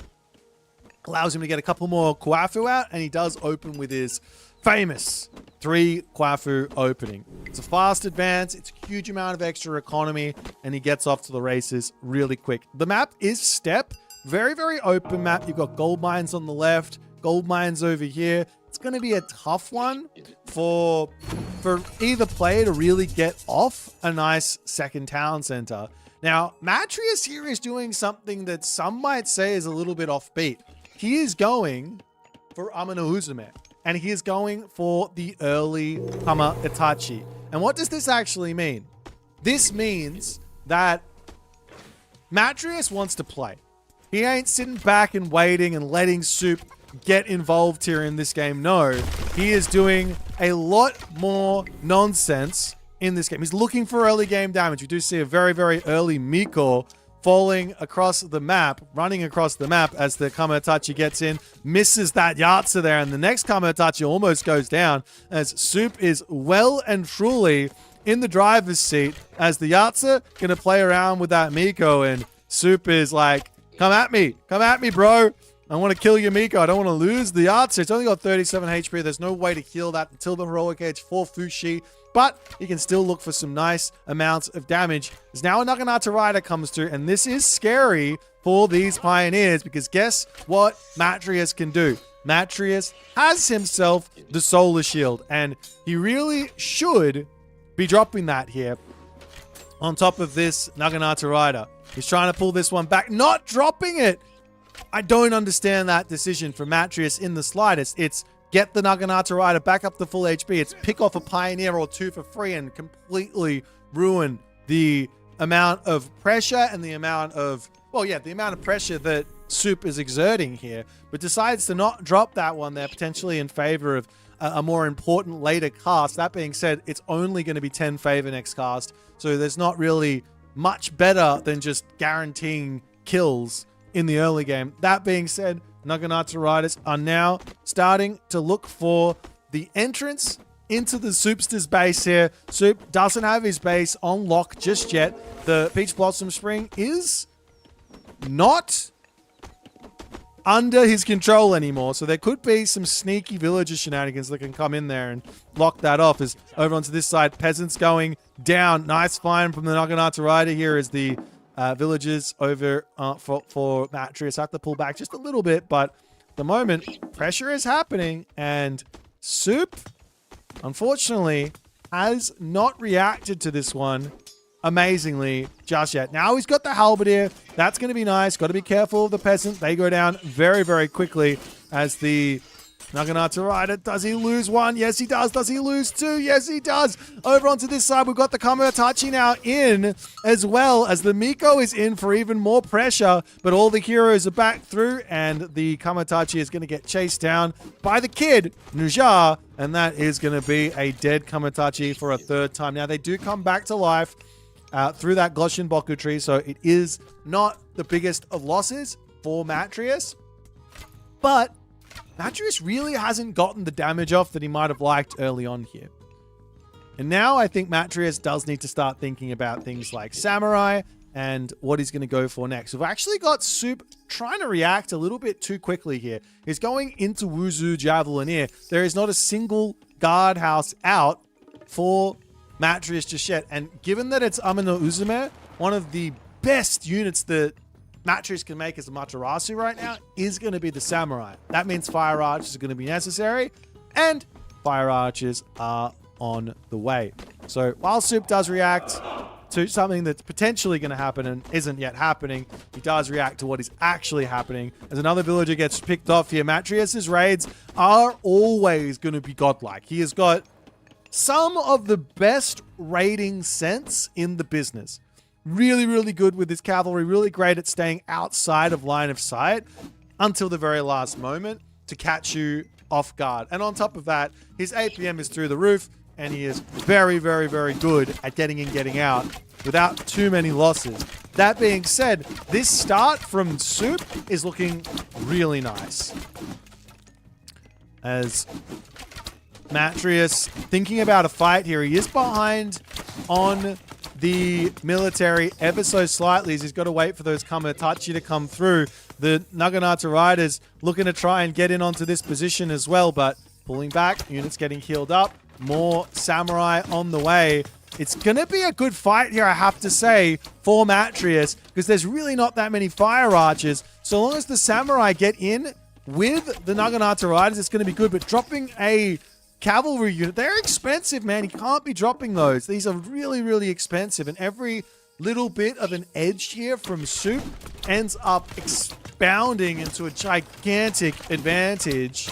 Allows him to get a couple more Kwafu out, and he does open with his famous 3 Kwafu opening. It's a fast advance, it's a huge amount of extra economy, and he gets off to the races really quick. The map is steppe, very, very open map. You've got gold mines on the left, gold mines over here. It's going to be a tough one for either player to really get off a nice second town center. Now, Matreiuss here is doing something that some might say is a little bit offbeat. He is going for HUSKSUPPE, and he is going for the early Hama Itachi. And what does this actually mean? This means that Matreiuss wants to play. He ain't sitting back and waiting and letting Soup get involved here in this game. No, he is doing a lot more nonsense in this game. He's looking for early game damage. We do see a very, very early Miko falling across the map, running across the map as the Kamatachi gets in, misses that Yatsa there, and the next Kamatachi almost goes down as Soup is well and truly in the driver's seat as the Yatsa gonna play around with that Miko, and Soup is like, come at me, bro. I want to kill your Miko. I don't want to lose the Yatsa. It's only got 37 HP. There's no way to heal that until the Heroic Age for Fushi, but he can still look for some nice amounts of damage. There's now a Naginata Rider comes through, and this is scary for these Pioneers because guess what Matreiuss can do? Matreiuss has himself the Solar Shield, and he really should be dropping that here on top of this Naginata Rider. He's trying to pull this one back, not dropping it. I don't understand that decision from Matreiuss in the slightest. It's get the Naginata Rider back up to full HP. It's pick off a Pioneer or 2 for free and completely ruin the amount of pressure and the amount of, well, yeah, the amount of pressure that Soup is exerting here, but decides to not drop that one there, potentially in favor of a more important later cast. That being said, it's only going to be 10 favor next cast, so there's not really much better than just guaranteeing kills in the early game. That being said, Naginata Riders are now starting to look for the entrance into the Soupster's base here. Soup doesn't have his base on lock just yet. The Peach Blossom Spring is not under his control anymore, so there could be some sneaky villager shenanigans that can come in there and lock that off. As over onto this side, peasants going down. Nice find from the Naginata Rider here as the villagers over for Matreiuss have to pull back just a little bit, but at the moment, pressure is happening, and Soup, unfortunately, has not reacted to this one amazingly just yet. Now he's got the halberdier. That's going to be nice. Got to be careful of the peasant. They go down very, very quickly as the Naginata Rider. Does he lose one? Yes, he does. Does he lose two? Yes, he does. Over onto this side, we've got the Kamatachi now in, as well as the Miko is in for even more pressure, but all the heroes are back through, and the Kamatachi is going to get chased down by the kid, Nuja, and that is going to be a dead Kamatachi for a third time. Now, they do come back to life through that Goshin Boku tree, so it is not the biggest of losses for Matreiuss, but Matreiuss really hasn't gotten the damage off that he might have liked early on here. And now I think Matreiuss does need to start thinking about things like Samurai and what he's going to go for next. We've actually got Soup trying to react a little bit too quickly here. He's going into Wuzu Javelinier. There is not a single guardhouse out for Matreiuss just yet. And given that it's Amino Uzume, one of the best units that Matreiuss can make as a Materasu right now is going to be the Samurai. That means Fire Archers are going to be necessary, and Fire Archers are on the way. So while Soup does react to something that's potentially going to happen and isn't yet happening, he does react to what is actually happening. As another villager gets picked off here, Matreiuss's raids are always going to be godlike. He has got some of the best raiding sense in the business. Really, really good with his cavalry, really great at staying outside of line of sight until the very last moment to catch you off guard. And on top of that, his APM is through the roof, and he is very, very, very good at getting in, getting out without too many losses. That being said, this start from Soup is looking really nice. As Matreiuss thinking about a fight here, he is behind on the military ever so slightly as he's got to wait for those Kamatachi to come through. The Naginata Riders looking to try and get in onto this position as well, but pulling back, units getting healed up, more Samurai on the way. It's going to be a good fight here, I have to say, for Matreiuss, because there's really not that many Fire Archers. So long as the Samurai get in with the Naginata Riders, it's going to be good, but dropping a cavalry unit, they're expensive, man. You can't be dropping those. These are really, really expensive, and every little bit of an edge here from Soup ends up expounding into a gigantic advantage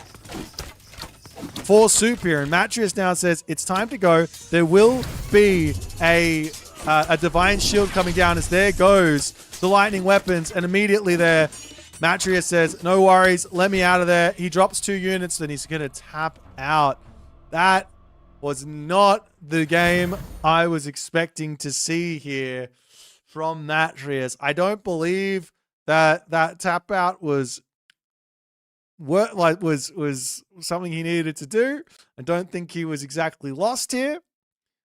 for Soup here. And Matreiuss now says it's time to go. There will be a divine shield coming down as there goes the lightning weapons, and immediately there Matreiuss says, no worries, let me out of there. He drops 2 units, then he's going to tap out. That was not the game I was expecting to see here from Matreiuss. I don't believe that tap out was something he needed to do. I don't think he was exactly lost here.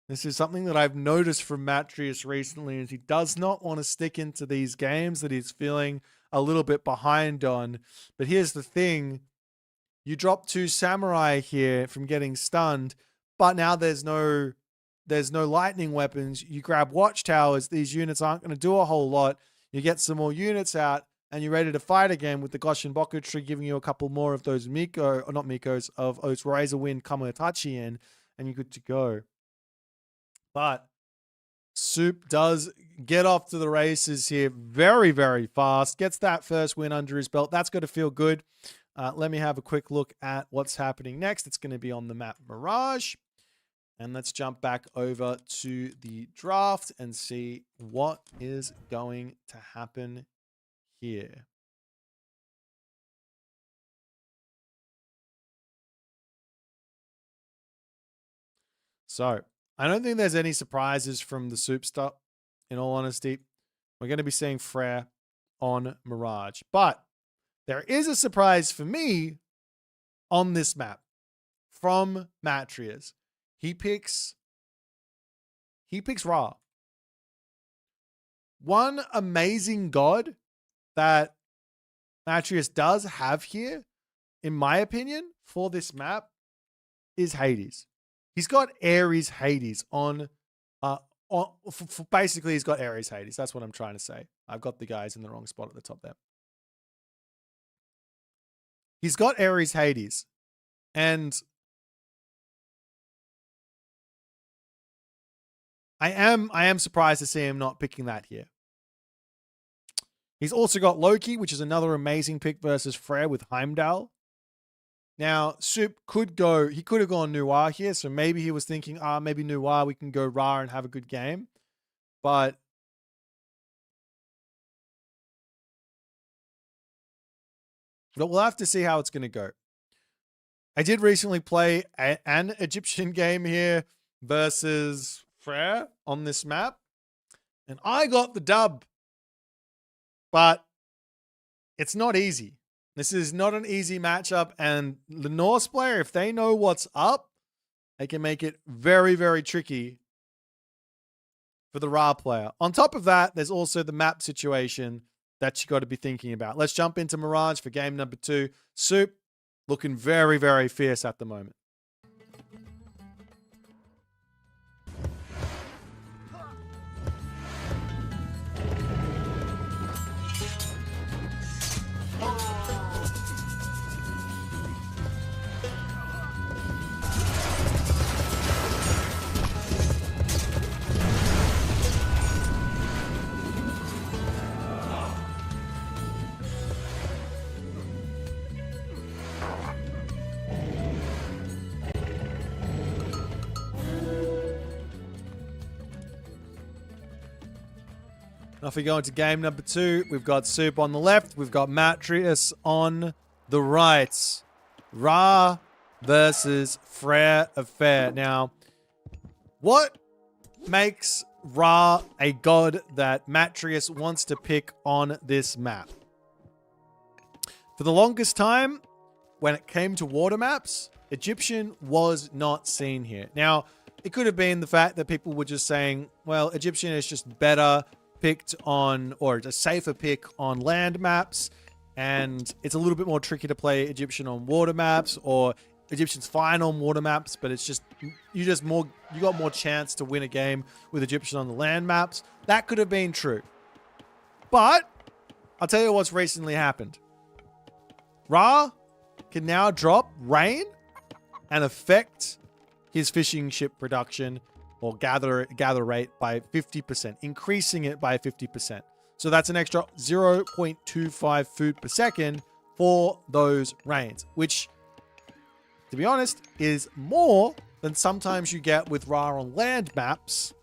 This is something that I've noticed from Matreiuss recently, is he does not want to stick into these games that he's feeling a little bit behind on. But here's the thing. You drop 2 Samurai here from getting stunned, but now there's no lightning weapons. You grab watchtowers. These units aren't going to do a whole lot. You get some more units out, and you're ready to fight again with the Goshin Boku tree giving you a couple more of those Miko, or not Mikos, of those Razor Wind Kamatachi in, and you're good to go. But Soup does get off to the races here very, very fast. Gets that first win under his belt. That's got to feel good. Let me have a quick look at what's happening next. It's going to be on the map Mirage. And let's jump back over to the draft and see what is going to happen here. So, I don't think there's any surprises from the Soup stuff, in all honesty. We're going to be seeing Frere on Mirage. But there is a surprise for me on this map from Matreiuss. He picks Ra. One amazing god that Matreiuss does have here, in my opinion, for this map is Hades. He's got Ares Hades on basically he's got Ares Hades. That's what I'm trying to say. I've got the guys in the wrong spot at the top there. He's got Ares Hades. And I am surprised to see him not picking that here. He's also got Loki, which is another amazing pick versus Freyr with Heimdall. Now, Soup could have gone Noir here, so maybe he was thinking, maybe Noir, we can go Ra and have a good game. But we'll have to see how it's going to go. I did recently play an Egyptian game here versus Freyr on this map, and I got the dub. But it's not easy. This is not an easy matchup, and the Norse player, if they know what's up, they can make it very, very tricky for the Ra player. On top of that, there's also the map situation that you got to be thinking about. Let's jump into Mirage for game number 2. Soup looking very, very fierce at the moment. Now if we go into game number 2, we've got Soup on the left, we've got Matreiuss on the right. Ra versus Freyr of Fair. Now, what makes Ra a god that Matreiuss wants to pick on this map? For the longest time, when it came to water maps, Egyptian was not seen here. Now, it could have been the fact that people were just saying, well, Egyptian is just better picked on, or a safer pick on land maps, and it's a little bit more tricky to play Egyptian on water maps, or Egyptian's fine on water maps, but it's just you got more chance to win a game with Egyptian on the land maps. That could have been true. But I'll tell you what's recently happened. Ra can now drop rain and affect his fishing ship production or gather rate by 50%, increasing it by 50%. So that's an extra 0.25 food per second for those rains, which, to be honest, is more than sometimes you get with Ra on land maps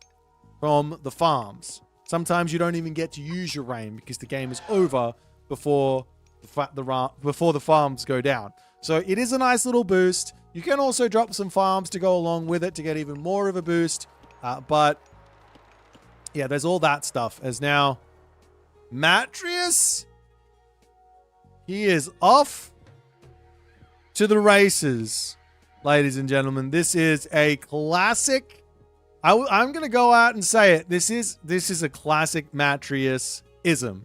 from the farms. Sometimes you don't even get to use your rain because the game is over before the farms go down. So it is a nice little boost. You can also drop some farms to go along with it to get even more of a boost. But yeah, there's all that stuff. As now, Matreiuss, he is off to the races, ladies and gentlemen. This is a classic. I'm going to go out and say it. This is a classic Matreiuss-ism.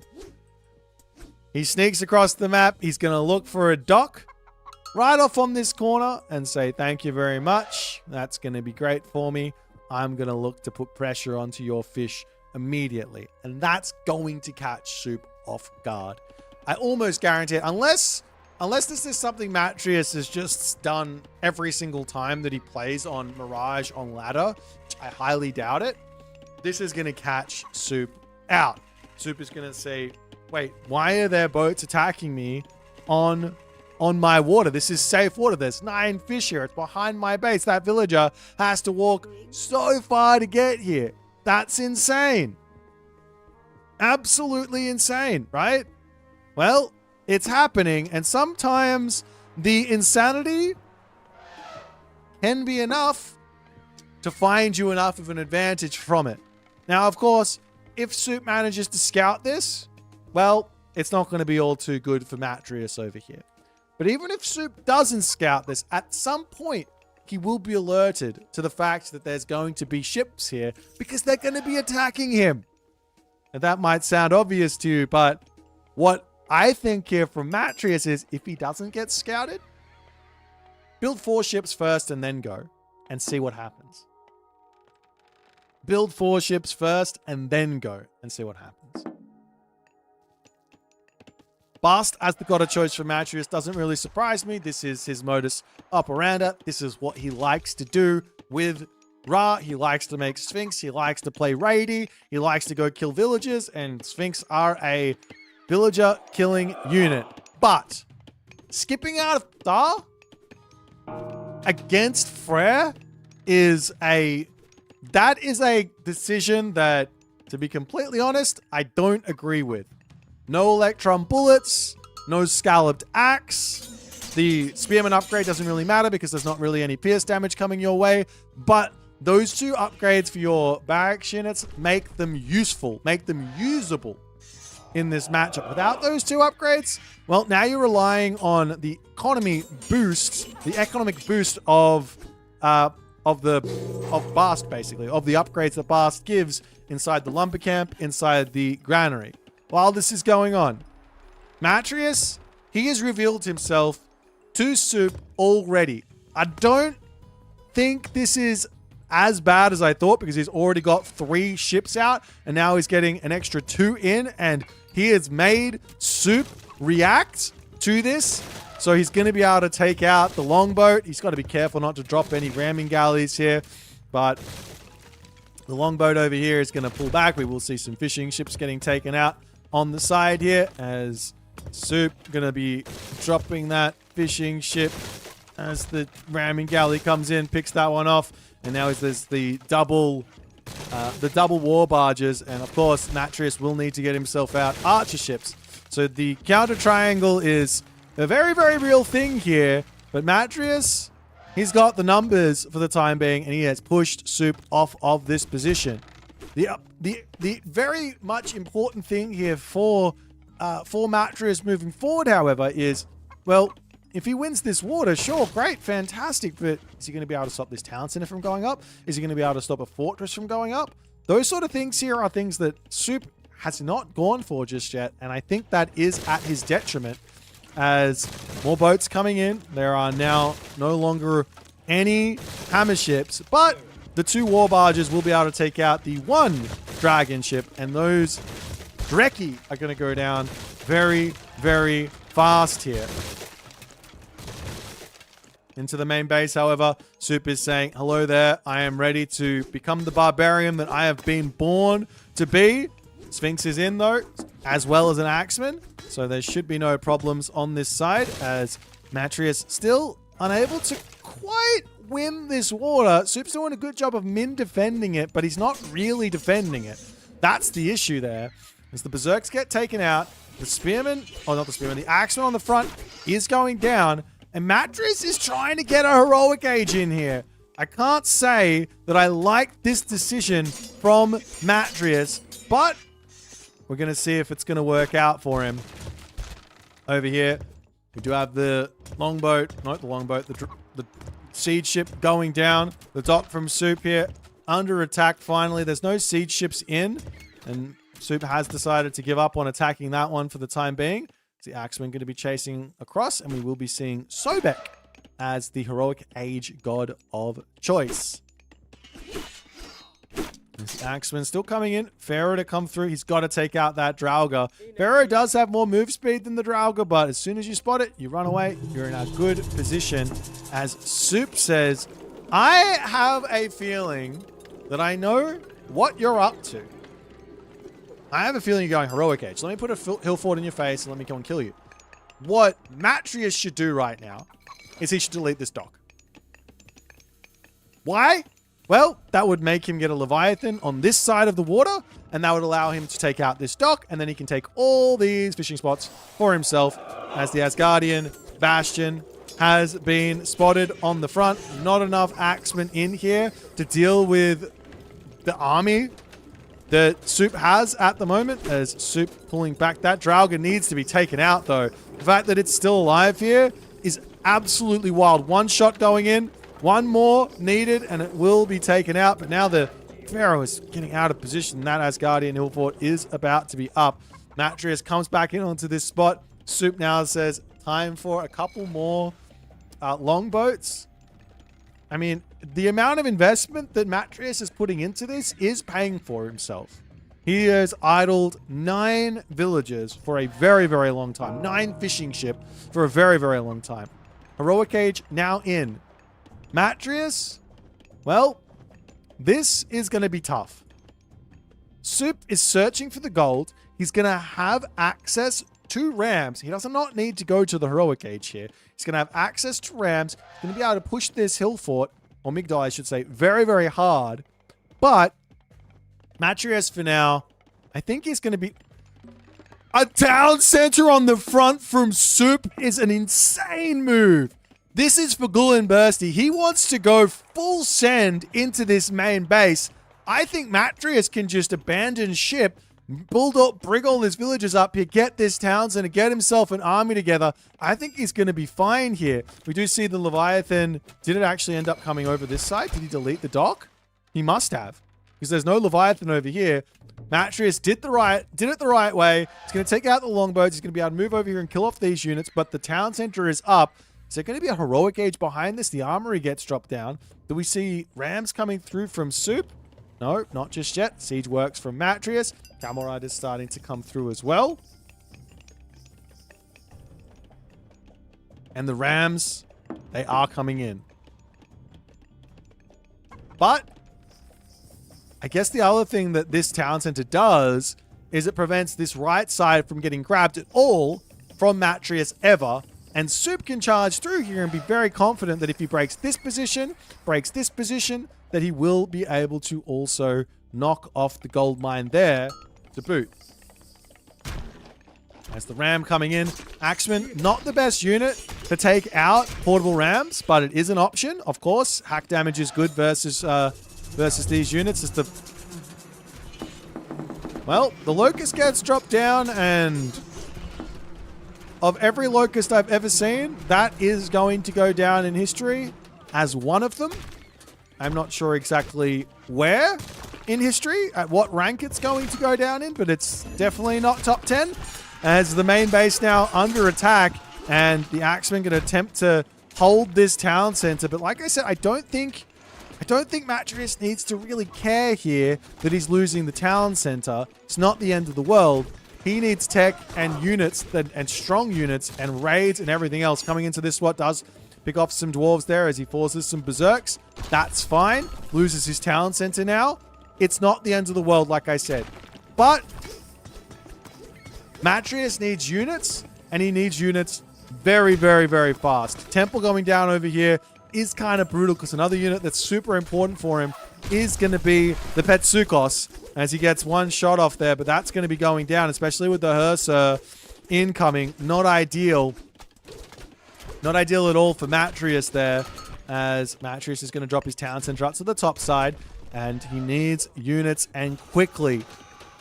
He sneaks across the map. He's going to look for a dock right off on this corner and say, thank you very much. That's going to be great for me. I'm going to look to put pressure onto your fish immediately. And that's going to catch Soup off guard. I almost guarantee it. Unless this is something Matreiuss has just done every single time that he plays on Mirage on ladder, which I highly doubt it, this is going to catch Soup out. Soup is going to say, wait, why are there boats attacking me on my water? This is safe water. There's 9 fish here. It's behind my base. That villager has to walk so far to get here. That's insane. Absolutely insane, right? Well, it's happening, and sometimes the insanity can be enough to find you enough of an advantage from it. Now, of course, if Soup manages to scout this, well, it's not going to be all too good for Matreiuss over here. But even if Soup doesn't scout this, at some point, he will be alerted to the fact that there's going to be ships here because they're going to be attacking him. And that might sound obvious to you, but what I think here from Matreiuss is if he doesn't get scouted, build 4 ships first and then go and see what happens. Build 4 ships first and then go and see what happens. Bast as the god of choice for Matreiuss doesn't really surprise me. This is his modus operandi. This is what he likes to do with Ra. He likes to make Sphinx. He likes to play raidey. He likes to go kill villagers, and Sphinx are a villager killing unit. But skipping out of Star against Freyr is a decision that, to be completely honest, I don't agree with. No electron bullets, no scalloped axe. The spearman upgrade doesn't really matter because there's not really any pierce damage coming your way. But those 2 upgrades for your barracks units make them useful, make them usable in this matchup. Without those 2 upgrades, well, now you're relying on the economy boost, the economic boost of Bast, basically, of the upgrades that Bast gives inside the lumber camp, inside the granary. While this is going on, Matreiuss, he has revealed himself to Soup already. I don't think this is as bad as I thought because he's already got 3 ships out and now he's getting an extra 2 in, and he has made Soup react to this. So he's going to be able to take out the longboat. He's got to be careful not to drop any ramming galleys here, but the longboat over here is going to pull back. We will see some fishing ships getting taken out on the side here as Soup going to be dropping that fishing ship as the ramming galley comes in, picks that one off, and now there's the double war barges, and of course Matreiuss will need to get himself out archer ships. So the counter triangle is a very, very real thing here, but Matreiuss, he's got the numbers for the time being, and he has pushed Soup off of this position. The very much important thing here for Matreiuss moving forward, however, is, well, if he wins this water, sure, great, fantastic, but is he going to be able to stop this town center from going up? Is he going to be able to stop a fortress from going up? Those sort of things here are things that Soup has not gone for just yet, and I think that is at his detriment. As more boats coming in, there are now no longer any hammer ships, but the 2 war barges will be able to take out the 1 dragon ship, and those Dreki are going to go down very, very fast here. Into the main base, however, Soup is saying, hello there, I am ready to become the barbarian that I have been born to be. Sphinx is in, though, as well as an axeman, so there should be no problems on this side, as Matreiuss still unable to quite win this water. Soup's doing a good job of defending it, but he's not really defending it. That's the issue there. As the berserks get taken out, the spearman, oh, not the spearman, the axeman on the front is going down, and Matreiuss is trying to get a heroic age in here. I can't say that I like this decision from Matreiuss, but we're going to see if it's going to work out for him. Over here, we do have the longboat, not the longboat, the siege ship going down. The dock from Soup here under attack finally. There's no siege ships in, and Soup has decided to give up on attacking that one for the time being. The axeman going to be chasing across, and we will be seeing Sobek as the heroic age god of choice. The axeman still coming in. Pharaoh to come through. He's got to take out that Draugr. Pharaoh does have more move speed than the Draugr, but as soon as you spot it, you run away. You're in a good position. As Soup says, I have a feeling that I know what you're up to. I have a feeling you're going heroic age. Let me put a hill fort in your face and let me go and kill you. What Matreiuss should do right now is he should delete this dock. Why? Well, that would make him get a Leviathan on this side of the water, and that would allow him to take out this dock, and then he can take all these fishing spots for himself, as the Asgardian Bastion has been spotted on the front. Not enough axemen in here to deal with the army that Soup has at the moment, as Soup pulling back. That Draugr needs to be taken out, though. The fact that it's still alive here is absolutely wild. One shot going in, One more needed, and it will be taken out. But now the Pharaoh is getting out of position. That Asgardian hill fort is about to be up. Matreiuss comes back in onto this spot. Soup now says, time for a couple more longboats. I mean, the amount of investment that Matreiuss is putting into this is paying for himself. He has idled 9 villages for a very, very long time. 9 fishing ship for a very, very long time. Heroic Age now in. Matreiuss, well, this is going to be tough. Soup is searching for the gold. He's going to have access to rams. He does not need to go to the Heroic Age here. He's going to have access to rams. He's going to be able to push this hill fort, or Migdal, I should say, very, very hard. But Matreiuss for now, I think he's going to be... A town center on the front from Soup is an insane move. This is for Gullen Bursty. He wants to go full send into this main base. I think Matreiuss can just abandon ship, bring all his villagers up here, get this town center, get himself an army together. I think he's going to be fine here. We do see the Leviathan. Did it actually end up coming over this side? Did he delete the dock? He must have, because there's no Leviathan over here. Matreiuss did it the right way. He's going to take out the longboats. He's going to be able to move over here and kill off these units, but the town center is up. Is there going to be a Heroic Age behind this? The armory gets dropped down. Do we see rams coming through from Soup? No, not just yet. Siege works from Matreiuss. Camel Rider's starting to come through as well. And the rams, they are coming in. But I guess the other thing that this town center does is it prevents this right side from getting grabbed at all from Matreiuss ever. And Soup can charge through here and be very confident that if he breaks this position, that he will be able to also knock off the gold mine there to boot. As the ram coming in, Axeman, not the best unit to take out portable rams, but it is an option, of course. Hack damage is good versus these units. Well, the Locust gets dropped down, and of every Locust I've ever seen, that is going to go down in history as one of them. I'm not sure exactly where in history, at what rank it's going to go down in, but it's definitely not top 10. As the main base now under attack, and the Axemen going to attempt to hold this town center. But like I said, I don't think Matreiuss needs to really care here that he's losing the town center. It's not the end of the world. He needs tech and units and strong units and raids and everything else coming into this. What does pick off some dwarves there as he forces some berserks. That's fine. Loses his town center now. It's not the end of the world, like I said. But Matreiuss needs units, and he needs units very, very, very fast. Temple going down over here is kind of brutal because another unit that's super important for him is going to be the Petsuchos as he gets one shot off there, but that's going to be going down, especially with the Hursa incoming. Not ideal. Not ideal at all for Matreiuss there, as Matreiuss is going to drop his town center up to the top side, and he needs units and quickly.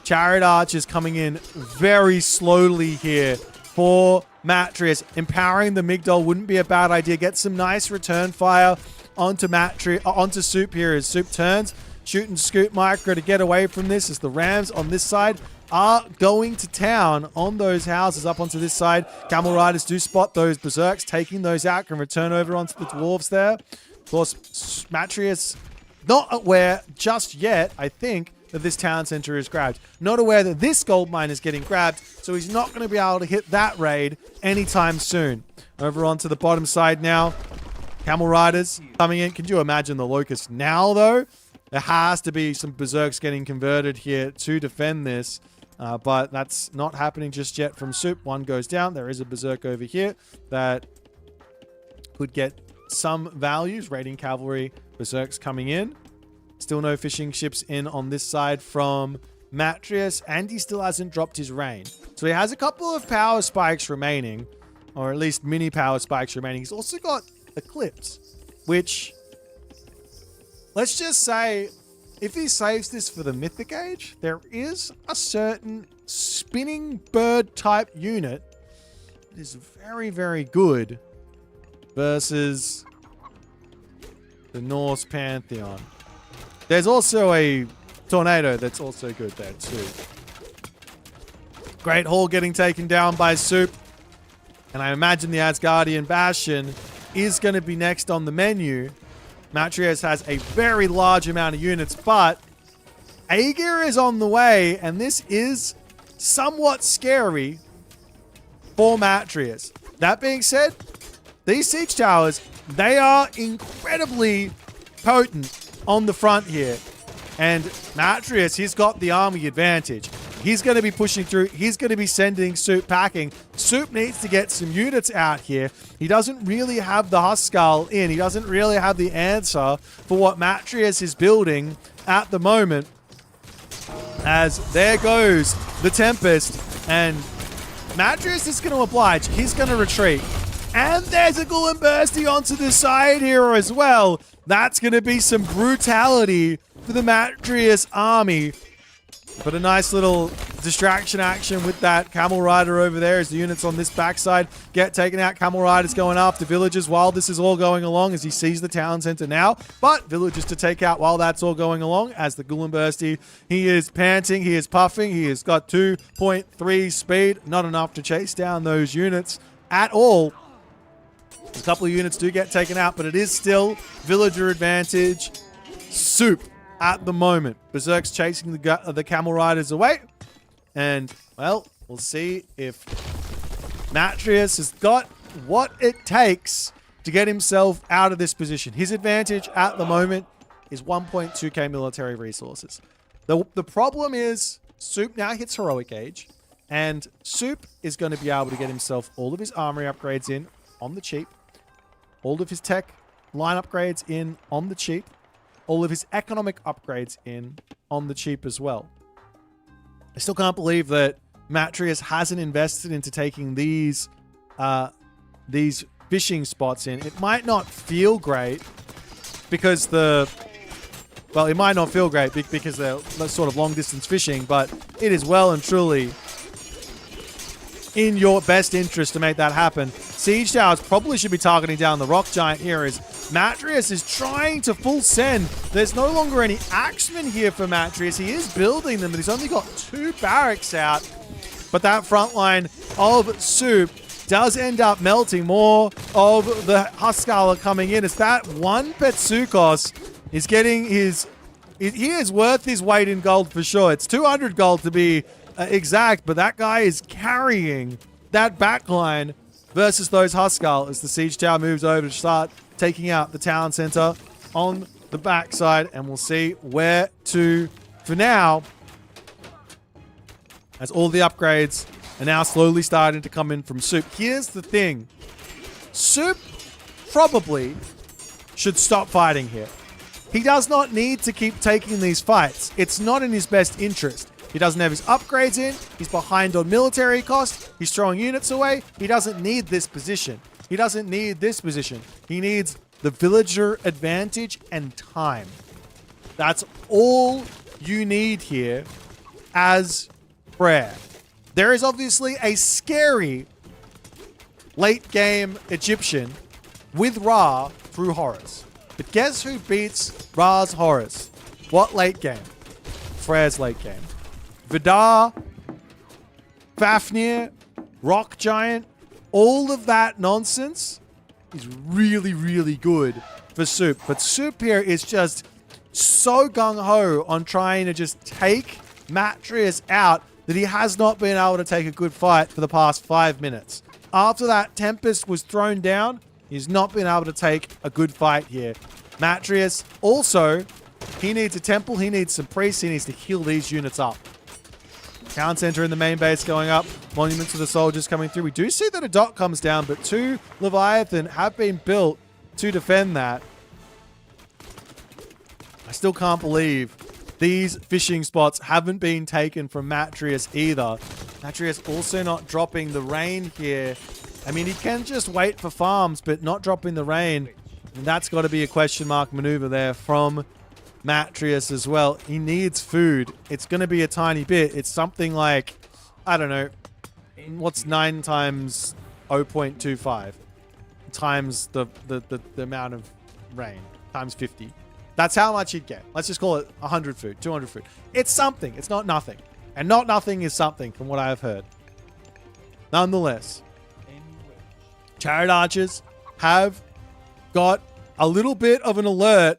Chariot Archers coming in very slowly here for Matreiuss. Empowering the Migdal wouldn't be a bad idea. Get some nice return fire onto Soup here as Soup turns. Shoot and scoot micro to get away from this as the Rams on this side are going to town on those houses up onto this side. Camel Riders do spot those Berserks, taking those out, can return over onto the Dwarves there. Of course, Matreiuss not aware just yet, I think, that this town center is grabbed. Not aware that this gold mine is getting grabbed, so he's not going to be able to hit that raid anytime soon. Over onto the bottom side now. Camel Riders coming in. Can you imagine the Locust now, though? There has to be some Berserks getting converted here to defend this. But that's not happening just yet from Soup. One goes down. There is a Berserk over here that could get some values. Raiding Cavalry, Berserks coming in. Still no fishing ships in on this side from Matreiuss, and he still hasn't dropped his rain. So he has a couple of power spikes remaining, or at least mini power spikes remaining. He's also got Eclipse, which, let's just say, if he saves this for the Mythic Age, there is a certain spinning bird type unit that is very, very good versus the Norse pantheon. There's also a tornado that's also good there too. Great Hall getting taken down by Soup. And I imagine the Asgardian Bastion is going to be next on the menu. Matreiuss has a very large amount of units, but Aegir is on the way, and this is somewhat scary for Matreiuss. That being said, these siege towers, they are incredibly potent on the front here. And Matreiuss, he's got the army advantage. He's going to be pushing through. He's going to be sending Soup packing. Soup needs to get some units out here. He doesn't really have the Huskull in. He doesn't really have the answer for what Matreiuss is building at the moment. As there goes the Tempest. And Matreiuss is going to oblige. He's going to retreat. And there's a Ghoul and Bursty onto the side here as well. That's going to be some brutality for the Matreiuss army. But a nice little distraction action with that Camel Rider over there as the units on this backside get taken out. Camel Rider's going after villagers while this is all going along as he sees the town center now. But villagers to take out while that's all going along as the Ghoul and Bursty, he is panting, he is puffing, he has got 2.3 speed. Not enough to chase down those units at all. A couple of units do get taken out, but it is still villager advantage. Soup at the moment. Berserk's chasing the Camel Riders away. And, well, we'll see if Matreiuss has got what it takes to get himself out of this position. His advantage at the moment is 1.2k military resources. The problem is Soup now hits heroic age, and Soup is going to be able to get himself all of his armory upgrades in on the cheap, all of his tech line upgrades in on the cheap, all of his economic upgrades in on the cheap as well. I still can't believe that Matreiuss hasn't invested into taking these fishing spots in. It might not feel great because it might not feel great because they're sort of long distance fishing, but it is well and truly in your best interest to make that happen. Siege Towers probably should be targeting down the Rock Giant here as Matreiuss is trying to full send. There's no longer any axemen here for Matreiuss. He is building them, but he's only got 2 barracks out. But that front line of Soup does end up melting. More of the Huskull coming in. As that one Petsukos is getting his... He is worth his weight in gold for sure. It's 200 gold to be exact, but that guy is carrying that backline versus those Huskull as the Siege Tower moves over to start taking out the town center on the backside, and we'll see where to for now as all the upgrades are now slowly starting to come in from Soup. Here's the thing. Soup probably should stop fighting here. He does not need to keep taking these fights. It's not in his best interest. He doesn't have his upgrades in. He's behind on military cost. He's throwing units away. He doesn't need this position. He doesn't need this position. He needs the villager advantage and time. That's all you need here as prayer. There is obviously a scary late game Egyptian with Ra through Horus. But guess who beats Ra's Horus? What late game? Freyr's late game. Vidar, Fafnir, Rock Giant, all of that nonsense is really, really good for Soup. But Soup here is just so gung-ho on trying to just take Matreiuss out that he has not been able to take a good fight for the past 5 minutes. After that Tempest was thrown down, he's not been able to take a good fight here. Matreiuss also, he needs a temple, he needs some priests, he needs to heal these units up. Town center in the main base going up. Monuments to the soldiers coming through. We do see that a dock comes down, but 2 Leviathan have been built to defend that. I still can't believe these fishing spots haven't been taken from Matreiuss either. Matreiuss also not dropping the rain here. I mean, he can just wait for farms, but not dropping the rain. And that's got to be a question mark maneuver there from Matreiuss as well. He needs food. It's going to be a tiny bit. It's something like, I don't know, what's 9 times 0.25 times the amount of rain. times 50. That's how much he'd get. Let's just call it 100 food, 200 food. It's something. It's not nothing. And not nothing is something from what I have heard. Nonetheless, Chariot Archers have got a little bit of an alert.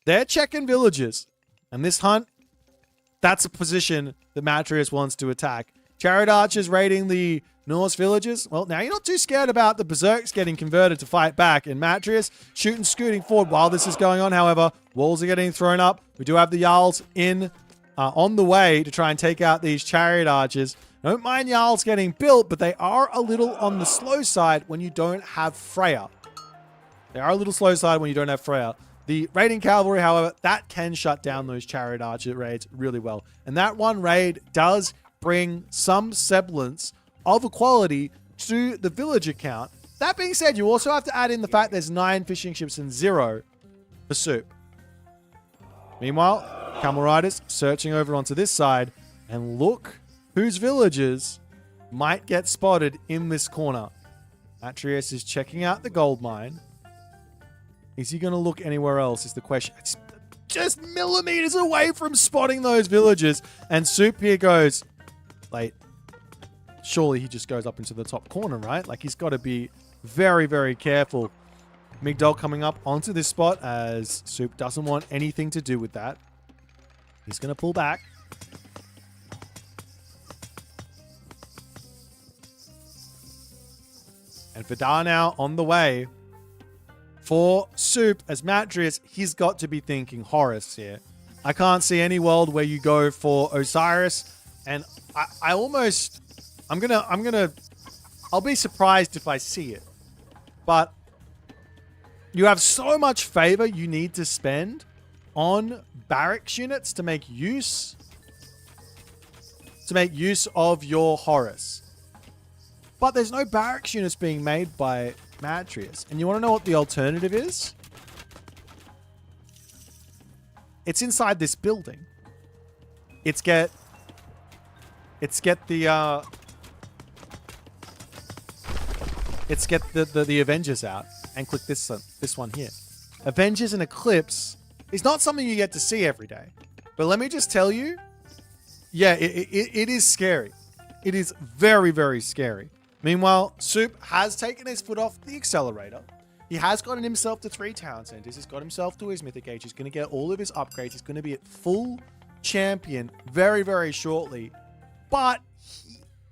They're checking villages. And this hunt, that's a position that Matreiuss wants to attack. Chariot Archers raiding the Norse villages. Well, now you're not too scared about the Berserks getting converted to fight back. And Matreiuss shooting, scooting forward while this is going on. However, walls are getting thrown up. We do have the Jarls in on the way to try and take out these Chariot Archers. Don't mind Jarls getting built, but they are a little on the slow side when you don't have Freya. They are a little slow side when you don't have Freya. The raiding cavalry, however, that can shut down those Chariot Archer raids really well. And that one raid does bring some semblance of equality to the villager count. That being said, you also have to add in the fact there's 9 fishing ships and 0 for Soup. Meanwhile, Camel Riders searching over onto this side, and look whose villagers might get spotted in this corner. Matreiuss is checking out the gold mine. Is he going to look anywhere else is the question. It's just millimeters away from spotting those villagers. And Soup here goes, like, surely he just goes up into the top corner, right? Like, he's got to be very, very careful. Migdol coming up onto this spot as Soup doesn't want anything to do with that. He's going to pull back. And Vidar now on the way for Soup as Matreiuss. He's got to be thinking Horus here. I can't see any world where you go for Osiris. And I'll be surprised if I see it. But you have so much favor you need to spend on barracks units to make use of your Horus. But there's no barracks units being made by Matreiuss. And you want to know what the alternative is? It's inside this building. It's get the Avengers out and click this one here. Avengers and Eclipse is not something you get to see every day. But let me just tell you, yeah, it is scary. It is very, very scary. Meanwhile, Soup has taken his foot off the accelerator. He has gotten himself to 3 town centers. He's got himself to his mythic age. He's going to get all of his upgrades. He's going to be at full champion very, very shortly. But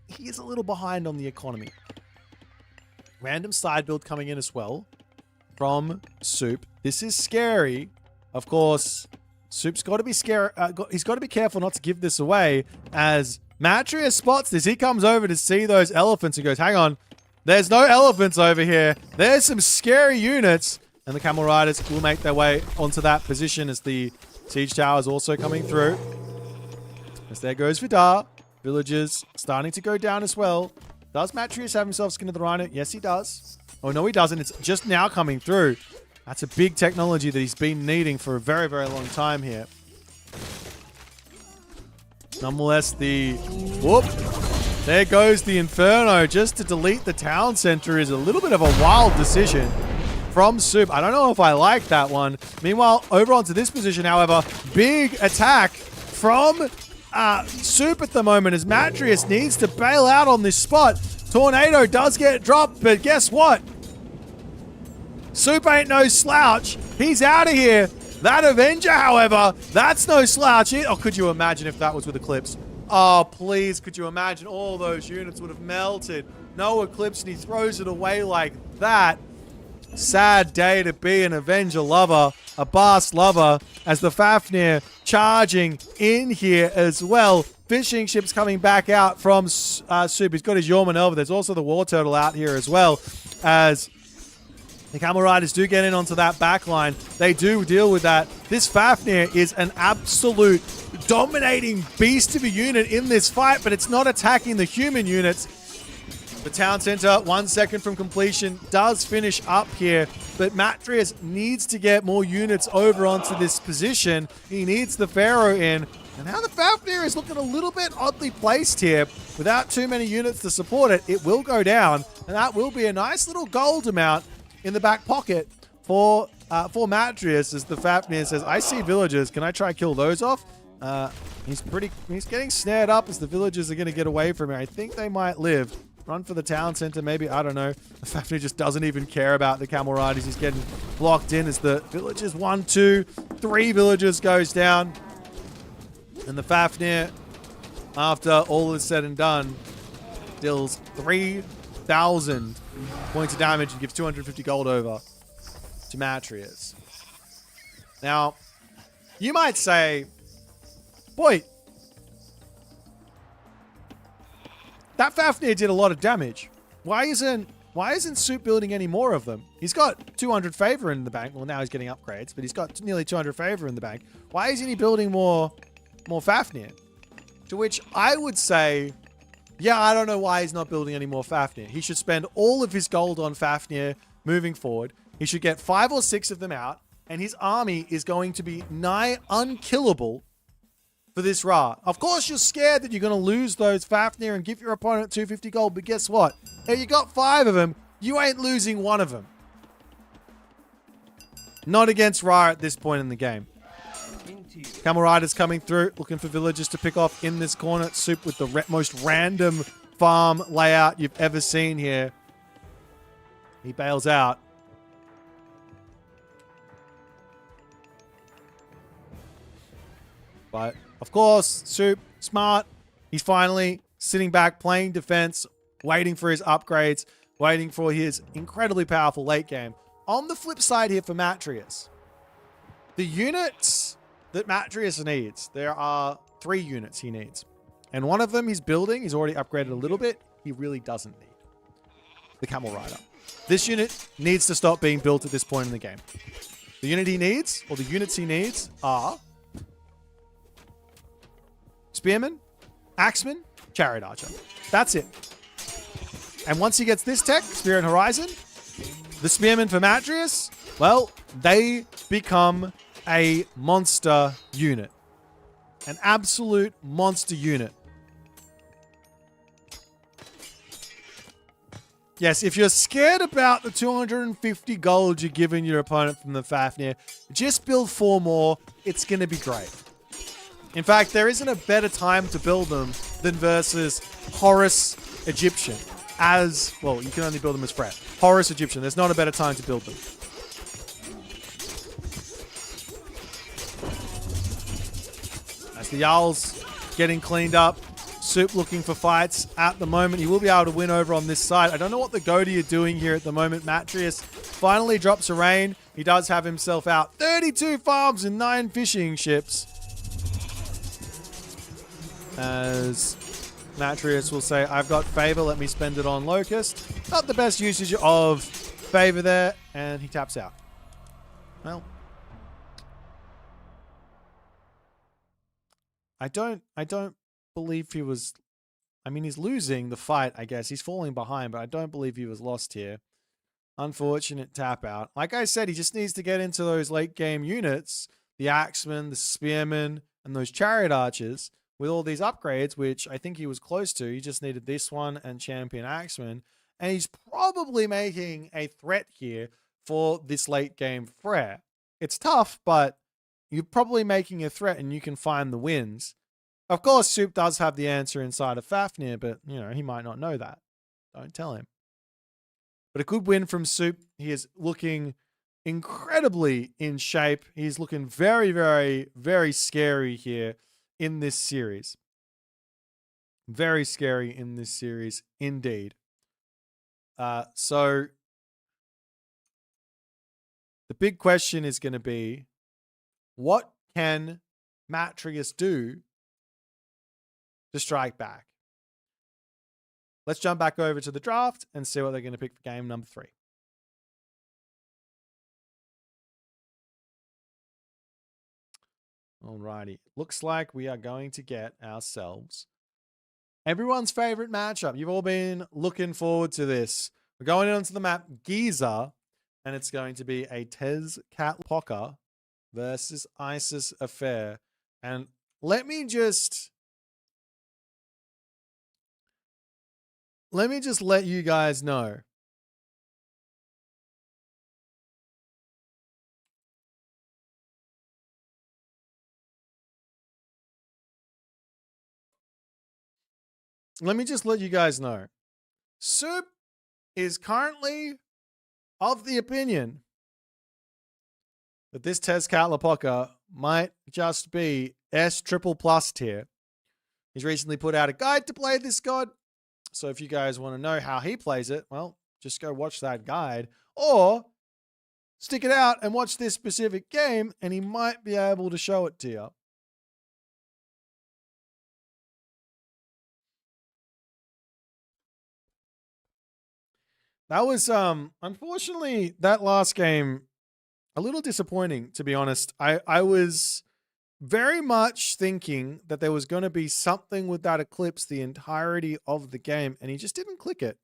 he is a little behind on the economy. Random side build coming in as well from Soup. This is scary. Of course, Soup's got to be scared. He's got to be careful not to give this away as Matreiuss spots this. He comes over to see those elephants and goes, hang on, there's no elephants over here. There's some scary units. And the Camel Riders will make their way onto that position as the siege tower is also coming through. As there goes Vidar. Villagers starting to go down as well. Does Matreiuss have himself Skin of the Rhino? Yes, he does. Oh, no, he doesn't. It's just now coming through. That's a big technology that he's been needing for a very, very long time here. Nonetheless, whoop. There goes the Inferno. Just to delete the town center is a little bit of a wild decision from Soup. I don't know if I like that one. Meanwhile, over onto this position, however, big attack from Soup at the moment as Matreiuss needs to bail out on this spot. Tornado does get dropped, but guess what? Soup ain't no slouch. He's out of here. That Avenger, however, that's no slouch. Oh, could you imagine if that was with Eclipse? Oh, please, could you imagine all those units would have melted. No Eclipse, and he throws it away like that. Sad day to be an Avenger lover, a Bast lover, as the Fafnir charging in here as well. Fishing ships coming back out from Soup. He's got his Yorman over. There's also the War Turtle out here as well, as the Camel Riders do get in onto that back line. They do deal with that. This Fafnir is an absolute dominating beast of a unit in this fight, but it's not attacking the human units. The town center, 1 second from completion, does finish up here, but Matreiuss needs to get more units over onto this position. He needs the Pharaoh in. And now the Fafnir is looking a little bit oddly placed here. Without too many units to support it, it will go down. And that will be a nice little gold amount in the back pocket for for Matreiuss as the Fafnir says, I see villagers. Can I try kill those off? He's getting snared up as the villagers are going to get away from him. I think they might live. Run for the town center, maybe. I don't know. The Fafnir just doesn't even care about the camel riders. He's getting blocked in as the villagers, 1, 2, 3 villagers goes down. And the Fafnir, after all is said and done, deals 3,000 points of damage and gives 250 gold over to Matreiuss. Now, you might say, Boit, that Fafnir did a lot of damage. Why isn't Soup building any more of them? He's got 200 favor in the bank. Well, now he's getting upgrades, but he's got nearly 200 favor in the bank. Why isn't he building more Fafnir? To which I would say, yeah, I don't know why he's not building any more Fafnir. He should spend all of his gold on Fafnir moving forward. He should get 5 or 6 of them out, and his army is going to be nigh unkillable for this Ra. Of course, you're scared that you're going to lose those Fafnir and give your opponent 250 gold, but guess what? If you got 5 of them, you ain't losing 1 of them. Not against Ra at this point in the game. Camel Riders coming through, looking for villagers to pick off in this corner. Soup with the most random farm layout you've ever seen here. He bails out. But, of course, Soup, smart. He's finally sitting back, playing defense, waiting for his upgrades, waiting for his incredibly powerful late game. On the flip side here for Matreiuss, the units that Matreiuss needs, there are 3 units he needs. And one of them he's building. He's already upgraded a little bit. He really doesn't need the Camel Rider. This unit needs to stop being built at this point in the game. The unit he needs, or the units he needs, are Spearman, Axeman, Chariot Archer. That's it. And once he gets this tech, Spear and Horizon, the Spearmen for Matreiuss, well, they become a monster unit. An absolute monster unit. Yes, if you're scared about the 250 gold you're giving your opponent from the Fafnir, just build 4 more. It's going to be great. In fact, there isn't a better time to build them than versus Horus Egyptian. As, well, you can only build them as Fred. Horus Egyptian, there's not a better time to build them. As the Jarl's getting cleaned up. Soup looking for fights at the moment. He will be able to win over on this side. I don't know what the Goaty are doing here at the moment. Matreiuss finally drops a rain. He does have himself out 32 farms and 9 fishing ships. As Matreiuss will say, I've got favor, let me spend it on Locust. Not the best usage of favor there, and he taps out. Well, I don't believe he was, I mean, he's losing the fight, I guess. He's falling behind, but I don't believe he was lost here. Unfortunate tap out. Like I said, he just needs to get into those late game units, the Axemen, the Spearmen, and those Chariot Archers with all these upgrades, which I think he was close to. He just needed this one and Champion Axemen. And he's probably making a threat here for this late game Frere. It's tough, but you're probably making a threat and you can find the wins. Of course, Soup does have the answer inside of Fafnir, but, you know, he might not know that. Don't tell him. But a good win from Soup. He is looking incredibly in shape. He's looking very, very, very scary here in this series. Very scary in this series, indeed. So the big question is going to be, what can Matreiuss do to strike back? Let's jump back over to the draft and see what they're going to pick for game number 3. Alrighty. Looks like we are going to get ourselves everyone's favorite matchup. You've all been looking forward to this. We're going onto the map Giza, and it's going to be a Tezcatlipoca versus Isis affair. And let me just let you guys know. let me just let you guys know. Soup is currently of the opinion that this Tezcatlipoca might just be S triple plus tier. He's recently put out a guide to play this god. So if you guys want to know how he plays it, well, just go watch that guide. Or stick it out and watch this specific game, and he might be able to show it to you. That was, unfortunately, that last game, a little disappointing, to be honest. I was very much thinking that there was going to be something with that eclipse the entirety of the game, and he just didn't click it.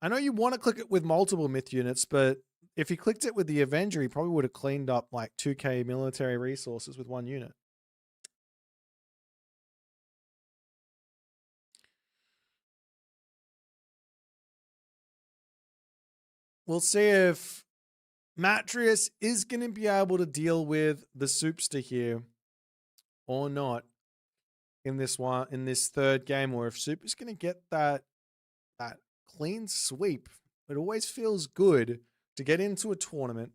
I know you want to click it with multiple myth units, but if he clicked it with the Avenger, he probably would have cleaned up like 2k military resources with one unit. We'll see if Matreiuss is going to be able to deal with the Soupster here or not in this one, in this third game, or if Soup is going to get that clean sweep. It always feels good to get into a tournament,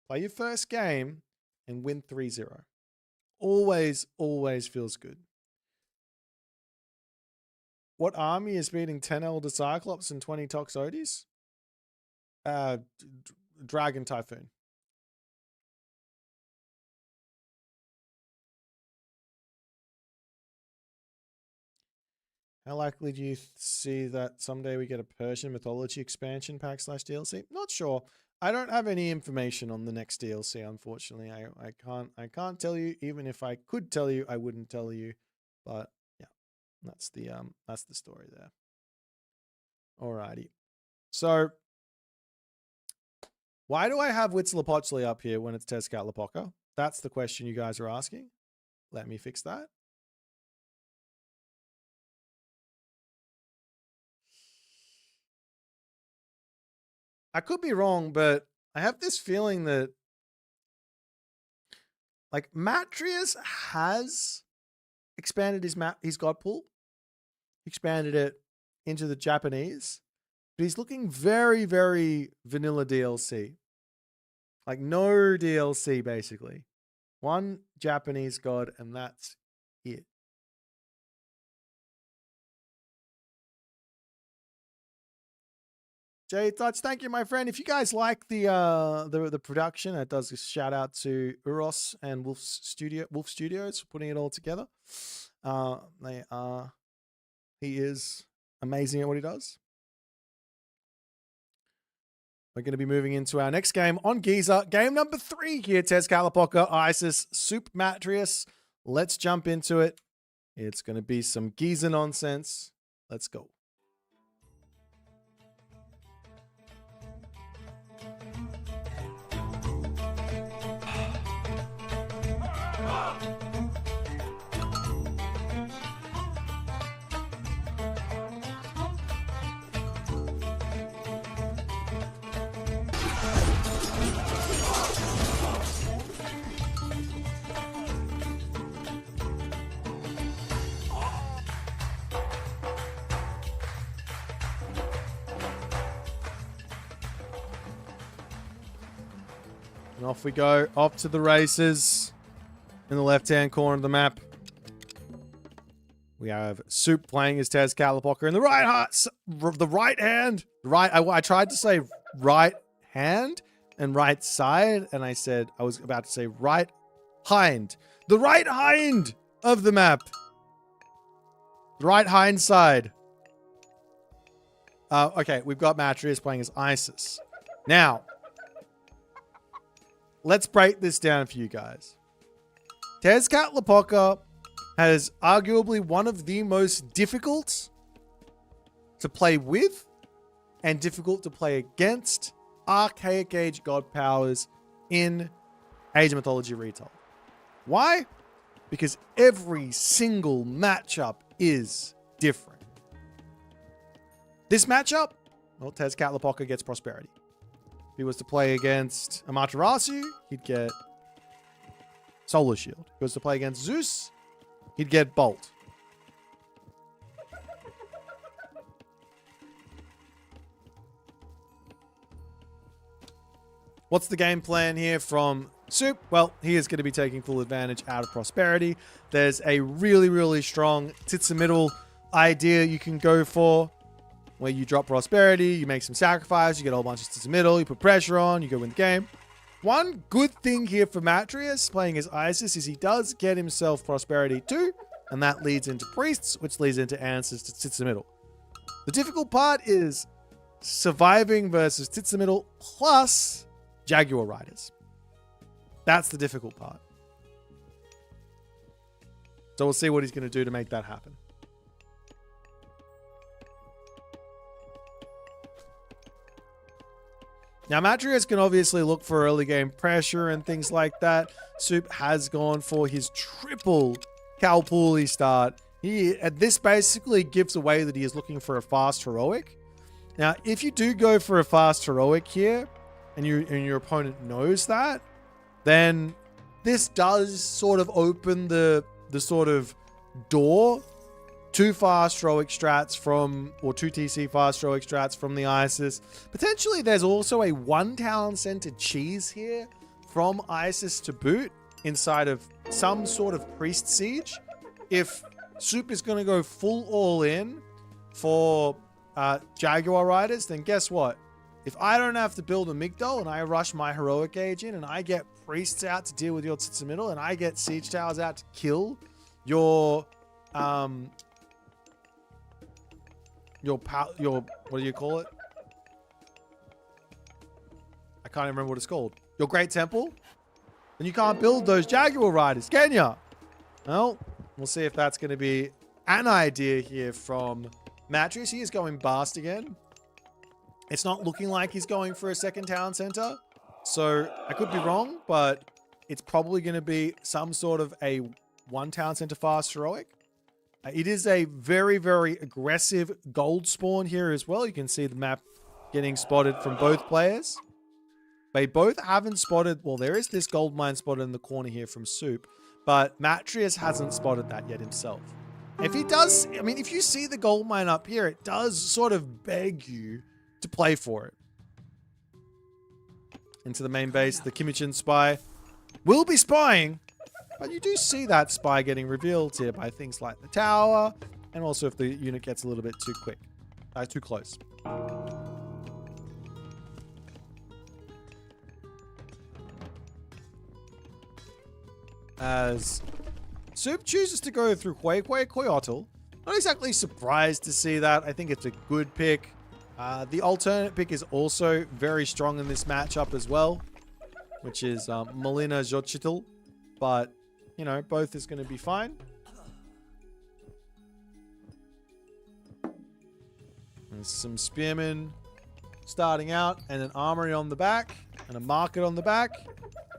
play your first game, and win 3-0. Always feels good. What army is beating 10 Elder Cyclops and 20 Toxotes? Dragon Typhoon. How likely do you see that someday we get a Persian mythology expansion pack / DLC? Not sure. I don't have any information on the next DLC, unfortunately. I can't tell you. Even if I could tell you, I wouldn't tell you. But yeah, that's the story there. Alrighty. So why do I have Huitzilopochtli up here when it's Tezcatlipoca? That's the question you guys are asking. Let me fix that. I could be wrong, but I have this feeling that like Matreiuss has expanded his god pool, expanded it into the Japanese, but he's looking very, very vanilla DLC. Like no DLC, basically. One Japanese god, and that's it. Jay Touch, thank you, my friend. If you guys like the production, it does a shout out to Uros and Wolf Studios for putting it all together. He is amazing at what he does. We're going to be moving into our next game on Giza. Game number 3 here, Tezcatlipoca, Isis, Soup Matreiuss. Let's jump into it. It's going to be some Giza nonsense. Let's go. And off we go, off to the races. In the left-hand corner of the map, we have Soup playing as Tezcatlipoca. In the right hand, I tried to say right hand and right side, and I was about to say right hind. The right hind of the map. The right hind side. Okay, we've got Matreiuss playing as Isis. Now, let's break this down for you guys. Tezcatlipoca has arguably one of the most difficult to play with and difficult to play against Archaic Age god powers in Age of Mythology Retold. Why? Because every single matchup is different. This matchup, well, Tezcatlipoca gets Prosperity. If he was to play against Amaterasu, he'd get Solar Shield. If he was to play against Zeus, he'd get Bolt. What's the game plan here from Soup? Well, he is going to be taking full advantage out of prosperity. There's a really, really strong tits and middle idea you can go for, where you drop prosperity, you make some sacrifice, you get a whole bunch of tits and middle, you put pressure on, you go win the game. One good thing here for Matreiuss playing as Isis is he does get himself prosperity too, and that leads into priests, which leads into answers to tits and middle. The difficult part is surviving versus tits and middle plus Jaguar riders. That's the difficult part. So we'll see what he's going to do to make that happen. Now, Matreiuss can obviously look for early game pressure and things like that. Soup has gone for his triple Calpuli start. This basically gives away that he is looking for a fast heroic. Now, if you do go for a fast heroic here, and your opponent knows that, then this does sort of open the sort of door to fast heroic strats from, or 2 TC fast heroic strats from the Isis. Potentially there's also a 1 town center cheese here from Isis to boot inside of some sort of priest siege. If Soup is going to go full all in for Jaguar riders, then guess what? If I don't have to build a Migdol and I rush my heroic age in and I get priests out to deal with your tits and middle and I get siege towers out to kill your what do you call it? I can't even remember what it's called. Your Great Temple? Then you can't build those Jaguar riders, can ya? Well, we'll see if that's going to be an idea here from Matreiuss. He is going Bast again. It's not looking like he's going for a second town center. So I could be wrong, but it's probably going to be some sort of a 1 town center fast heroic. It is a very, very aggressive gold spawn here as well. You can see the map getting spotted from both players. They both haven't spotted... Well, there is this gold mine spotted in the corner here from Soup, but Matreiuss hasn't spotted that yet himself. If he does... I mean, if you see the gold mine up here, it does sort of beg you to play for it. Into the main base, the Kimichin spy will be spying. But you do see that spy getting revealed here by things like the tower, and also if the unit gets a little bit too quick, too close. As Soup chooses to go through Koyotl, not exactly surprised to see that. I think it's a good pick. The alternate pick is also very strong in this matchup as well, which is Molina Xochitl, but you know, both is going to be fine. There's some spearmen starting out, and an armory on the back, and a market on the back.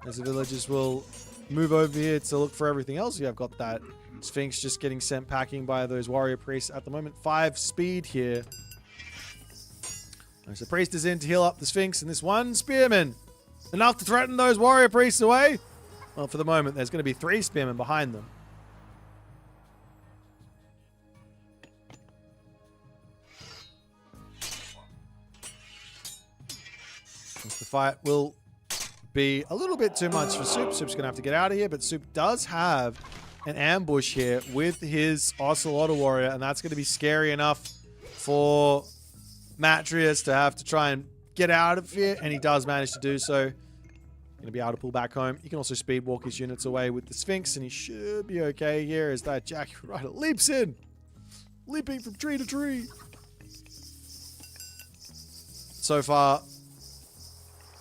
As the villagers will move over here to look for everything else. I've got that Sphinx just getting sent packing by those warrior priests at the moment. 5 speed here. So the priest is in to heal up the Sphinx, and this one spearman, enough to threaten those warrior priests away. Well, for the moment, there's going to be 3 spearmen behind them. The fight will be a little bit too much for Soup. Soup's going to have to get out of here, but Soup does have an ambush here with his Ocelot warrior, and that's going to be scary enough for Matreiuss to have to try and get out of here, and he does manage to do so. Going to be able to pull back home. He can also speed walk his units away with the Sphinx, and he should be okay here as that Jaguar rider leaps in. Leaping from tree to tree. So far,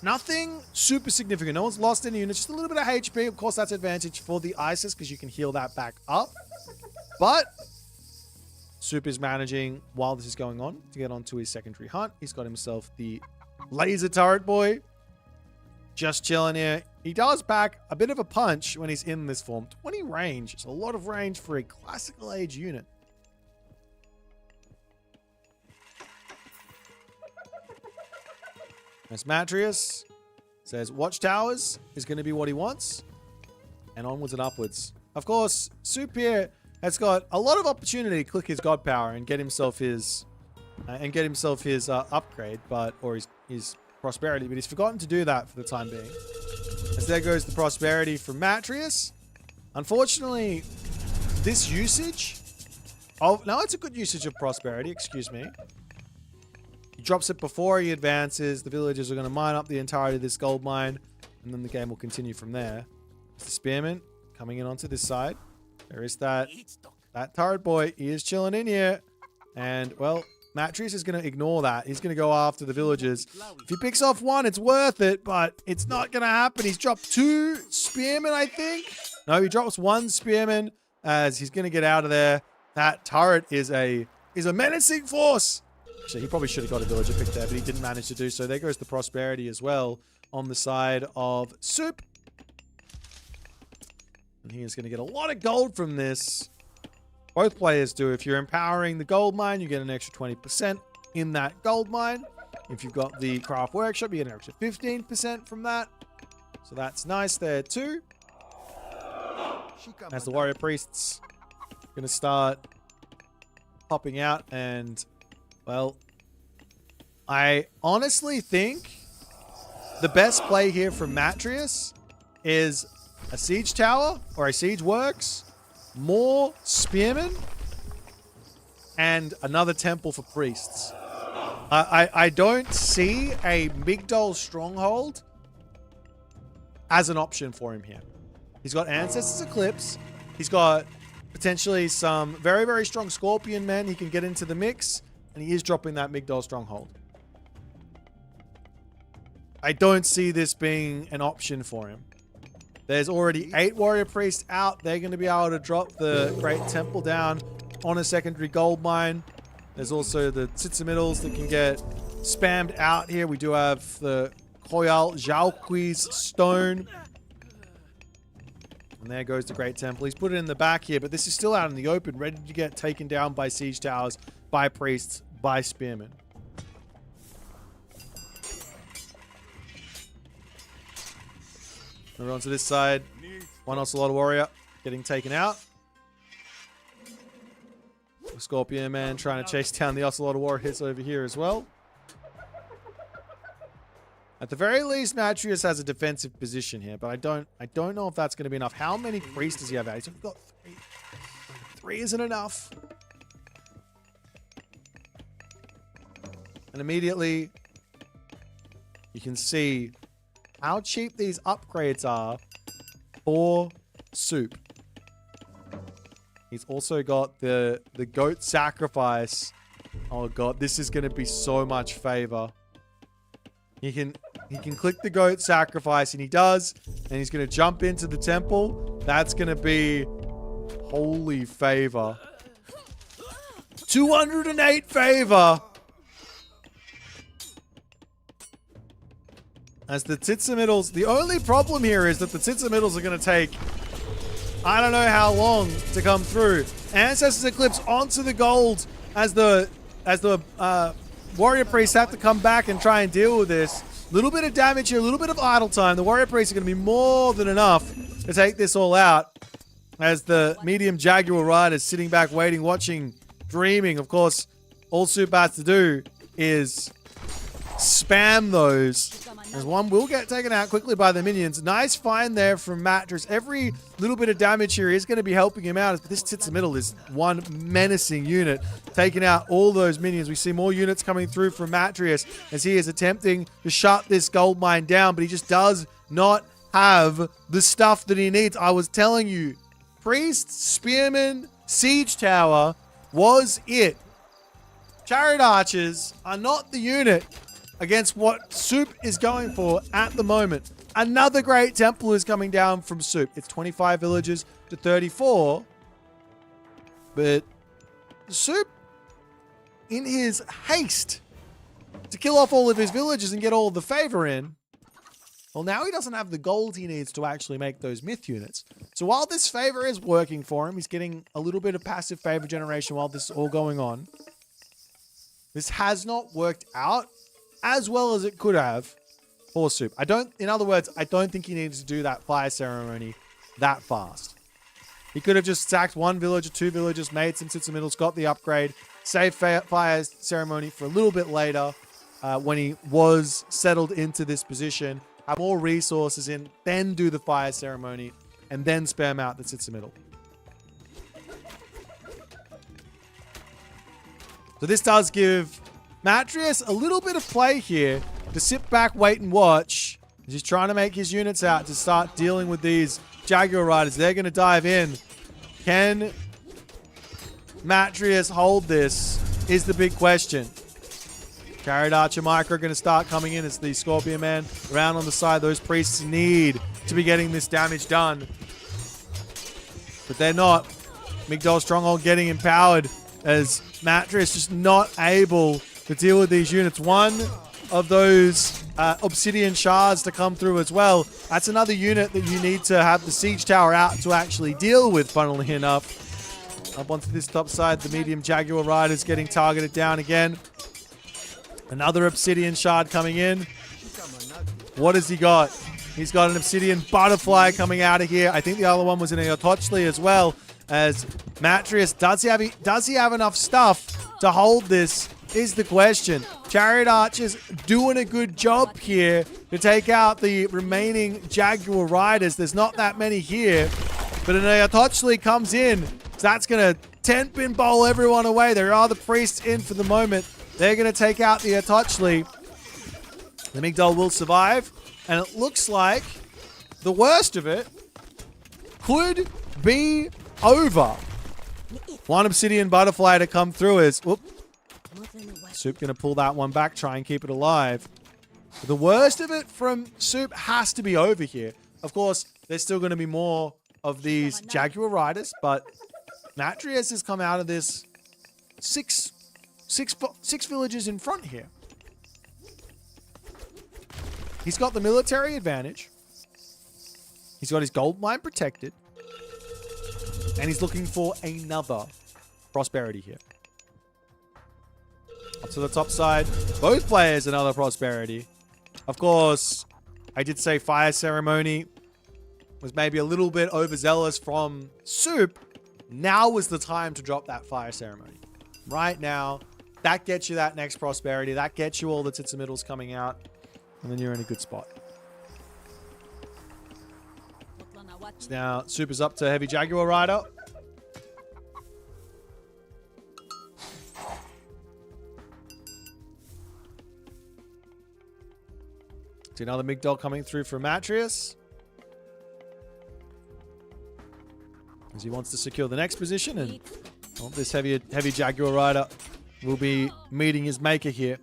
nothing super significant. No one's lost any units. Just a little bit of HP. Of course, that's advantage for the Isis because you can heal that back up. But Soup is managing, while this is going on, to get onto his secondary hunt. He's got himself the laser turret boy. Just chilling here. He does pack a bit of a punch when he's in this form. 20 range. It's a lot of range for a classical age unit. As Matreiuss says, Watchtowers is going to be what he wants. And onwards and upwards. Of course, Soup here has got a lot of opportunity to click his god power and get himself his upgrade, or his prosperity, but he's forgotten to do that for the time being. As there goes the prosperity from Matreiuss. Unfortunately, this usage of... No, it's a good usage of prosperity, excuse me. He drops it before he advances. The villagers are going to mine up the entirety of this gold mine, and then the game will continue from there. It's the spearman coming in onto this side. There is that turret boy. He is chilling in here. And, well, Matreiuss is going to ignore that. He's going to go after the villagers. If he picks off one, it's worth it, but it's not going to happen. He's dropped 2 spearmen, I think. No, he drops 1 spearman as he's going to get out of there. That turret is a menacing force. Actually, he probably should have got a villager pick there, but he didn't manage to do so. There goes the prosperity as well on the side of Soup. And he is going to get a lot of gold from this. Both players do. If you're empowering the gold mine, you get an extra 20% in that gold mine. If you've got the craft workshop, you get an extra 15% from that. So that's nice there too. As the warrior priests going to start popping out, and well, I honestly think the best play here from Matreiuss is a siege tower or a siege works, more spearmen, and another temple for priests. I don't see a Migdol stronghold as an option for him here. He's got Ancestors Eclipse. He's got potentially some very, very strong Scorpion men he can get into the mix, and he is dropping that Migdol stronghold. I don't see this being an option for him. There's already 8 warrior priests out. They're going to be able to drop the Great Temple down on a secondary gold mine. There's also the Tsitzimiddles that can get spammed out here. We do have the Koyal Zhaoqui's Stone. And there goes the Great Temple. He's put it in the back here, but this is still out in the open, ready to get taken down by siege towers, by priests, by spearmen. Over onto this side. 1 Ocelot warrior getting taken out. The Scorpion man trying to chase down the Ocelot warriors over here as well. At the very least, Matreiuss has a defensive position here, but I don't know if that's going to be enough. How many priests does he have out? He's got 3. 3 isn't enough. And immediately, you can see how cheap these upgrades are for Soup. He's also got the goat sacrifice. Oh god, this is going to be so much favor. He can click the goat sacrifice, and he does, and he's going to jump into the temple. That's going to be holy favor. 208 favor. As the Tsitzimiddles, the only problem here is that the Tsitzimiddles are going to take, I don't know how long to come through. Ancestors Eclipse onto the gold as the warrior priests have to come back and try and deal with this. A little bit of damage here, a little bit of idle time. The warrior priests are going to be more than enough to take this all out. As the medium Jaguar rider is sitting back, waiting, watching, dreaming. Of course, all Soup has to do is spam those. As one will get taken out quickly by the minions. Nice find there from Matreiuss. Every little bit of damage here is going to be helping him out. But this Tsitzimiddle is one menacing unit, taking out all those minions. We see more units coming through from Matreiuss as he is attempting to shut this gold mine down, but he just does not have the stuff that he needs. I was telling you, Priest, Spearman, Siege Tower was it. Chariot Archers are not the unit against what Soup is going for at the moment. Another Great Temple is coming down from Soup. It's 25 villagers to 34. But Soup, in his haste to kill off all of his villagers and get all of the favor in, well, now he doesn't have the gold he needs to actually make those myth units. So while this favor is working for him, he's getting a little bit of passive favor generation while this is all going on. This has not worked out as well as it could have for Soup. In other words, I don't think he needs to do that fire ceremony that fast. He could have just sacked 1 village or 2 villages, made some Tsitzimiddles, got the upgrade, saved fire ceremony for a little bit later, when he was settled into this position, have more resources in, then do the fire ceremony, and then spam out the Tsitsa middle. So this does give Matreiuss a little bit of play here to sit back, wait, and watch. He's trying to make his units out to start dealing with these Jaguar Riders. They're going to dive in. Can Matreiuss hold this is the big question. Chariot Archer Micro going to start coming in as the Scorpion Man around on the side. Those priests need to be getting this damage done. But they're not. Migdol Stronghold getting empowered as Matreiuss just not able to deal with these units. One of those Obsidian Shards to come through as well. That's another unit that you need to have the Siege Tower out to actually deal with, funnily enough. Up onto this top side, the medium Jaguar Riders getting targeted down again. Another Obsidian Shard coming in. What has he got? He's got an Obsidian Butterfly coming out of here. I think the other one was in a Yotochli as well. As Matreiuss, does he have enough stuff to hold this is the question. Chariot Archers doing a good job here to take out the remaining Jaguar Riders. There's not that many here. But an Yotochli comes in. So that's going to 10-pin bowl everyone away. There are the priests in for the moment. They're going to take out the Yotochli. The Migdol will survive. And it looks like the worst of it could be over. One Obsidian Butterfly to come through is... Whoop. Soup going to pull that one back, try and keep it alive. The worst of it from Soup has to be over here. Of course, there's still going to be more of these Jaguar Riders, but Matreiuss has come out of this six villages in front here. He's got the military advantage. He's got his gold mine protected. And he's looking for another prosperity here. Up to the top side. Both players another prosperity. Of course, I did say fire ceremony was maybe a little bit overzealous from Soup. Now was the time to drop that fire ceremony. Right now, that gets you that next prosperity. That gets you all the Tsitsa middles coming out. And then you're in a good spot. So now, Soup is up to Heavy Jaguar Rider. See another Migdol coming through for Matreiuss. As he wants to secure the next position. And well, this heavy Jaguar Rider will be meeting his maker here.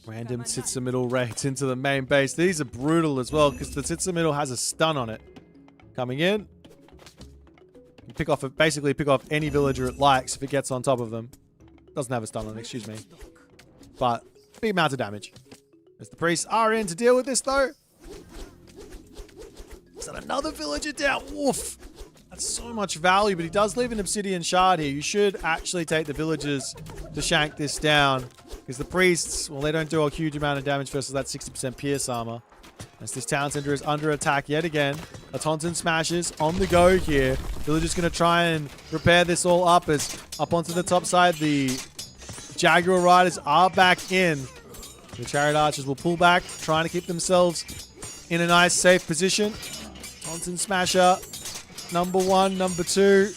Random Tsitsa middle raids into the main base. These are brutal as well because the Tsitsa middle has a stun on it. Coming in. Basically pick off any villager it likes if it gets on top of them. Doesn't have a stun on it, excuse me. But big amount of damage. As the priests are in to deal with this though. Is that another villager down? Woof. That's so much value, but he does leave an Obsidian Shard here. You should actually take the villagers to shank this down. Because the priests, well, they don't do a huge amount of damage versus that 60% pierce armor. As this town center is under attack yet again. A Tauntaun smashes on the go here. Villagers going to try and repair this all up as up onto the top side. The Jaguar Riders are back in. The Chariot Archers will pull back, trying to keep themselves in a nice, safe position. Tauntaun Smasher, number 1, number 2.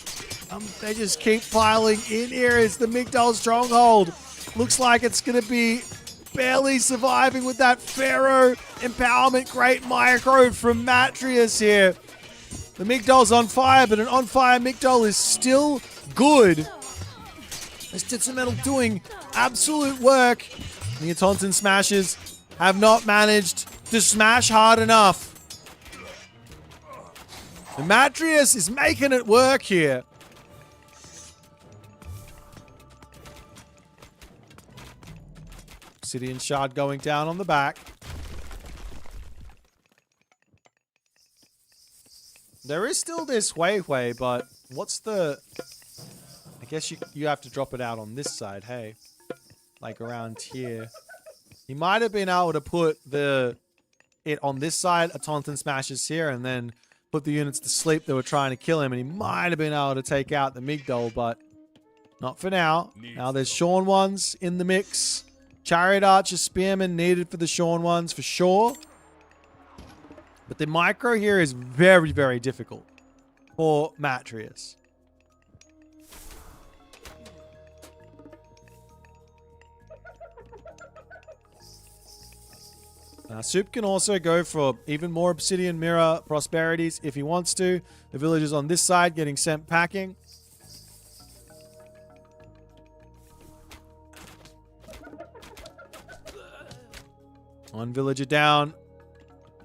They just keep piling in here as the Migdol Stronghold. Looks like it's going to be barely surviving with that Pharaoh Empowerment Great Micro from Matreiuss here. The Migdol's on fire, but an on-fire Migdol is still good. This Tsitsa Metal doing absolute work. The Tauntaun Smashers have not managed to smash hard enough. The Matreiuss is making it work here. Obsidian Shard going down on the back. There is still this Hui, but what's the... I guess you have to drop it out on this side, hey? Like around here. He might have been able to put it on this side, a Taunton Smashes here, and then put the units to sleep that were trying to kill him, and he might have been able to take out the Migdol, but not for now. Now there's Sean ones in the mix. Chariot Archer Spearman needed for the Sean ones for sure. But the micro here is very, very difficult for Matreiuss. Soup can also go for even more Obsidian Mirror Prosperities if he wants to. The villagers on this side getting sent packing. One villager down.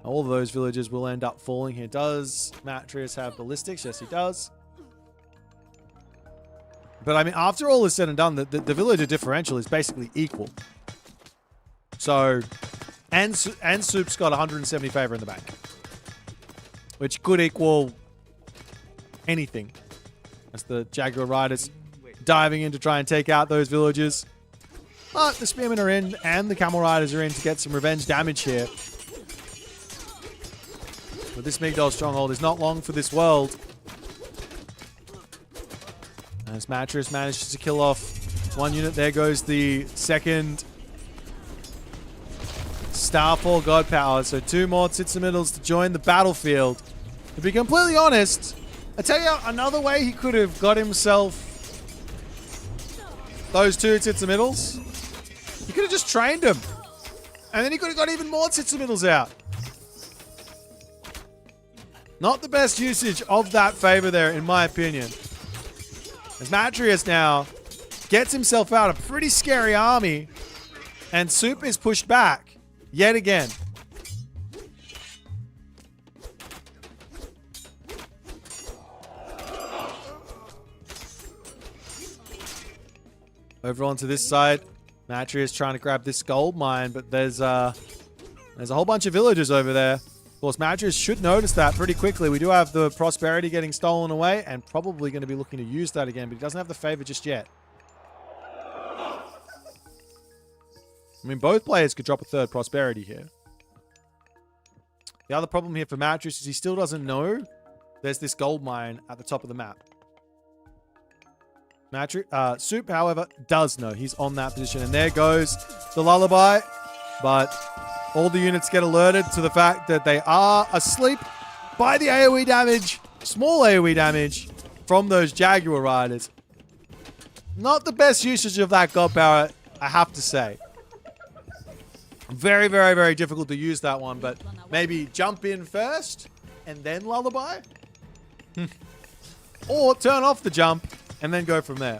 All of those villagers will end up falling here. Does Matreiuss have ballistics? Yes, he does. But I mean, after all is said and done, the villager differential is basically equal. So... And Soup's got 170 favor in the bank. Which could equal anything. As the Jaguar Riders diving in to try and take out those villagers. But the Spearmen are in and the Camel Riders are in to get some revenge damage here. But this Migdol stronghold is not long for this world. As Matreiuss manages to kill off one unit. There goes the second Starfall God Power. So 2 more Tzitsamidals to join the battlefield. To be completely honest, I tell you another way he could have got himself those 2 Tzitsamidals. He could have just trained them. And then he could have got even more Tzitsamidals out. Not the best usage of that favor there, in my opinion. As Matreiuss now gets himself out a pretty scary army. And Soup is pushed back. Yet again. Over onto this side. Matreiuss trying to grab this gold mine, but there's a whole bunch of villagers over there. Of course, Matreiuss should notice that pretty quickly. We do have the prosperity getting stolen away, and probably going to be looking to use that again, but he doesn't have the favor just yet. I mean, both players could drop a 3rd prosperity here. The other problem here for Matreiuss is he still doesn't know there's this gold mine at the top of the map. Soup, however, does know. He's on that position. And there goes the lullaby. But all the units get alerted to the fact that they are asleep by the AoE damage, small AoE damage from those Jaguar Riders. Not the best usage of that God Power, I have to say. Very, very, very difficult to use that one, but maybe jump in first and then lullaby? Or turn off the jump and then go from there.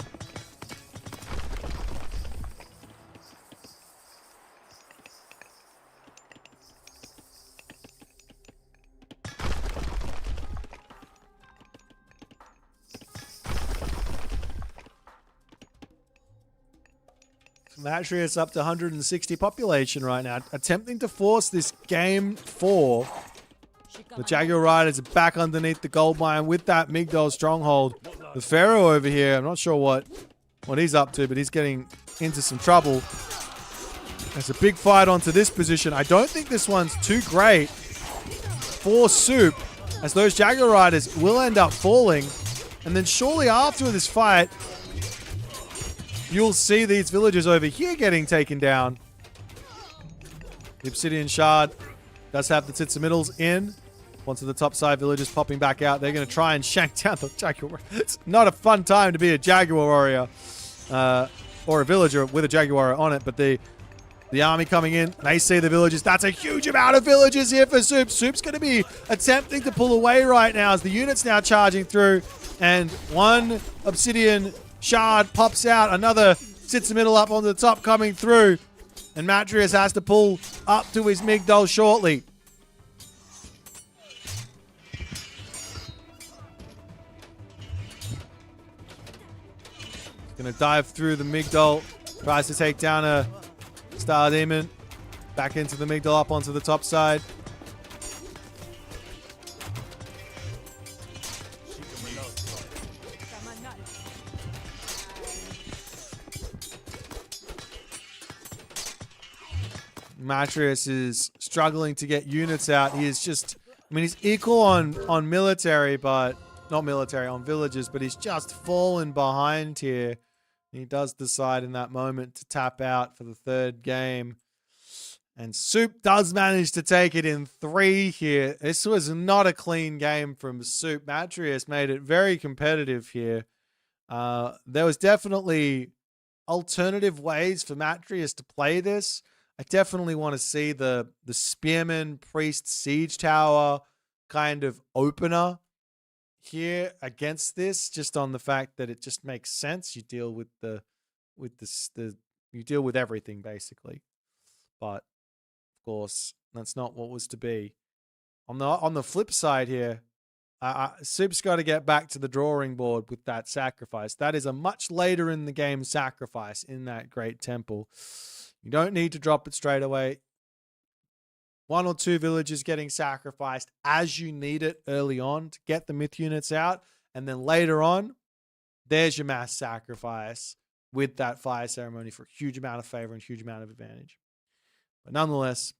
Matreiuss up to 160 population right now, attempting to force this game 4. The Jaguar Riders are back underneath the gold mine with that Migdol stronghold. The Pharaoh over here, I'm not sure what he's up to, but he's getting into some trouble. There's a big fight onto this position. I don't think this one's too great for Soup, as those Jaguar Riders will end up falling. And then shortly after this fight, you'll see these villagers over here getting taken down. The Obsidian Shard does have the Tzitsamidals in. Onto the top side, villagers popping back out. They're going to try and shank down the Jaguar. It's not a fun time to be a Jaguar warrior. Or a villager with a Jaguar on it. But the army coming in, they see the villagers. That's a huge amount of villagers here for Soup. Soup's going to be attempting to pull away right now as the unit's now charging through. And one Obsidian Shard pops out. Another Tzitsamidal up on the top coming through. And Matreiuss has to pull up to his Migdol shortly. Gonna dive through the Migdol. Tries to take down a Star Demon. Back into the Migdol, up onto the top side. Matreiuss is struggling to get units out. He is just, I mean, he's equal on military, but not military, on villages, but he's just fallen behind here. He does decide in that moment to tap out for the third game. And Soup does manage to take it in 3 here. This was not a clean game from Soup. Matreiuss made it very competitive here. There was definitely alternative ways for Matreiuss to play this. I definitely want to see the Spearman, Priest, Siege Tower kind of opener here against this, just on the fact that it just makes sense. You deal with you deal with everything basically. But of course, that's not what was to be. On the flip side here, Soup's got to get back to the drawing board with that sacrifice. That is a much later in the game sacrifice in that Great Temple. You don't need to drop it straight away. 1 or 2 villages getting sacrificed as you need it early on to get the myth units out. And then later on, there's your mass sacrifice with that fire ceremony for a huge amount of favor and huge amount of advantage. But nonetheless,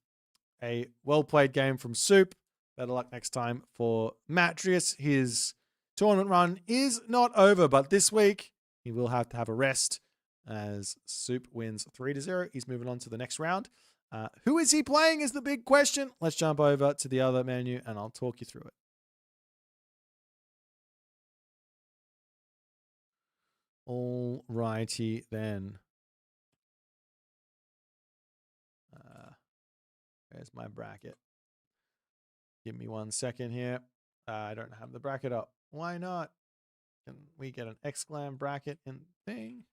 a well-played game from Soup. Better luck next time for Matreiuss. His tournament run is not over, but this week he will have to have a rest as Soup wins 3-0. He's moving on to the next round. Who is he playing is the big question. Let's jump over to the other menu and I'll talk you through it. All righty then. There's my bracket. Give me 1 second here. I don't have the bracket up. Why not? Can we get an exclam bracket in thing?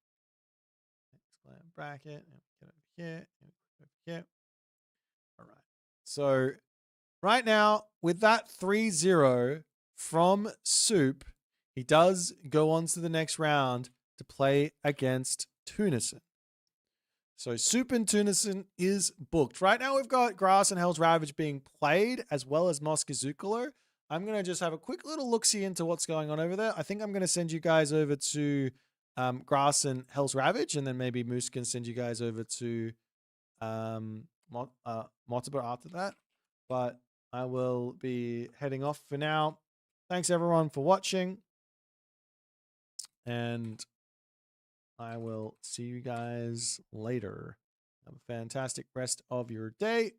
Exclam bracket. And get over here. And over here. All right. So right now, with that 3-0 from Soup, he does go on to the next round to play against Tunison. So Soup and Tunison is booked. Right now we've got Grass and Hell's Ravage being played as well as Mosca Zuccolo. I'm going to just have a quick little look-see into what's going on over there. I think I'm going to send you guys over to Grass and Hell's Ravage, and then maybe Moose can send you guys over to motaba after that. But I will be heading off for now. Thanks everyone for watching. And I will see you guys later. Have a fantastic rest of your day.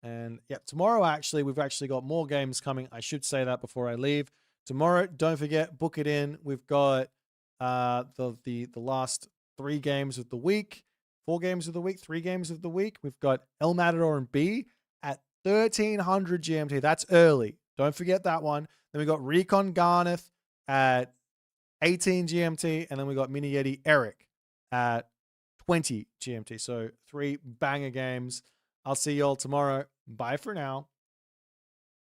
And yeah, tomorrow we've actually got more games coming. I should say that before I leave. Tomorrow, don't forget, book it in. We've got the last 3 games of the week, 4 games of the week, 3 games of the week. We've got El Matador and B at 1300 GMT. That's early. Don't forget that one. Then we got Recon Garneth at 18 GMT, and then we got Mini Yeti Eric at 20 GMT. So 3 banger games. I'll see you all tomorrow. Bye for now.